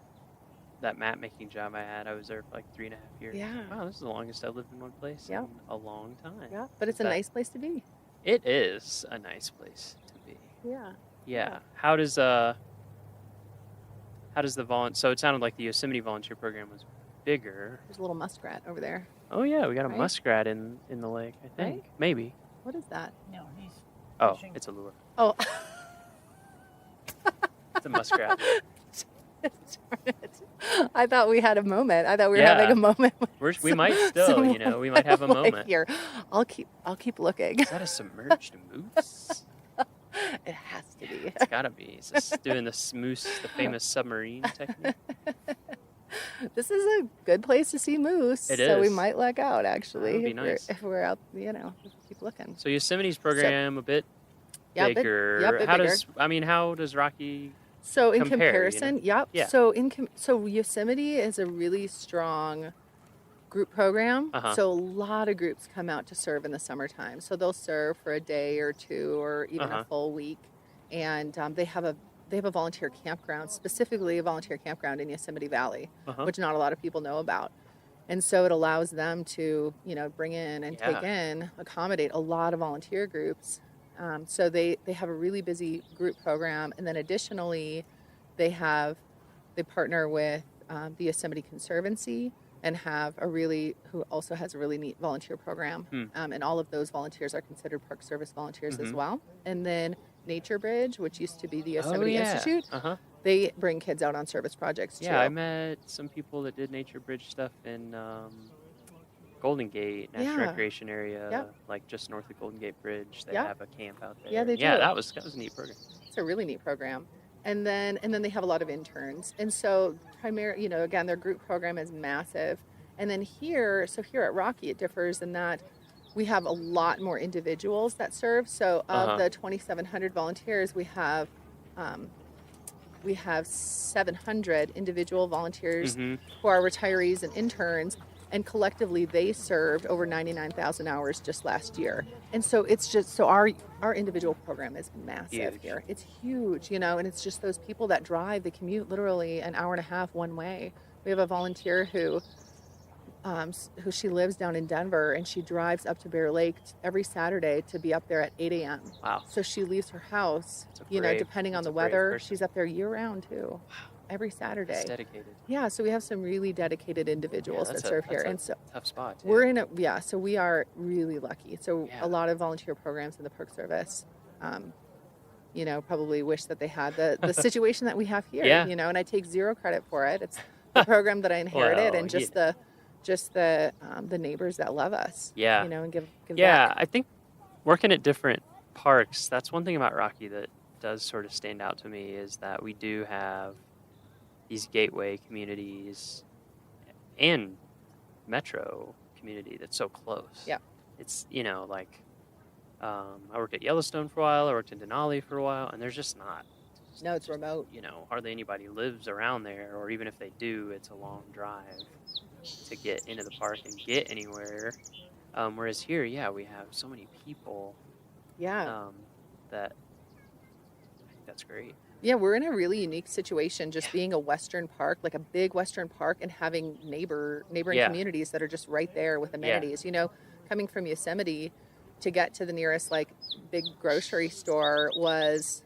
map making job I had, I was there for like 3.5 years. Yeah. Wow, this is the longest I've lived in one place in a long time. Yeah. But it's a nice place to be. It is a nice place to be. Yeah. Yeah. How does the so it sounded like the Yosemite volunteer program was bigger. There's a little muskrat over there. Oh yeah, we got a Right? muskrat in the lake, I think. Right? Maybe. What is that? No, he's Oh, it's a lure. Oh. It's a muskrat. Darn it. I thought we had a moment. I thought we were having a moment. We might still, we might have a moment. Here, I'll keep looking. Is that a submerged moose? It has to be. It's gotta be. It's just doing the famous submarine technique. This is a good place to see moose. It So we is. might luck out, actually. That would be nice. If we're out, keep looking. So Yosemite's program a bit Yeah, bigger. bit how bigger. how does Rocky So in compare, comparison, Yeah. So Yosemite is a really strong group program. So a lot of groups come out to serve in the summertime. So they'll serve for a day or two or even a full week, and they have a volunteer campground, specifically a volunteer campground in Yosemite Valley, which not a lot of people know about. And so it allows them to bring in and accommodate a lot of volunteer groups. So they have a really busy group program, and then additionally, they partner with the Yosemite Conservancy and who also has a really neat volunteer program. And all of those volunteers are considered Park Service volunteers as well. And then Nature Bridge, which used to be the Yosemite Institute, they bring kids out on service projects too. Yeah, I met some people that did Nature Bridge stuff in Golden Gate National Recreation Area, like just north of Golden Gate Bridge. They have a camp out there. Yeah, they do. Yeah, that was a neat program. It's a really neat program. And then they have a lot of interns. And so again, their group program is massive. And then here at Rocky, it differs in that we have a lot more individuals that serve. So of the 2,700 volunteers, we have 700 individual volunteers who are retirees and interns. And collectively, they served over 99,000 hours just last year. And so our individual program is massive here. It's huge, and it's just those people that drive, they commute literally an hour and a half one way. We have a volunteer who she lives down in Denver, and she drives up to Bear Lake every Saturday to be up there at 8 a.m. Wow. So she leaves her house, depending on the weather. She's up there year round too. Every Saturday. That's dedicated. Yeah, so we have some really dedicated individuals that serve here. And so tough spot. Too. We're in so we are really lucky. So a lot of volunteer programs in the Park Service, probably wish that they had the situation that we have here, and I take zero credit for it. It's the program that I inherited and just the neighbors that love us. Yeah. And give back. back. I think working at different parks, that's one thing about Rocky that does sort of stand out to me is that we do have these gateway communities and metro community that's so close. Yeah. it's, like, I worked at Yellowstone for a while, I worked in Denali for a while, and there's just not. No, it's remote. Hardly anybody lives around there, or even if they do, it's a long drive to get into the park and get anywhere. Whereas here, we have so many people. Yeah. That I think that's great. Yeah, we're in a really unique situation, just being a Western park, like a big Western park, and having neighboring communities that are just right there with amenities. Coming from Yosemite to get to the nearest big grocery store was,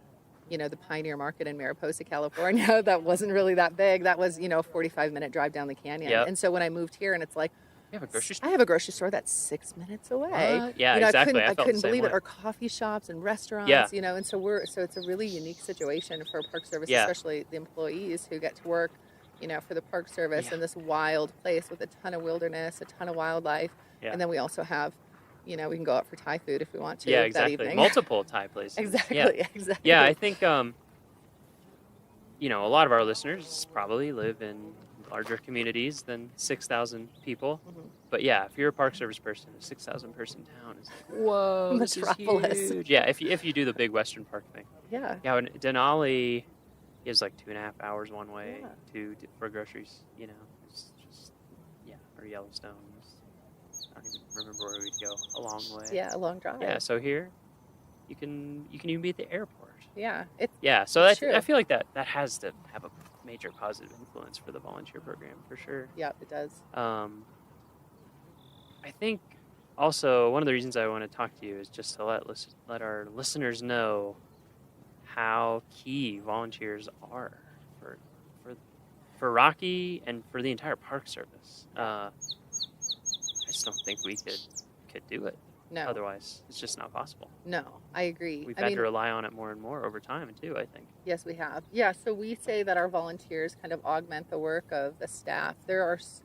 the Pioneer Market in Mariposa, California. That wasn't really that big. That was, a 45-minute drive down the canyon. Yep. And so when I moved here, and it's like, you have a grocery store? I have a grocery store that's 6 minutes away. What? Yeah, exactly. I felt couldn't the same believe way. it. Or coffee shops and restaurants, Yeah. and so it's a really unique situation for Park Service, Yeah. especially the employees who get to work, for the Park Service in this wild place with a ton of wilderness, a ton of wildlife. Yeah. And then we also have, we can go out for Thai food if we want to Yeah, that exactly. evening. Multiple Thai places. Exactly, Yeah. exactly. Yeah, I think, a lot of our listeners probably live in larger communities than 6,000 people. Mm-hmm. But if you're a Park Service person, a 6,000 person town is like, whoa, this is Metropolis. huge. Yeah, if you do the big Western Park thing. Yeah. Yeah, when Denali is like 2.5 hours one way for groceries, it's just, or Yellowstone. I don't even remember where we'd go. A long way. Yeah, a long drive. Yeah, so here, you can even be at the airport. Yeah. So it's I true. feel like that has to have a major positive influence for the volunteer program, for sure. Yeah, it does. I think also one of the reasons I want to talk to you is just to let our listeners know how key volunteers are for Rocky and for the entire Park Service. I just don't think we could do it. No. Otherwise, it's just not possible. No, I agree. We've had to rely on it more and more over time, too, I think. Yes, we have. Yeah, so we say that our volunteers kind of augment the work of the staff. There's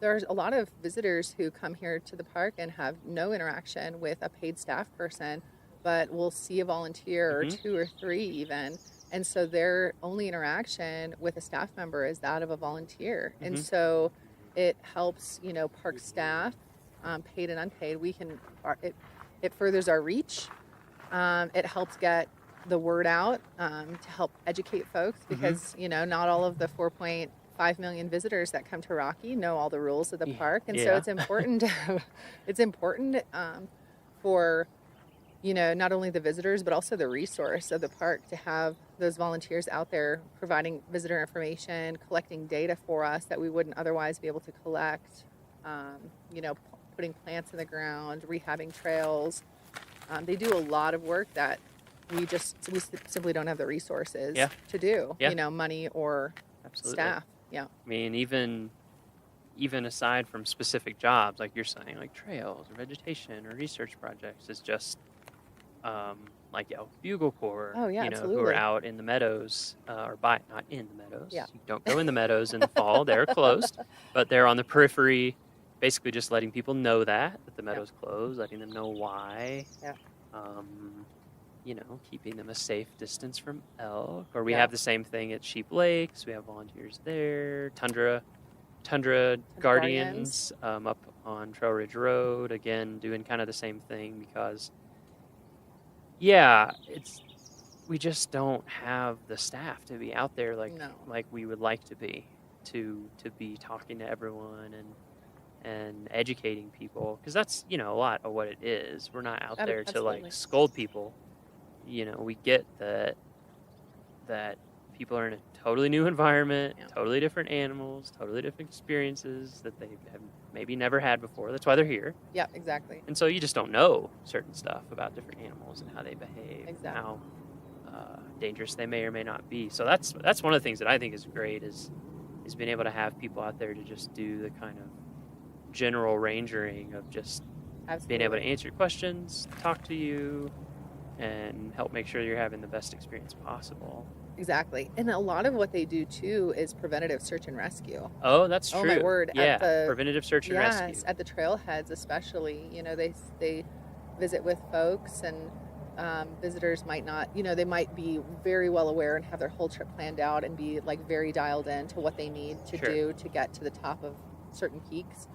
a lot of visitors who come here to the park and have no interaction with a paid staff person, but will see a volunteer or two or three even. And so their only interaction with a staff member is that of a volunteer. And so it helps, park staff, paid and unpaid. It furthers our reach. It helps get the word out to help educate folks because, not all of the 4.5 million visitors that come to Rocky know all the rules of the park. And so it's important for, not only the visitors, but also the resource of the park to have those volunteers out there providing visitor information, collecting data for us that we wouldn't otherwise be able to collect, putting plants in the ground, rehabbing trails. They do a lot of work that we simply don't have the resources to do, money or staff. Yeah. I mean, even aside from specific jobs, like you're saying, like trails or vegetation or research projects, is just like Bugle Corps, who absolutely. are out in the meadows, not in the meadows. Yeah. You don't go in the meadows in the fall; they're closed, but they're on the periphery, basically just letting people know that the meadow's closed, letting them know why. Yeah. Keeping them a safe distance from elk. Or we have the same thing at Sheep Lakes. We have volunteers there. Tundra Guardians up on Trail Ridge Road, again doing kind of the same thing because we just don't have the staff to be out there like we would like to be talking to everyone and educating people, because that's a lot of what it is. We're not out there to scold people. We get that people are in a totally new environment, totally different animals, totally different experiences that they have maybe never had before. That's why they're here. Yeah, exactly. And so you just don't know certain stuff about different animals and how they behave, and how dangerous they may or may not be. So that's one of the things that I think is great is being able to have people out there to just do the kind of general rangering of just being able to answer your questions, talk to you, and help make sure you're having the best experience possible. Exactly. And a lot of what they do too is preventative search and rescue. Oh, that's true. Oh my word. Yeah, preventative search and rescue. Yes, at the trailheads especially. They visit with folks, and visitors might not, they might be very well aware and have their whole trip planned out and be very dialed in to what they need to do to get to the top of certain peaks.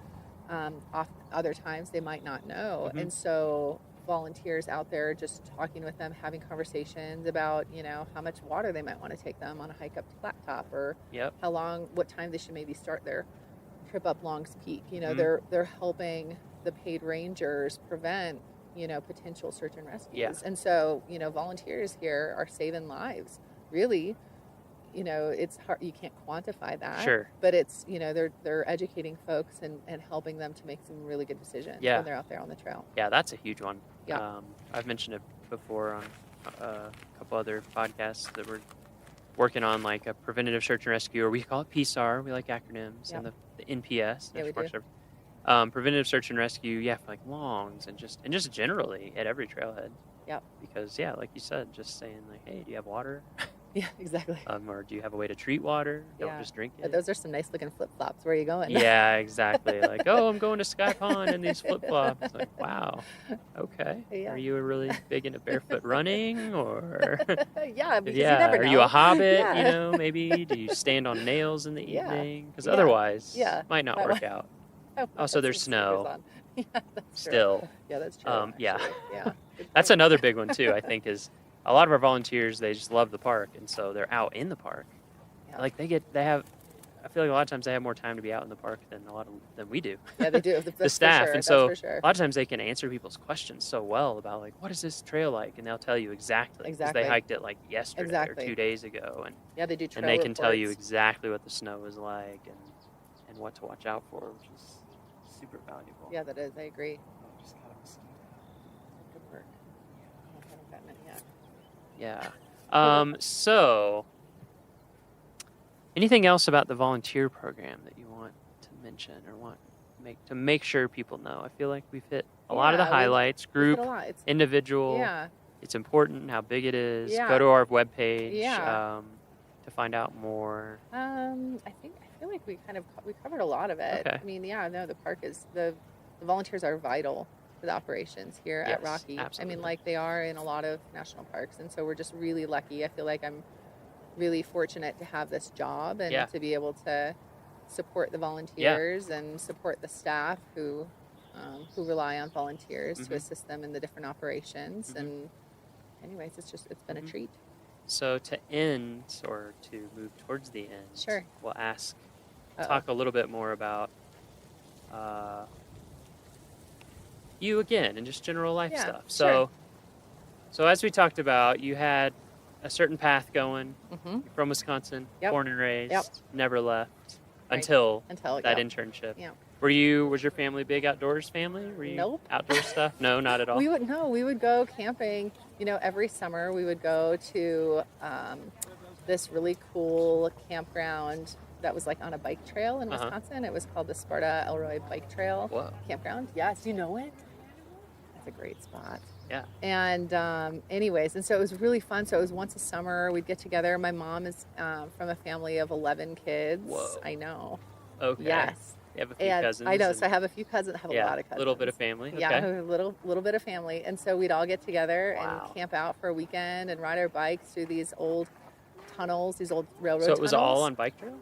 Off other times they might not know. Mm-hmm. And so volunteers out there just talking with them, having conversations about, how much water they might want to take them on a hike up to Flat Top, or what time they should maybe start their trip up Long's Peak. They're helping the paid rangers prevent, potential search and rescues. Yeah. And so, volunteers here are saving lives, really. It's hard, you can't quantify that. Sure. But it's, they're educating folks and helping them to make some really good decisions when they're out there on the trail. Yeah, that's a huge one. Yeah. I've mentioned it before on a couple other podcasts that we're working on, like a preventative search and rescue, or we call it PSAR. We like acronyms, and the NPS. Yeah, we do. Preventative search and rescue, for like longs and just generally at every trailhead. Yep. Because like you said, just saying like, hey, do you have water? Yeah, exactly. Or do you have a way to treat water? Don't just drink it. But those are some nice looking flip flops. Where are you going? Yeah, exactly. Like, oh, I'm going to Sky Pond in these flip flops. Like, wow. Okay. Yeah. Are you really big into barefoot running, or? Yeah. Because you never know. Are you a hobbit? Yeah. Maybe. Do you stand on nails in the evening? Because Yeah. otherwise, Yeah. it might not work out. Also, there's snow. Yeah, that's Still. True. Yeah, that's true. Yeah. Actually. Yeah. That's another big one too, I think, is a lot of our volunteers, they just love the park, and so they're out in the park. Yeah. Like I feel like a lot of times they have more time to be out in the park than we do. Yeah, they do. The staff. For sure. And so That's for sure. a lot of times they can answer people's questions so well about like, what is this trail like? And they'll tell you exactly. Because Exactly. they hiked it like yesterday Exactly. or 2 days ago. And Yeah, they do trail and they can tell you reports. exactly what the snow is like and what to watch out for, which is super valuable. Yeah, that is. I agree. Just got a mosquito. Good work. I haven't gotten it yet. Yeah. So, anything else about the volunteer program that you want to mention or want to make sure people know? I feel like we've hit a lot of the highlights. Group, we've hit a lot. individual. Yeah. It's important how big it is. Yeah. Go to our webpage Yeah. to find out more. I feel like we covered a lot of it. Okay. I mean, the park is the volunteers are vital for the operations here at Yes, Rocky. absolutely. I mean, like they are in a lot of national parks, and so we're just really lucky. I feel like I'm really fortunate to have this job and to be able to support the volunteers and support the staff who rely on volunteers to assist them in the different operations. And anyways, it's been a treat. So to end, or to move towards the end, Sure. we'll talk a little bit more about you again and just general life Yeah, stuff. sure. So as we talked about, you had a certain path going. Mm-hmm. You're from Wisconsin, Yep. born and raised, Yep. never left Right. until yep. that internship. Yeah. Was your family big outdoors family? Were you Nope. outdoor stuff? No, not at all. We would go camping. Every summer we would go to this really cool campground that was like on a bike trail in Wisconsin. It was called the Sparta Elroy Bike Trail Campground. Yes, you know it. That's a great spot. Yeah. And anyways, and so it was really fun. So it was once a summer we'd get together. My mom is from a family of 11 kids. Whoa. I know. Okay. Yes. You have a few And cousins. I know, so I have a few cousins. I have a lot of cousins. A little bit of family. Yeah, Okay. a little bit of family, and so we'd all get together Wow. and camp out for a weekend and ride our bikes through these old tunnels, these old railroad. So it was tunnels. all on bike trail?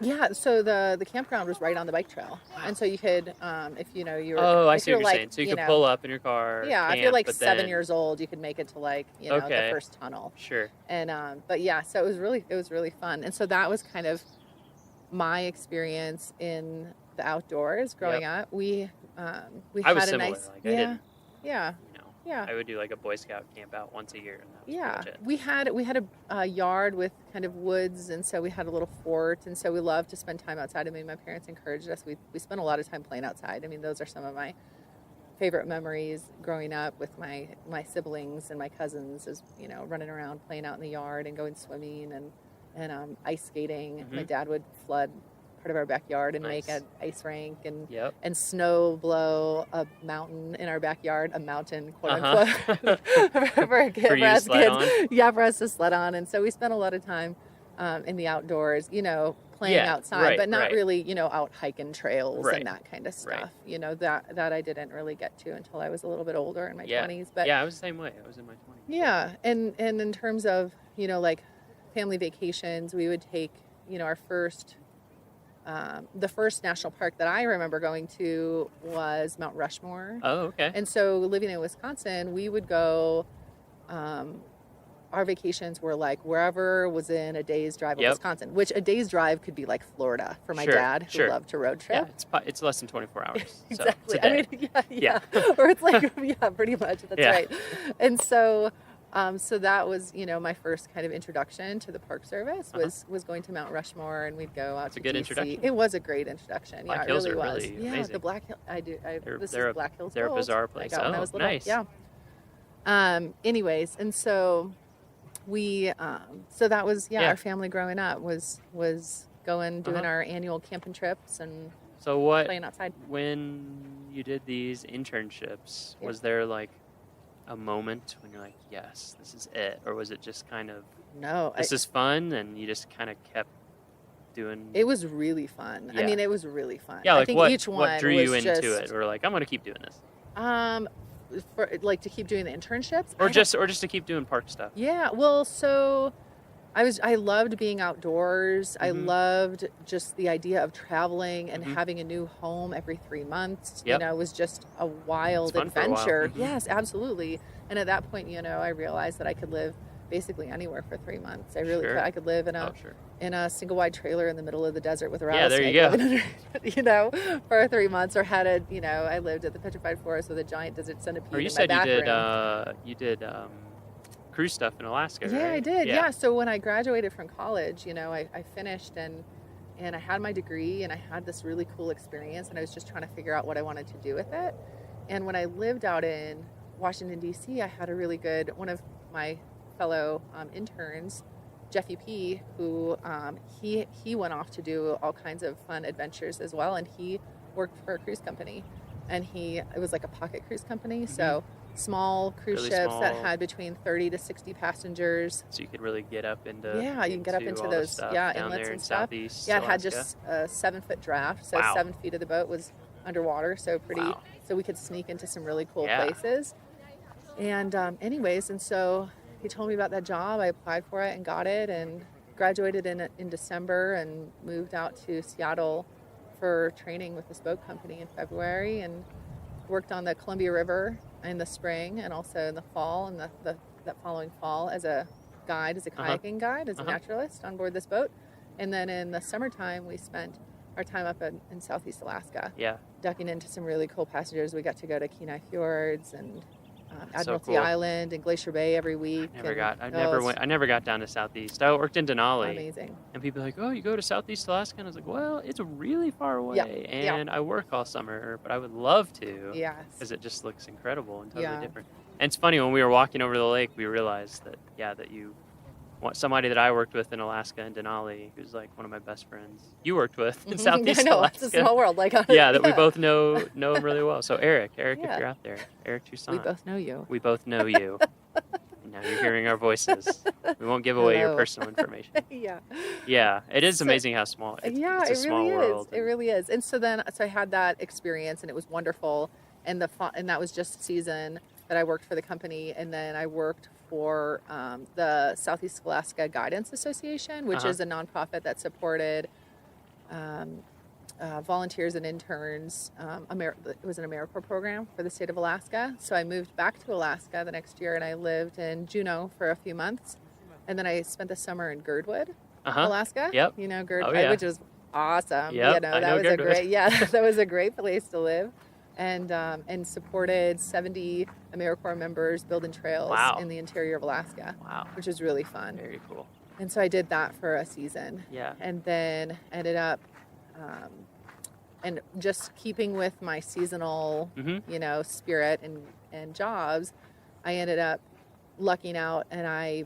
Yeah, so the campground was right on the bike trail, and so you could, if you were. Oh, I if see what you're like, saying. So you could pull up in your car. Yeah, camp, if you're like but 7 then- years old, you could make it to like the first tunnel. Sure. And but yeah, so it was really fun, and so that was kind of my experience in the outdoors growing up. We I had was a similar. nice Like, I didn't, yeah. I would do like a Boy Scout camp out once a year, and that was Yeah, pretty much it. we had a yard with kind of woods, and so we had a little fort, and so we loved to spend time outside. I mean, my parents encouraged us. We spent a lot of time playing outside. I mean, those are some of my favorite memories growing up with my siblings and my cousins, is running around playing out in the yard and going swimming and ice skating. My dad would flood part of our backyard and make an ice rink and snow blow a mountain in our backyard, a mountain, quote unquote, for a kid, For you to us sled kids. on? Yeah, for us to sled on. And so we spent a lot of time in the outdoors, playing outside, but not really, out hiking trails and that kind of stuff. That I didn't really get to until I was a little bit older in my 20s. But yeah, I was the same way. I was in my 20s. yeah, and in terms of like family vacations, we would take our first the first national park that I remember going to was Mount Rushmore. Oh, okay. And so living in Wisconsin, we would go, our vacations were like wherever was in a day's drive of Wisconsin, which a day's drive could be like Florida for my dad who loved to road trip. Yeah, it's less than 24 hours. Exactly. So it's a day. Yeah. Or it's like, pretty much. That's right. And so, so that was, my first kind of introduction to the Park Service was going to Mount Rushmore, and we'd go out to a good DC. Introduction. It was a great introduction. Black it Hills really are was. really yeah, amazing. the Black Hill. This is Black Hills. They're a Gold. bizarre place. I got when I was little. Nice. Yeah. Anyways, and so we, so that was our family growing up was doing our annual camping trips and playing outside. When you did these internships, was there like a moment when you're like, yes, this is it? Or was it just kind of, no, this is fun, and you just kind of kept doing? It was really fun. Yeah. I mean, it was really fun. Yeah, like I think each one what drew you was into just, it? Or like, I'm going to keep doing this. For like to keep doing the internships, or just to keep doing park stuff. Yeah, well, so I loved being outdoors. I loved just the idea of traveling and having a new home every 3 months. Yep. It was just a wild adventure. Yes, absolutely. And at that point, I realized that I could live basically anywhere for 3 months. I really could. I could live in a single wide trailer in the middle of the desert with a rattlesnake. Yeah, there you go. For 3 months, or had I lived at the Petrified Forest with a giant desert centipede. Or you in said my you bathroom. did cruise stuff in Alaska, Yeah, right? I did. Yeah. So when I graduated from college, I finished and I had my degree and I had this really cool experience, and I was just trying to figure out what I wanted to do with it. And when I lived out in Washington, D.C., I had a really good, one of my fellow interns, Jeffy P., who he went off to do all kinds of fun adventures as well, and he worked for a cruise company, and it was like a pocket cruise company, so small cruise Really ships small. that had between 30 to 60 passengers. So you could really get up into you can get up into all those the stuff inlets down there and in stuff. Southeast Yeah, it had Alaska. just a 7-foot draft, so Wow. 7 feet of the boat was underwater, so pretty. Wow. So we could sneak into some really cool Yeah. places. And anyways, and so he told me about that job. I applied for it and got it, and graduated in December, and moved out to Seattle for training with this boat company in February, and worked on the Columbia River in the spring and also in the fall, and that following fall as a guide, as a kayaking guide, as a naturalist on board this boat. And then in the summertime, we spent our time up in Southeast Alaska, ducking into some really cool passages. We got to go to Kenai Fjords and Admiralty cool. Island and Glacier Bay every week. I never got down to Southeast. I worked in Denali. Amazing. And people are like, oh, you go to Southeast Alaska? And I was like, well, it's really far away. And I work all summer, but I would love to. Yes. Because it just looks incredible and totally different. And it's funny, when we were walking over the lake, we realized that, that you want somebody that I worked with in Alaska in Denali, who's like one of my best friends, you worked with in Southeast I know, Alaska. it's a small world. Like, we both know him really well. So Eric, if Yeah. you're out there, Eric Toussaint. We both know you. We both know you. And now you're hearing our voices. We won't give away your Hello. personal information. Yeah. Yeah, it is amazing how small it's a it small really world. is. It really is. And so I had that experience, and it was wonderful. And and that was just a season that I worked for the company, and then I worked for the Southeast Alaska Guidance Association, which is a nonprofit that supported volunteers and interns. It was an AmeriCorps program for the state of Alaska. So I moved back to Alaska the next year, and I lived in Juneau for a few months, and then I spent the summer in Girdwood, Alaska. Yep. You know Girdwood, Oh, yeah. which was awesome. Yep, I know that was Girdwood. that was a great place to live. And supported 70 AmeriCorps members building trails in the interior of Alaska, which was really fun. Very cool. And so I did that for a season. Yeah. And then ended up, and just keeping with my seasonal, spirit and jobs, I ended up lucking out, and I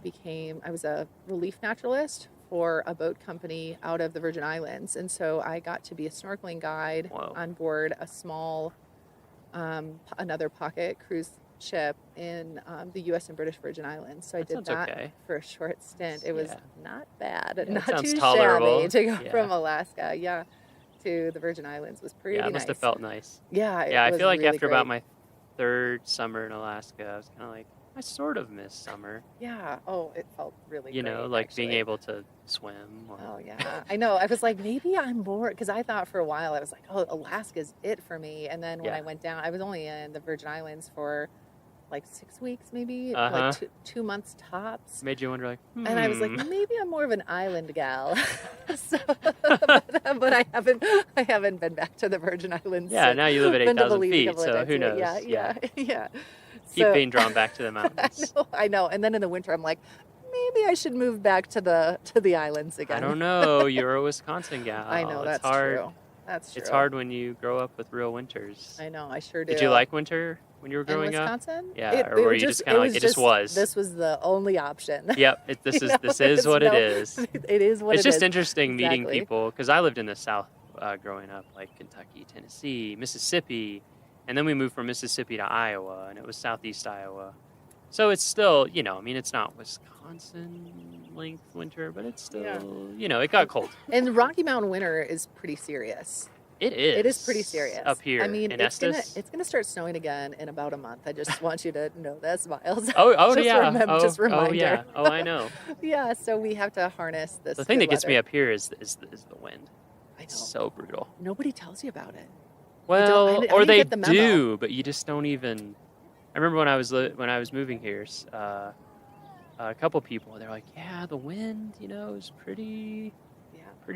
was a relief naturalist for a boat company out of the Virgin Islands. And so I got to be a snorkeling guide on board a small, another pocket cruise ship in the U.S. and British Virgin Islands. So I did that for a short stint. It was not bad, not too tolerable. shabby to go from Alaska, to the Virgin Islands. Was pretty nice. Yeah, it must have felt nice. Yeah, I feel like really after about great. my third summer in Alaska, I was kind of like, I sort of miss summer. Yeah. Oh, it felt really You great, know, like being actually. able to swim. Or, Oh, yeah. I know. I was like, maybe I'm bored. Because I thought for a while, I was like, oh, Alaska's it for me. And then when Yeah. I went down, I was only in the Virgin Islands for like 6 weeks, maybe, Uh-huh. like 2 months tops. Made you wonder, like, And I was like, hmm. maybe I'm more of an island gal. but I haven't been back to the Virgin Islands. Yeah, since. now you live at Been to 8,000 Belize a feet, couple of so times, who knows? Yeah, yeah, yeah. Keep So- being drawn back to the mountains. I know. And then in the winter, I'm like, maybe I should move back to the islands again. I don't know. You're a Wisconsin gal. I know, It's that's hard. true. That's It's true. hard when you grow up with real winters. I know. I sure do. Did you like winter when you were growing in up? Wisconsin? Yeah, or were you just kind of like, it just was? This was the only option. Yep, this You is know, this is what it is. It is what It's it is. just interesting meeting Exactly. people because I lived in the South growing up, like Kentucky, Tennessee, Mississippi, and then we moved from Mississippi to Iowa, and it was Southeast Iowa. So it's still, you know, I mean, it's not Wisconsin length winter, but it's still, you know, it got cold. And the Rocky Mountain winter is pretty serious. It is. It is pretty serious. Up here I mean, in it's Estes. gonna start snowing again in about a month. I just want you to know that, Miles. Oh Just yeah. just reminder. Oh yeah. Oh, I know. Yeah, so we have to harness this. The thing good that gets me weather. up here is the wind. I know. It's so brutal. Nobody tells you about it. Well, I or didn't they get the memo. do, but you just don't even. I remember when I was moving here, a couple people they're like, "Yeah, the wind, you know, is pretty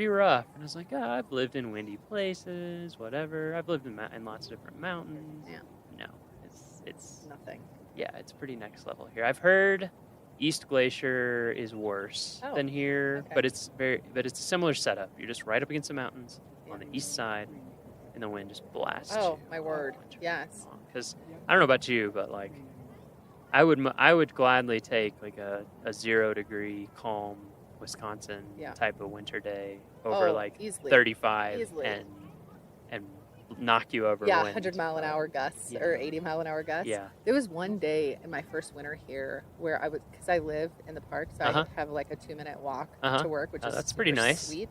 rough." And I was like, "Oh, I've lived in windy places, whatever. I've lived in lots of different mountains." Yeah. No, it's nothing. Yeah, it's pretty next level here. I've heard East Glacier is worse Oh, than here, okay. but it's a similar setup. You're just right up against the mountains on the east side, and the wind just blasts. Oh, my word. Yes. Because I don't know about you, but like I would gladly take like a 0 degree calm Wisconsin Yeah. type of winter day over Oh, like easily. 35 Easily. and knock you over. Yeah, wind. 100-mile-an-hour gusts or 80-mile-an-hour gusts. Yeah. There was one day in my first winter here where I would, because I live in the park, so Uh-huh. I have like a 2-minute walk Uh-huh. to work, which Oh, is that's pretty super nice. sweet.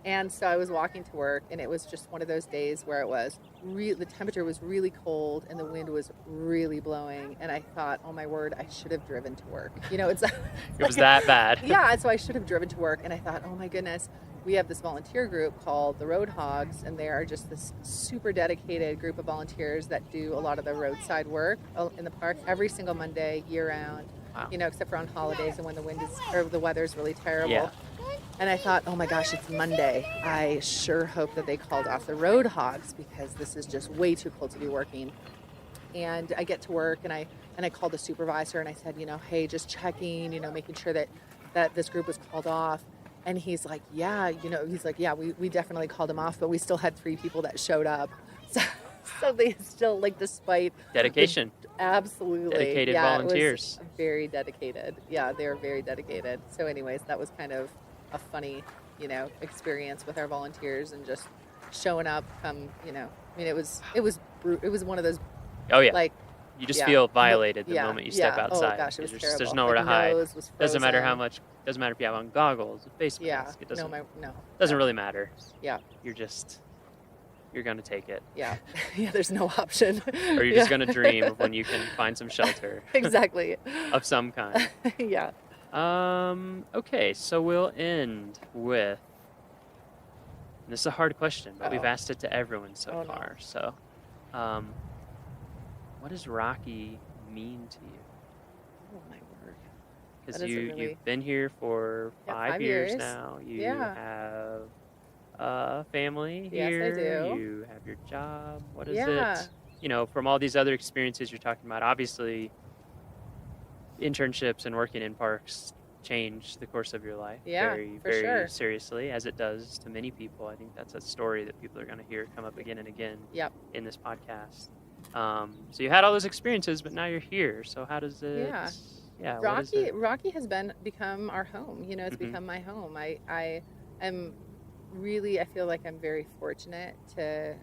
And so I was walking to work, and it was just one of those days where it was the temperature was really cold and the wind was really blowing, and I thought, oh my word, I should have driven to work. You know, it's It was that bad. Yeah, and so I should have driven to work, and I thought, oh my goodness, we have this volunteer group called the Road Hogs, and they are just this super dedicated group of volunteers that do a lot of the roadside work in the park every single Monday, year round. Wow. You know, except for on holidays and when the weather's really terrible. Yeah. And I thought, oh my gosh, it's Monday. I sure hope that they called off the Road Hogs because this is just way too cold to be working. And I get to work and I called the supervisor and I said, you know, hey, just checking, you know, making sure that this group was called off. And he's like, yeah, we definitely called them off, but we still had 3 people that showed up. So they still, like, despite Dedication. Absolutely. Dedicated yeah, volunteers. It was very dedicated. Yeah, they were very dedicated. So anyways, that was kind of a funny, you know, experience with our volunteers and just showing up I mean, it was one of those Oh yeah. like You just yeah. feel violated the Yeah, moment you step yeah. outside. Oh gosh, it was there's terrible. nowhere Like, to hide. nose was Doesn't matter how frozen. much. Doesn't matter if you have on goggles, a face Yeah. mask. It doesn't. No. Doesn't really matter. Yeah. You're gonna take it. Yeah. Yeah, there's no option. Or you're just gonna dream of when you can find some shelter. Exactly. Of some kind. Yeah. Okay, so we'll end with. And this is a hard question, but we've asked it to everyone so far. So, what does Rocky mean to you? Oh my word. Because That is a really- you've been here for Yeah, 5 5 years years. now. You Yeah. have a family Yes, I here. do. You have your job. What is Yeah. it? You know, from all these other experiences you're talking about, obviously internships and working in parks change the course of your life Yeah, very, for very sure. seriously, as it does to many people. I think that's a story that people are going to hear come up again and again Yep. in this podcast. So you had all those experiences, but now you're here. So how does it? Yeah. Yeah. what is it? Rocky has become our home. You know, it's Mhm. become my home. I am really, I feel like I'm very fortunate to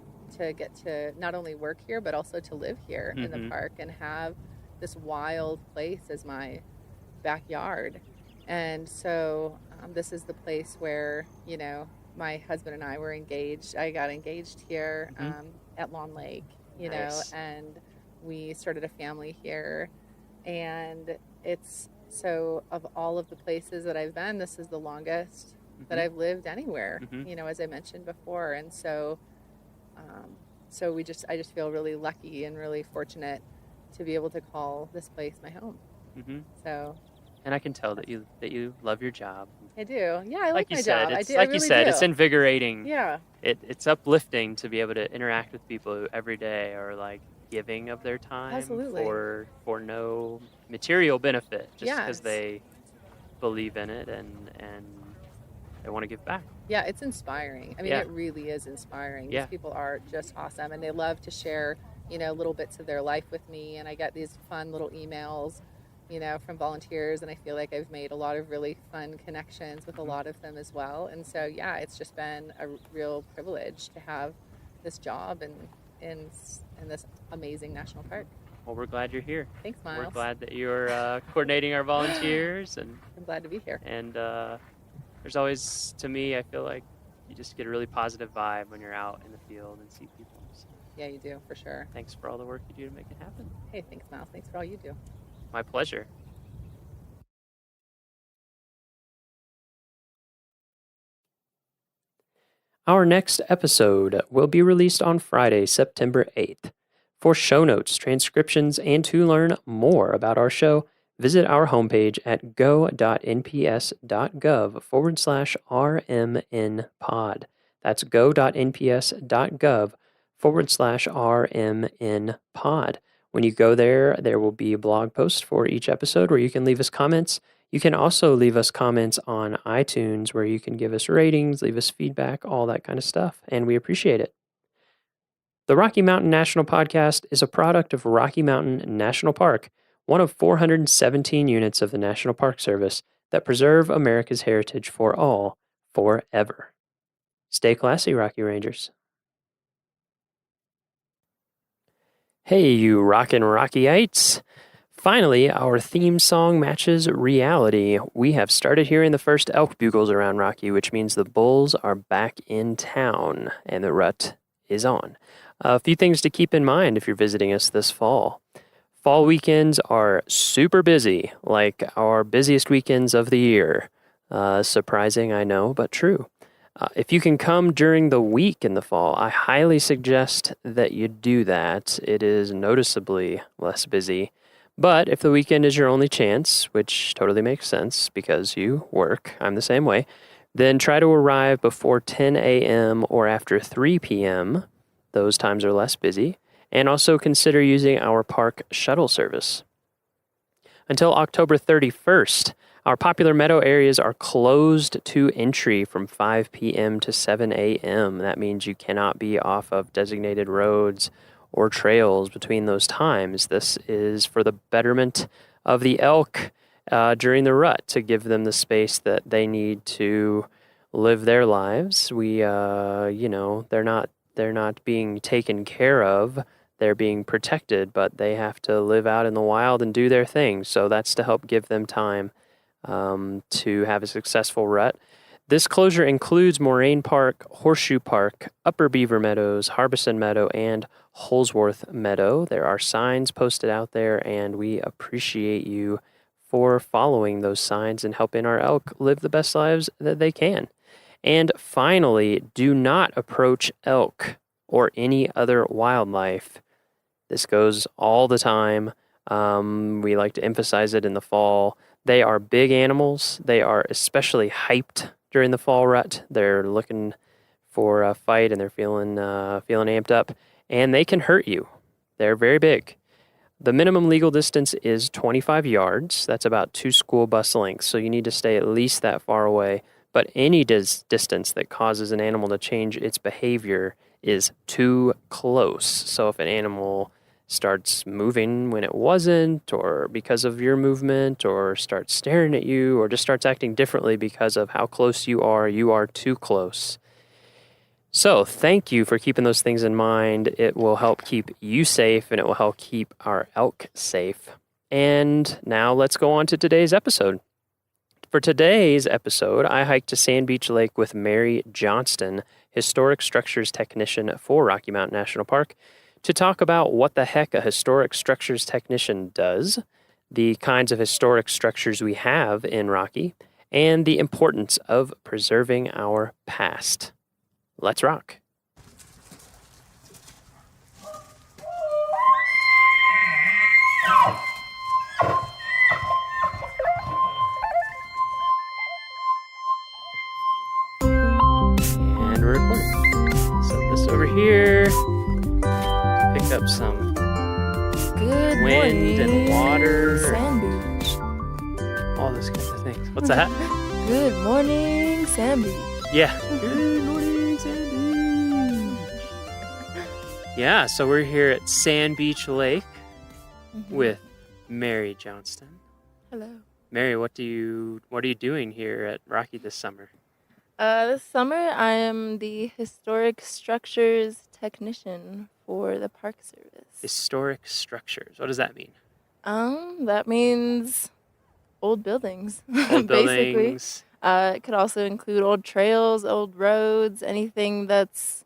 get to not only work here but also to live here in the Mhm. park and have this wild place as my backyard. And so this is the place where, you know, my husband and I were engaged. I got engaged here Mhm. at Lawn Lake, you Nice. know, and we started a family here. And it's so, of all of the places that I've been, this is the longest that I've lived anywhere, as I mentioned before. And so, I just feel really lucky and really fortunate to be able to call this place my home. So, and I can tell that you love your job. I do. Yeah, I like my said, job. I do. Like I you really said, do. it's invigorating. Yeah. It's uplifting to be able to interact with people who every day are like giving of their time Absolutely. for no material benefit, just because Yes. they believe in it and they want to give back. Yeah, it's inspiring. I mean, Yeah. it really is inspiring. Yeah. These people are just awesome, and they love to share, little bits of their life with me. And I get these fun little emails, from volunteers, and I feel like I've made a lot of really fun connections with a lot of them as well. And so, yeah, it's just been a real privilege to have this job in this amazing national park. Well, we're glad you're here. Thanks, Miles. We're glad that you're coordinating our volunteers, and I'm glad to be here. And there's always, to me, I feel like you just get a really positive vibe when you're out in the field and see people. So Yeah, you do, for sure. thanks for all the work you do to make it happen. Hey, thanks, Miles. Thanks for all you do. My pleasure. Our next episode will be released on Friday, September 8th. For show notes, transcriptions, and to learn more about our show, visit our homepage at go.nps.gov/RMNpod. That's go.nps.gov/RMNpod. When you go there, there will be a blog post for each episode where you can leave us comments. You can also leave us comments on iTunes where you can give us ratings, leave us feedback, all that kind of stuff, and we appreciate it. The Rocky Mountain National Podcast is a product of Rocky Mountain National Park, one of 417 units of the National Park Service that preserve America's heritage for all, forever. Stay classy, Rocky Rangers. Hey, you rockin' Rockyites! Finally, our theme song matches reality. We have started hearing the first elk bugles around Rocky, which means the bulls are back in town and the rut is on. A few things to keep in mind if you're visiting us this fall. Fall weekends are super busy, like our busiest weekends of the year. Surprising, I know, but true. If you can come during the week in the fall, I highly suggest that you do that. It is noticeably less busy. But if the weekend is your only chance, which totally makes sense because you work, I'm the same way, then try to arrive before 10 a.m. or after 3 p.m. Those times are less busy. And also consider using our park shuttle service. Until October 31st, our popular meadow areas are closed to entry from 5 p.m. to 7 a.m. That means you cannot be off of designated roads or trails between those times. This is for the betterment of the elk during the rut, to give them the space that they need to live their lives. They're not being taken care of. They're being protected, but they have to live out in the wild and do their thing. So that's to help give them time to have a successful rut. This closure includes Moraine Park, Horseshoe Park, Upper Beaver Meadows, Harbison Meadow, and Holsworth Meadow. There are signs posted out there, and we appreciate you for following those signs and helping our elk live the best lives that they can. And finally, do not approach elk or any other wildlife. This goes all the time. We like to emphasize it in the fall. They are big animals. They are especially hyped during the fall rut. They're looking for a fight and they're feeling amped up, and they can hurt you. They're very big. The minimum legal distance is 25 yards. That's about 2 school bus lengths, so you need to stay at least that far away. But any distance that causes an animal to change its behavior is too close. So if an animal starts moving when it wasn't, or because of your movement, or starts staring at you, or just starts acting differently because of how close you are too close. So thank you for keeping those things in mind. It will help keep you safe, and it will help keep our elk safe. And now let's go on to today's episode. For today's episode, I hiked to Sand Beach Lake with Mary Johnston, historic structures technician for Rocky Mountain National Park, to talk about what the heck a historic structures technician does, the kinds of historic structures we have in Rocky, and the importance of preserving our past. Let's rock. And we're recording. Set this over here. Pick up some Good wind morning, and water. Sand Beach. All those kinds of things. What's that? Good morning, Sand Beach. Yeah. Good morning, Sand Beach. Yeah, so we're here at Sand Beach Lake with Mary Johnston. Hello. Mary, what are you doing here at Rocky this summer? This summer, I am the historic structures technician for the Park Service. Historic structures. What does that mean? That means old buildings. Old basically. buildings. It could also include old trails, old roads, anything that's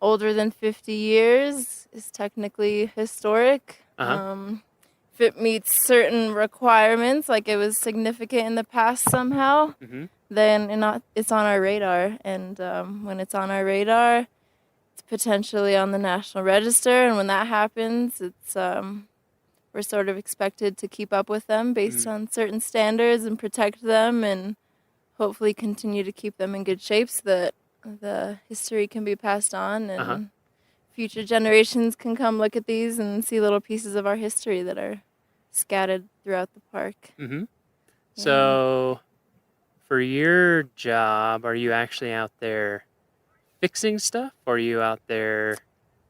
older than 50 years is technically historic. If it meets certain requirements, like it was significant in the past somehow, then it's on our radar. And when it's on our radar, it's potentially on the National Register. And when that happens, it's we're sort of expected to keep up with them based on certain standards and protect them and hopefully continue to keep them in good shape so that the history can be passed on and future generations can come look at these and see little pieces of our history that are scattered throughout the park. So for your job, are you actually out there fixing stuff, or are you out there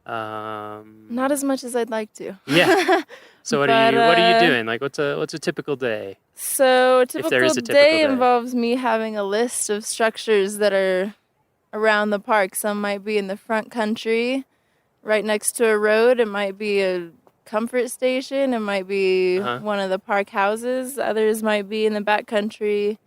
Not as much as I'd like to. Yeah. So what are you doing? Like what's a typical day? So a typical typical day involves me having a list of structures that are around the park. Some might be in the front country, right next to a road. It might be a comfort station. It might be one of the park houses. Others might be in the back country,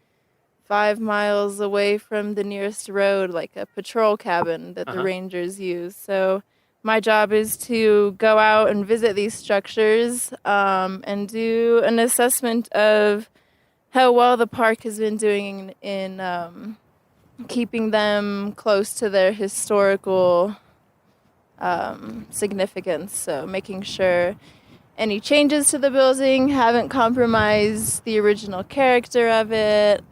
5 miles away from the nearest road, like a patrol cabin that the rangers use. So my job is to go out and visit these structures and do an assessment of how well the park has been doing in keeping them close to their historical significance. So making sure any changes to the building haven't compromised the original character of it,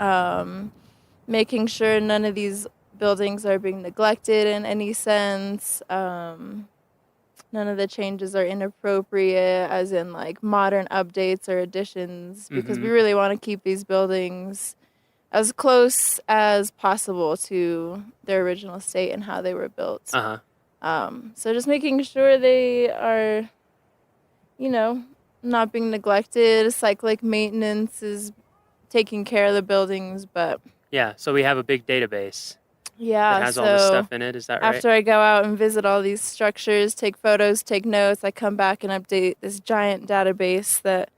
making sure none of these buildings are being neglected in any sense. None of the changes are inappropriate, as in like modern updates or additions, because we really want to keep these buildings as close as possible to their original state and how they were built. So just making sure they are, not being neglected. Cyclic maintenance is taking care of the buildings, but yeah. So we have a big database. Yeah, it has all this stuff in it. Is that right? After I go out and visit all these structures, take photos, take notes, I come back and update this giant database that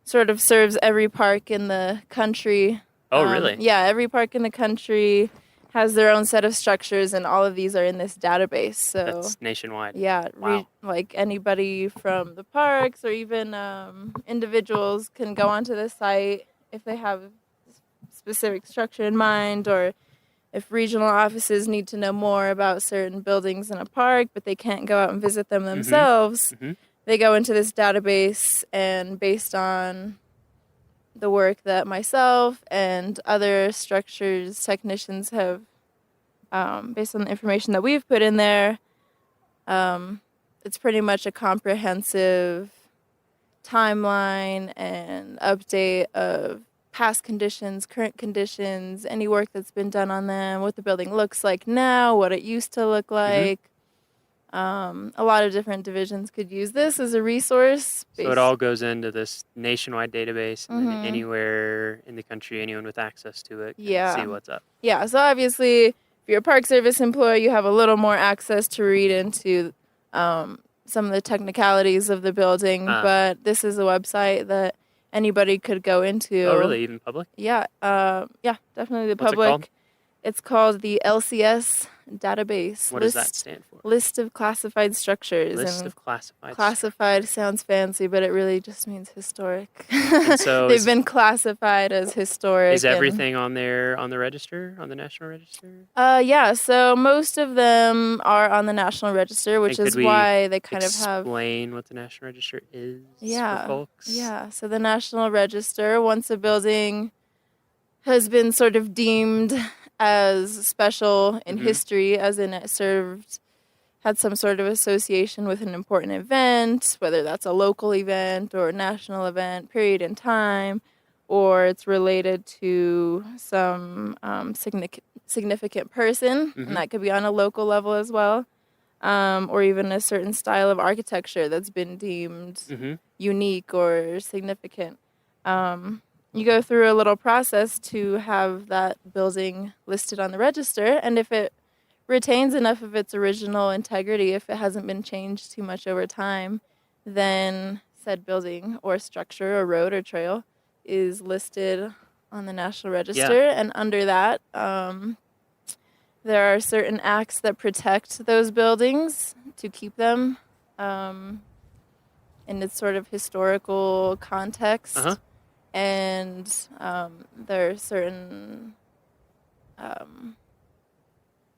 sort of serves every park in the country. Oh, really? Yeah, every park in the country has their own set of structures, and all of these are in this database. So that's nationwide. Yeah, wow. Like anybody from the parks or even individuals can go onto the site if they have a specific structure in mind, or if regional offices need to know more about certain buildings in a park, but they can't go out and visit them themselves, they go into this database, and based on the work that myself and other structures technicians have, based on the information that we've put in there, it's pretty much a comprehensive timeline and update of past conditions, current conditions, any work that's been done on them, what the building looks like now, what it used to look like. A lot of different divisions could use this as a resource. So it all goes into this nationwide database, and then anywhere in the country, anyone with access to it can see what's up. Yeah, so obviously, if you're a Park Service employee, you have a little more access to read into some of the technicalities of the building, but this is a website that anybody could go into. Oh, really? Even public? Yeah, definitely the What's public. it called? It's called the LCS database. What does that stand for? List of classified structures. List of classified. Classified sounds fancy, but it really just means historic. And so They've been classified as historic. Is everything on there on the register, on the National Register? Yeah. So most of them are on the National Register, which is why they kind of have. Explain what the National Register is Yeah. for folks. Yeah. So the National Register, once a building has been sort of deemed as special in history, as in it had some sort of association with an important event, whether that's a local event or a national event, period in time, or it's related to some significant person, and that could be on a local level as well, or even a certain style of architecture that's been deemed unique or significant. You go through a little process to have that building listed on the register, and if it retains enough of its original integrity, if it hasn't been changed too much over time, then said building or structure or road or trail is listed on the National Register. And under that, there are certain acts that protect those buildings to keep them in its sort of historical context. And there are certain...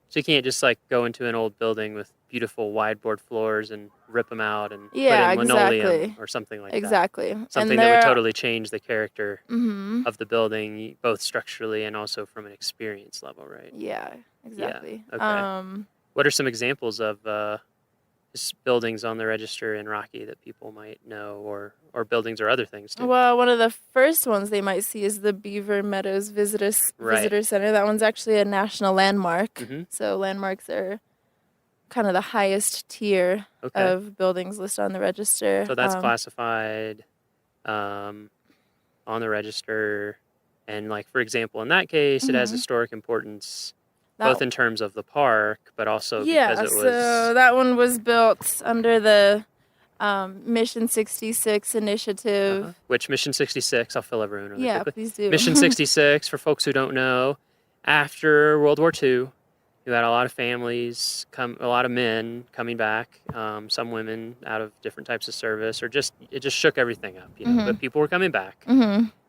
So you can't just like go into an old building with beautiful wide board floors and rip them out and put in linoleum or something like that. Something that would totally change the character of the building, both structurally and also from an experience level, right? Yeah, exactly. Yeah. Okay. What are some examples of buildings on the register in Rocky that people might know, or buildings or other things too? Well, one of the first ones they might see is the Beaver Meadows Visitor Center. That one's actually a national landmark. So landmarks are kind of the highest tier of buildings listed on the register. So that's classified on the register. And like, for example, in that case, it has historic importance, both in terms of the park, but also because it was... so that one was built under the Mission 66 initiative. Which Mission 66, I'll fill everyone in. Yeah, quickly. please do. Mission 66, for folks who don't know, after World War II, you had a lot of families, a lot of men coming back, some women out of different types of service, or it just shook everything up, you know. But people were coming back.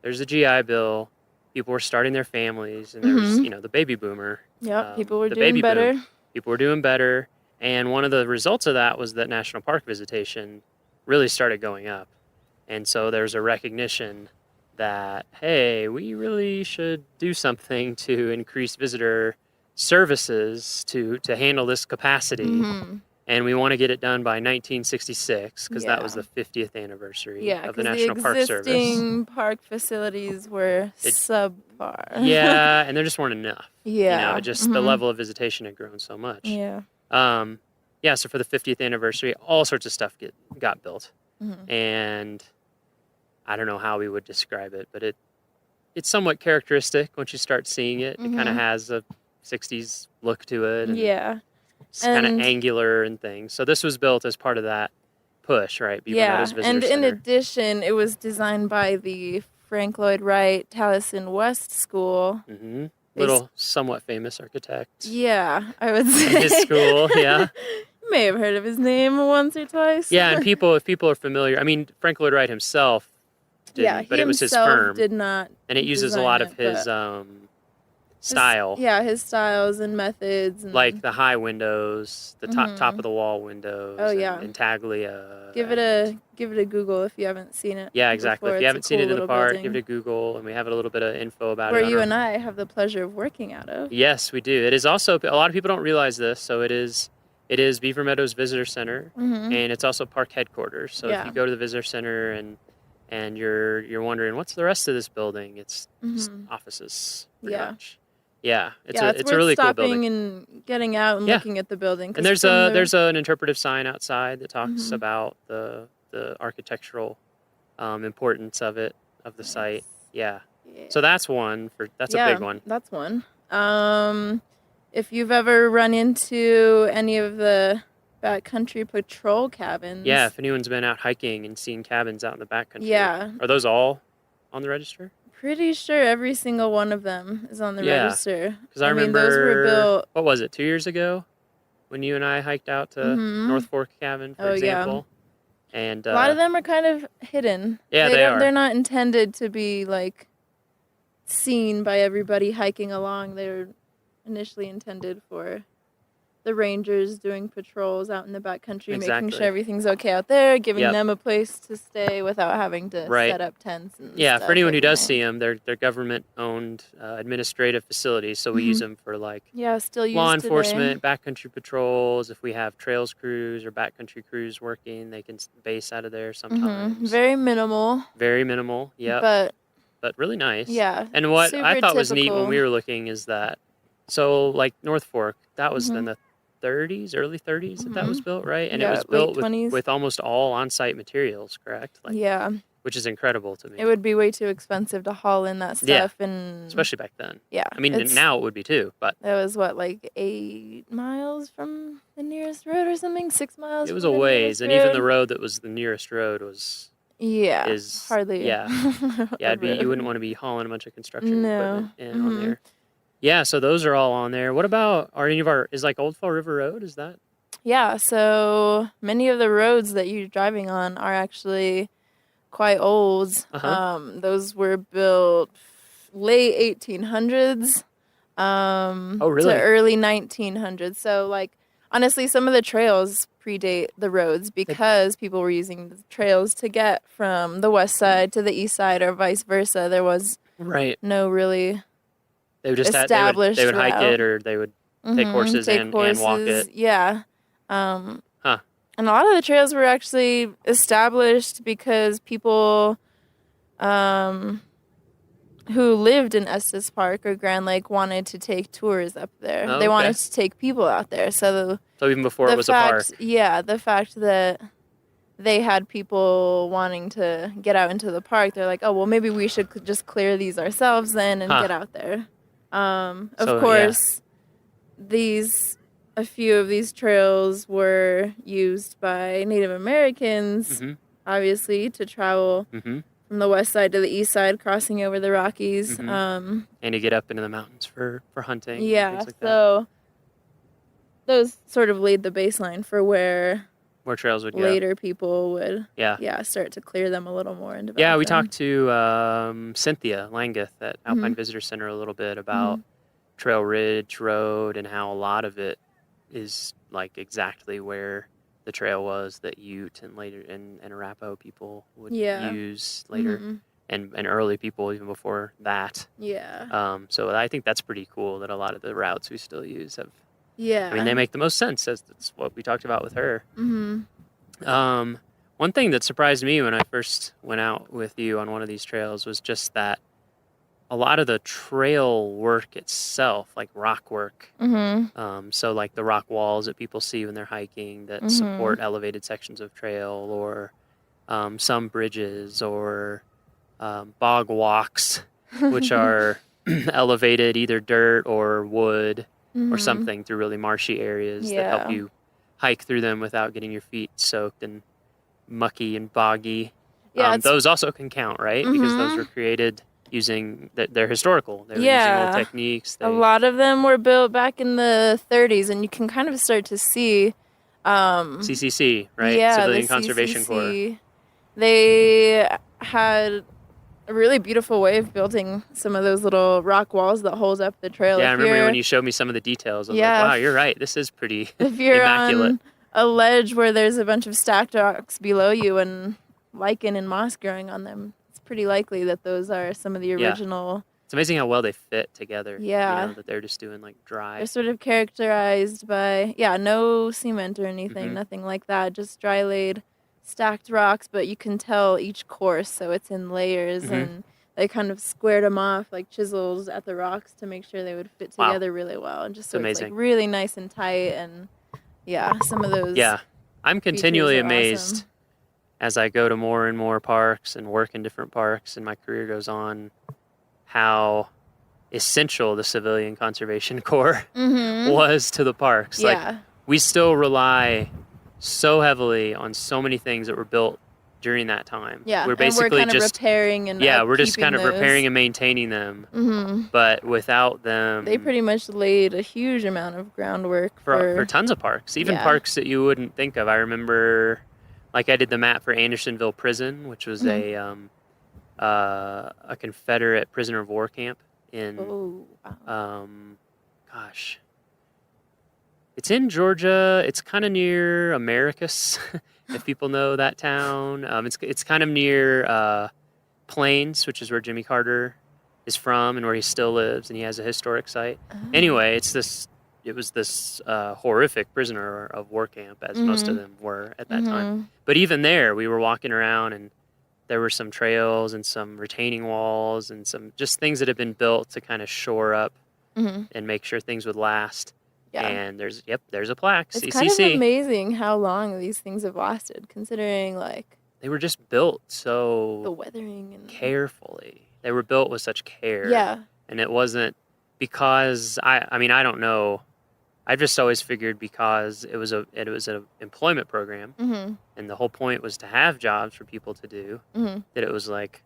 There's the GI Bill. People were starting their families, and there was, the baby boomer. People were doing better. People were doing better. And one of the results of that was that national park visitation really started going up. And so there's a recognition that, hey, we really should do something to increase visitor services to handle this capacity. And we want to get it done by 1966 because that was the 50th anniversary of the National Park Service. The existing park facilities were subpar. And there just weren't enough. The level of visitation had grown so much. So for the 50th anniversary, all sorts of stuff got built. And I don't know how we would describe it, but it's somewhat characteristic once you start seeing it. It kind of has a 60s look to it. And it's kind of angular and things. So this was built as part of that push, right? Beaver Meadows Visitor and in Center. addition, it was designed by the Frank Lloyd Wright Taliesin West School. Little somewhat famous architect. Yeah, I would say. His school, You may have heard of his name once or twice. Yeah, and if people are familiar, I mean, Frank Lloyd Wright himself didn't, but it was his firm. Did not. And it uses a lot of his style. His styles and methods. And like the high windows, the top of the wall windows. Intaglia. Give it a Google if you haven't seen it. Yeah, exactly. If you haven't seen it in the park, building. give it a Google, and we have a little bit of info about Where it. you and I have the pleasure of working out of. Yes, we do. It is also, a lot of people don't realize this, so it is Beaver Meadows Visitor Center, and it's also park headquarters. So if you go to the Visitor Center and you're wondering, what's the rest of this building? It's just offices, pretty much. Yeah, it's a really cool building. Stopping and getting out and looking at the building. And there's an interpretive sign outside that talks about the architectural importance of the site. Yeah. So that's one that's a big one. That's one. If you've ever run into any of the backcountry patrol cabins. Yeah, if anyone's been out hiking and seen cabins out in the backcountry. Yeah. Are those all on the register? pretty sure every single one of them is on the Yeah. register. Because I remember, those were built. what was it, 2 years ago? When you and I hiked out to North Fork Cabin, for example. Yeah. And A lot of them are kind of hidden. Yeah, they are. They're not intended to be like seen by everybody hiking along. They're initially intended for the rangers doing patrols out in the backcountry, making sure everything's okay out there, giving them a place to stay without having to set up tents and stuff for anyone who does night. see them, they're government-owned administrative facilities, so we use them for like still used law today. enforcement, backcountry patrols. If we have trails crews or backcountry crews working, they can base out of there sometimes. Very minimal. Very minimal, But really nice. Yeah. And what super I thought was neat when typical. we were looking is that, so like North Fork, that was in the 30s, early 30s that was built, right? And it was built with almost all on-site materials, correct? Like, which is incredible to me. It would be way too expensive to haul in that stuff, and especially back then. Yeah, I mean, now it would be too, but that was like 8 miles from the nearest road or something, 6 miles. It was from a the ways, nearest and even road. the road that was the nearest road is hardly. you wouldn't want to be hauling a bunch of construction equipment in on there. Yeah, so those are all on there. What about is like Old Fall River Road? Is that? Yeah, so many of the roads that you're driving on are actually quite old. Those were built late 1800s really? to early 1900s. So, like, honestly, some of the trails predate the roads because people were using the trails to get from the west side to the east side or vice versa. There was no really They would just established they would hike route. it, or they would take horses and walk it. Yeah. And a lot of the trails were actually established because people who lived in Estes Park or Grand Lake wanted to take tours up there. Oh, they wanted okay. to take people out there. So even before it was a park. Yeah, the fact that they had people wanting to get out into the park, they're like, oh, well, maybe we should just clear these ourselves then and get out there. Of course, a few of these trails were used by Native Americans, obviously, to travel from the west side to the east side, crossing over the Rockies. And to get up into the mountains for hunting. Yeah, and things like so those sort of laid the baseline for where trails would go. later people would Yeah. start to clear them a little more and develop Yeah, we them. talked to Cynthia Langeth at Alpine Visitor Center a little bit about Trail Ridge Road and how a lot of it is like exactly where the trail was that Ute and later and Arapaho people would use later, and early people even before that. Yeah. So I think that's pretty cool that a lot of the routes we still use have. Yeah. I mean, they make the most sense, as that's what we talked about with her. Mm-hmm. One thing that surprised me when I first went out with you on one of these trails was just that a lot of the trail work itself, like rock work, so like the rock walls that people see when they're hiking that support elevated sections of trail, or some bridges, or bog walks, which are elevated either dirt or wood or something through really marshy areas that help you hike through them without getting your feet soaked and mucky and boggy. Those also can count, right? Because those were created using, they're historical. They're using old techniques. A lot of them were built back in the 30s, and you can kind of start to see CCC, right? Yeah, Civilian the Conservation Corps. CCC. They had a really beautiful way of building some of those little rock walls that hold up the trail. Yeah, I remember when you showed me some of the details. I was like, wow, you're right. This is pretty if you're immaculate. on a ledge where there's a bunch of stacked rocks below you and lichen and moss growing on them, it's pretty likely that those are some of the original. It's amazing how well they fit together. Yeah. You know, that they're just doing like dry. They're sort of characterized by, no cement or anything, nothing like that, just dry laid stacked rocks, but you can tell each course, so it's in layers, and they kind of squared them off like chisels at the rocks to make sure they would fit together really well, and just so it's like really nice and tight, and some of those. Yeah, I'm continually are amazed awesome. as I go to more and more parks and work in different parks, and my career goes on, how essential the Civilian Conservation Corps was to the parks. Like, we still rely so heavily on so many things that were built during that time. Yeah, we're and basically we're kind of just repairing and we're just kind of upkeeping repairing those. and maintaining them. Mm-hmm. But without them, They pretty much laid a huge amount of groundwork for tons of parks, even parks that you wouldn't think of. I remember, like, I did the map for Andersonville Prison, which was Mhm. a Confederate prisoner of war camp in wow. gosh, it's in Georgia. It's kind of near Americus, if people know that town. It's kind of near Plains, which is where Jimmy Carter is from and where he still lives, and he has a historic site. Anyway, it was this horrific prisoner of war camp, as most of them were at that time. But even there, we were walking around, and there were some trails and some retaining walls and some just things that had been built to kind of shore up and make sure things would last. Yeah. And there's a plaque, It's CCC. kind of amazing how long these things have lasted, considering like They were just built so the weathering and carefully. They were built with such care. Yeah. And it wasn't because I mean I don't know. I've just always figured because it was an employment program, and the whole point was to have jobs for people to do. That it was like,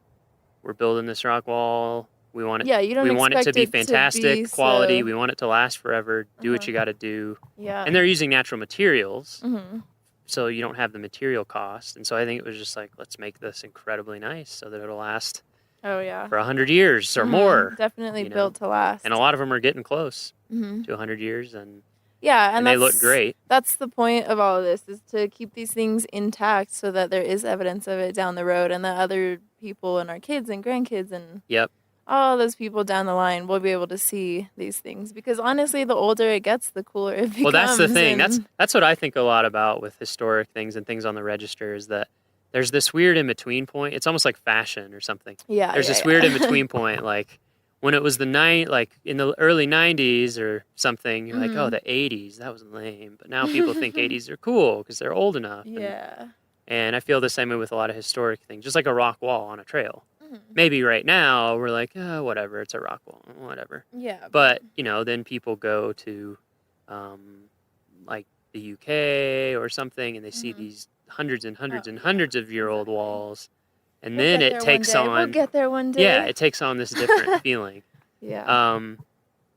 we're building this rock wall. We want it. Yeah, you don't we want it to expect be it to fantastic be quality. so- We want it to last forever. Do what you got to do. Yeah. And they're using natural materials, Mhm. so you don't have the material cost. And so I think it was just like, let's make this incredibly nice so that it'll last Oh yeah. for 100 years or Mhm. more. Definitely you know? built to last. And a lot of them are getting close Mhm. to 100 years, and Yeah, and they look that's- great. That's the point of all of this, is to keep these things intact so that there is evidence of it down the road, and that other people and our kids and grandkids and Yep. all those people down the line will be able to see these things. Because honestly, the older it gets, the cooler it becomes. Well, that's the thing. and- That's what I think a lot about with historic things and things on the register, is that there's this weird in between point. It's almost like fashion or something. Yeah, There's yeah, this yeah. weird in between point, like when it was like in the early 90s or something, you're like, oh, Mhm. the 80s, that was lame. But now people think 80s are cool because they're old enough. Yeah. And I feel the same way with a lot of historic things, just like a rock wall on a trail. Mm-hmm. Maybe right now we're like, oh, whatever, it's a rock wall, whatever. Yeah, But, then people go to like the UK or something, and they see Mm-hmm. these hundreds and hundreds and hundreds of year old walls. And We'll then get it there one takes day. on. We'll get there one day. Yeah, it takes on this different feeling. Yeah.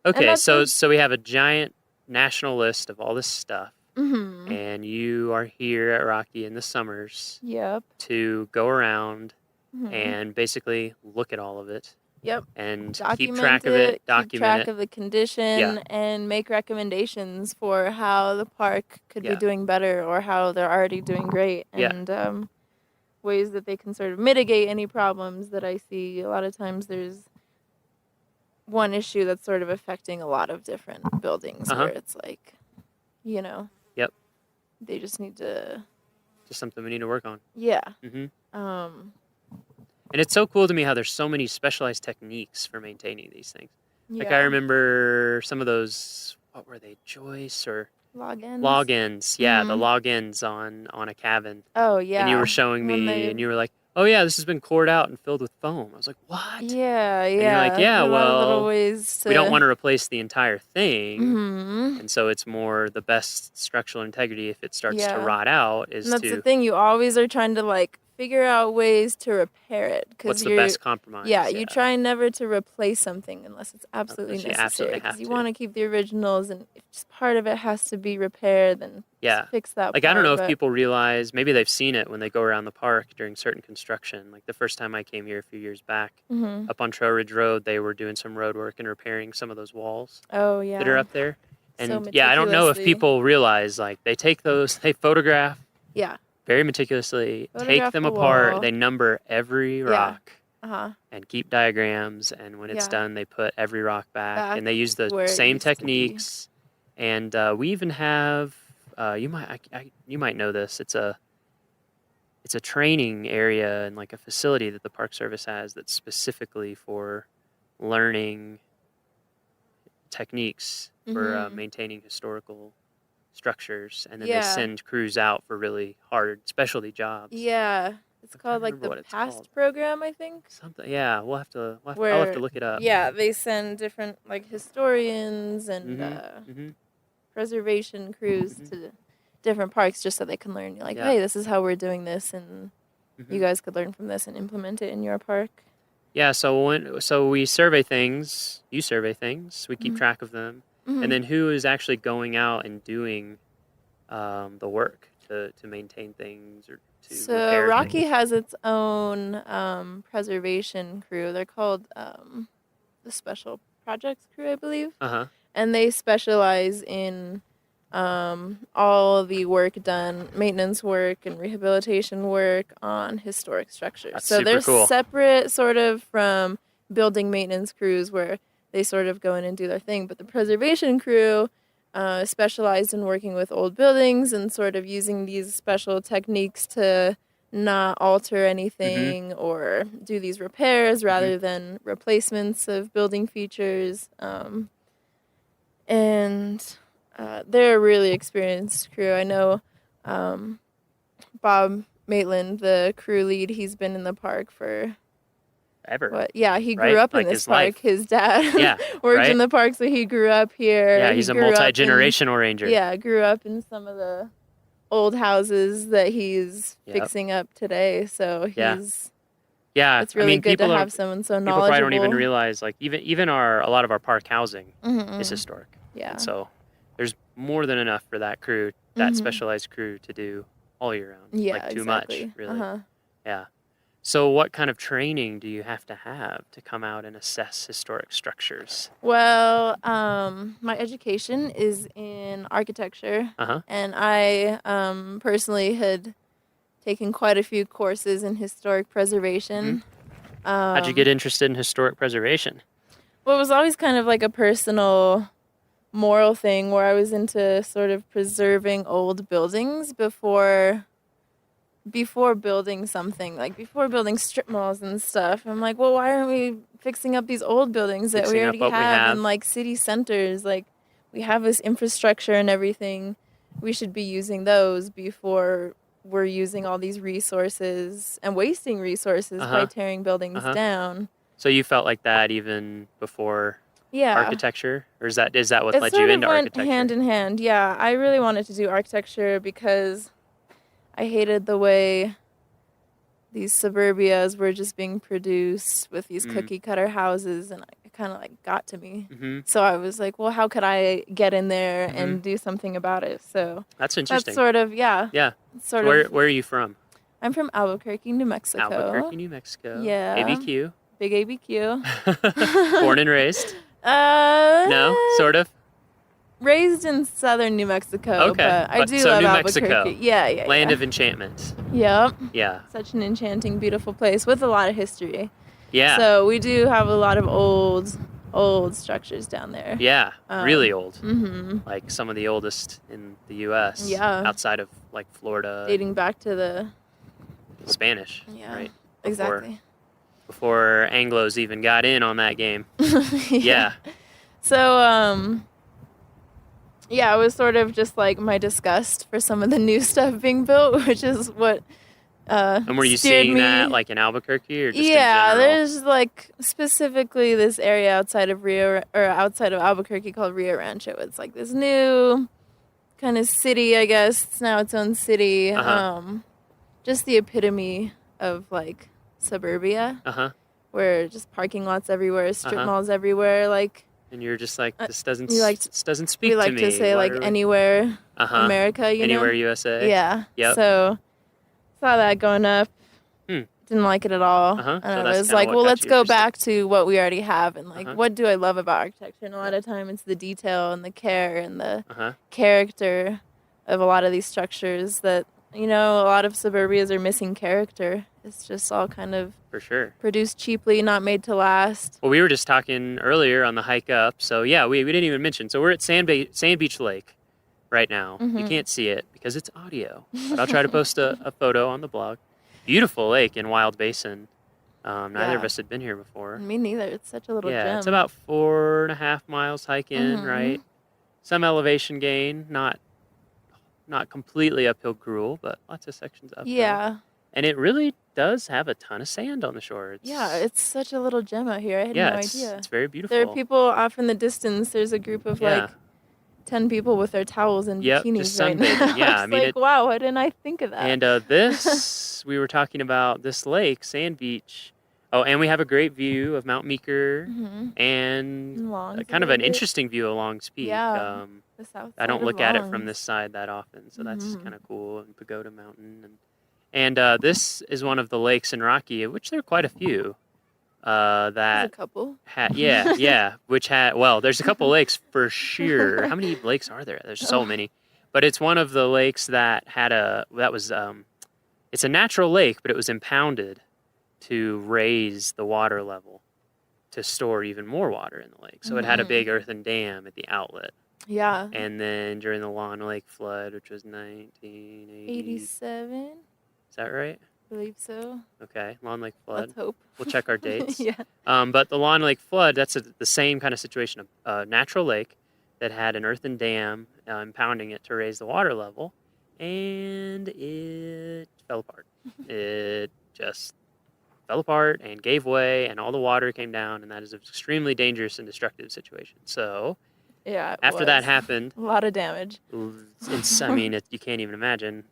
Okay, that's so what- so we have a giant national list of all this stuff. Mhm. And you are here at Rocky in the summers Yep. to go around Mhm. and basically look at all of it. Yep. And keep Document track of it, keep document track it. of the condition, Yeah. and make recommendations for how the park could Yeah. be doing better, or how they're already doing great, Yeah. and ways that they can sort of mitigate any problems that I see. A lot of times there's one issue that's sort of affecting a lot of different buildings, Uh-huh. where it's like, Yep. they just need to, Just something we need to work on. yeah. hmm Um, And it's so cool to me how there's so many specialized techniques for maintaining these things. Like I Yeah. remember some of those, what were they, joists or Log-ins? log-ins? Yeah, the Mhm. log-ins on a cabin. Oh, And you yeah. were showing When me, they- and you were like, "Oh yeah, this has been cored out and filled with foam." I was like, "What?" Yeah, And yeah. you're like, "Yeah, a lot of little well, ways we don't to- want to replace the entire thing, Mhm. and so it's more the best structural integrity if it starts to Yeah. rot out is And that's to the thing, you always are trying to like figure out ways to repair it, because What's the best compromise? Yeah, you try never to replace something unless it's absolutely Unless you necessary, absolutely because have you to. want to keep the originals, and if just part of it has to be repaired, then Yeah. just fix that. Like I don't know part, if people realize, maybe they've seen it when they go around the park during certain construction. Like the first time I came here a few years back, Mhm. up on Trail Ridge Road, they were doing some road work and repairing some of those walls. Oh, yeah. That are up there. So And yeah, I don't know if meticulously. people realize, like they take those, they photograph Yeah. very meticulously, take Photograph them the apart, wall. they number every Yeah. rock. Uh-huh. And keep diagrams, and when it's Yeah. done, they put every rock back, and they use the where it same used to be. techniques. And we even have, you might know this. It's a training area and like a facility that the Park Service has that's specifically for learning techniques for Mhm. maintaining historical structures, and then Yeah. they send crews out for really hard specialty jobs. Yeah. It's called like remember what the it's PAST called. program, I think. Something. Yeah, I'll have to Where, look it up. Yeah, they send different like historians and Mhm. preservation crews to different parks just so they can learn. Like, Yeah. hey, this is how we're doing this, and you guys could learn from this and implement it in your park. Yeah, so we survey things, you survey things, we keep Mhm. track of them, Mhm. and then who is actually going out and doing the work to maintain things or to So repair Rocky things? has its own preservation crew. They're called the Special Projects Crew, I believe. Uh-huh. And they specialize in all the work done, maintenance work and rehabilitation work on historic structures. That's so super they're cool. separate sort of from building maintenance crews where they sort of go in and do their thing. But the preservation crew specialized in working with old buildings and sort of using these special techniques to not alter anything or do these repairs rather than replacements of building features. And they're a really experienced crew. I know Bob Maitland, the crew lead, he's been in the park for Ever. what? Yeah, he right? grew up Like in this his park. life. His dad Yeah, worked right? in the park, so he grew up here. Yeah, He he's a grew up in- multi-generational ranger. Yeah, grew up in some of the old houses that he's Yep. fixing up today. So Yeah. he's Yeah, it's really good to people have someone so people knowledgeable. probably don't even realize, like, even a lot of our park housing Mhm. is historic. Yeah. And so there's more than enough for that crew, that Mhm. specialized crew, to do all year round. Yeah, like too exactly. much, really. Uh-huh. Yeah. So what kind of training do you have to come out and assess historic structures? Well, my education is in architecture, Uh-huh. and I personally had taken quite a few courses in historic preservation. How'd you get interested in historic preservation? Well, it was always kind of like a personal moral thing where I was into sort of preserving old buildings before building something, like before building strip malls and stuff. I'm like, well, why aren't we fixing up these old buildings that we Fixing up already what we have have. in like city centers? Like, we have this infrastructure and everything. We should be using those before we're using all these resources and wasting resources by Uh-huh. tearing buildings Uh-huh. down. So you felt like that even before Yeah. architecture? Or is that what It led sort you of into went architecture? hand in hand. Yeah, I really wanted to do architecture because I hated the way these suburbias were just being produced with these cookie cutter houses, and it kind of like got to me. Mhm. So I was like, well, how could I get in there Mhm. and do something about it? So That's interesting. That's sort of, yeah. Yeah. Sort where of. are you from? I'm from Albuquerque, New Mexico. Albuquerque, New Mexico. Yeah. ABQ. Big ABQ. Born and raised? Uh, No, sort of. Raised in southern New Mexico, Okay. but I do so love New Albuquerque. Mexico. Yeah. Land of enchantment. Yep. Yeah. Such an enchanting, beautiful place with a lot of history. Yeah. So we do have a lot of old structures down there. Yeah, really old. Mm-hmm. Like some of the oldest in the U.S. Yeah. Outside of like Florida. Dating back to the Spanish. Yeah. Right. Exactly. Before Anglos even got in on that game. Yeah. So, yeah, it was sort of just like my disgust for some of the new stuff being built, which is what And were you steered seeing me. that like in Albuquerque or just in Yeah, general? there's like specifically this area outside of Albuquerque called Rio Rancho. It's like this new kind of city, I guess. It's now its own city. Uh-huh. Just the epitome of like suburbia, Uh-huh. where just parking lots everywhere, strip Uh-huh. malls everywhere, like. And you're just like, this doesn't this doesn't speak We to like me. to say Why like are we-" anywhere Uh-huh. America, you Anywhere know? USA. Yeah. Yep. So saw that going up. Hmm. Didn't like it at all. Uh-huh. And So I that's was kinda like, what well, got let's you go interested. back to what we already have and like Uh-huh. what do I love about architecture? And a lot of time it's the detail and the care and the Uh-huh. character of a lot of these structures that, you know, a lot of suburbias are missing character. It's just all kind of For sure. produced cheaply, not made to last. Well, we were just talking earlier on the hike up. So yeah, we didn't even mention. So we're at Sand Beach Lake right now. You Mhm. can't see it because it's audio, but I'll try to post a photo on the blog. Beautiful lake in Wild Basin. Neither of Yeah. us had been here before. Me neither. It's such a little Yeah, gem. it's about 4.5 miles hike in, Mhm. right? Some elevation gain, not completely uphill gruel, but lots of sections uphill. Yeah. And it really does have a ton of sand on the shore. Yeah, it's such a little gem out here. I had no idea. It's very beautiful. There are people off in the distance. There's a group of Yeah. like 10 people with their towels and Yep, bikinis just right now. sunbathing. Yeah, I I was mean, like, wow, why didn't I think of that? And this, we were talking about this lake, Sand Beach. Oh, and we have a great view of Mount Meeker and Longs a kind of little an bit. interesting view of Longs Peak. Yeah, the south I don't side of look at it from Longs. this side that often, so that's Mhm. kind of cool. And Pagoda Mountain. And this is one of the lakes in Rocky, of which there are quite a few. There's a That couple. well, there's a couple lakes for sure. How many lakes are there? There's so many. But it's one of the lakes that it's a natural lake, but it was impounded to raise the water level to store even more water in the lake. So it had a big earthen dam at the outlet. Yeah. And then during the Lawn Lake flood, which was 1980. 87, Is that right? I believe so. Okay, Lawn Lake flood. Let's hope. We'll check our dates. Yeah. But the Lawn Lake flood, that's the same kind of situation. A natural lake that had an earthen dam impounding it to raise the water level, and it fell apart. It just fell apart and gave way, and all the water came down, and that is an extremely dangerous and destructive situation. So Yeah. after that happened, a lot of damage. you can't even imagine.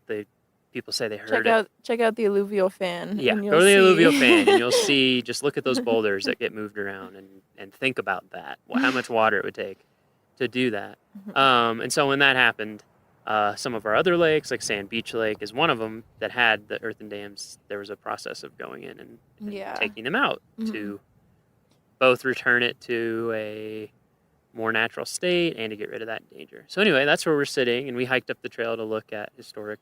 People say they heard it. Check out the alluvial fan. Yeah, and go to the you'll alluvial see. fan, and you'll see. Just look at those boulders that get moved around, and think about that. How much water it would take to do that. And so when that happened, some of our other lakes, like Sand Beach Lake, is one of them that had the earthen dams. There was a process of going in and taking them out to both return it to a more natural state and to get rid of that danger. So anyway, that's where we're sitting, and we hiked up the trail to look at historic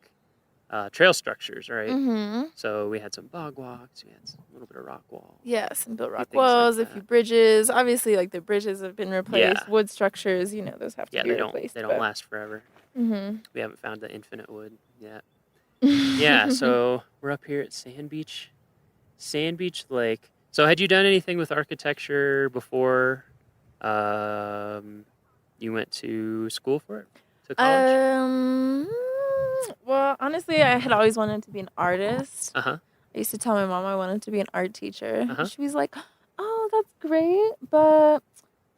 trail structures, right? So we had some bog walks, we had a little bit of rock wall. Yeah, some built rock things like walls, a that. few bridges. Obviously, like the bridges have been replaced. Yeah. Wood structures, those have to Yeah, be they replaced. don't last forever. Mhm. We haven't found the infinite wood yet. Yeah, so we're up here at Sand Beach Lake. So had you done anything with architecture before you went to school for it? To college? Well, honestly, I had always wanted to be an artist. Uh-huh. I used to tell my mom I wanted to be an art teacher. Uh-huh. She was like, "Oh, that's great, but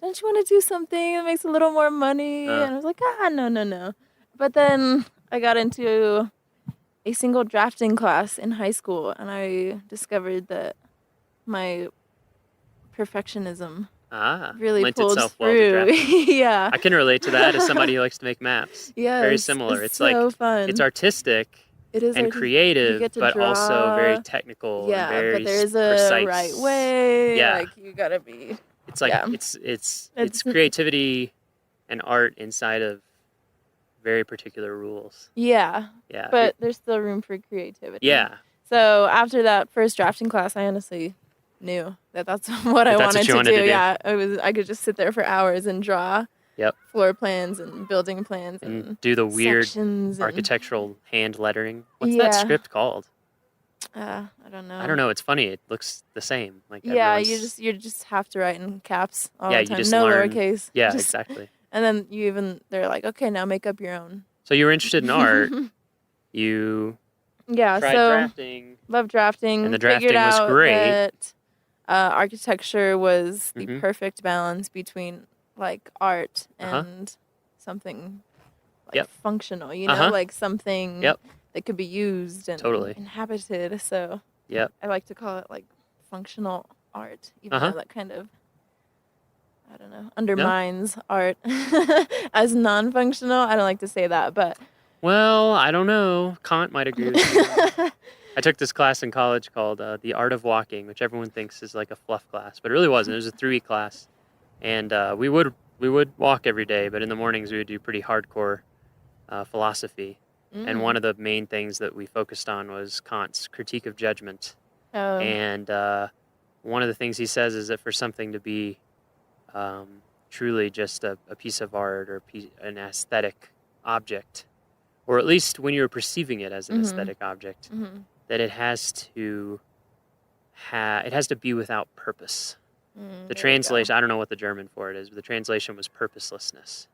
don't you want to do something that makes a little more money?" And I was like, no. But then I got into a single drafting class in high school, and I discovered that my perfectionism really lent pulled itself well to through. drafting. Yeah. I can relate to that as somebody who likes to make maps. Very Yes, similar. it's It's like so fun. it's artistic It is and artistic. You creative, get to but also very draw. technical Yeah, and very but there's precise. a right way. Yeah. Like you gotta be. It's like yeah. it's creativity and art inside of very particular rules. Yeah. Yeah. But there's still room for creativity. Yeah. So after that first drafting class, I honestly knew that that's what I That's what wanted you to wanted do. to do. Yeah, I could just sit there for hours and draw. Yep. Floor plans and building plans And do the weird sections and- architectural hand lettering. What's that Yeah. script called? I don't know. I don't know. It's funny. It looks the same. Like Yeah, everyone's- you just have to write in caps all Yeah, the you time. just No learn. lowercase. Yeah, Just- exactly. And then they're like, okay, now make up your own. So you were interested in art. You Yeah, tried so drafting. love drafting. And the Figured drafting was out great. that architecture was the Mhm. perfect balance between like art Uh-huh. and something like Yep. functional. Uh-huh. Like something Yep. that could be used and Totally. inhabited. So Yep. I like to call it like functional art, even Uh-huh. though that kind of I don't know undermines art as non-functional. I don't like to say that, but Well, I don't know. Kant might agree with me. I took this class in college called The Art of Walking, which everyone thinks is like a fluff class, but it really wasn't. It was a 3-week class. And we would walk every day, but in the mornings we would do pretty hardcore philosophy. And one of the main things that we focused on was Kant's critique of judgment. Oh. And one of the things he says is that for something to be truly just a piece of art or an aesthetic object, or at least when you're perceiving it as an Mhm. aesthetic object, Mhm. that it has to be without purpose. The translation, I don't know what the German for it is, but the translation was purposelessness.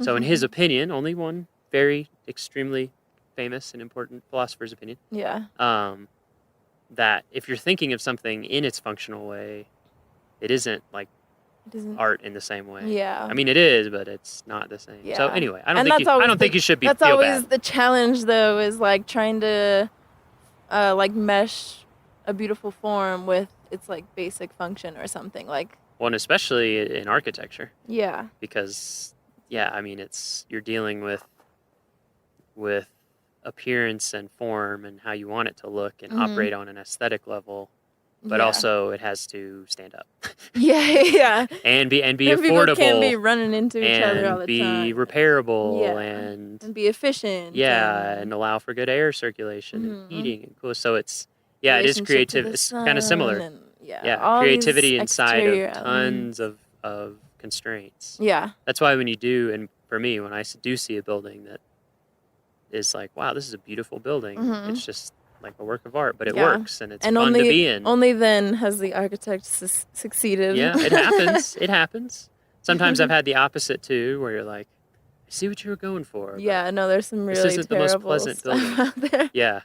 So in his opinion, only one very extremely famous and important philosopher's opinion, Yeah. that if you're thinking of something in its functional way, it isn't like art in the same way. Yeah. I mean, it is, but it's not the same. Yeah. So anyway, I And don't think you should be. That's feel always bad. the challenge, though, is like trying to like mesh a beautiful form with its like basic function or something like. Well, and especially in architecture. Yeah. Because I mean, you're dealing with appearance and form and how you want it to look and operate on an aesthetic level, but also it has to stand up. Yeah. and be And affordable. People can't be running into each other all the be time. repairable and be efficient. and allow for good air circulation and heating and cool. So it is Relationship to creative. the It's kind of similar. sun and, all creativity these inside exterior of tons of constraints. Yeah. That's why when you do, and for me, when I do see a building that is like, wow, this is a beautiful building. It's just like a work of art, but it works and it's fun to be in. Only then has the architect succeeded. Yeah, it happens. It happens. Sometimes I've had the opposite too, where you're like, I see what you were going for. Yeah, no, there's some really this isn't the most pleasant stuff building. out there. Yeah.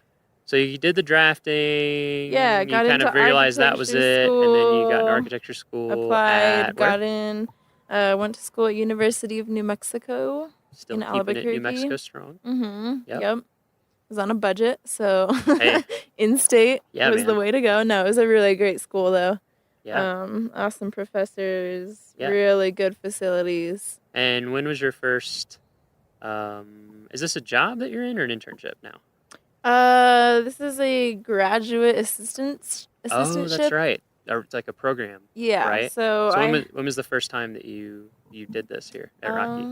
So you did the drafting. Yeah, you got kind into of realized that was it, architecture and then you got an school, architecture school. applied, got in, went to school at University of New Mexico Still in keeping Albuquerque. it New Mexico strong. Yep. Was on a budget, so Hey. in-state Yeah, was the man. way to go. No, it was a really great school, though. Yeah. Awesome professors, Yeah. really good facilities. And when was your first? Is this a job that you're in or an internship now? This is a graduate assistantship. Oh, that's right. Or it's like a program. Yeah. Right. So when was the first time that you did this here at Rocky?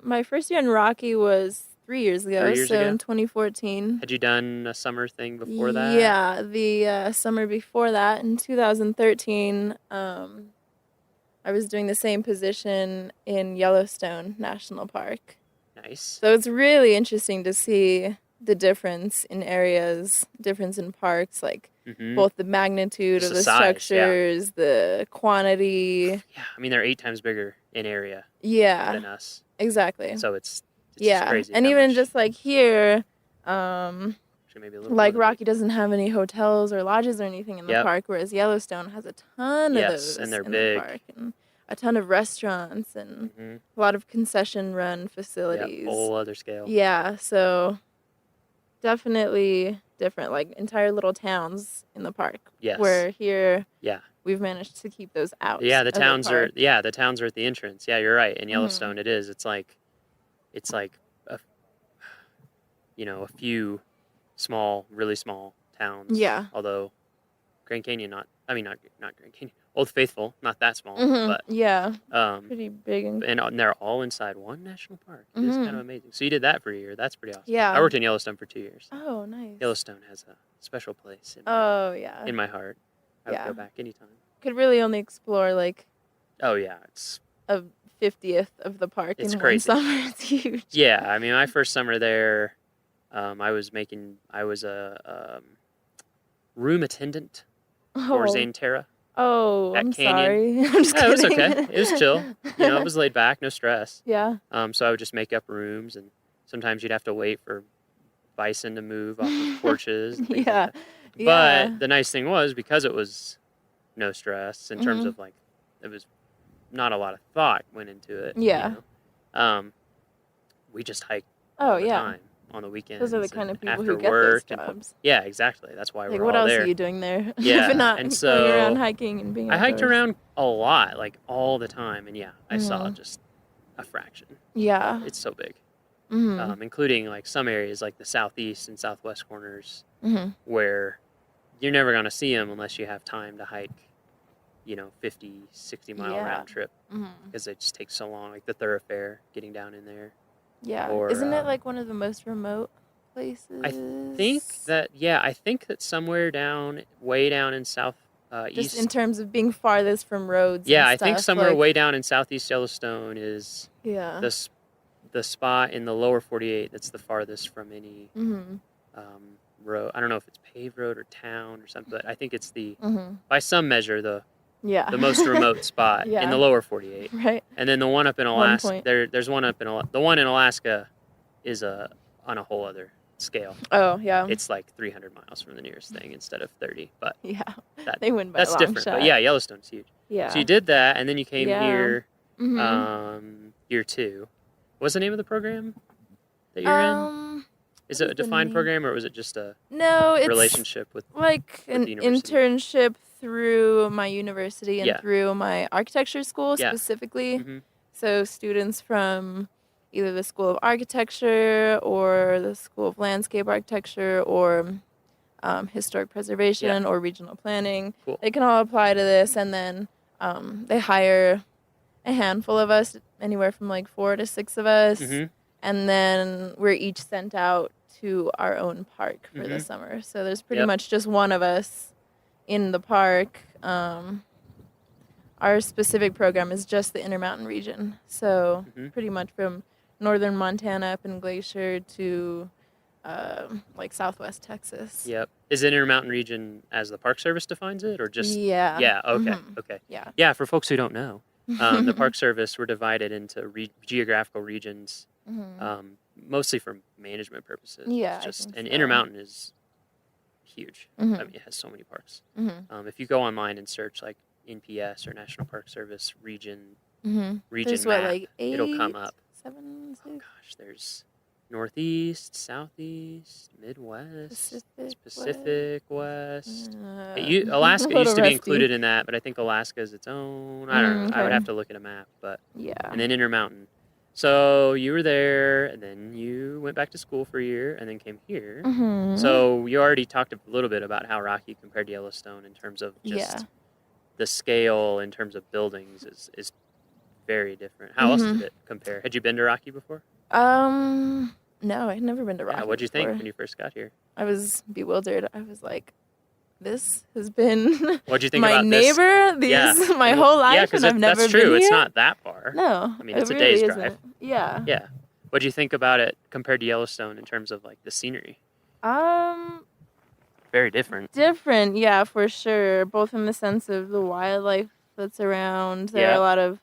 My first year in Rocky was 3 years ago. 3 years so ago? in 2014. Had you done a summer thing before that? Yeah, the summer before that in 2013, I was doing the same position in Yellowstone National Park. Nice. So it's really interesting to see the difference in areas, difference in parks, like both the magnitude Just of the the size, structures, the quantity. Yeah, I mean they're 8 times bigger in area. Yeah. Than us. Exactly. So it's just crazy. And how even much- just like here, actually maybe a little like more than Rocky doesn't have any hotels or lodges or anything in the Yep. park, whereas Yellowstone has a ton of Yes, those and they're in big. the park, and a ton of restaurants and a lot of concession-run facilities. whole other scale. Yeah, so definitely different, like entire little towns in the park. Yes. Where here, Yeah. we've managed to keep those out. Yeah, the of towns are park. the towns are at the entrance. Yeah, you're right. In Yellowstone it is. It's like a few small, really small towns. Yeah. Although Grand Canyon not Grand Canyon. Old Faithful, not that small, but yeah. um Pretty big and and they're all inside one national park. It's kind of amazing. So you did that for a year. That's pretty awesome. Yeah. I worked in Yellowstone for 2 years. Oh, nice. Yellowstone has a special place in my heart. I would Yeah. go back anytime. Could really only explore like Oh yeah, it's a 50th of the park It's in crazy. one summer. It's huge. Yeah, I mean, my first summer there, I was a room attendant for Zane Terra. Oh, at I'm Canyon. sorry. I'm just Yeah, it was kidding. okay. It was chill. It was laid back, no stress. Yeah. So I would just make up rooms, and sometimes you'd have to wait for bison to move off of porches. and things like Yeah. that. Yeah. But the nice thing was, because it was no stress in terms Mhm. of like, it was not a lot of thought went into it. Yeah. We just hiked Oh, all the yeah. time on the weekends. Those are the kind of and people after who get those work and- jobs. yeah, exactly. That's why Like, we're what all else there. are you doing there? Yeah, If not and going so around hiking and being I hiked outdoors. around a lot, like all the time, and I saw Mhm. just a fraction. Yeah. It's so big, Mhm. including like some areas like the southeast and southwest corners, Mhm. where you're never gonna see them unless you have time to hike, 50, 60 mile Yeah. round trip, Mhm. because it just takes so long. Like the thoroughfare, getting down in there. Yeah. Or, Isn't it like one of the most remote places? I think that somewhere way down in south Just east. in terms of being farthest from roads. Yeah, and I think stuff, somewhere like, way down in southeast Yellowstone is Yeah. the spot in the lower 48 that's the farthest from any Mhm. road. I don't know if it's paved road or town or something, but I think it's Mhm. by some measure the most Yeah. remote spot in Yeah. the lower 48. Right. And then the one up in One Alaska, point. there's one up in the one in Alaska is on a whole other scale. Oh, yeah. It's like 300 miles from the nearest thing instead of 30, but Yeah. that, They win by a that's long different. shot. But yeah, Yellowstone's huge. Yeah. So you did that, and then you came Yeah. here Mhm. year 2. What's the name of the program that you're in? Is it a defined program, or was it just a No, it's relationship with like with an the university? internship through my university and Yeah. through my architecture school Yeah. specifically. Mhm. So students from either the School of Architecture or the School of Landscape Architecture or historic preservation or regional planning, Cool. they can all apply to this, and then they hire a handful of us, anywhere from like 4 to 6 of us, Mhm. and then we're each sent out to our own park for the Mhm. summer. So there's pretty Yep. much just one of us in the park. Our specific program is just the Intermountain region. So Mhm. pretty much from northern Montana up in Glacier to like southwest Texas. Yep. Is it Intermountain region as the Park Service defines it, or just? Yeah. Yeah. Okay. Mhm. Okay. Yeah. Yeah. For folks who don't know, the Park Service were divided into geographical regions, Mhm. mostly for management purposes. Yeah, It's I just think and so. Intermountain is huge. I Mhm. mean, it has so many parks. Mhm. If you go online and search like NPS or National Park Service region Mhm. region There's what, map, like it'll come 8, up. 7, 6? Gosh, there's Northeast, Southeast, Midwest, Pacific Pacific West. Uh, Alaska a little used to be rusty. included in that, but I think Alaska is its own. I don't know. I would Okay. have to look at a map, but Yeah. and then Intermountain. So you were there, and then you went back to school for a year, and then came here. Mhm. So you already talked a little bit about how Rocky compared to Yellowstone in terms of just Yeah. the scale in terms of buildings is very different. How else did Mhm. it compare? Had you been to Rocky before? No, I'd never been to Rocky Yeah, what'd you think before. when you first got here? I was bewildered. I was like, this has been What'd you think my about this? neighbor these Yeah. my whole life, Yeah, because and I've never that's been true. It's here? not that far. No, I mean, it it's a really day's isn't. drive. Yeah. Yeah. What'd you think about it compared to Yellowstone in terms of like the scenery? Very different. Different, yeah, for sure. Both in the sense of the wildlife that's around. There are Yeah. a lot of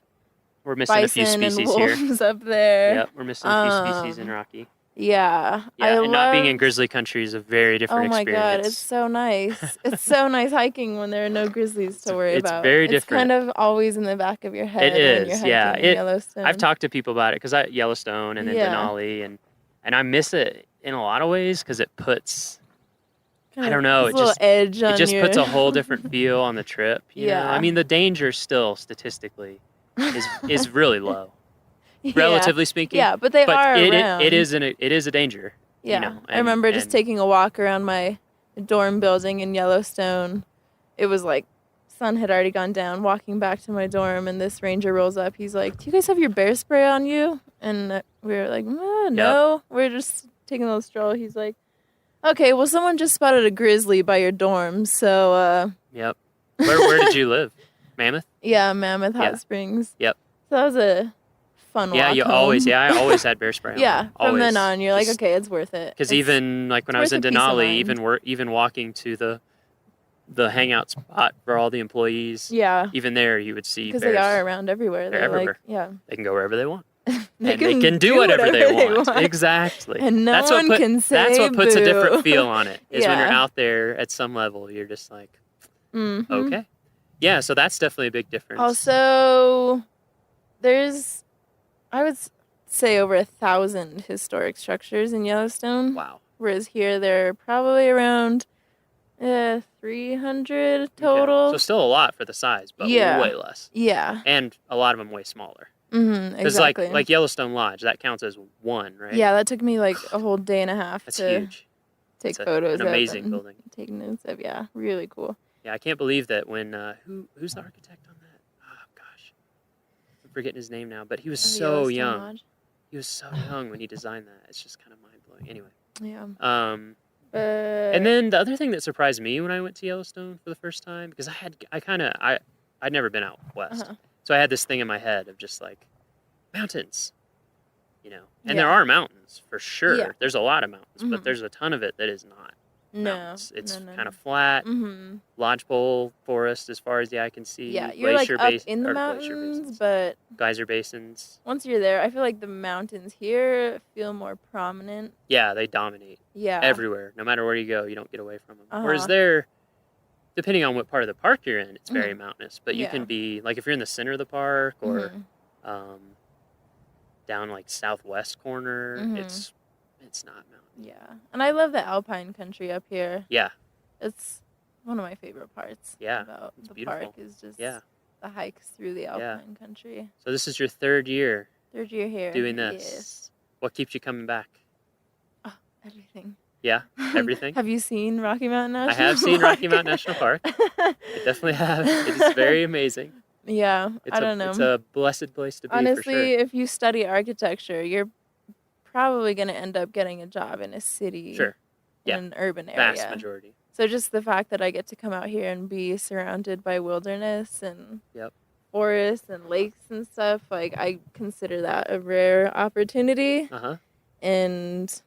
We're missing a few bison and species here. wolves up there. Yep, we're missing a few species in Rocky. Yeah, Yeah, and not being in loved- grizzly country is a very different Oh my experience. god, it's so nice. It's so nice hiking when there are no grizzlies to worry it's about. very It's different. kind of always in the back of your head It when you're is, hiking yeah. in Yellowstone. I've talked to people about it because Yellowstone and then Yeah. Denali, and I miss it in a lot of ways because it puts. I Kinda don't know. puts It a little just edge on it just puts your- a whole different feel on the trip. You know? Yeah. I mean, the danger still statistically is really low, Yeah. relatively speaking. Yeah, but they are around. It is a danger. Yeah, You know, I remember just and- taking a walk around my dorm building in Yellowstone. It was like sun had already gone down. Walking back to my dorm, and this ranger rolls up. He's like, "Do you guys have your bear spray on you?" And we were like, "No, we're just taking a little stroll." He's like, "Okay, well, someone just spotted a grizzly by your dorm, so Yep. Where did you live? Mammoth. yeah, Mammoth Hot Yeah. Springs." Yep. So that was a fun Yeah, walk you home. always. Yeah, I always had bear spray on. Yeah, from then Always. on, you're like, Just- okay, it's worth it. Because It's- even like when I was worth in the peace of Denali, mind. even walking to the hangout spot for all the employees. Yeah. Even there, you would see Because bears. they are around everywhere. They're They're everywhere. like, yeah. They can go wherever they want. They and they can do whatever they want. Exactly. And no that's one what can say That's what puts a boo. different feel on it. Is when you're Yeah. out there at some level, you're just like, Mhm. okay. Yeah, so that's definitely a big difference. Also, there's, I would say, over 1,000 historic structures in Yellowstone. Wow. Whereas here, there are probably around 300 total. So still a lot for the size, but Yeah. way less. Yeah. And a lot of them way smaller. Mhm, Because exactly. like Yellowstone Lodge, that counts as one, right? Yeah, that took me like a whole day and a half That's to huge. take It's photos an of amazing and building. take notes of. Yeah, really cool. Yeah, I can't believe that when who's the architect on that? Oh gosh, I'm forgetting his name now, but he was Oh, so Yellowstone young. Lodge? He was so young when he designed that. It's just kind of mind blowing. Anyway. Yeah. And then the other thing that surprised me when I went to Yellowstone for the first time, because I'd never been out west, Uh-huh. so I had this thing in my head of just like mountains, you know. And Yeah. there are mountains for sure. Yeah. There's a lot of mountains, but Mhm. there's a ton of it that is not. No, mountains. It's no, kind of flat. Mhm. Lodgepole forest as far as the eye can see. Yeah, you're like up in the or glacier mountains, basins, but geyser basins. once you're there, I feel like the mountains here feel more prominent. Yeah, they dominate. Yeah. Everywhere, no matter where you go, you don't get away from them. Whereas Uh-huh. there, depending on what part of the park you're in, it's very Mhm. mountainous. But you Yeah. can be like if you're in the center of the park or Mhm. down like southwest corner, Mhm. it's not mountain. Yeah. And I love the alpine country up here. Yeah. It's one of my favorite parts Yeah, about it's the beautiful. park is just Yeah. the hikes through the Yeah. alpine country. So this is your third year Third year here. doing this. Yes. What keeps you coming back? Everything. Yeah, everything. Have you seen Rocky Mountain I National have seen Rocky Park? Mountain National Park. I definitely have. It is very amazing. Yeah, It's I don't know. It's a blessed place to be for Honestly, sure. if you study architecture, you're probably going to end up getting a job in a city, Sure. in Yeah. an urban area. Vast majority. So just the fact that I get to come out here and be surrounded by wilderness and Yep. forests and lakes and stuff, like I consider that a rare opportunity. Uh-huh. And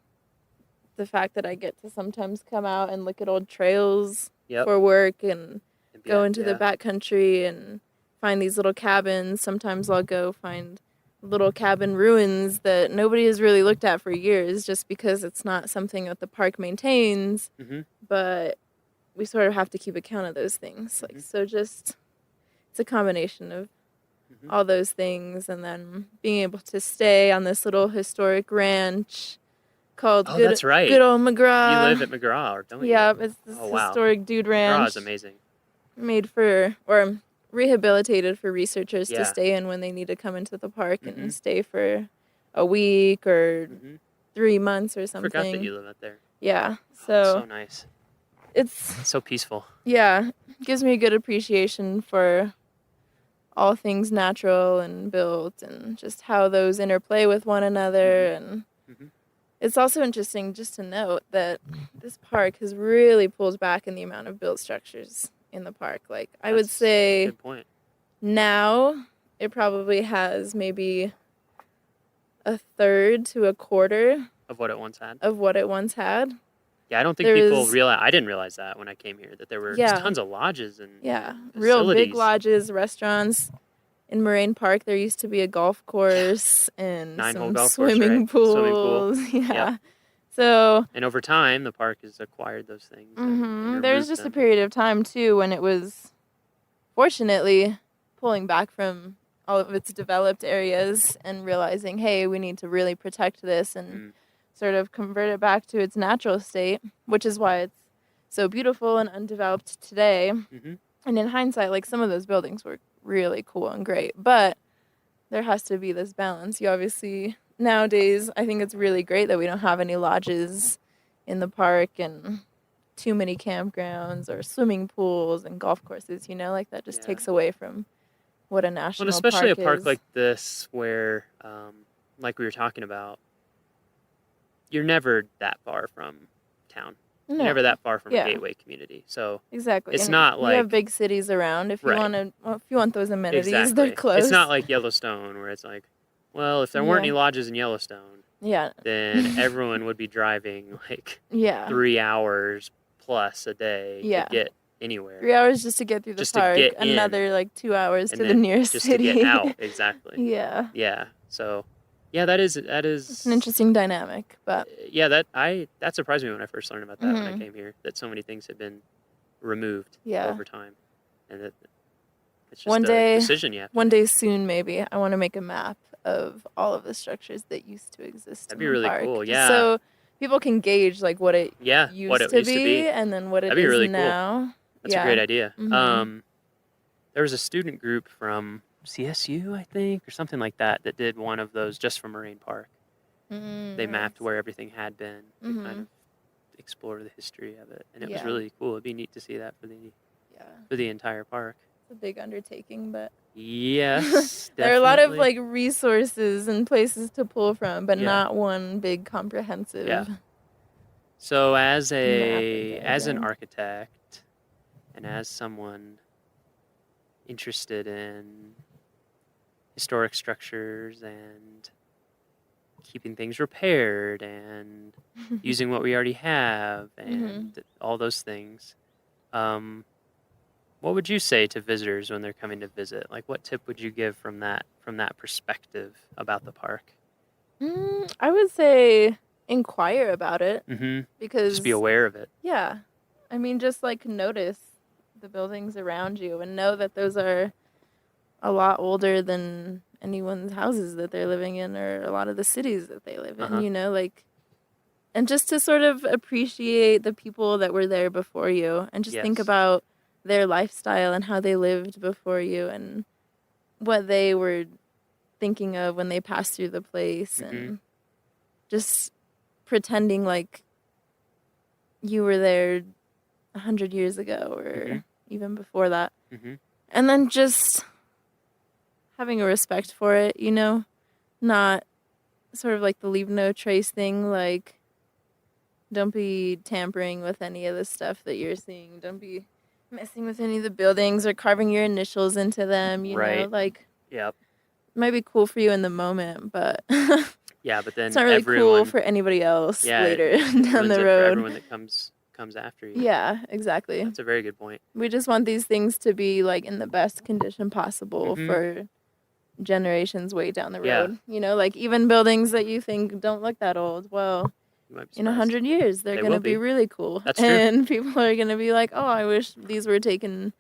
the fact that I get to sometimes come out and look at old trails Yep. for work and And be go out- into the yeah. backcountry and find these little cabins. Sometimes I'll go find little cabin ruins that nobody has really looked at for years just because it's not something that the park maintains. Mhm. But we sort of have to keep account of those things. Like, so just, it's a combination of all those things. And then being able to stay on this little historic ranch called Oh, that's right. Good Old McGraw. You live at McGraw, or don't you? Yeah, it's this Oh, wow. historic dude ranch. McGraw is amazing. Made for, or rehabilitated for researchers Yeah. to stay in when they need to come into the park Mhm. and stay for a week or 3 months or something. Forgot that you live out there. Yeah, So nice. it's So peaceful. yeah, gives me a good appreciation for all things natural and built and just how those interplay with one another. And it's also interesting just to note that this park has really pulled back in the amount of built structures in the park. Like I would That's a say good point. now it probably has maybe a third to a quarter Of what it once had. of what it once had. Yeah, I don't think There people is- realize. I didn't realize that when I came here that there were Yeah. tons of lodges and Yeah, real facilities. big lodges, restaurants. In Moraine Park, there used to be a golf course and 9-hole some golf course, swimming right? Swimming pool. pools. Yeah. Yep. So And over time, the park has acquired those things. and there's removed just a them. period of time too when it was, fortunately, pulling back from all of its developed areas and realizing, hey, we need to really protect this and sort of convert it back to its natural state, which is why it's so beautiful and undeveloped today. Mhm. And in hindsight, like some of those buildings were really cool and great, but there has to be this balance. You obviously, nowadays, I think it's really great that we don't have any lodges in the park and too many campgrounds or swimming pools and golf courses, you know, like that just takes away from what a national Well, especially a park park is. like this, where, like we were talking about, you're never that far from town. No. You're never that far from Yeah. a gateway community. So Exactly. it's and not you like have big cities around. If you Right. want to, if you want those amenities, exactly. they're close. It's not like Yellowstone, where it's like, well, if there weren't Yeah. any lodges in Yellowstone, Yeah. then everyone would be driving like Yeah. 3 hours plus a day Yeah. to get anywhere. 3 hours just to get through the Just to park. get in, Another like 2 hours and to the then nearest just city. to get out. Exactly. Yeah. Yeah. So, yeah, that is It's an interesting dynamic, but yeah, that surprised me when I first learned about that when I Mhm. came here, that so many things had been removed Yeah. over time, and that it's just one a day, decision you have to one day soon, maybe I want to make a map of all of the structures that used to exist. That'd in be the really park, cool, just yeah. So people can gauge like what it Yeah, used, what it to, used to be. and then what it That'd be is really cool. now. That's Yeah. a great idea. Mhm. There was a student group from CSU, I think, or something like that, that did one of those just for Moraine Park. They mapped where everything had been to kind Mhm. of explore the history of it, and it was Yeah. really cool. It'd be neat to see that for the entire park. It's a big undertaking, but Yes, there are a lot of definitely. like resources and places to pull from, but Yeah. not one big comprehensive. Yeah. So as Map as an anything. architect and as someone interested in historic structures and keeping things repaired and using what we already have and all those things, what would you say to visitors when they're coming to visit? Like, what tip would you give from that perspective about the park? I would say inquire about it Mm-hmm. because Just be aware of it. Yeah, I mean, just like notice the buildings around you and know that those are a lot older than anyone's houses that they're living in or a lot of the cities that they live in, you know, like, and just to sort of appreciate the people that were there before you and just think about their lifestyle and how they lived before you and what they were thinking of when they passed through the place and just pretending like you were there 100 years ago or even before that. And then just having a respect for it, you know, not sort of like the leave no trace thing, like don't be tampering with any of the stuff that you're seeing. Don't be messing with any of the buildings or carving your initials into them, you know, like it might be cool for you in the moment, but but then it's not really cool for anybody else later down the road. For everyone that comes after you. Yeah, exactly. That's a very good point. We just want these things to be like in the best condition possible for generations way down the road. You know, like even buildings that you think don't look that old, well, in 100 years they're going to be really cool. That's true. And people are going to be like, oh, I wish these were taken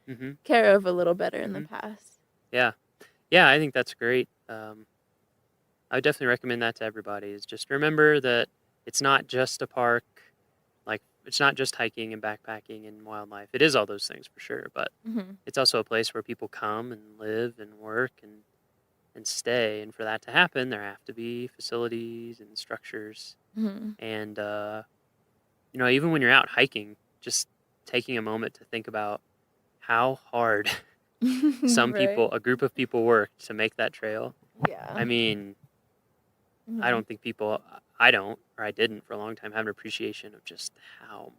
care of a little better in the past. Yeah, I think that's great. I would definitely recommend that to everybody, is just remember that it's not just a park, like it's not just hiking and backpacking and wildlife. It is all those things for sure, but it's also a place where people come and live and work and stay. And for that to happen, there have to be facilities and structures. And, you know, even when you're out hiking, just taking a moment to think about how hard some people, a group of people worked to make that trail. I mean, I don't think people, I don't, or I didn't for a long time, have an appreciation of just how